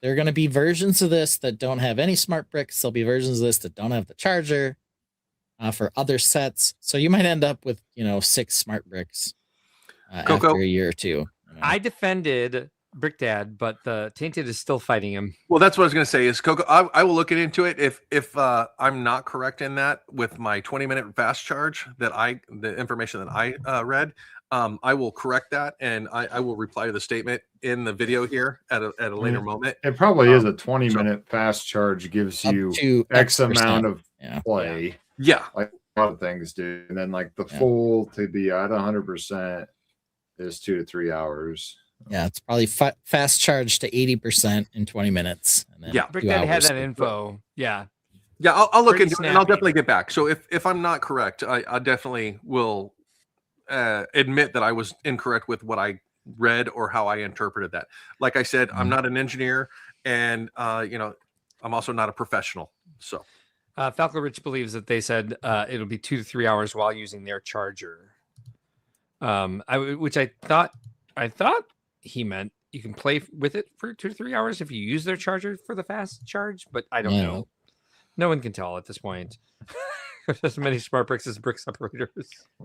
there are going to be versions of this that don't have any smart bricks. There'll be versions of this that don't have the charger for other sets. So you might end up with, 6 smart bricks after a year or two. I defended BrickDad, but the Tainted is still fighting him. Well, that's what I was going to say is Coco. I will look into it if I'm not correct in that with my 20-minute fast charge the information that I read. I will correct that and I will reply to the statement in the video here at a later moment. It probably is a 20-minute fast charge gives you X amount of play. Yeah, like a lot of things do, and then like the full to be at 100% is 2 to 3 hours. Yeah, it's probably fast charge to 80% in 20 minutes. And then BrickDad had that info. Yeah. Yeah, I'll look into it and I'll definitely get back. So if I'm not correct, I definitely will admit that I was incorrect with what I read or how I interpreted that. Like I said, I'm not an engineer and, I'm also not a professional. So Falco Rich believes that they said it'll be 2 to 3 hours while using their charger. Which I thought he meant you can play with it for 2 to 3 hours if you use their charger for the fast charge, but I don't know. No one can tell at this point. There's as many smart bricks as brick separators.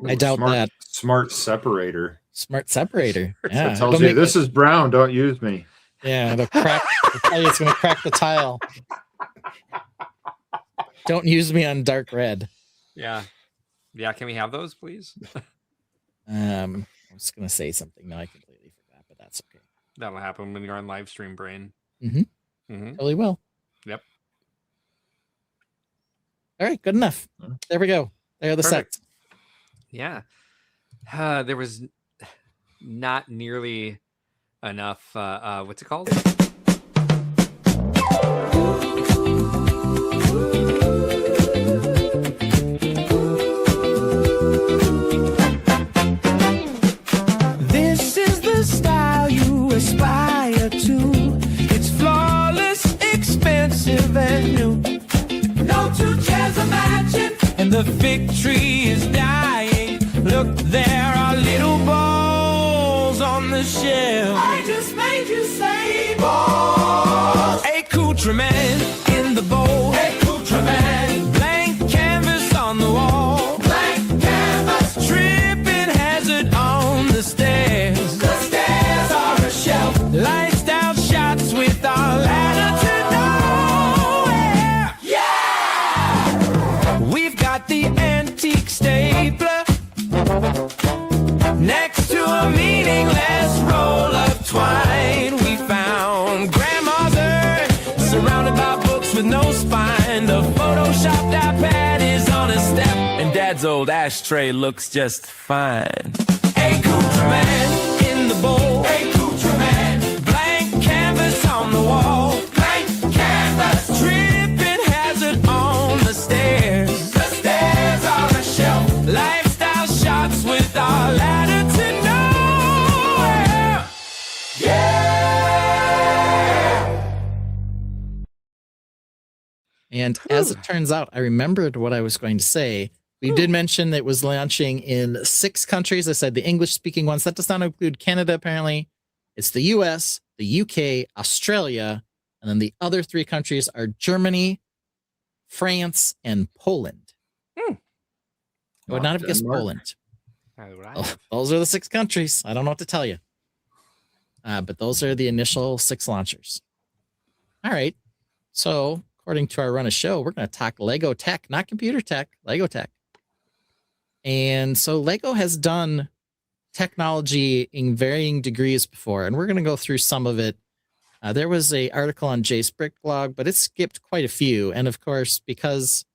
I doubt that. Smart separator. Smart separator. Yeah. It tells you this is brown. Don't use me. Yeah, it'll crack. It's going to crack the tile. Don't use me on dark red. Yeah. Yeah. Can we have those, please? I was going to say something. No, I completely forgot, but that's okay. That'll happen when you're on live stream, brain. Totally will. Yep. All right, good enough. There we go. There are the sets. Yeah. There was not nearly enough. What's it called? This is the style you aspire to. It's flawless, expensive, and new. No 2 chairs are matching, and the fig tree is dying. Look, there are little balls on the shelf. I just made you say balls. Accoutrement in the bowl. Accoutrement. Blank canvas on the wall. Blank canvas. Tripping hazard on the stairs. The stairs are a shelf. Lifestyle shots with our ladder to know. soft iPad is on a step, and Dad's old ashtray looks just fine. Accoutrement in the bowl. Accoutrement. Blank canvas on the wall. Blank canvas. Tripping hazard on the stairs. The stairs on the shelf. Lifestyle shots with our ladder to nowhere. Yeah. And as it turns out, I remembered what I was going to say. We did mention that it was launching in 6 countries. I said the English-speaking ones. That does not include Canada, apparently. It's the US, the UK, Australia, and then the other 3 countries are Germany, France, and Poland. I would not have guessed Denmark. Poland. All right. Oh, those are the 6 countries. I don't know what to tell you. But those are the initial 6 launchers. All right. So, according to our run of show, we're going to talk Lego tech, not computer tech, Lego tech. And so Lego has done technology in varying degrees before, and we're going to go through some of it. There was an article on Jay's Brick blog, but it skipped quite a few. And of course, because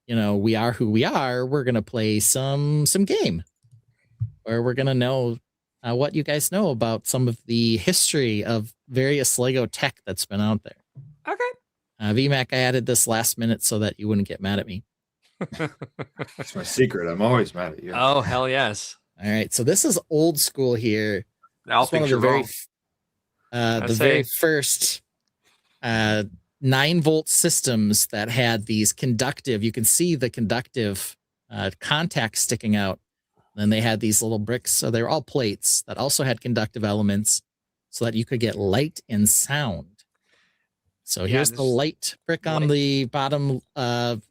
we are who we are, we're going to play some game, where we're going to know what you guys know about some of the history of various Lego tech that's been out there. Okay. VMAC, I added this last minute so that you wouldn't get mad at me. That's my secret. I'm always mad at you. Oh, hell yes. All right, so this is old school here. I'll It's one think of you're the very, wrong. the very first 9-volt systems that had these conductive. You can see the conductive contacts sticking out. Then they had these little bricks, so they were all plates that also had conductive elements, so that you could get light and sound. So here's the light brick on the bottom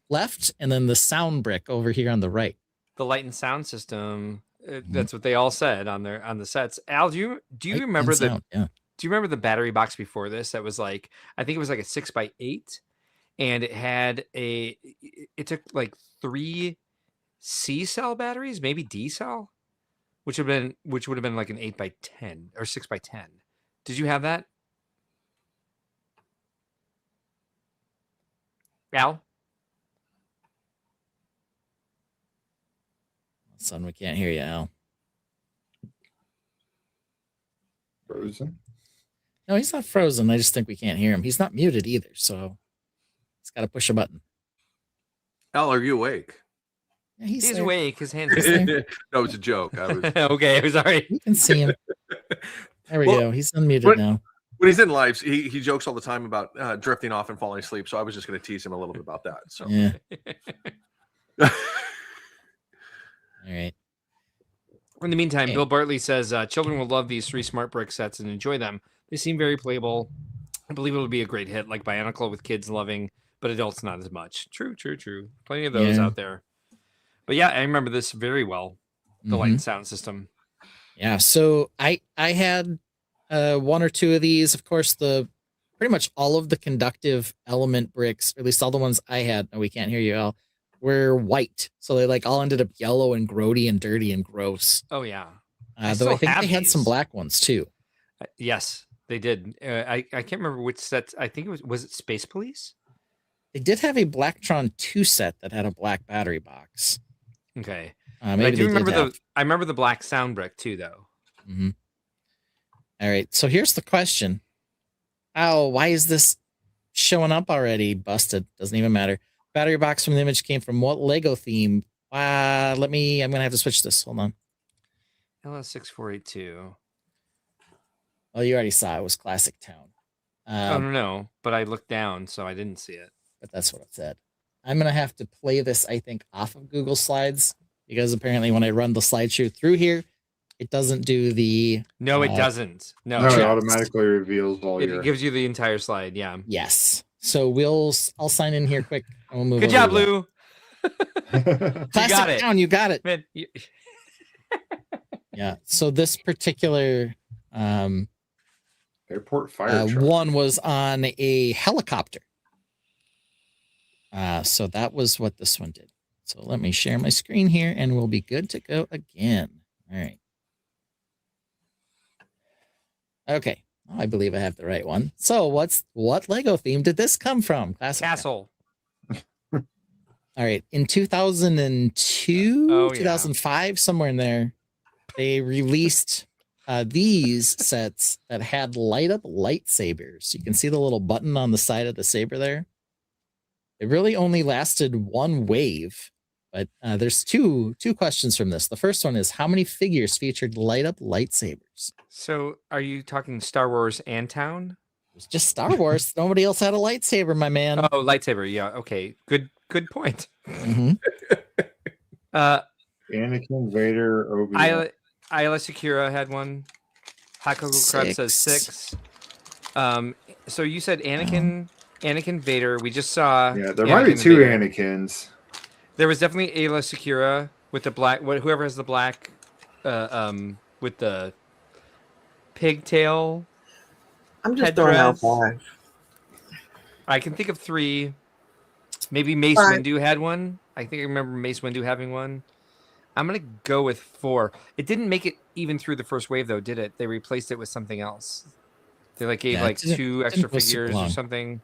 left, and then the sound brick over here on the right. The light and sound system. That's what they all said on the sets. Al, do you Light remember and sound, yeah. Do you remember the battery box before this? That was like, I think it was like a 6x8, and it had it took like 3 C cell batteries, maybe D cell, which would have been like an 8x10 or 6x10. Did you have that, Al? Son, we can't hear you, Al. Frozen. No, he's not frozen. I just think we can't hear him. He's not muted either, so he's got to push a button. Al, are you awake? Yeah, He's there. awake. His hands. He's there. No, it's a joke. I was Okay, I'm sorry. We can see him. There we Well, go. He's unmuted what- now. when he's in lives, he jokes all the time about drifting off and falling asleep. So I was just going to tease him a little bit about that. So Yeah. All right. In the meantime, Okay. Bill Bartley says children will love these 3 smart brick sets and enjoy them. They seem very playable. I believe it'll be a great hit, like Bionicle, with kids loving, but adults not as much. True. Plenty of those Yeah. out there. But yeah, I remember this very well. The light and sound system. Yeah. So I had 1 or 2 of these. Of course, pretty much all of the conductive element bricks, or at least all the ones I had. No, we can't hear you, Al. Were white, so they like all ended up yellow and grody and dirty and gross. Oh yeah. Though still I think have they had some these. black ones too. Yes, they did. I can't remember which sets. I think was it Space Police? They did have a Blacktron 2 set that had a black battery box. Okay. Maybe I they do did remember have. I remember the black sound brick too, though. Mhm. All right. So here's the question. Oh, why is this showing up already? Busted. Doesn't even matter. Battery box from the image came from what Lego theme? I'm gonna have to switch this. Hold on. LS6482. Oh, you already saw it was Classic Town. Oh no, but I looked down, so I didn't see it. But that's what it said. I'm gonna have to play this, I think, off of Google Slides, because apparently when I run the slideshow through here, it doesn't do the. No, it doesn't. No, No, it Sure. automatically reveals all it your. gives you the entire slide. Yeah. Yes. So I'll sign in here quick. And we'll move. Good over job, to that. Lou. Classic got it. Town, you got it. Man, Yeah. So this particular Airport fire truck. one was on a helicopter. So that was what this one did. So let me share my screen here and we'll be good to go again. All right. Okay. I believe I have the right one. So what Lego theme did this come from? Classic Town. Castle. All right. In 2002, Oh, yeah. 2005, somewhere in there, they released these sets that had light up lightsabers. You can see the little button on the side of the saber there. It really only lasted one wave, but there's two questions from this. The first one is, how many figures featured light up lightsabers? So, are you talking Star Wars and Town? It was just Star Wars. Nobody else had a lightsaber, my man. Oh, lightsaber. Yeah. Okay. Good point. Mhm. Anakin, Vader, Obi-Wan. Ayla Sakura had one. Hakoko Crab says 6. So you said Anakin, Vader. We just saw. Yeah, there might be Anakin 2 Vader. Anakins. There was definitely Ayla Sakura with the black. Whoever has the black, with the pigtail. I'm just throwing out headdress. 5. I can think of 3. Maybe Mace 5. Windu had one. I think I remember Mace Windu having one. I'm gonna go with 4. It didn't make it even through the first wave, though, did it? They replaced it with something else. They gave Yeah, like it didn't- 2 it extra didn't go super figures or long. something.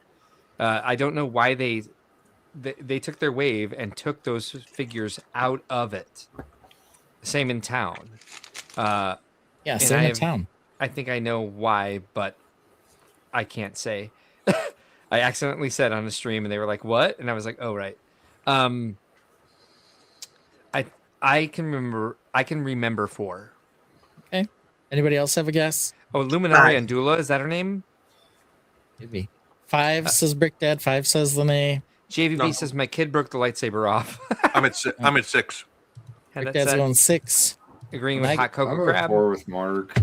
I don't know why they took their wave and took those figures out of it. Same in Town. Yeah, and same in Town. I think I know why, but I can't say. I accidentally said on a stream, and they were like, "What?" And I was like, "Oh, right." I can remember 4. Okay. Anybody else have a guess? Oh, Luminaria and Dula, is that her name? Maybe. 5 says Brick Dad. 5 says Lene. JVB No. says my kid broke the lightsaber off. I'm at 6. I'm at 6. Had Brick that Dad's said. going 6. Agreeing with I- Hot I'm Cocoa going Crab. 4 with Mark.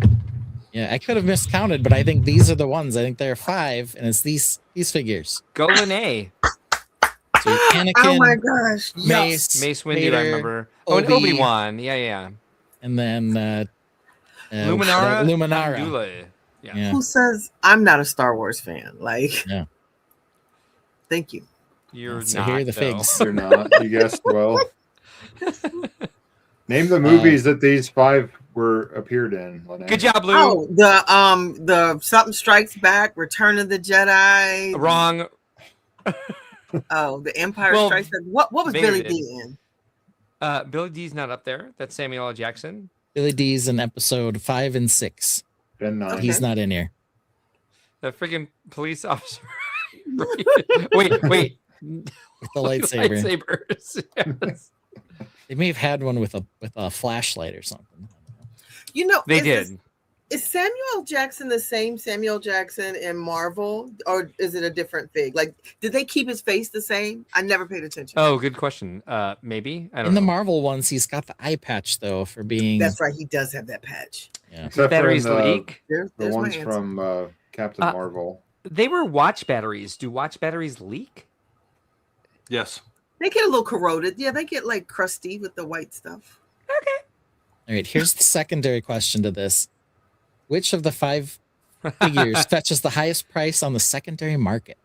Yeah, I could have miscounted, but I think these are the ones. I think there are 5, and it's these figures. Go Lene. So Anakin, Oh my gosh. Mace, Mace Windu, Vader, I remember. Oh, and Obi. Obi-Wan. Yeah. and then Luminara. Luminara. And Dula. Yeah. Who says I'm not a Star Wars fan? Like, Yeah. Thank you. You're So not, here are the though. figs. You're not. You guessed well. Name the movies that these 5 appeared in. Lene. Good job, Lou. Oh, the Something Strikes Back, Return of the Jedi. Wrong. Oh, the Empire Well, Strikes Back. What was Vader Billy did. D in? Billy D's not up there. That's Samuel L. Jackson. Billy D's in episode 5 and 6. Ben 9. Okay. He's not in here. The freaking police officer. wait. With the lightsaber. Lightsabers. Yes. They may have had one with a flashlight or something. You know, They is did. Is Samuel L. Jackson the same Samuel Jackson in Marvel, or is it a different fig? Like, did they keep his face the same? I never paid attention. Oh, good question. Maybe. I don't In the know. Marvel ones, he's got the eye patch though for being. That's right. He does have that patch. Yeah. Except for in Batteries the, leak. the There's my ones answer. from Captain Marvel. They were watch batteries. Do watch batteries leak? Yes. They get a little corroded. Yeah, they get like crusty with the white stuff. All right. Here's the secondary question to this: which of the 5 figures fetches the highest price on the secondary market?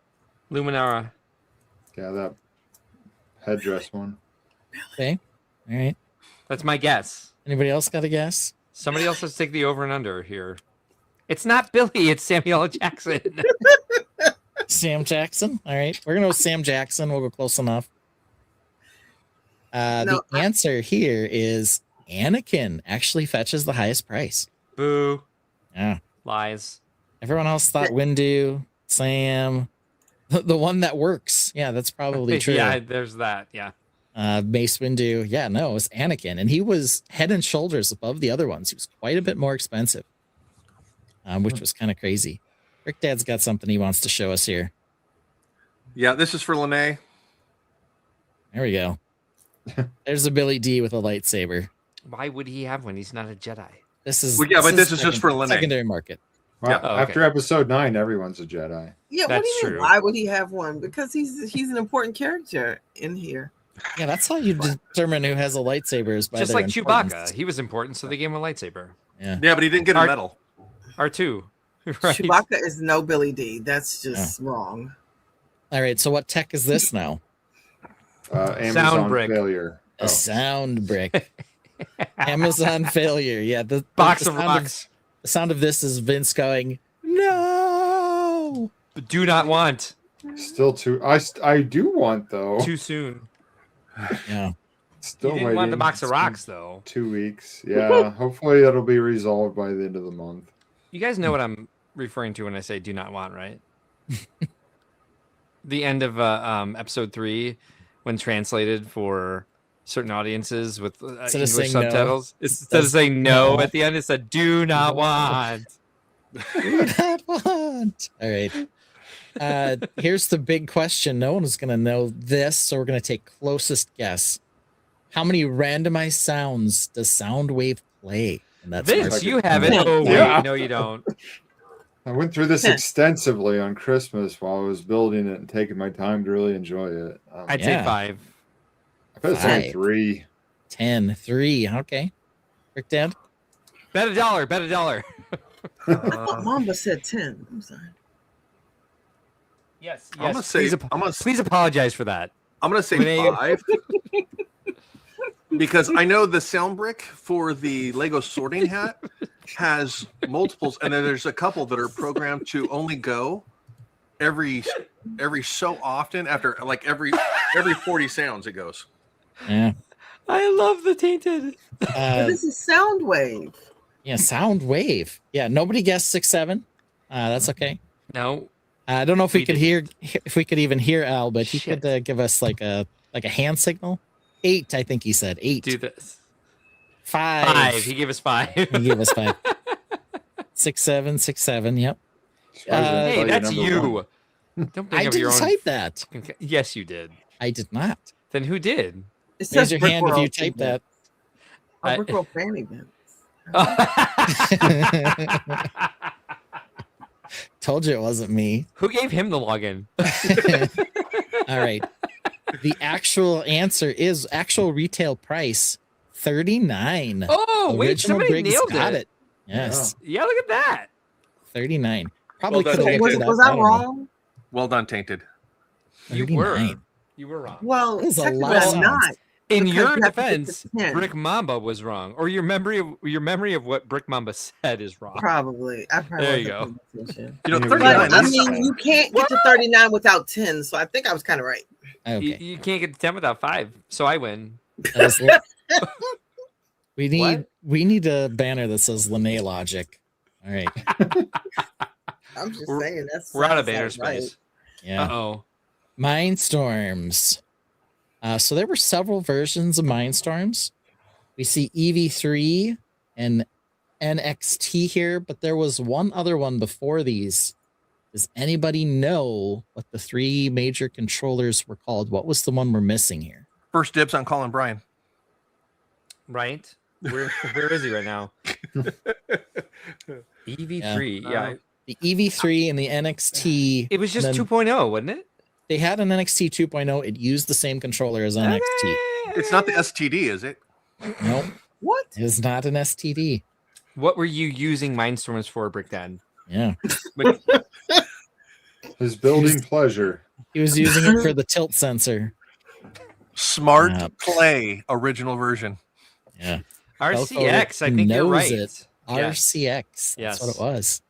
Luminara. Yeah, that headdress one. Okay. All right. That's my guess. Anybody else got a guess? Somebody else has to take the over and under here. It's not Billy. It's Samuel L. Jackson. Sam Jackson. All right. We're gonna go with Sam Jackson. We'll go close enough. The answer here is Anakin actually fetches the highest price. Boo. Yeah. Lies. Everyone else thought Windu, Sam, the one that works. Yeah, that's probably true. Yeah, there's that. Yeah. Mace Windu. Yeah, no, it was Anakin, and he was head and shoulders above the other ones. He was quite a bit more expensive, which was kind of crazy. Rick Dad's got something he wants to show us here. Yeah, this is for Lene. There we go. There's a Billy D with a lightsaber. Why would he have one? He's not a Jedi. This is Well, yeah, but this is just for Lene. secondary market. Well, Yeah. Oh, okay. After episode 9, everyone's a Jedi. Yeah, what That's do you mean? true. Why would he have one? Because he's an important character in here. Yeah, that's how you determine who has a lightsaber is by Just their like importance. Chewbacca. He was important, so they gave him a lightsaber. Yeah. Yeah, but he didn't get a Art- medal. R2. Right. Chewbacca is no Billy D. That's just wrong. All right. So what tech is this now? Amazon brick. failure. A sound brick. Amazon failure. Yeah. The Box the of sound rocks. the sound of this is Vince going, no. Do not want. Still too. I do want though. Too soon. Yeah. Still You didn't waiting. want the box of It's been rocks, though. 2 weeks. Yeah. Hopefully that'll be resolved by the end of the month. You guys know what I'm referring to when I say do not want, right? The end of episode 3, when translated for certain audiences with Instead of English saying no, subtitles. Instead of saying no at the end, it said do not want. Do not want. All right. Here's the big question. No one is going to know this, so we're going to take closest guess. How many randomized sounds does Soundwave play? And that's Vince, you have it. Oh, Yeah. wait. No, you don't. I went through this extensively on Christmas while I was building it and taking my time to really enjoy it. I'd Yeah. say 5. I bet it's only 5. 3. 10, 3. Okay. Rick Dad? Bet $1. Bet $1. I thought Mamba said 10. I'm sorry. Yes. I'm gonna say. Please apologize for that. I'm gonna say Renee- 5 because I know the sound brick for the Lego sorting hat has multiples, and then there's a couple that are programmed to only go every so often after like every 40 sounds it goes. Yeah. I love the Tainted. This is Soundwave. Yeah, Soundwave. Yeah, nobody guessed 6, 7. That's okay. No. I don't know if we We could if we could even hear Al, but he Shit. could give us like a hand signal. 8, I think he said. 8. Do this. 5. 5. He gave us 5. He gave us 5. 6, 7, 6, 7. Yep. Hey, Your that's number you. one. Don't bring I up your didn't own. type that. Yes, you did. I did not. Then who did? It Raise says your hand if you Brickworld. typed that. Oh, I- Brickworld fan event. Told you it wasn't me. Who gave him the login? All right. The actual answer is actual retail price 39. Oh, wait, Original somebody Briggs nailed got it. it. Yes, Yeah, look at that. 39. Probably Well could done, have Tainted. looked it up. Was I I don't know. wrong? Well done, Tainted. You 39. were wrong. Well, That was a technically lot of I'm sounds. not. In because your you have to get defense, to 10. Brick Mamba was wrong, or your memory of what Brick Mamba said is wrong. Probably. I probably There you wasn't paying attention. You know, But, 39. But I That's, mean, you can't get to 39 without 10, so I think I was kind of right. Okay. You can't get to 10 without 5, so I win. That was we need a banner that says Lene Logic. All right. I'm just We're- saying that's We're out of sounds banner like right. space. Yeah. Uh-oh. Mindstorms. So there were several versions of Mindstorms. We see EV3 and NXT here, but there was one other one before these. Does anybody know what the 3 major controllers were called? What was the one we're missing here? first dibs on Colin Bryan. Right? Where is he right now? EV3. Yeah. The EV3 and the NXT. It was just then 2.0, wasn't it? They had an NXT 2.0. It used the same controller as NXT. It's not the STD, is it? Nope. What? It is not an STD. What were you using Mindstorms for, Brick Dad? Yeah. His building pleasure. He was using it for the tilt sensor. Smart Yeah. Play original version. Yeah. RCX, I think you're knows right. it. Yeah. RCX. That's Yes. what it was.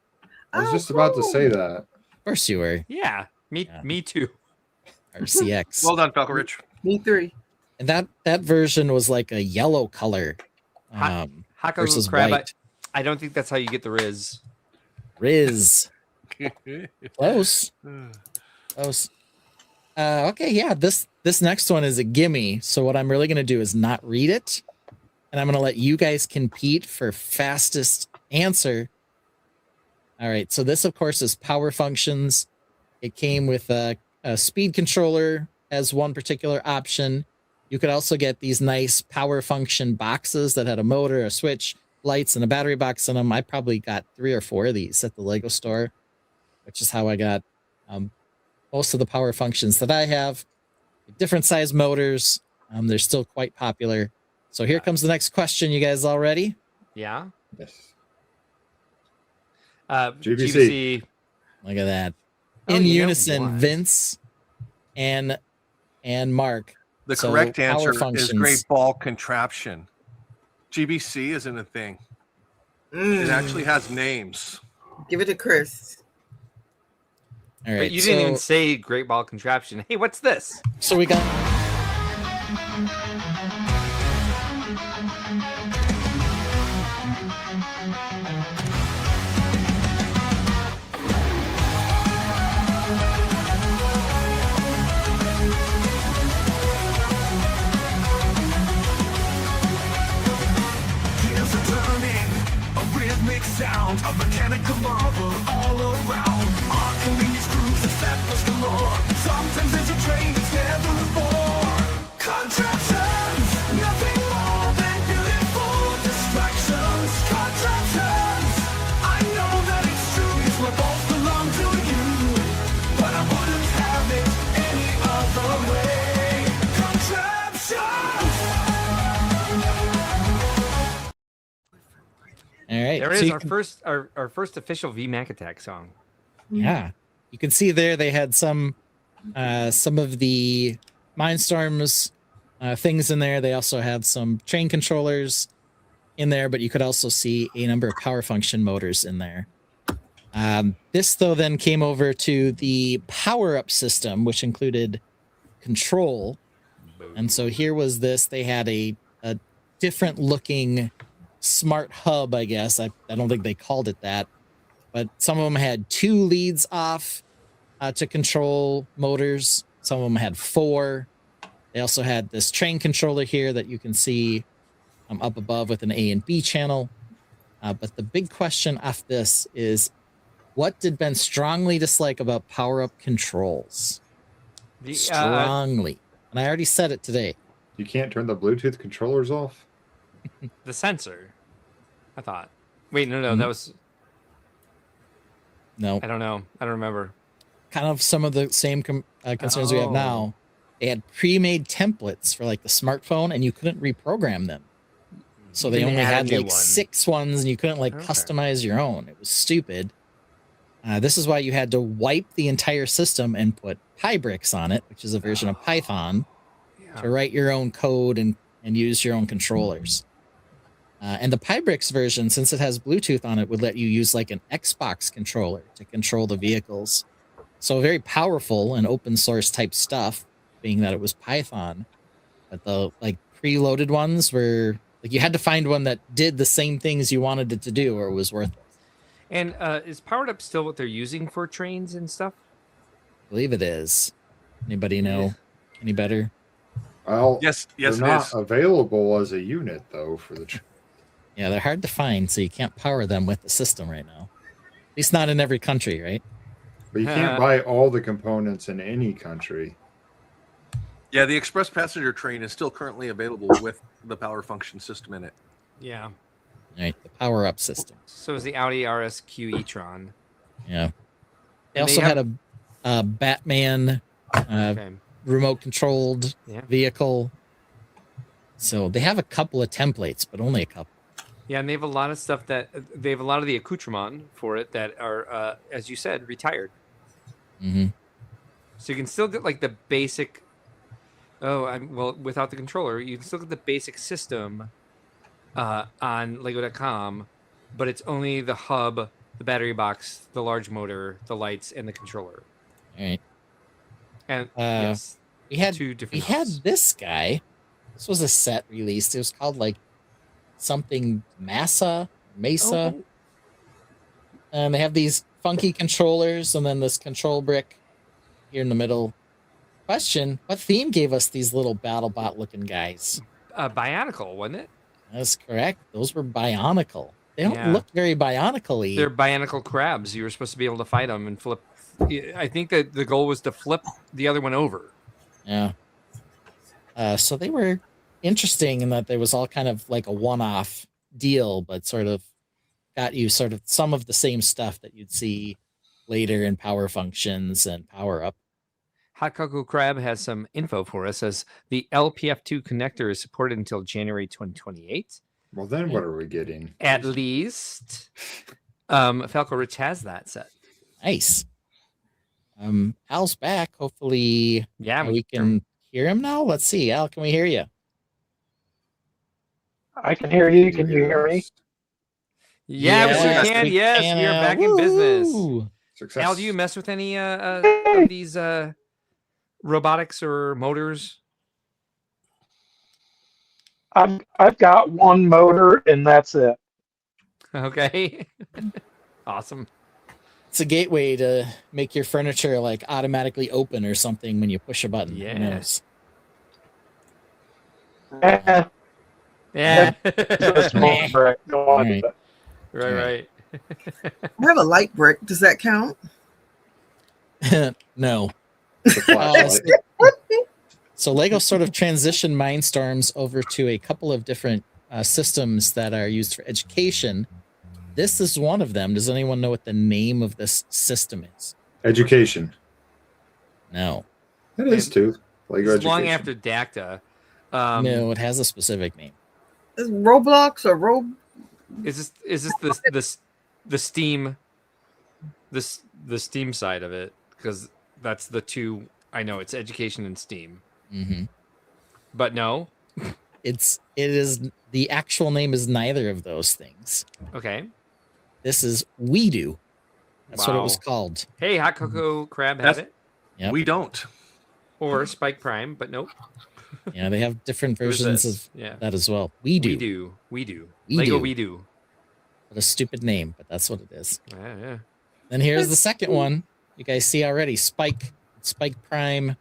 I was Oh, just about to say that. Of course you were. Yeah. Yeah. Me too. RCX. Well done, Falco Rich. Me 3. And that version was like a yellow color. Hako Versus Crab. white. I don't think that's how you get the Riz. Riz. Close. Close. Okay, yeah. This next one is a gimme. So what I'm really gonna do is not read it, and I'm gonna let you guys compete for fastest answer. All right. So this, of course, is power functions. It came with a speed controller as one particular option. You could also get these nice power function boxes that had a motor, a switch, lights, and a battery box in them. I probably got 3 or 4 of these at the Lego store, which is how I got most of the power functions that I have. Different size motors. They're still quite popular. So here comes the next question. You guys all ready? Yeah. Yes. GBC. Look at that. Oh, In you know unison, what? Vince and Mark. The So, correct power answer is functions. Great Ball Contraption. GBC isn't a thing. It actually has names. Give it to Chris. All right. But you didn't even say Great Ball Contraption. Hey, what's this? So we got Gears are turning, a rhythmic sound, a mechanical marvel all around. Archimedes, grooves, and steppers galore. Sometimes there's a train that's never before. Contraptions, nothing more than beautiful distractions. Contraptions, I know that it's true, 'cause we both belong to you. But I wouldn't have it any other way. Contraptions! All right. There so is you our can- first our first official VMAC attack song. Yeah. You can see there they had some of the Mindstorms things in there. They also had some train controllers in there, but you could also see a number of power function motors in there. This, though, then came over to the power-up system, which included control. And so here was this. They had a different looking smart hub, I guess. I don't think they called it that. But some of them had 2 leads off to control motors. Some of them had 4. They also had this train controller here that you can see up above with an A and B channel. But the big question off this is, what did Ben strongly dislike about power-up controls? Strongly. And I already said it today. You can't turn the Bluetooth controllers off? The sensor, I thought. Wait, no, that was. No. I don't know. I don't remember. Kind of some of the same concerns we have now. They had pre-made templates for like the smartphone, and you couldn't reprogram them. So they Didn't only add a had new like one. 6 ones, and you couldn't like Okay. customize your own. It was stupid. This is why you had to wipe the entire system and put PyBricks on it, which is a version of Python, to write your own code and use your own controllers. And the PyBricks version, since it has Bluetooth on it, would let you use like an Xbox controller to control the vehicles. So very powerful and open source type stuff, being that it was Python. But the like preloaded ones were like you had to find one that did the same things you wanted it to do, or it was worthless. And is Powered Up still what they're using for trains and stuff? I believe it is. Anybody know any better? Well, Yes, they're it not is. available as a unit, though, for the... Yeah, they're hard to find, so you can't power them with the system right now. At least not in every country, right? But you can't buy all the components in any country. Yeah, the express passenger train is still currently available with the power function system in it. Yeah. Right, the power-up system. So is the Audi RSQ e-tron. Yeah. They And also they have- had a Batman Okay. remote-controlled Yeah. vehicle. So they have a couple of templates, but only a couple. Yeah, and they have a lot of stuff that they have a lot of the accoutrement for it that are, as you said, retired. Mm-hmm. So you can still get like the basic. Well, without the controller, you can still get the basic system on Lego.com, but it's only the hub, the battery box, the large motor, the lights, and the controller. All right. And yes, We had 2 we different. had hubs. this guy. This was a set released. It was called like something Mesa. Oh, And they have these funky controllers and then this control brick here in the middle. Question, what theme gave us these little BattleBot looking guys? Bionicle, wasn't it? That's correct. Those were Bionicle. They don't Yeah. look very Bionicle-y. They're Bionicle crabs. You were supposed to be able to fight them and flip. I think that the goal was to flip the other one over. Yeah. So they were interesting in that there was all kind of like a one-off deal, but sort of got you sort of some of the same stuff that you'd see later in power functions and power up. Hot Cocoa Crab has some info for us as the LPF2 connector is supported until January 2028. Well, then what are we getting? At least. Falco Rich has that set. Nice. Al's back. Hopefully Yeah, we can hear him now. Let's see. Al, can we hear you? I can hear you. Can you hear me? Yes, we can. Yes, we are back in business. Woo! Success. Al, do you mess with any of these robotics or motors? I've got one motor and that's it. Okay. Awesome. It's a gateway to make your furniture like automatically open or something when you push a button. Yeah. Who knows? Eh, Yeah. just one brick. Don't want to do that. Right. I have a light brick. Does that count? No. The flashlight. So Lego sort of transitioned Mindstorms over to a couple of different systems that are used for education. This is one of them. Does anyone know what the name of this system is? Education. No. It is too. Lego It's long education. after DACTA. No, it has a specific name. Is Roblox or Is this the Steam the Steam side of it? Because that's the two I know. It's education and Steam. Mm-hmm. But no. It is the actual name is neither of those things. Okay. This is We Do. That's what it was Wow. called. Hey, Hot Cocoa Crab has it, Yep. We don't. or Spike Prime, but nope. Yeah, they have different What is versions this? of Yeah. that as well. We Do. We do. We Lego do. We do. What a stupid name, but that's what it is. Yeah. Then here's the second one. You guys see already, Spike Prime.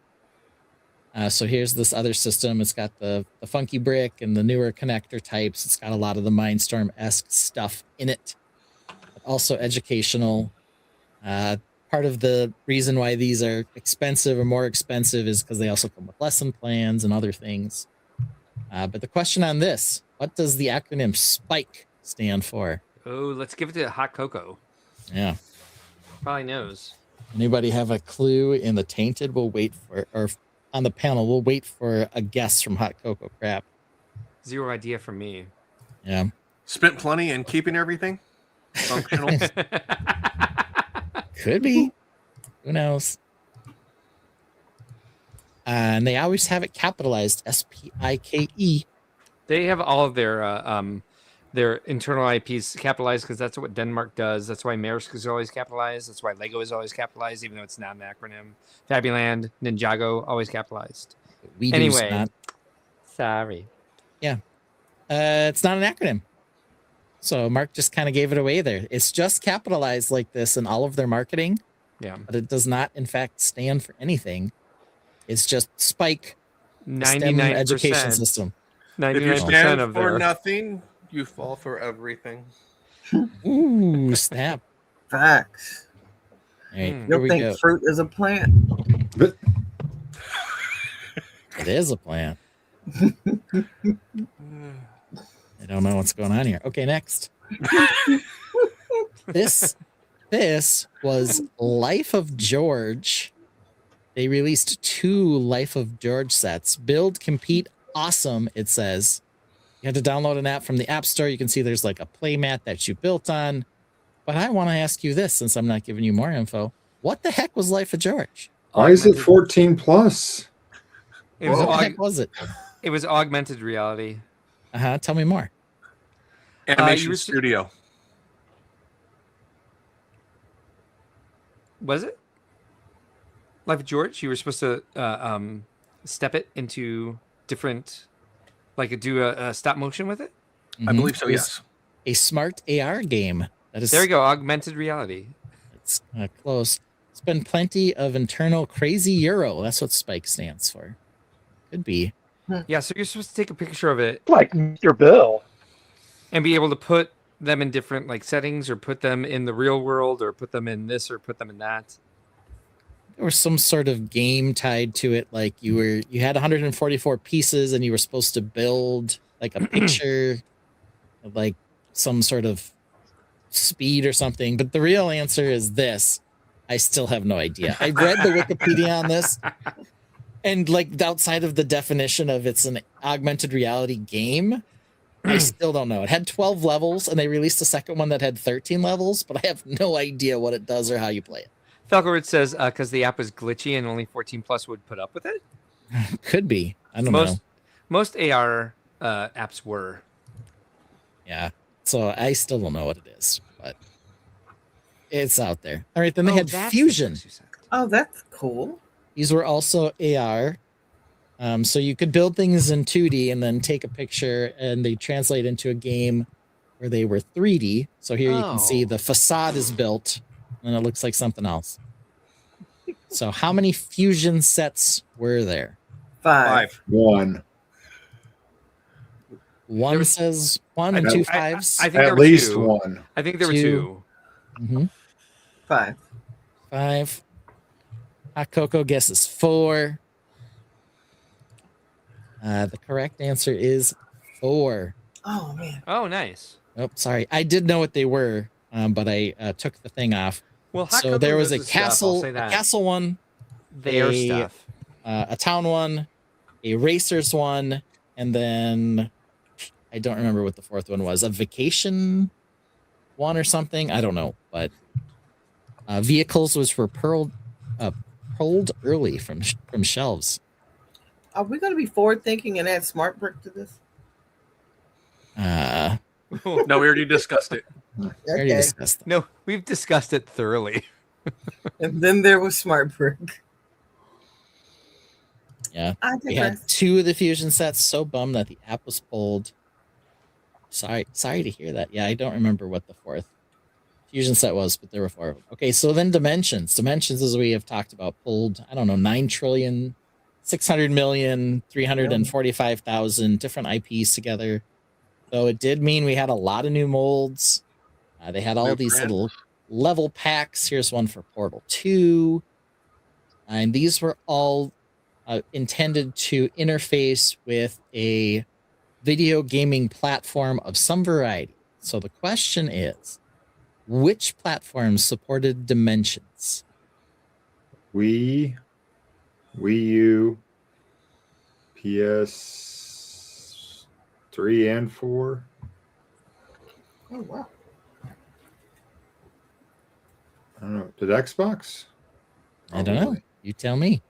So here's this other system. It's got the funky brick and the newer connector types. It's got a lot of the Mindstorm-esque stuff in it. But also educational. Part of the reason why these are expensive or more expensive is because they also come with lesson plans and other things. But the question on this, what does the acronym SPIKE stand for? Oh, let's give it to Hot Cocoa. Yeah. Probably knows. Anybody have a clue in the Tainted? We'll wait for, or on the panel, we'll wait for a guess from Hot Cocoa Crab. Zero idea from me. Yeah. Spent plenty in keeping everything functional. Could be. Who knows? And they always have it capitalized, SPIKE. They have all of their internal IPs capitalized because that's what Denmark does. That's why Maersk is always capitalized. That's why Lego is always capitalized, even though it's not an acronym. Fabuland, Ninjago, always capitalized. We Anyway. not. Sorry. It's not an acronym. So Mark just kind of gave it away there. It's just capitalized like this in all of their marketing, Yeah. but it does not, in fact, stand for anything. It's just SPIKE, STEM 99%. education system. If you 99% stand of for their nothing, you fall for everything. Ooh, snap. facts? All right, Hmm. here You'll we think go. fruit is a plant. It is a plant. I don't know what's going on here. Okay, next. This was Life of George. They released 2 Life of George sets. Build, compete, awesome, it says. You have to download an app from the App Store. You can see there's like a play mat that you built on. But I want to ask you this, since I'm not giving you more info. What the heck was Life of George? Why is it Augmented- 14 plus? It was, What the aug- heck was it? it was augmented reality. Tell me more. Animation were- Studio. Was it? Life of George? You were supposed to step it into different, like do a stop motion with it? I Mhm. believe so, It was yes. A smart AR game. That is There you go, augmented reality. It's close. It's been plenty of internal crazy Euro. That's what Spike stands for. Could be. Yeah, so you're supposed to take a picture of it Like Mr. Bill. and be able to put them in different like settings or put them in the real world or put them in this or put them in that. There was some sort of game tied to it. Like you had 144 pieces and you were supposed to build like a picture of like some sort of speed or something. But the real answer is this. I still have no idea. I read the Wikipedia on this. And like outside of the definition of it's an augmented reality game, I still don't know. It had 12 levels and they released a second one that had 13 levels, but I have no idea what it does or how you play it. Falcored says because the app was glitchy and only 14 plus would put up with it. Could be. I don't know. Most AR apps were. Yeah. So I still don't know what it is, but it's out there. All right. Then they had that's the Fusion. text you sent. Oh, that's cool. These were also AR. So you could build things in 2D and then take a picture and they translate into a game where they were 3D. So here you can see the facade is built and it looks like something else. So how many fusion sets were there? 5. One. One says one and 2 5s. I think there At were least two. one. I think there were 2. two. Mm-hmm. 5. 5. Hot Cocoa guesses 4. The correct answer is 4. Oh man. Oh, nice. Oh, sorry. I did know what they were, but I took the thing off. Well, So there was a castle one, Their a- stuff. a town one, a racers one, and then I don't remember what the fourth one was. A vacation one or something. I don't know, but vehicles was for pulled early from shelves. Are we going to be forward thinking and add smart brick to this? No, we already discussed it. I already discussed that. No, we've discussed it thoroughly. And then there was smart brick. Yeah. I We had digress. 2 of the fusion sets. So bummed that the app was pulled. Sorry to hear that. Yeah, I don't remember what the 4th fusion set was, but there were 4 of them. Okay, so then dimensions. Dimensions, as we have talked about, pulled, I don't know, 9 trillion, 600 million, 345,000 different IPs together. So it did mean we had a lot of new molds. They had all New these print. little level packs. Here's one for Portal 2. And these were all intended to interface with a video gaming platform of some variety. So the question is, which platforms supported dimensions? Wii U, PS3 and 4. Oh wow. I don't know. Did Xbox? I don't know. Probably. You tell me.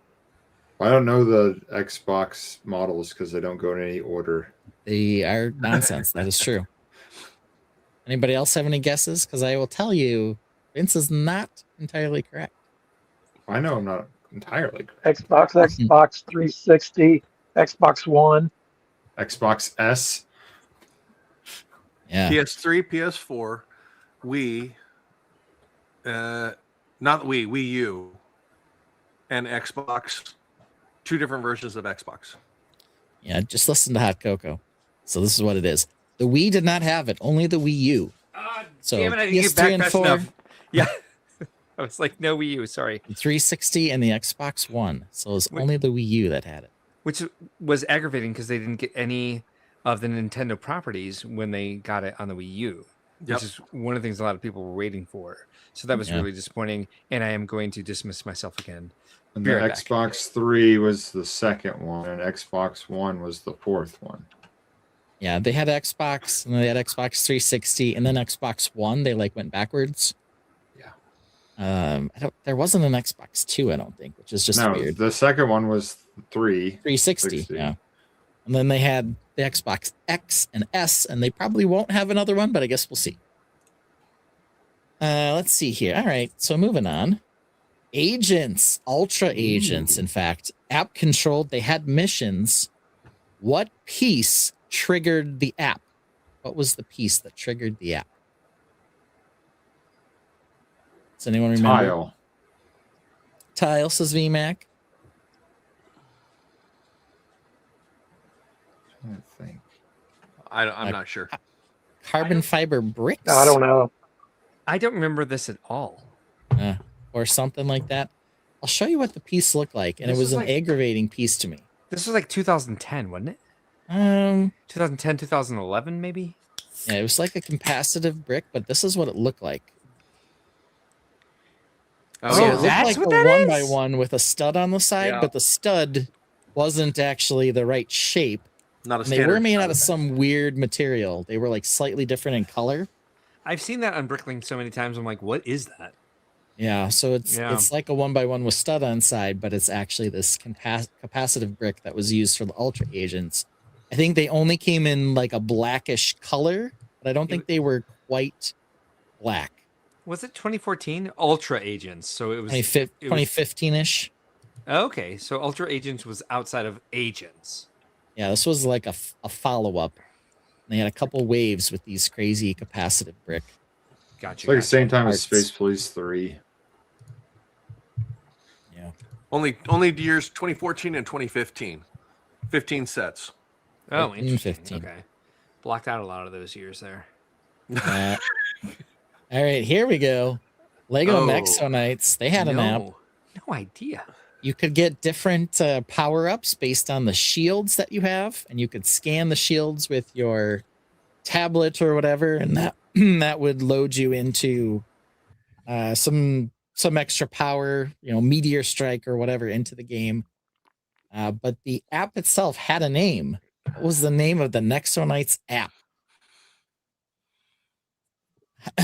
I don't know the Xbox models because they don't go in any order. They are nonsense. That is true. Anybody else have any guesses? Because I will tell you, Vince is not entirely correct. I know I'm not entirely correct. Xbox 360, Xbox One. Xbox S. Yeah. PS3, PS4, Wii, not Wii, Wii U, and Xbox. 2 different versions of Xbox. Yeah, just listen to Hot Cocoa. So this is what it is. The Wii did not have it, only the Wii U. So Damn it, I didn't get PS3 back and fast 4, enough. Yeah. I was like, no Wii U, sorry. the 360, and the Xbox One. So it was Wait. only the Wii U that had it. Which was aggravating because they didn't get any of the Nintendo properties when they got it on the Wii U, Yep. which is one of the things a lot of people were waiting for. So that was Yeah. really disappointing. And I am going to dismiss myself again. And Be the right back. Xbox 3 was the second one, and Xbox One was the 4th one. Yeah, they had Xbox, and they had Xbox 360, and then Xbox One. They like went backwards. Yeah. There wasn't an Xbox 2, I don't think, which is just No, weird. the second one was 360, yeah. And then they had the Xbox X and S, and they probably won't have another one, but I guess we'll see. Let's see here. All right, so moving on. Agents, Ultra Agents, in fact, app controlled. They had missions. What piece triggered the app? What was the piece that triggered the app? Does anyone remember? Tile. Tile, says VMAC. I think. I'm not sure. Carbon fiber bricks? I don't know. I don't remember this at all. Or something like that. I'll show you what the piece looked like, and This it was was an like- aggravating piece to me. This was like 2010, wasn't it? 2010, 2011, maybe? Yeah, it was like a capacitive brick, but this is what it looked like. Oh, So yeah. it looked That's like what a that one by is? one with a stud on the side, Yeah. but the stud wasn't actually the right shape. Not a And they were standard. made out of some weird material. They were like slightly different in color. I've seen that on Bricklink so many times. I'm like, what is that? Yeah, so it's Yeah. it's like a one by one with stud on side, but it's actually this capacitive brick that was used for the Ultra Agents. I think they only came in like a blackish color, but I don't think they were quite black. Was it 2014? Ultra Agents. So it was 2015-ish. Okay, so Ultra Agents was outside of Agents. Yeah, this was like a follow-up. They had a couple waves with these crazy capacitive brick. Gotcha. It's like the same time as Parts. Space Police 3. Yeah. Only years 2014 and 2015. 15 sets. Oh, 14, interesting. 15. Okay. Blocked out a lot of those years there. All right, here we go. Lego Oh. Nexonites. They had an app. No idea. You could get different power-ups based on the shields that you have, and you could scan the shields with your tablet or whatever, and that that would load you into some extra power, meteor strike or whatever into the game. But the app itself had a name. What was the name of the Nexonites app?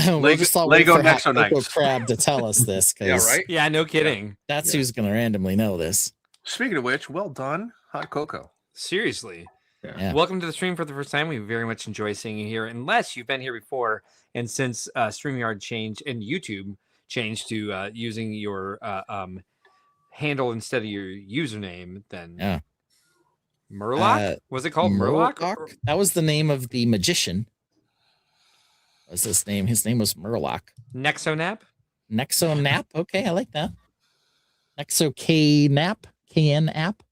We'll just all wait Lego for Hot Cocoa Nexonites. Crab to tell us this, Yeah, because right? Yeah, no kidding. that's who's going to randomly know this. Speaking of which, well done, Hot Cocoa. Seriously. Yeah. Welcome to the stream for the first time. We very much enjoy seeing you here, unless you've been here before. And since StreamYard changed and YouTube changed to using your handle instead of your username, then Yeah. Murloc? Was it called Murloc? Murloc? That was the name of the magician. What was his name? His name was Murloc. Nexonap? Nexonap. Okay, I like that. Nexo K-Nap. KN app.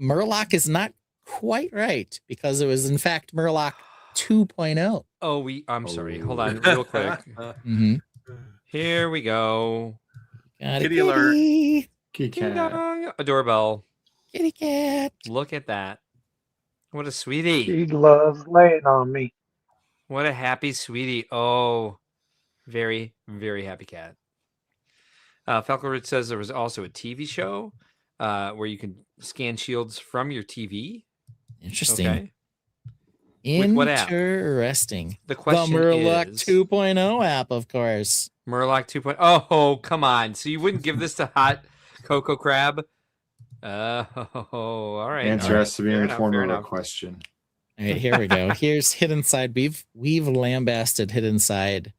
Murloc is not quite right, because it was in fact Murloc 2.0. Oh, I'm sorry. Hold on real quick. Mm-hmm. Here we go. Got Kitty a alert. kitty. Key Ding cat. dong. A doorbell. Kitty cat. Look at that. What a sweetie. She loves laying on me. What a happy sweetie. Oh, very, very happy cat. Falcorid says there was also a TV show where you can scan shields from your TV. Interesting. Okay. With what app? Interesting. The question Murloc is 2.0 app, of course. Murloc 2.0. Oh, come on. So you wouldn't give this to Hot Cocoa Crab? Oh, all right. Answer all has to be in Fair the enough, form fair of a enough. question. All right, here we go. Here's Hidden Side. We've lambasted Hidden Side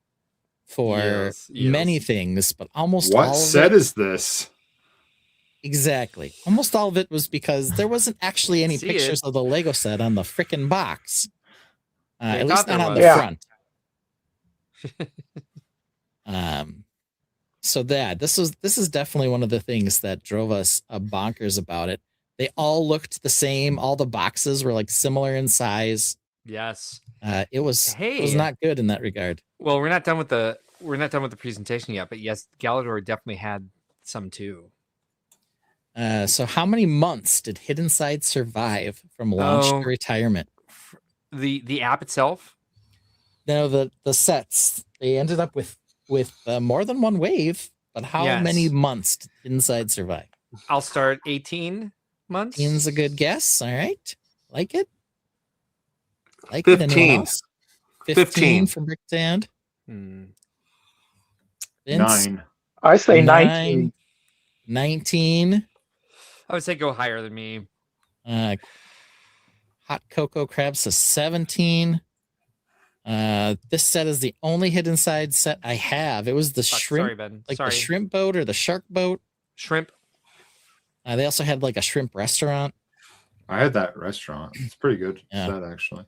for Yes. many things, but almost What all of set it, is this? exactly. Almost all of it was because there wasn't actually any See pictures it. of the Lego set on the frickin' box. They At least thought there not on was. the Yeah. front. So this is definitely one of the things that drove us bonkers about it. They all looked the same. All the boxes were like similar in size. Yes. It was Hey. not good in that regard. Well, we're not done with the presentation yet, but yes, Galador definitely had some too. So how many months did Hidden Side survive from launch Oh. to retirement? The app itself. No, the sets, they ended up with more than one wave, but how Yes. many months did Hidden Side survive? I'll start 18 months. 18's a good guess. All right. Like it? Like it? Anyone 15. else? 15 15. from Brick Stand. Hmm. Vince? 9. I say 9. 19. 19. I would say go higher than me. Hot Cocoa Crab says 17. This set is the only Hidden Side set I have. It was the Fuck, shrimp, sorry, Ben. like sorry. the shrimp boat or the shark boat. Shrimp. They also had like a shrimp restaurant. I had that restaurant. It's pretty good. Yeah. Set, actually.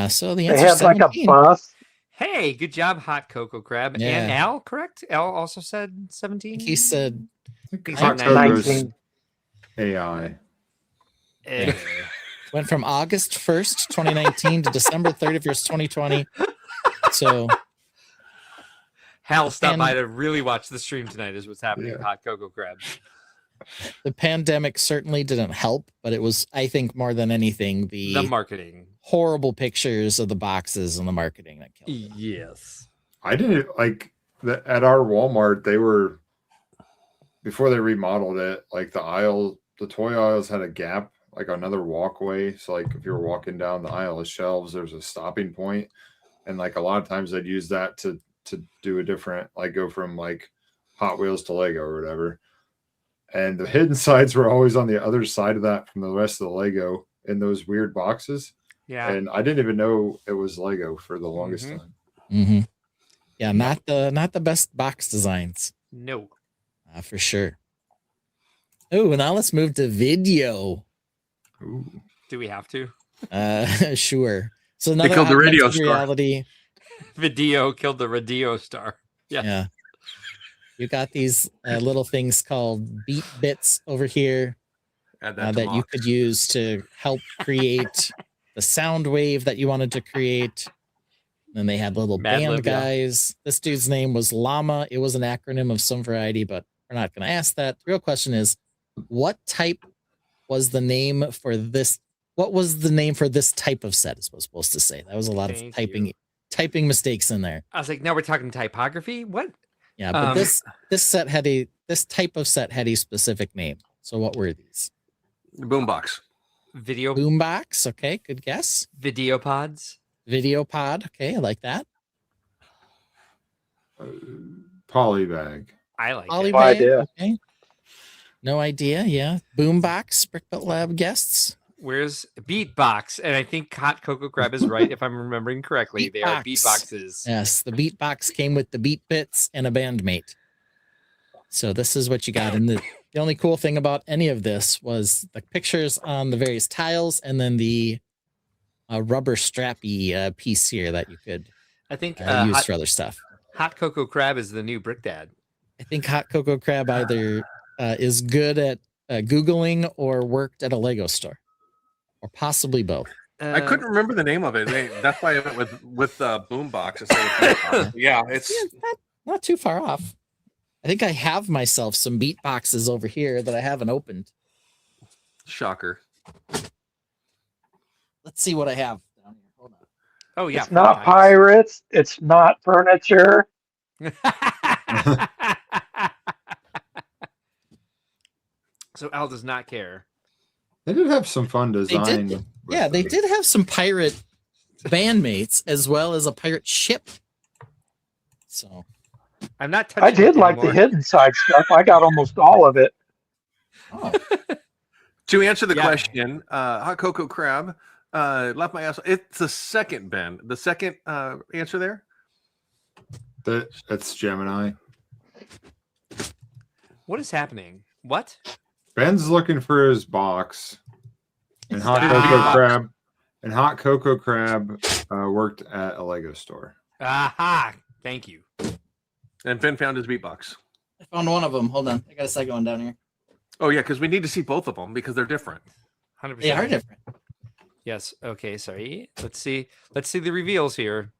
So the They answer had like a 17. bus. Hey, good job, Hot Cocoa Crab. Yeah. And Al, correct? Al also said 17. He said I think He's Hot at Cocoa's 19. AI. Eh. went from August 1st, 2019 to December 31st, 2020. So Hal stopped And- by to really watch the stream tonight. Is what's happening with Yeah. Hot Cocoa Crab. the pandemic certainly didn't help, but it was, I think, more than anything, the The marketing. horrible pictures of the boxes and the marketing that killed it. Yes. I didn't like that at our Walmart. They were before they remodeled it. Like the toy aisles had a gap, like another walkway. So like if you were walking down the aisle of shelves, there's a stopping point, and like a lot of times they'd use that to do a different, like go from like Hot Wheels to Lego or whatever. And the hidden sides were always on the other side of that from the rest of the Lego in those weird boxes. Yeah. And I didn't even know it was Lego for the longest Mhm. time. Mm-hmm. Yeah, not the best box designs. No. For sure. Oh, now let's move to video. Ooh. Do we have to? Sure. So another killed the radio augmented star. reality. Video killed the radio star. Yes. Yeah. You got these little things called beat bits over here Add that, to that you MOCs. could use to help create the sound wave that you wanted to create. Then they had little Mad band Lib, yeah. guys. This dude's name was Llama. It was an acronym of some variety, but we're not going to ask that. The real question is, what type was the name for this? What was the name for this type of set? Is what I was supposed to say. That was a lot Thank of typing mistakes in there. I was like, now we're talking typography? What? Yeah, but this type of set had a specific name. So what were these? Boombox. Video Boombox. Okay, good guess. video pods? Video pod. Okay, I like that. Polybag. I like Ollie it. No idea. Okay. No idea. Yeah. Boombox. Brickworld Lab guests. Where's Beatbox? And I think Hot Cocoa Crab is right if I'm remembering correctly. They are Beatbox. beatboxes. Yes, the beatbox came with the beat bits and a bandmate. So this is what you got. And the only cool thing about any of this was the pictures on the various tiles and then the rubber strappy piece here that you could I think use for other stuff. Hot Cocoa Crab is the new Brick Dad. I think Hot Cocoa Crab either is good at Googling or worked at a Lego store. Or possibly both. I couldn't remember the name of it. That's why I went with Boombox instead of Beatbox. Yeah, it's Not too far off. I think I have myself some beatboxes over here that I haven't opened. shocker. Let's see what I have down here. Hold on. Oh yeah. It's not pirates. It's not furniture. So Al does not care. They did have some fun design. They did have some pirate bandmates as well as a pirate ship. So I'm not touching I did it like the anymore. hidden side stuff. I got almost all of it. oh, To answer the Yeah. question, Hot Cocoa Crab, left my ass. It's the second, Ben. The second answer there. That's Gemini. What is happening? What? Ben's looking for his box, and Hot Ah. Cocoa Crab. And Hot Cocoa Crab worked at a Lego store. Aha! Thank you. And Ben found his beatbox. I found one of them. Hold on. I got a second one down here. Oh yeah, because we need to see both of them because they're different. 100%. They are different. Yes. Okay. Sorry. Let's see the reveals here.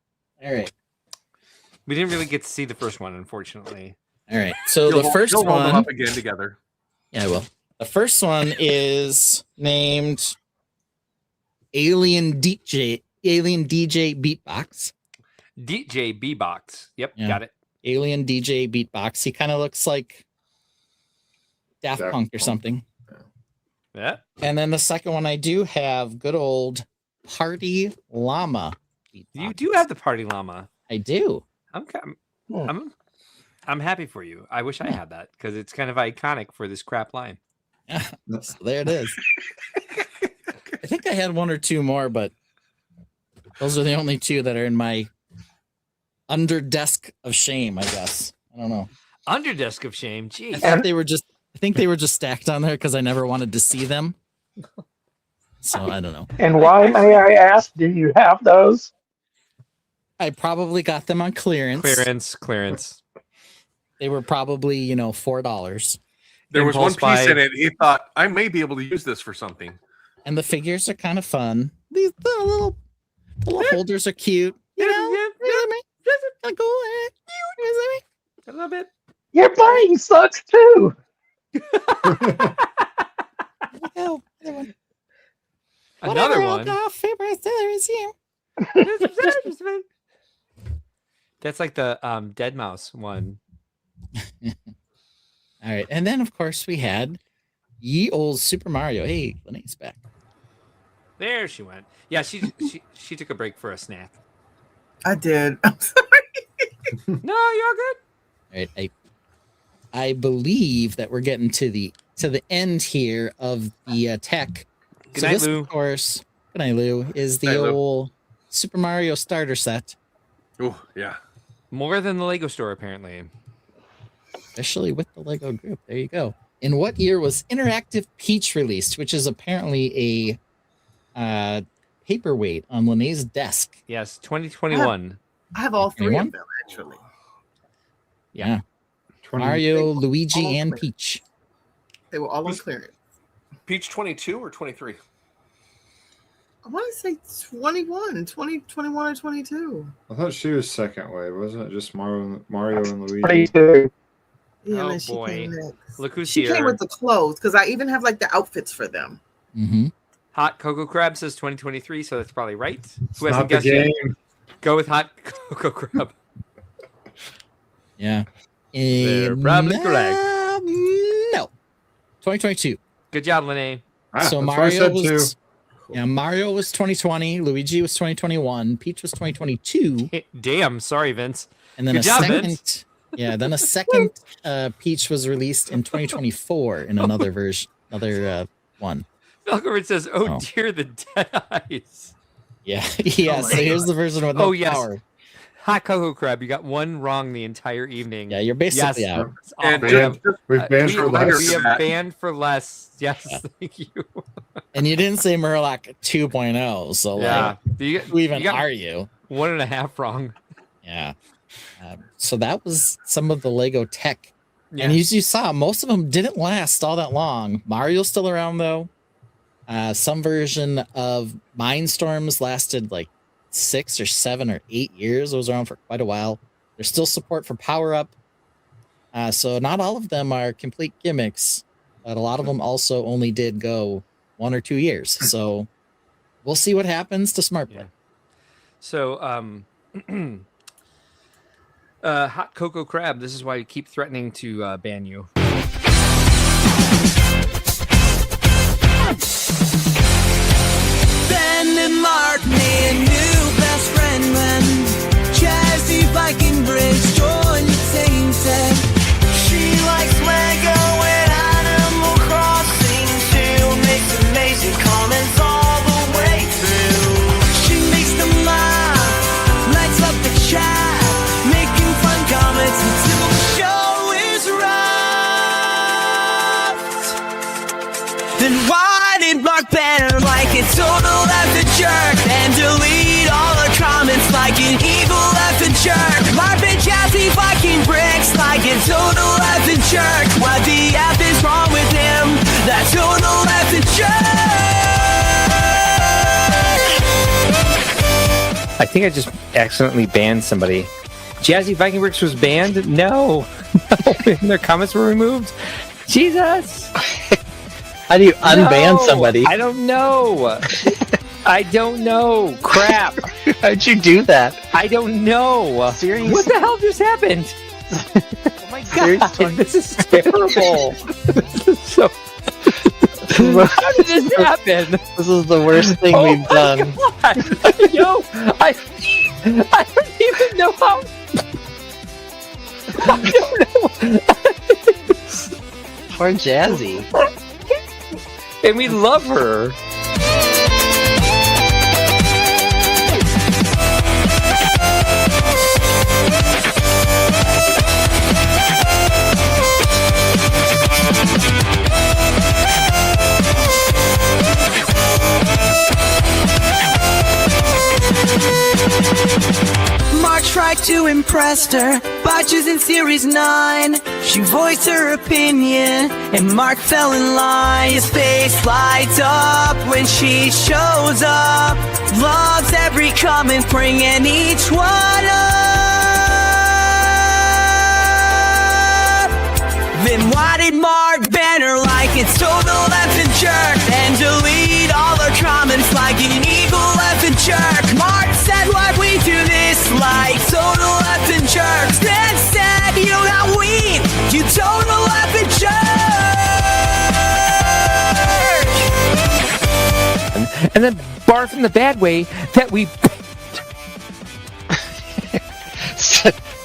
All right. We didn't really get to see the first one, unfortunately. All right. So the first You'll hold them one. up again together. Yeah, I will. The first one is named Alien DJ Beatbox. DJ B-Box. Yep. Yeah. Got it. Alien DJ Beatbox. He kind of looks like Daft Daft Punk or Punk. something. Yeah. And then the second one I do have good old Party Llama. You Beatbox. do have the party llama. I do. I'm happy for you. I wish I had that because it's kind of iconic for this crap line. So there it is. I think I had one or two more, but those are the only two that are in my under desk of shame, I guess. I don't know. Under desk of shame. Jeez. I think they were just stacked on there because I never wanted to see them. So I don't know. And why, may I ask, do you have those? I probably got them on clearance. Clearance. They were probably, $4. There was one Impulse piece buy. in it. He thought I may be able to use this for something. And the figures are kind of fun. These little holders are cute. A little bit. Your brain sucks too. Another one. That's like the Dead Mouse one. All right. And then, of course, we had ye old Super Mario. Hey, Lynette's back. There she went. Yeah, she took a break for a snack. I did. I'm sorry. No, you're good. All right. I believe that we're getting to the end here of the tech. Good So night, this, Lou. of course, good night, Lou, is the Night, Lou. old Super Mario starter set. Oh yeah. More than the Lego store, apparently. officially with the Lego group. There you go. In what year was Interactive Peach released, which is apparently a paperweight on Linnea's desk? Yes, 2021. I have all 3 of 21? them actually. Yeah. 20 Mario, All Luigi, and clear. Peach. They were all on clearance. Peach 22 or 23? I want to say 21 or 22. I thought she was second wave, wasn't it? Just Mario and Luigi. 22. Yeah, Oh, and then she boy. came next. Look who's She here. came with the clothes because I even have like the outfits for them. Mm-hmm. Hot Cocoa Crab says 2023, so that's probably right. It's Who hasn't not the guessed yet? game. Go with Hot Cocoa Crab. Yeah. They're probably correct. No. 2022. Good job, Linne. So That's what I said too. Mario was 2020, Luigi was 2021, Peach was 2022, Damn, sorry, Vince. and then Good job, second Vince. then a second Peach was released in 2024 in another version, one. Falcover says, oh, Oh. dear, the dead eyes. Yeah. Yeah, so here's the version with no Oh, yes. power. Hot Cocoa Crab, you got one wrong the entire evening. Yeah, you're basically Yes. out. It's And awful. We've banned for we less. have banned for less. Yes, thank you. And you didn't say Murloc 2.0, so Yeah. like, who even you got are you? 1.5 wrong. Yeah. So that was some of the Lego tech. Yeah. And as you saw, most of them didn't last all that long. Mario's still around, though. Some version of Mindstorms lasted like 6 or 7 or 8 years. It was around for quite a while. There's still support for Power Up. So not all of them are complete gimmicks, but a lot of them also only did go 1 or 2 years. So we'll see what happens to Smart Play. Yeah. So, Hot Cocoa Crab, this is why you keep threatening to ban you. Ben and Mark made a new best friend when Jazzy Viking Bridge joined Tainted. She likes Lego and Animal Crossing too. Makes amazing comments all the way through. She makes them laugh, lights up the chat, making fun comments until the show is wrapped. Then why did Mark banner like a total effing jerk and delete all the comments like an evil effing jerk? Mark and Jazzy Viking bricks like a total effing jerk. What the F is wrong with him? That total effing jerk. I think I just accidentally banned somebody. Jazzy Viking Bricks was banned? No. Their comments were removed? Jesus. How do you unban No, somebody? I don't know. I don't know. Crap. How'd you do that? I don't know. Seriously? What the hell just happened? Oh my god. This is terrible. This is so. How did this happen? This is the worst thing we've done. God. Yo, I don't even know how. I don't know. Poor Jazzy. And we love her. Mark tried to impress her by choosing Series 9. She voiced her opinion, and Mark fell in line. His face lights up when she shows up. Loves every comment, bringing each one up. Then why did Mark ban her like it's total effing jerk and delete all her comments like an evil effing jerk? Mark said why we do this like total effing jerks. Then said you got weed, you total effing jerk. And then barf in the bad way that we.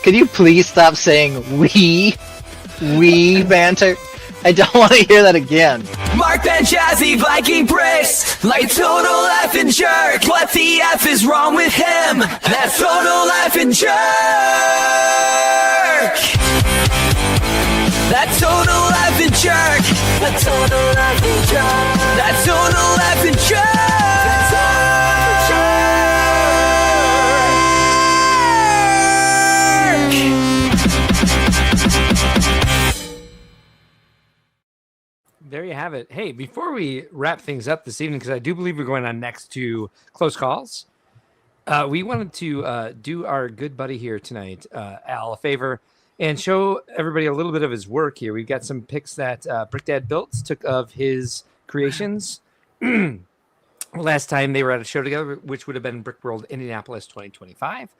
Can you please stop saying we banter? I don't want to hear that again. Mark and Jazzy Viking bricks like total effing jerk. What the F is wrong with him? That's total effing jerk. That total laughing jerk. The total laughing jerk. That total laughing jerk. There you have it. Hey, before we wrap things up this evening, because I do believe we're going on next to Close Calls, we wanted to do our good buddy here tonight, Al, a favor and show everybody a little bit of his work here. We've got some pics that Brick Dad Built took of his creations last time they were at a show together, which would have been Brickworld Indianapolis 2025.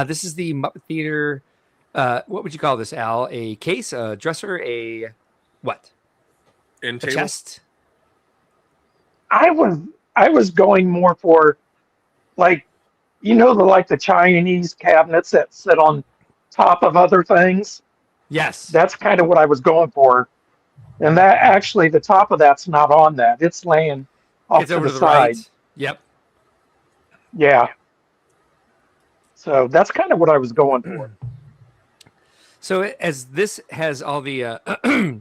This is the Muppet Theater. What would you call this, Al? A case, a dresser, a what? In A table? chest? I was going more for like, the Chinese cabinets that sit on top of other things. Yes. That's kind of what I was going for. And that actually, the top of that's not on that. It's laying off It's to over the to the side. right. Yep. Yeah. So that's kind of what I was going for. So as this has all the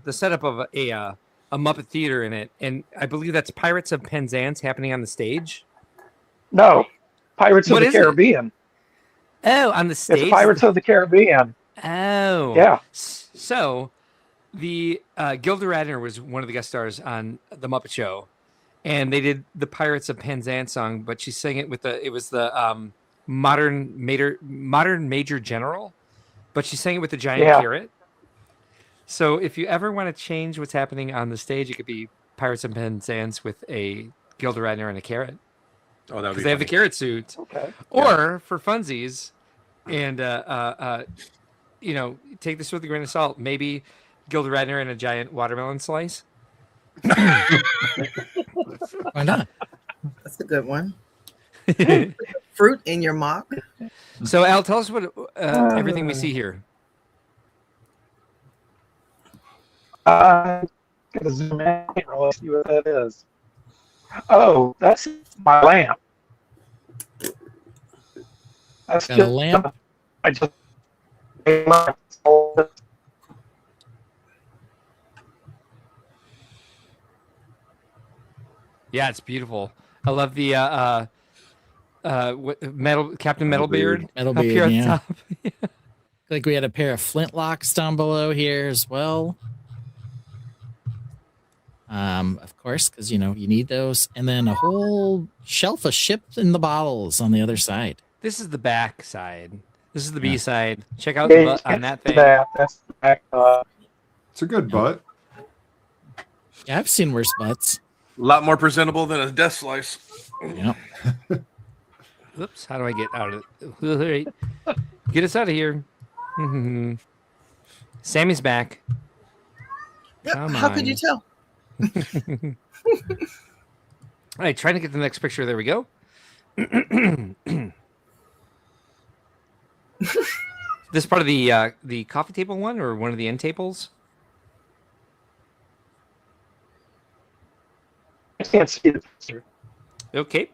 the setup of a Muppet Theater in it, and I believe that's Pirates of Penzance happening on the stage. No, Pirates of What the is it? Caribbean. Oh, on the stage. It's Pirates of the Caribbean. Oh, Yeah. So the Gilda Radner was one of the guest stars on the Muppet Show, and they did the Pirates of Penzance song, but she sang it with the modern Major General, but she sang it with the giant carrot. So if you ever want to change what's happening on the stage, it could be Pirates of Penzance with a Gilda Radner and a carrot. Oh, that would be They have the funny. carrot suit. Okay. Or for funsies, and take this with a grain of salt. Maybe Gilda Radner and a giant watermelon slice. Why not? That's a good one. Fruit in your mock. So Al, tell us what everything we see here. Gotta zoom in here. Let's see what that is. Oh, that's my lamp. That's Got a lamp? I just. Yeah, it's beautiful. I love the Captain Metalbeard up Metalbeard, here on yeah. top. Like we had a pair of flintlocks down below here as well. Of course, because you need those, and then a whole shelf of ships in the bottles on the other side. This is the back side. This is the Yeah. B side. Check out the butt on that thing. That's the back. It's a good butt. Yeah, I've seen worse butts. A lot more presentable than a death slice. Yep. Oops, how do I get out of it? Get us out of here. Sammy's back. Yep. Come How could you on. tell? All right, trying to get the next picture. There we go. This part of the coffee table one, or one of the end tables? I can't see the picture. Okay.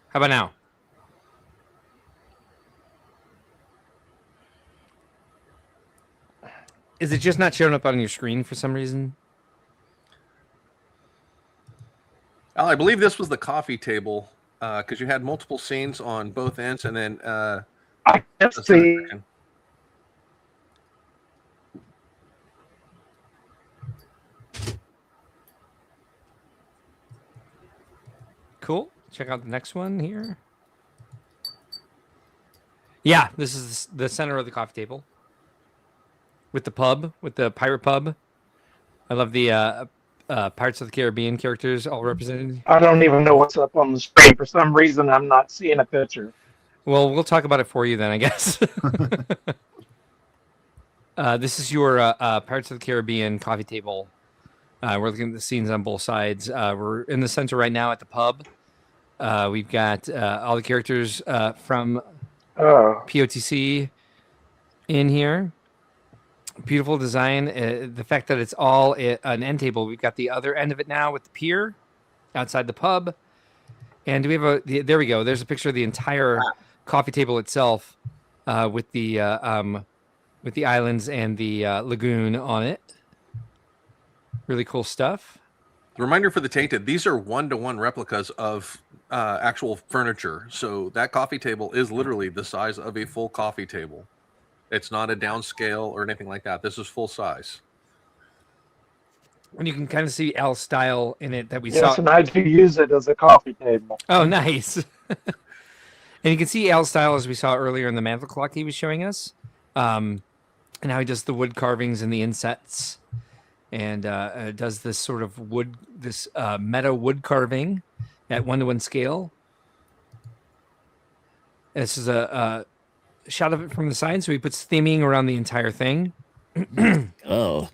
How about now? Is it just not showing up on your screen for some reason? Al, I believe this was the coffee table because you had multiple scenes on both ends, and then I can't the center see. section. Cool. Check out the next one here. Yeah, this is the center of the coffee table. With the pub, with the pirate pub. I love the Pirates of the Caribbean characters all represented. I don't even know what's up on the screen. For some reason, I'm not seeing a picture. Well, we'll talk about it for you then, I guess. This is your Pirates of the Caribbean coffee table. We're looking at the scenes on both sides. We're in the center right now at the pub. We've got all the characters from Oh, POTC in here. Beautiful design. The fact that it's all an end table. We've got the other end of it now with the pier outside the pub. And do we have there we go. There's a picture of the entire coffee table itself with the with the islands and the lagoon on it. Really cool stuff. Reminder for the Tainted, these are 1-to-1 replicas of actual furniture. So that coffee table is literally the size of a full coffee table. It's not a downscale or anything like that. This is full size. And you can kind of see Al's style in it that we Yes, saw. and I do use it as a coffee table. Oh, nice. And you can see Al's style as we saw earlier in the mantle clock he was showing us. And how he does the wood carvings and the insets. And does this sort of wood, this meta wood carving at 1-to-1 scale. This is a shot of it from the side. So he puts theming around the entire thing. Oh,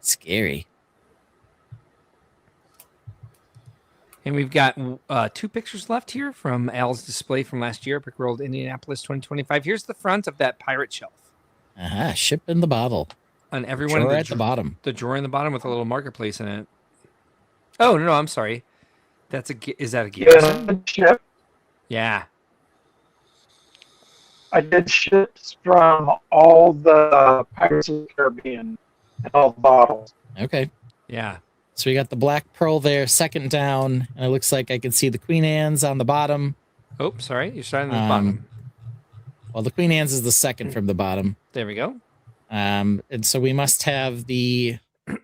scary. And we've got 2 pictures left here from Al's display from last year, Brickworld, Indianapolis 2025. Here's the front of that pirate shelf. Ship in the bottle. On everyone Drawer at the bottom. The drawer in the bottom with a little marketplace in it. Oh, no, I'm sorry. That's is that a Garrison? Ship. Yeah. I did ships from all the Pirates of the Caribbean and all the bottles. Okay. Yeah. So we got the black pearl there, second down, and it looks like I can see the Queen Anne's on the bottom. Oh, sorry. You're starting at the bottom. Well, the Queen Anne's is the second from the bottom. There we go. And so we must have the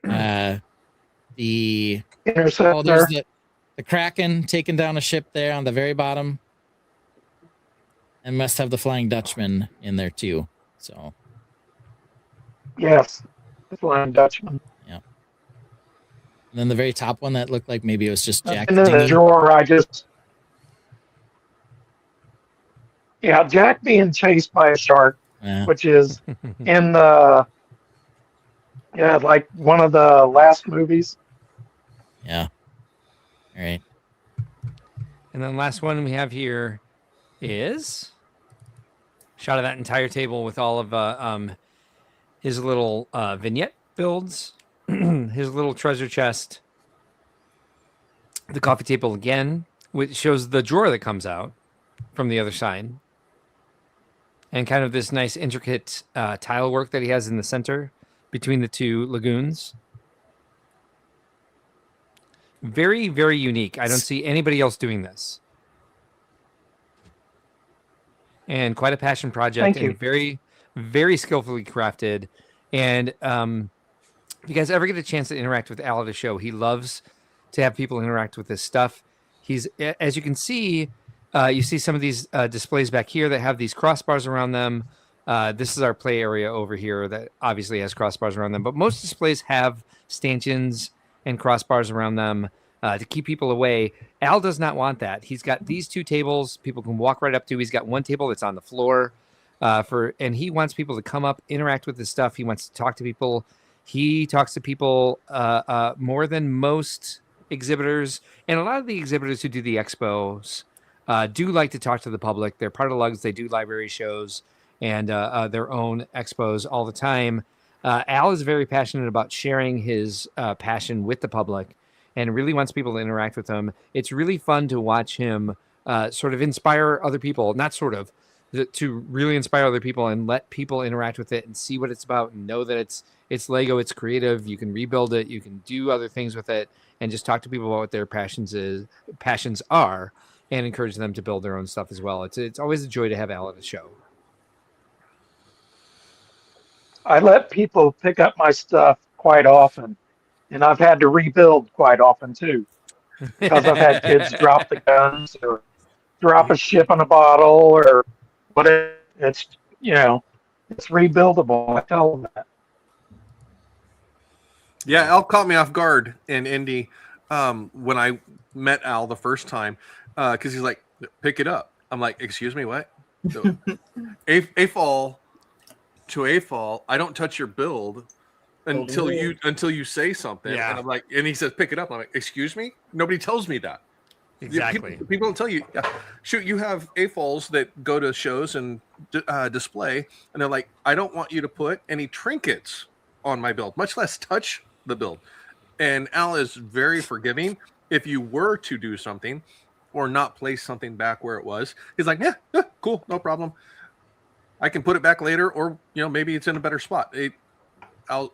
Interceptor. there's the Kraken taking down a ship there on the very bottom. And must have the Flying Dutchman in there too. So Yes, the Flying Dutchman. and then the very top one that looked like maybe it was just Jack. And in the dinghy. drawer, Jack being chased by a shark, Yeah. which is in the, like one of the last movies. Yeah. All right. And then last one we have here is shot of that entire table with all of his little vignette builds, his little treasure chest, the coffee table again, which shows the drawer that comes out from the other side, and kind of this nice intricate tile work that he has in the center between the 2 lagoons. Very, very unique. I don't see anybody else doing this. And quite a passion project. Thank you. And very, very skillfully crafted. And if you guys ever get a chance to interact with Al at a show, he loves to have people interact with this stuff. He's, as you can see, you see some of these displays back here that have these crossbars around them. This is our play area over here that obviously has crossbars around them. But most displays have stanchions and crossbars around them to keep people away. Al does not want that. He's got these 2 tables people can walk right up to. He's got one table that's on the floor and he wants people to come up, interact with this stuff. He wants to talk to people. He talks to people more than most exhibitors, and a lot of the exhibitors who do the expos do like to talk to the public. They're part of Lugs. They do library shows and their own expos all the time. Al is very passionate about sharing his passion with the public and really wants people to interact with him. It's really fun to watch him sort of inspire other people, not sort of, to really inspire other people and let people interact with it and see what it's about and know that it's Lego, it's creative, you can rebuild it, you can do other things with it, and just talk to people about what their passions are and encourage them to build their own stuff as well. It's always a joy to have Al at a show. I let people pick up my stuff quite often, and I've had to rebuild quite often too, because I've had kids drop the guns or drop a ship in a bottle or whatever. It's it's rebuildable. I tell them that. Yeah, Al caught me off guard in Indy when I met Al the first time because he's like, "Pick it up." I'm like, "Excuse me, what?" So, a fall to a fall. I don't touch your build until you say something. Yeah. And I'm like, and he says, "Pick it up." I'm like, "Excuse me?" Nobody tells me that. Exactly. People don't tell you. Shoot, you have AFOLs that go to shows and display, and they're like, "I don't want you to put any trinkets on my build, much less touch the build." And Al is very forgiving. If you were to do something or not place something back where it was, he's like, yeah, cool, no problem. I can put it back later, or maybe it's in a better spot. Al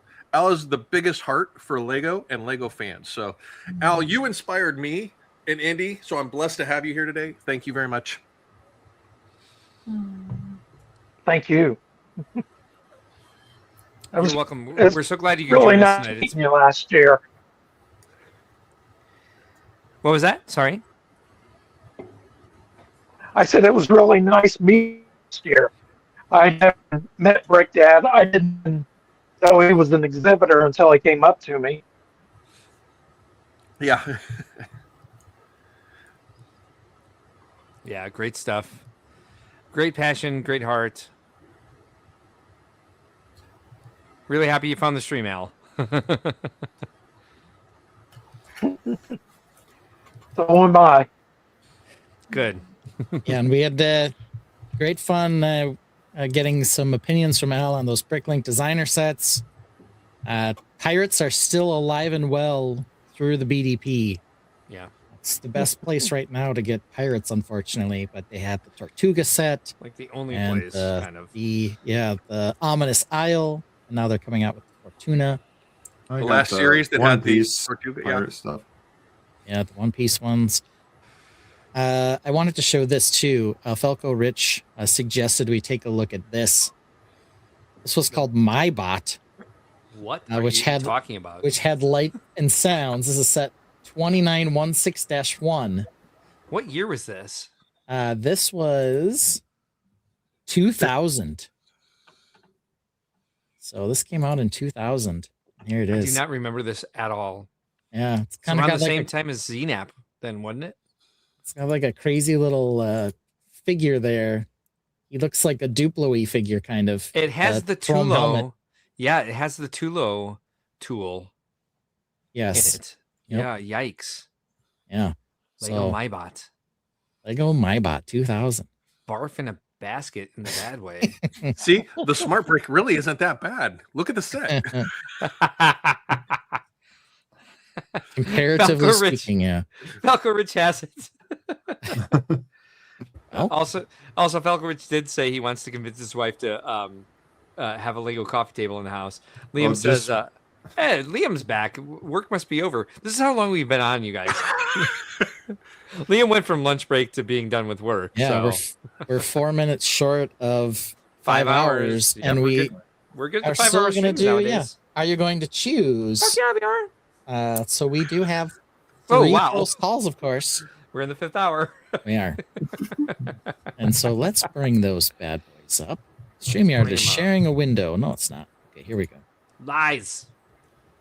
is the biggest heart for Lego and Lego fans. So, Al, you inspired me and Indy, so I'm blessed to have you here today. Thank you very much. Thank you. You're welcome. We're so glad you could really join us nice tonight. meeting you last year. What was that? Sorry. I said it was really nice meeting you last year. I never met Brick Dad. I didn't know he was an exhibitor until he came up to me. Yeah. Yeah, great stuff. Great passion, great heart. Really happy you found the stream, Al. So am I. Good. Yeah, and we had great fun getting some opinions from Al on those Bricklink designer sets. Pirates are still alive and well through the BDP. Yeah. It's the best place right now to get pirates, unfortunately, but they had the Tortuga set. Like the only and place, kind of. The Ominous Isle. And now they're coming out with Fortuna. I The got last series that had the Piece Tortuga, pirate stuff. Yeah, the One Piece ones. I wanted to show this too. Falco Rich suggested we take a look at this. This was called My Bot. What are which you had talking about? Which had light and sounds. This is set 2916-1. What year was this? This was 2000. So this came out in 2000. Here it I is. do not remember this at all. Yeah, it's It's kind of around got the like same time as ZNAP, then, wasn't it? It's got like a crazy little figure there. He looks like a Duplo-y figure, kind of. It has the chrome helmet. Tulo. Yeah, it has the Tulo tool Yes. in it. Yep. Yeah, yikes. Yeah. Lego So, MyBot. Lego MyBot 2000. Barf in a basket in the bad way. See, the Smart Brick really isn't that bad. Look at the set. Comparatively Falco Rich. speaking, yeah. Falco Rich has it. Well. Also, Falco Rich did say he wants to convince his wife to have a Lego coffee table in the house. Liam says, "Hey, Liam's back. Work must be over." This is how long we've been on, you guys. Liam went from lunch break to being done with work. Yeah, so. we're 4 minutes short of 5 hours, Yep, and we're good are at 5 still hours going to do. nowadays. Yeah. Are you going to choose? Fuck yeah, we are. So we do have Oh, 3 wow. close calls, of course. We're in the 5th hour. We are. And so let's bring those bad boys up. StreamYard Bring is 'em up. sharing a window. No, it's not. Okay, here we go. Lies.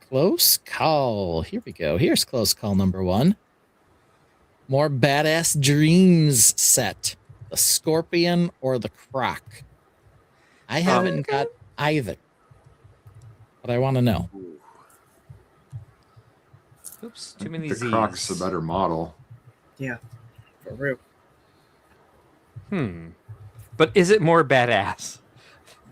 Close call. Here we go. Here's close call number 1. More Badass Dreams set. The Scorpion or the Croc? I haven't got either. But I want to know. Oops, too many The Z's. Croc's a better model. Yeah, for real. But is it more badass?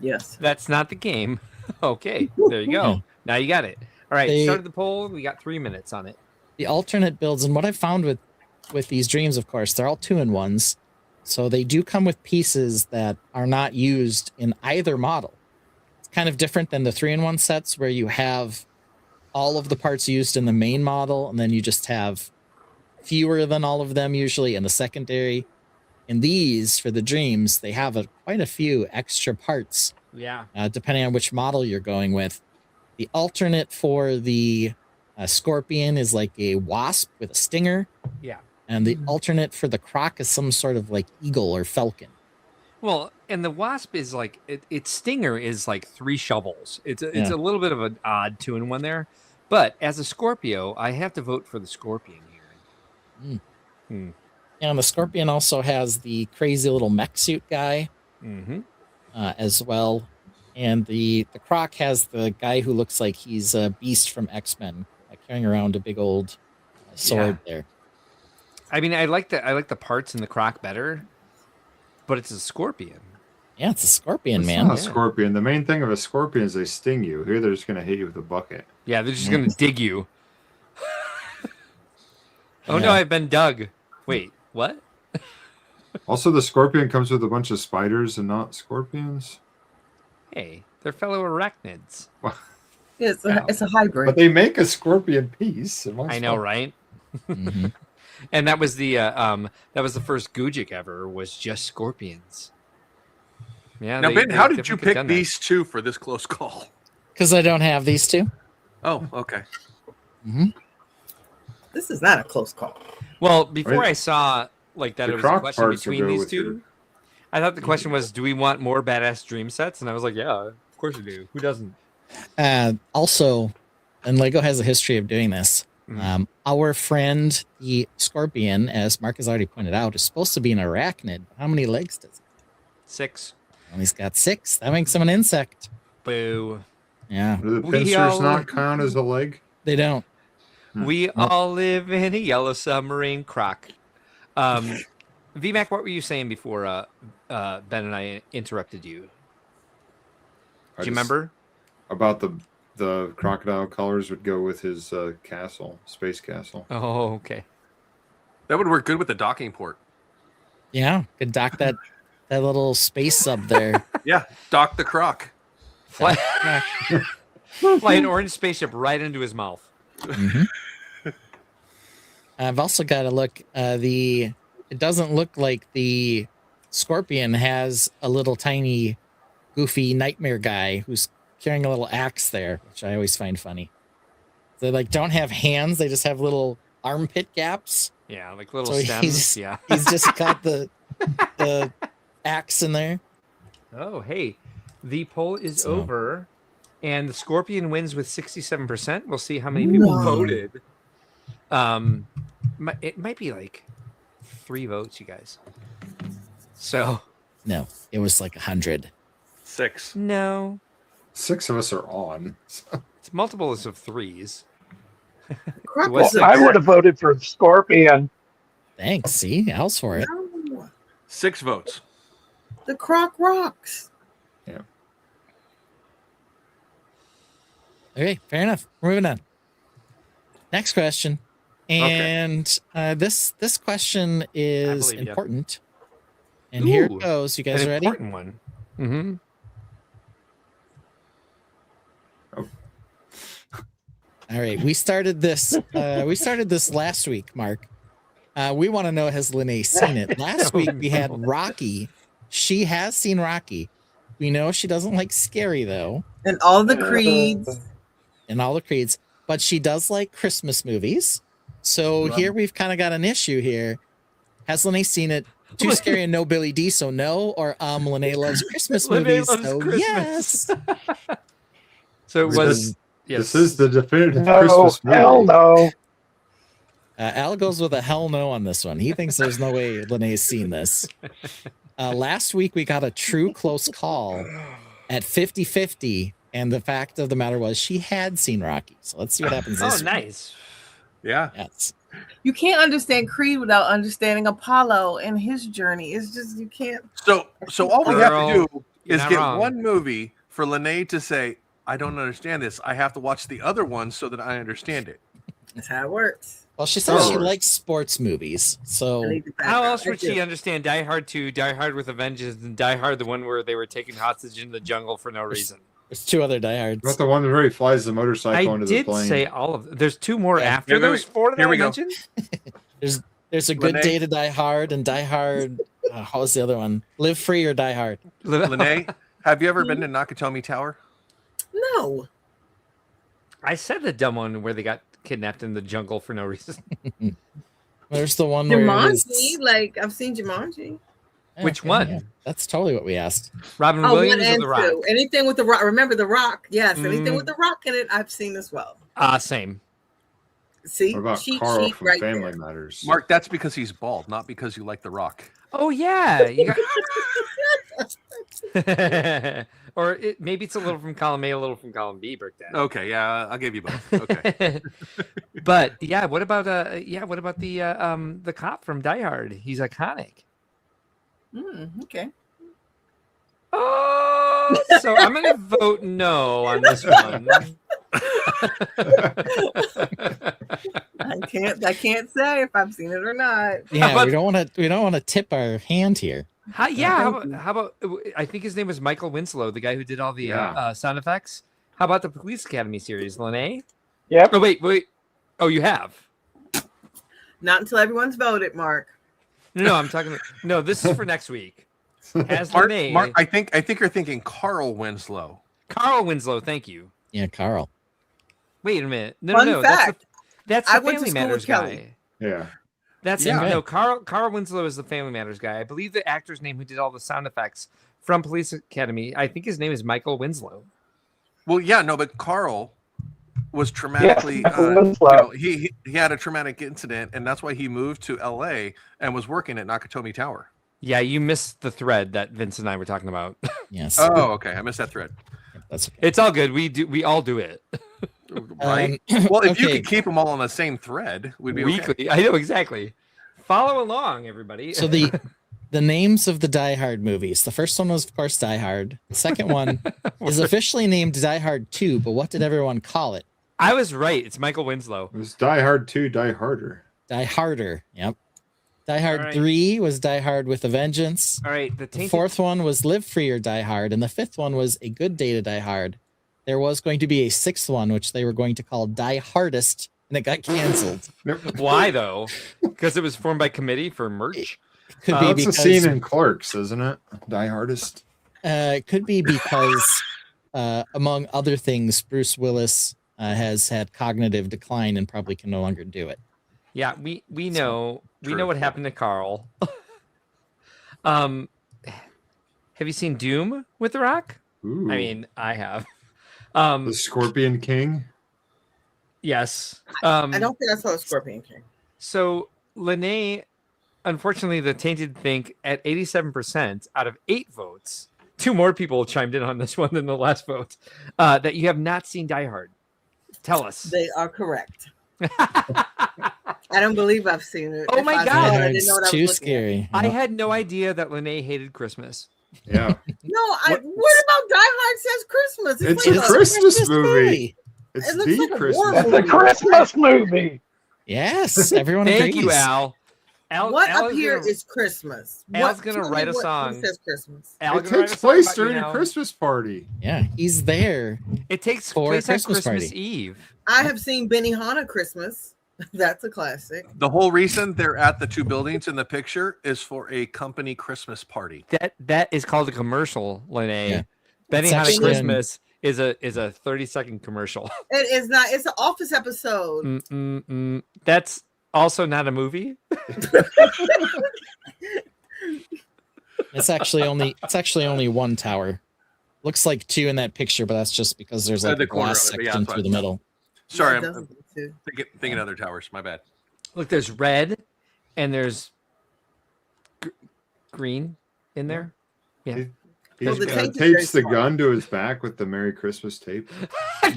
Yes. That's not the game. Okay, there you go. Now you got it. All right, started the poll. We got 3 minutes on it. The alternate builds, and what I've found with these dreams, of course, they're all 2-in-1s. So they do come with pieces that are not used in either model. It's kind of different than the 3-in-1 sets where you have all of the parts used in the main model, and then you just have fewer than all of them usually in the secondary. In these, for the dreams, they have quite a few extra parts. Yeah. Depending on which model you're going with. The alternate for the Scorpion is like a wasp with a stinger. Yeah. And the alternate for the Croc is some sort of like eagle or falcon. Well, and the wasp is like its stinger is like 3 shovels. It's a little bit of an odd 2-in-1 there, but as a Scorpio, I have to vote for the Scorpion here. And the Scorpion also has the crazy little mech suit guy as well, and the Croc has the guy who looks like he's a Beast from X-Men, carrying around a big old sword there. I mean, I like the parts in the Croc better, but it's a Scorpion. Yeah, it's a Scorpion, It's man. not a Scorpion. The main thing of a Scorpion is they sting you. Here they're just going to hit you with a bucket. Yeah, they're just gonna dig you. Oh no, I've been dug. Wait, what? Also, the scorpion comes with a bunch of spiders and not scorpions. Hey, they're fellow arachnids. It's a hybrid. But they make a scorpion piece. I know, right? Mhm. And that was the first Gujic ever, was just scorpions. Yeah. Now, Ben, how did you definitely pick done that. these two for this close call? Because I don't have these two. Oh, okay. This is not a close call. Well, before Right. I saw like that The it was a croc question parts will between go these with your- two, I thought the question was, do we want more badass dream sets? And I was like, yeah, of course we do. Who doesn't? Also, and Lego has a history of doing this. Mhm. Our friend, the scorpion, as Mark has already pointed out, is supposed to be an arachnid. How many legs does it? 6. Well, he's got 6. That makes him an insect. Boo. Yeah, Do the We pincers all- not count as a leg? they don't. We all live in a yellow submarine croc. VMAC, what were you saying before Ben and I interrupted you? I Do you just- remember? About the crocodile colors would go with his castle, space castle. Oh, okay. That would work good with the docking port. Yeah, could dock that little space sub there. Yeah, dock the croc. Fly, fly an orange spaceship right into his mouth. Mhm. I've also got to look. It doesn't look like the scorpion has a little tiny, goofy nightmare guy who's carrying a little axe there, which I always find funny. They like don't have hands; they just have little armpit gaps. Yeah, like little So stems. he's- Yeah. He's just got the axe in there. Oh, hey, the poll is So- over, and the Scorpion wins with 67%. We'll see how many people Wow. voted. It might be like 3 votes, you guys. So No, it was like 100. 6. no, 6 of us are on. it's multiples of 3s. Croc Was is a I would have voted for Scorpion. Thanks. See, Al's for it. No. 6 votes. The croc rocks. Okay, fair enough. We're moving on. Next question. And this question is believe ya. important. And here Ooh, it goes. You guys An ready? important one. Mm-hmm. All right. We started this last week, Mark. We want to know, has Lene seen it? Last Oh, week we had no. Rocky. She has seen Rocky. We know she doesn't like scary though, And all the creeds. and all the creeds, but she does like Christmas movies. So here we've kind of got an issue here. Has Lene seen it? Too scary and no Billy D, so no, or Lene loves Christmas Lene movies, loves so Christmas. yes. So it This- was. Yes. This is the definitive No, Christmas movie. hell no. Al goes with a hell no on this one. He thinks there's no way Lene's seen this. Last week we got a true close call at 50-50, and the fact of the matter was she had seen Rocky. So let's see what happens Oh, this week. nice. Yeah. Yes. You can't understand Creed without understanding Apollo and his journey. It's just you can't. So all we have Girl, to do you're is not get wrong. one movie for Lene to say, I don't understand this. I have to watch the other one so that I understand it. That's how it works. Well, she says she Oh. likes sports movies. I So need the How background. else would I she do. understand Die Hard 2, Die Hard with a Vengeance, and Die Hard, the one where they were taken hostage in the jungle for no reason? there's 2 other diehards. Not the one where he flies the motorcycle I into the did plane. say all of them. There's 2 more Yeah. after Wait, wait, those 4 that Here I we go. mentioned. There's a good Lene? day to Die Hard and Die Hard. What was the other one? Live Free or Die Hard. Lene, have you ever been to Nakatomi Tower? No. I said the dumb one where they got kidnapped in the jungle for no reason. There's the one where Jumanji. Like I've seen Jumanji. Which one? yeah. That's totally what we asked. Robin Oh, Williams 1 or and The Rock? 2. Anything with the rock. Remember the rock? Yes. Anything Mm. with the rock in it, I've seen as well. Same. See, What about cheat Carl sheet from right Family there. Matters? Mark, that's because he's bald, not because you like The Rock. Oh yeah, you got... or maybe it's a little from column A, a little from column B. Breakdown. Okay, yeah, I'll give you both. Okay. But yeah, what about the cop from Die Hard? He's iconic. Okay. Oh, so I'm gonna vote no on this one. I can't say if I've seen it or not. Yeah, we don't want to tip our hand here. How about? I think his name was Michael Winslow, the guy who did all the sound effects. How about the Police Academy series, Lene? Yep. Oh wait. Oh, you have. Not until everyone's voted, Mark. No, I'm talking. No, this is for next week. As Mark, Lene, Mark, I think you're thinking Carl Winslow. Carl Winslow. Thank you. Yeah, Carl. Wait a minute. No, Fun no. fact. That's I the went to Family school Matters with Kelly. guy. Yeah. No. Carl Winslow is the Family Matters guy. I believe the actor's name who did all the sound effects from Police Academy. I think his name is Michael Winslow. Well, yeah, no, but Carl was traumatically. He had a traumatic incident, and that's why he moved to L.A. and was working at Nakatomi Tower. Yeah, you missed the thread that Vince and I were talking about. Yes. Oh, okay. I missed that thread. That's It's all good. We all do it. Right. Well, if you could keep them all on the same thread, we'd be weekly. Okay. I know exactly. Follow along, everybody. So the names of the Die Hard movies. The first one was, of course, Die Hard. The second one is officially named Die Hard 2, but what did everyone call it? I was right. It's Michael Winslow. It was Die Hard 2, Die Harder. Die Harder. Yep. Die Hard right. 3 was Die Hard with a Vengeance. All right. The fourth one was Live Free or Die Hard, and the fifth one was A Good Day to Die Hard. There was going to be a sixth one, which they were going to call Die Hardest, and it got canceled. Why though? Because it was formed by committee for merch. Could be That's because a scene in Clerks, isn't it? Die Hardest. it could be because, among other things, Bruce Willis has had cognitive decline and probably can no longer do it. Yeah, we know what happened to Carl. Have you seen Doom with The Rock? Ooh. I mean, I have. The Scorpion King. Yes. I don't think I saw a Scorpion King. So Lene, unfortunately, the Tainted think at 87% out of 8 votes, 2 more people chimed in on this one than the last vote, that you have not seen Die Hard. Tell us. They are correct. I don't believe I've seen it. Oh If my I God. saw it, I didn't know what I was Too looking at. scary. I had no idea that Lene hated Christmas. Yeah. No, what about Die Hard says Christmas? It's like a Christmas movie. It's It looks the like a Christmas war That's movie. a Christmas movie. Yes, everyone Thank agrees. you, Al. What Al up is here gonna- is Christmas. Al's What- gonna tell me write a what song. says Christmas. Al It gonna write takes a song place about you during a now. Christmas party. Yeah, he's there. It takes For a place on Christmas Christmas party. Eve. I have seen Benihana Christmas. That's a classic. The whole reason they're at the 2 buildings in the picture is for a company Christmas party. That is called a commercial, Lene. Yeah. Benny It's Hanna actually Christmas is a 30-second commercial. It is not. It's an Office episode. That's also not a movie. It's actually only one tower. Looks like 2 in that picture, but that's just because there's like The a corner glass of it, yeah, section that's through the fine. middle. Sorry, It I'm doesn't too. thinking other towers. My bad. Look, there's red and there's green in there. Yeah. He Well, the tape is tapes very the smart. gun to his back with the Merry Christmas tape.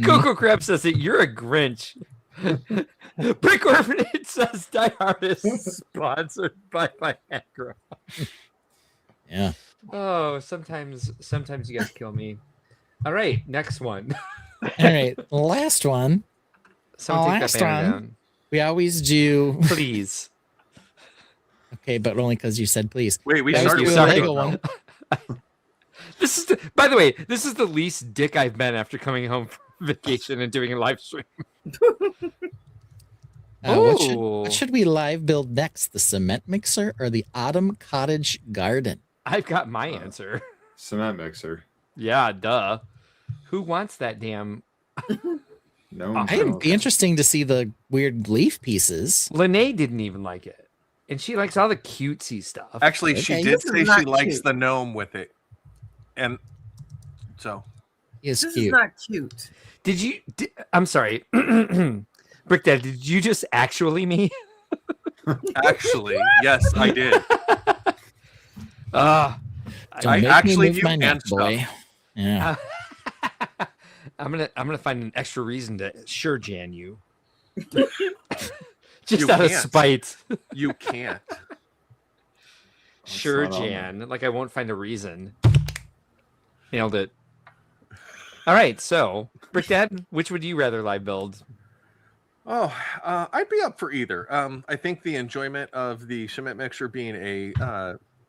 Coco Crab says that you're a Grinch. Brick Orphanage says Die Hard is sponsored by Viagra. Yeah. Oh, sometimes you guys kill me. All right, next one. All right, last one. Someone take last that banner one. down, We always do. please. Okay, but only because you said please. Wait, we We always started do with a sorry. Lego one. This is, by the way, this is the least dick I've been after coming home from vacation and doing a live stream. What should we live build next? The cement mixer or the autumn cottage garden? I've got my answer. Cement mixer. Yeah, duh. Who wants that damn? No. It'd be interesting to see the weird leaf pieces. Lene didn't even like it, and she likes all the cutesy stuff. Actually, she Okay, did this is say not she likes cute. the gnome with it, and so Is This cute. is not cute. Did you? I'm sorry, Brick Dad. Did you just actually me? actually, yes, I did. Don't I make actually me move knew my and neck, stuff. boy. Yeah. I'm gonna find an extra reason to sure Jan you. You Just out of can't. spite. You can't. Sure not on Jan. Like I won't find a reason. Nailed it. All right, so Brick Dad, which would you rather live build? Oh, I'd be up for either. I think the enjoyment of the cement mixer being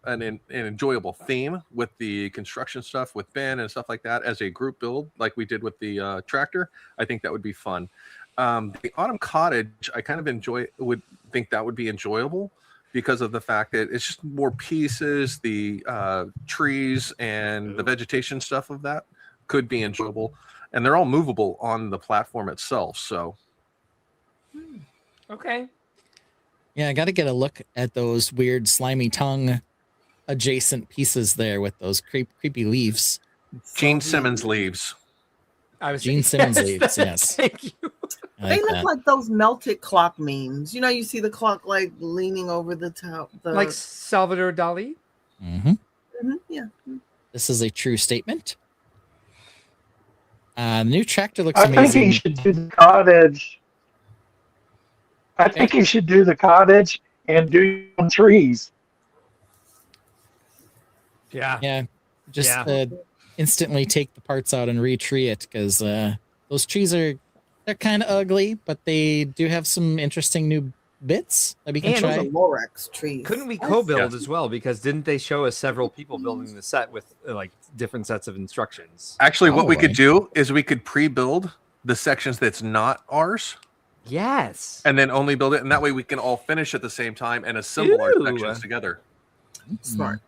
an enjoyable theme with the construction stuff with Ben and stuff like that as a group build, like we did with the tractor, I think that would be fun. The Autumn Cottage, I kind of would think that would be enjoyable because of the fact that it's just more pieces, the trees and the vegetation stuff of that could be enjoyable, and they're all movable on the platform itself. So. Okay. Yeah, I got to get a look at those weird slimy tongue adjacent pieces there with those creepy leaves. Gene Simmons leaves. I was Gene Simmons leaves, yes. Thank you. They look like those melted clock memes. You know, you see the clock like leaning over the top. Like Salvador Dali? Yeah. This is a true statement. The new tractor looks I amazing. think he should do the cottage. I think he should do the cottage and do some trees. Yeah. Just instantly take the parts out and re-tree it because those trees they're kind of ugly, but they do have some interesting new bits that we can And try. Those are Lorex trees. Couldn't we co-build as well? Because didn't they show us several people building the set with like different sets of instructions? Actually, what we could do is we could pre-build the sections that's not ours. Yes. And then only build it, and that way we can all finish at the same time and assemble our sections together. Smart.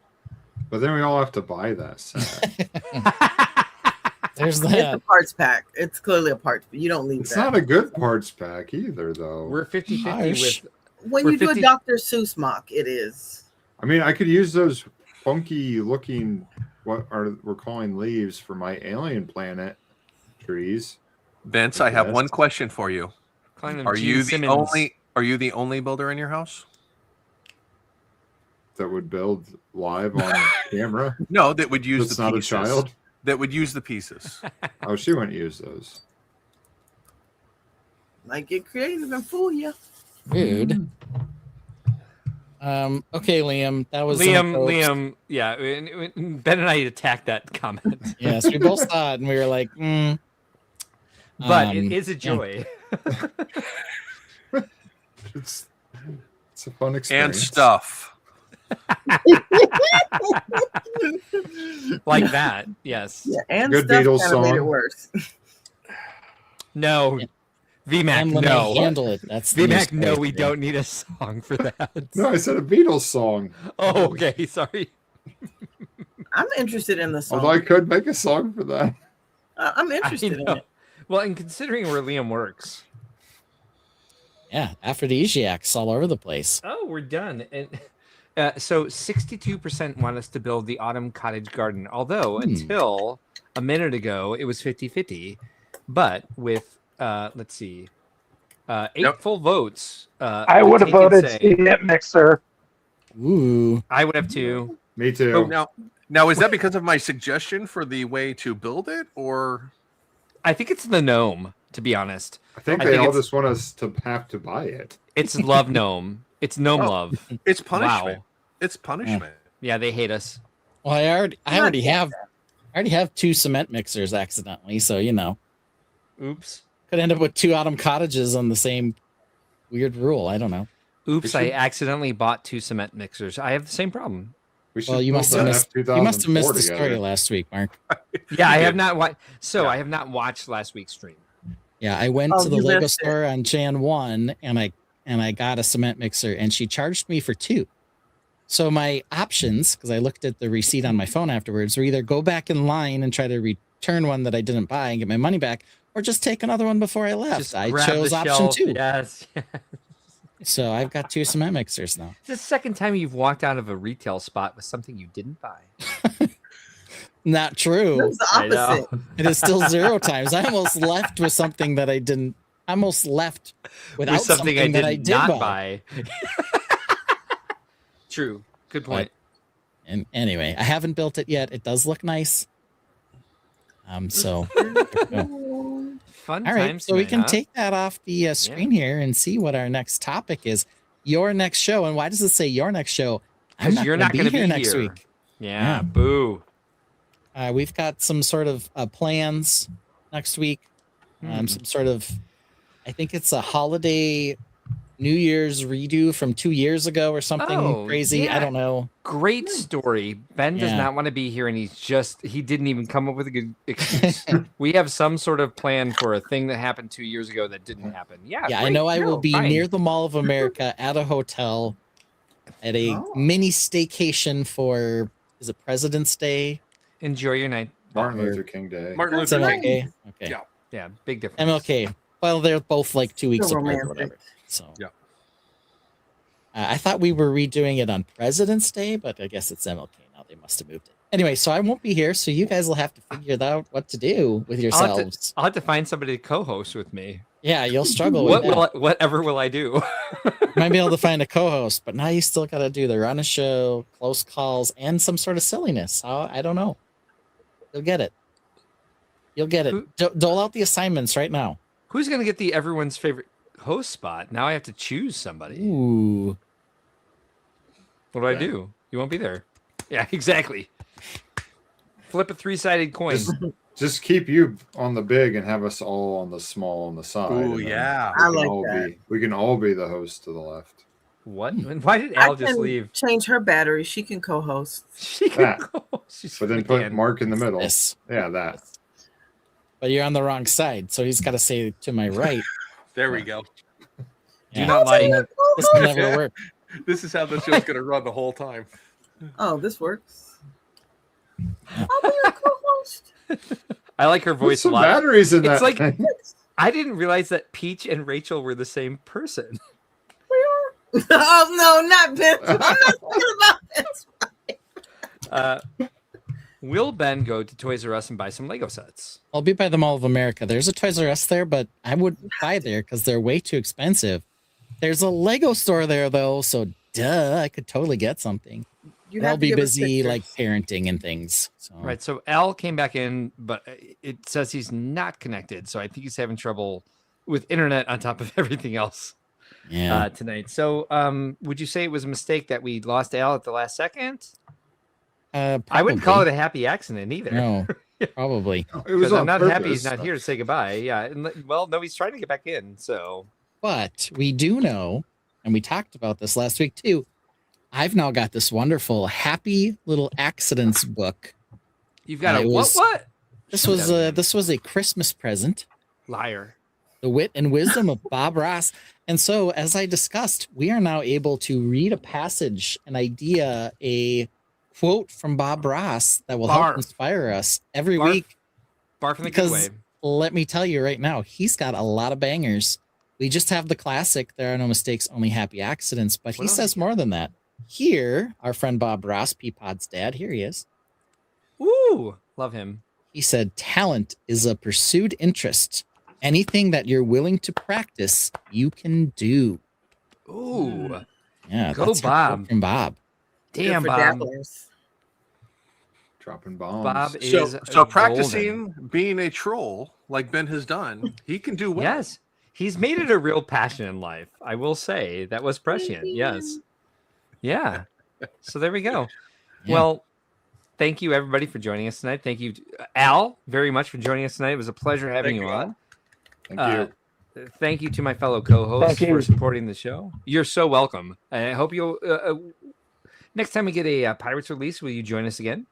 But then we all have to buy that set. There's It's a parts pack. It's clearly a parts, but you don't need It's that. not a good parts pack either, though. We're 50-50 with... When you do a Dr. Seuss mock, it is. I mean, I could use those funky looking, we're calling leaves for my alien planet trees. Vince, I have one question for you. Are you the only builder in your house that would build live on camera? No, that would use That's the not pieces. a child. That would use the pieces. Oh, she wouldn't use those. Like, get creative and fool you. Rude. Okay, Liam. That was Liam. Yeah, Ben and I attacked that comment. Yes, we both saw it and we were like, But it is a joy. It's a fun experience. And stuff. Like that, yes. Yeah, and Good stuff Beatles kind of made it song. worse. No. VMAC, and when no. they handle it, that's the VMAC, most no, we great. don't need a song for that. No, I said a Beatles song. Oh, okay, sorry. I'm interested in the song. Although I could make a song for that. I'm interested in it. Well, and considering where Liam works. Yeah, aphrodisiacs all over the place. Oh, we're done. And so 62% want us to build the Autumn Cottage Garden, although until a minute ago, it was 50-50. But with, let's see, 8 full votes. I would have voted cement mixer. Ooh. I would have too. Me too. Oh, now, is that because of my suggestion for the way to build it, or? I think it's the gnome, to be honest. I think they all just want us to have to buy it. It's love gnome. It's gnome love. It's punishment. Wow. It's punishment. Yeah, they hate us. Well, I already have 2 cement mixers accidentally, so you know. Oops. Could end up with 2 Autumn Cottages on the same weird rule. I don't know. Oops, I accidentally bought 2 cement mixers. I have the same problem. Well, you must have missed the story last week, Mark. Yeah, I have not watched. So I have not watched last week's stream. Yeah, I went to the Lego store on Jan 1 and I got a cement mixer and she charged me for 2. So my options, because I looked at the receipt on my phone afterwards, were either go back in line and try to return one that I didn't buy and get my money back, or just take another one before I left. Just I grab chose the option shelf. 2. Yes. So I've got 2 cement mixers now. It's the second time you've walked out of a retail spot with something you didn't buy. Not true. It's the opposite. It is still 0 times. I almost left with something that I didn't. I almost left without With something I that I did did not buy. True. Good point. And anyway, I haven't built it yet. It does look nice. So Fun all right, times so we tonight, can huh? take that off the screen here and see what our next topic is. Your next show. And why does it say your next show? Because you're not going to be here next week. Yeah, boo. We've got some sort of plans next week. Some sort of, I think it's a holiday New Year's redo from 2 years ago or something crazy. yeah. I don't know. Great story. Ben does not want to be here, and he didn't even come up with a good excuse. We have some sort of plan for a thing that happened 2 years ago that didn't happen. Yeah, Yeah, great. I know I will be fine. near the Mall of America at a hotel at a mini staycation for, is it President's Day? Enjoy your night. Martin Luther King Day. Martin It's Luther MLK? King. Okay. Yeah, big difference. MLK. Well, they're both like 2 weeks So apart or romantic. whatever. So Yeah. I thought we were redoing it on President's Day, but I guess it's MLK now. They must have moved it. Anyway, so I won't be here, so you guys will have to figure out what to do with yourselves. I'll have to find somebody to co-host with me. Yeah, you'll struggle with that. Whatever will I do? Might be able to find a co-host, but now you still got to do the run a show, close calls, and some sort of silliness. I don't know. You'll get it. You'll get it. Dole out the assignments right now. Who's going to get the everyone's favorite host spot? Now I have to choose somebody. Ooh. What do I do? You won't be there. Yeah, exactly. Flip a 3-sided coin. Just keep you on the big and have us all on the small on the side. Oh, and then yeah. I we can like all that. we can all be the host to the left. What? Why did I Al just can leave? change her battery. She can co-host. She can That. co-host. But then put Mark in the middle. This. Yeah, that. But you're on the wrong side, so he's got to say to my right. There we go. Yeah. not lie. This will never work. This is how the show's going to run the whole time. Oh, this works. I'll be your co-host. I like her Put voice a some lot. batteries in It's that like thing. I didn't realize that Peach and Rachel were the same person. Oh no, not Ben. I'm not thinking about this. Will Ben go to Toys R Us and buy some Lego sets? I'll be by the Mall of America. There's a Toys R Us there, but I wouldn't buy there because they're way too expensive. There's a Lego store there though, so duh, I could totally get something. You I'll have to be give us busy pictures. like parenting and things. So Right. So Al came back in, but it says he's not connected. So I think he's having trouble with internet on top of everything else yeah. tonight. So would you say it was a mistake that we lost Al at the last second? I wouldn't call it a happy accident either. No, probably. It was I'm on not happy he's purpose. not here to say goodbye. Yeah. Well, no, he's trying to get back in. So But we do know, and we talked about this last week too. I've now got this wonderful happy little accidents book. you've got a It was- what? This was a Christmas present. Liar. The wit and wisdom of Bob Ross. And so, as I discussed, we are now able to read a passage, an idea, a quote from Bob Ross that will help Barf. inspire us every Barf. week. Barf in the good way. Because let me tell you right now, he's got a lot of bangers. We just have the classic, there are no mistakes, only happy accidents. But he Well, says more than that. Here, our friend Bob Ross, Peapod's dad, here he is. Woo! Love him. He said, talent is a pursued interest. Anything that you're willing to practice, you can do. Ooh. Yeah, Go that's a quote Bob. from Bob. Damn, Good for Bob. dabblers. Dropping bombs. Bob is So golden. practicing being a troll like Ben has done, he can do well. Yes. He's made it a real passion in life. I will say that was prescient. Yes. Yeah. So there we go. Yeah. Well, thank you everybody for joining us tonight. Thank you, Al, very much for joining us tonight. It was a pleasure having Thank you you, Al. on. Thank you. Thank you to my fellow co-hosts Thank you. for supporting the show. You're so welcome. I hope you'll. Next time we get a Pirates release, will you join us again?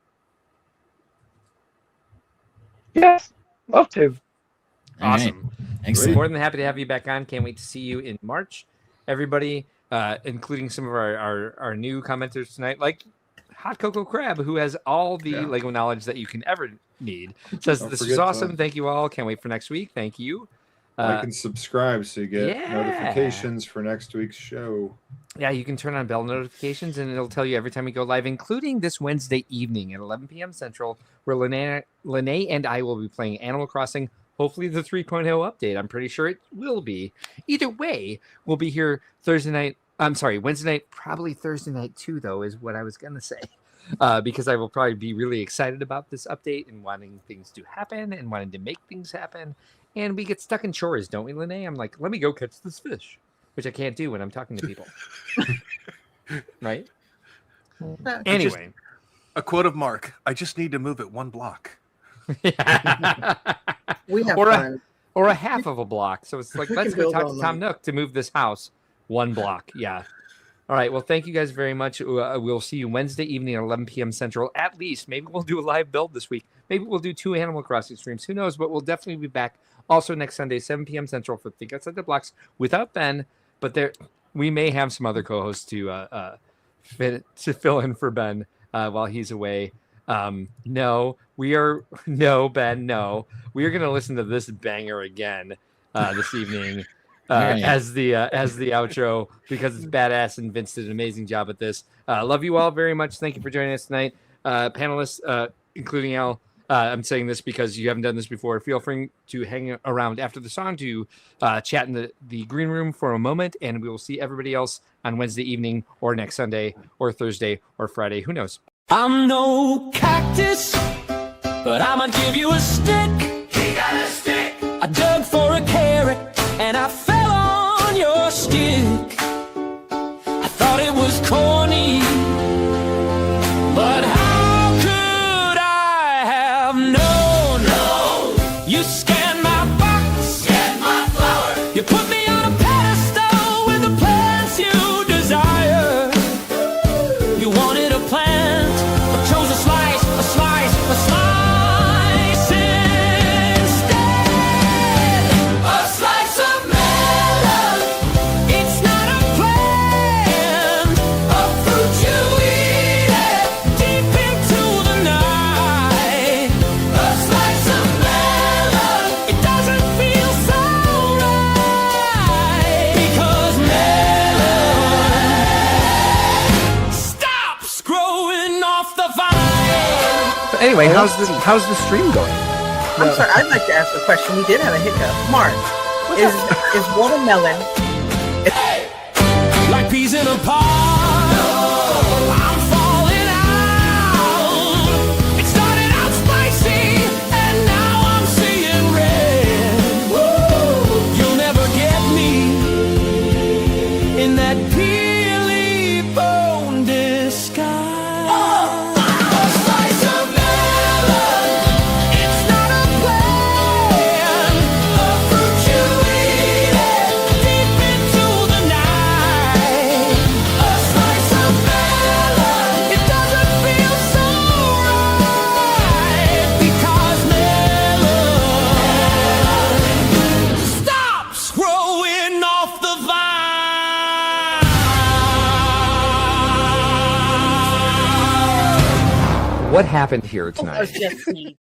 Yes, love to. All right. Awesome. Excellent. More than happy to have you back on. Can't wait to see you in March. Everybody, including some of our new commenters tonight, like Hot Cocoa Crab, who has all the Lego knowledge that you can ever need. Says, Don't this is forget awesome. to- Thank you all. Can't wait for next week. Thank you. Like and subscribe so you get yeah. notifications for next week's show. Yeah, you can turn on bell notifications, and it'll tell you every time we go live, including this Wednesday evening at 11 p.m. Central, where Lene and I will be playing Animal Crossing, hopefully the 3.0 update. I'm pretty sure it will be. Either way, we'll be here Thursday night. I'm sorry, Wednesday night, probably Thursday night too, though, is what I was going to say. Because I will probably be really excited about this update and wanting things to happen and wanting to make things happen. And we get stuck in chores, don't we, Lene? I'm like, let me go catch this fish, which I can't do when I'm talking to people. Right? Anyway. A quote of Mark, I just need to move it one block. We have or fun. or a half of a block. So it's like, We let's can go build talk all to Tom night. Nook to move this house 1 block. Yeah. All right. Well, thank you guys very much. We'll see you Wednesday evening at 11 p.m. Central. At least, maybe we'll do a live build this week. Maybe we'll do 2 Animal Crossing streams. Who knows? But we'll definitely be back also next Sunday, 7 p.m. Central for Think Outside the Blocks without Ben. But we may have some other co-hosts to fill in for Ben while he's away. Ben, no. We are going to listen to this banger again this evening. As the outro, because it's badass and Vince did an amazing job at this. Love you all very much. Thank you for joining us tonight. Panelists, including Al, I'm saying this because you haven't done this before. Feel free to hang around after the song to chat in the green room for a moment, and we will see everybody else on Wednesday evening or next Sunday or Thursday or Friday. Who knows? I'm no cactus, but I'ma give you a stick. He got a stick. I dug for a carrot and I fell on your stick. I thought it was corny, but how could I have known? No. You scanned my box, scanned my flower. You put me on a pedestal with the plants you desire. You wanted a plant, but chose a slice instead. A slice of melon. It's not a plant, a fruit you eat it deep into the night. A slice of melon. It doesn't feel so right because melon stops growing off the vine. Anyway, how's the stream going? I'm sorry, I'd like to ask a question. We did have a hiccup. Mark, is watermelon Like peas in a pod. I'm falling out. It started out spicy, and now I'm seeing red. Woo! You'll never get me in that peely bone disguise. A slice of melon. It's not a plant, a fruit you eat it deep into the night. A slice of melon. It doesn't feel so right because melon stops growing off the vine. What happened here tonight? just me?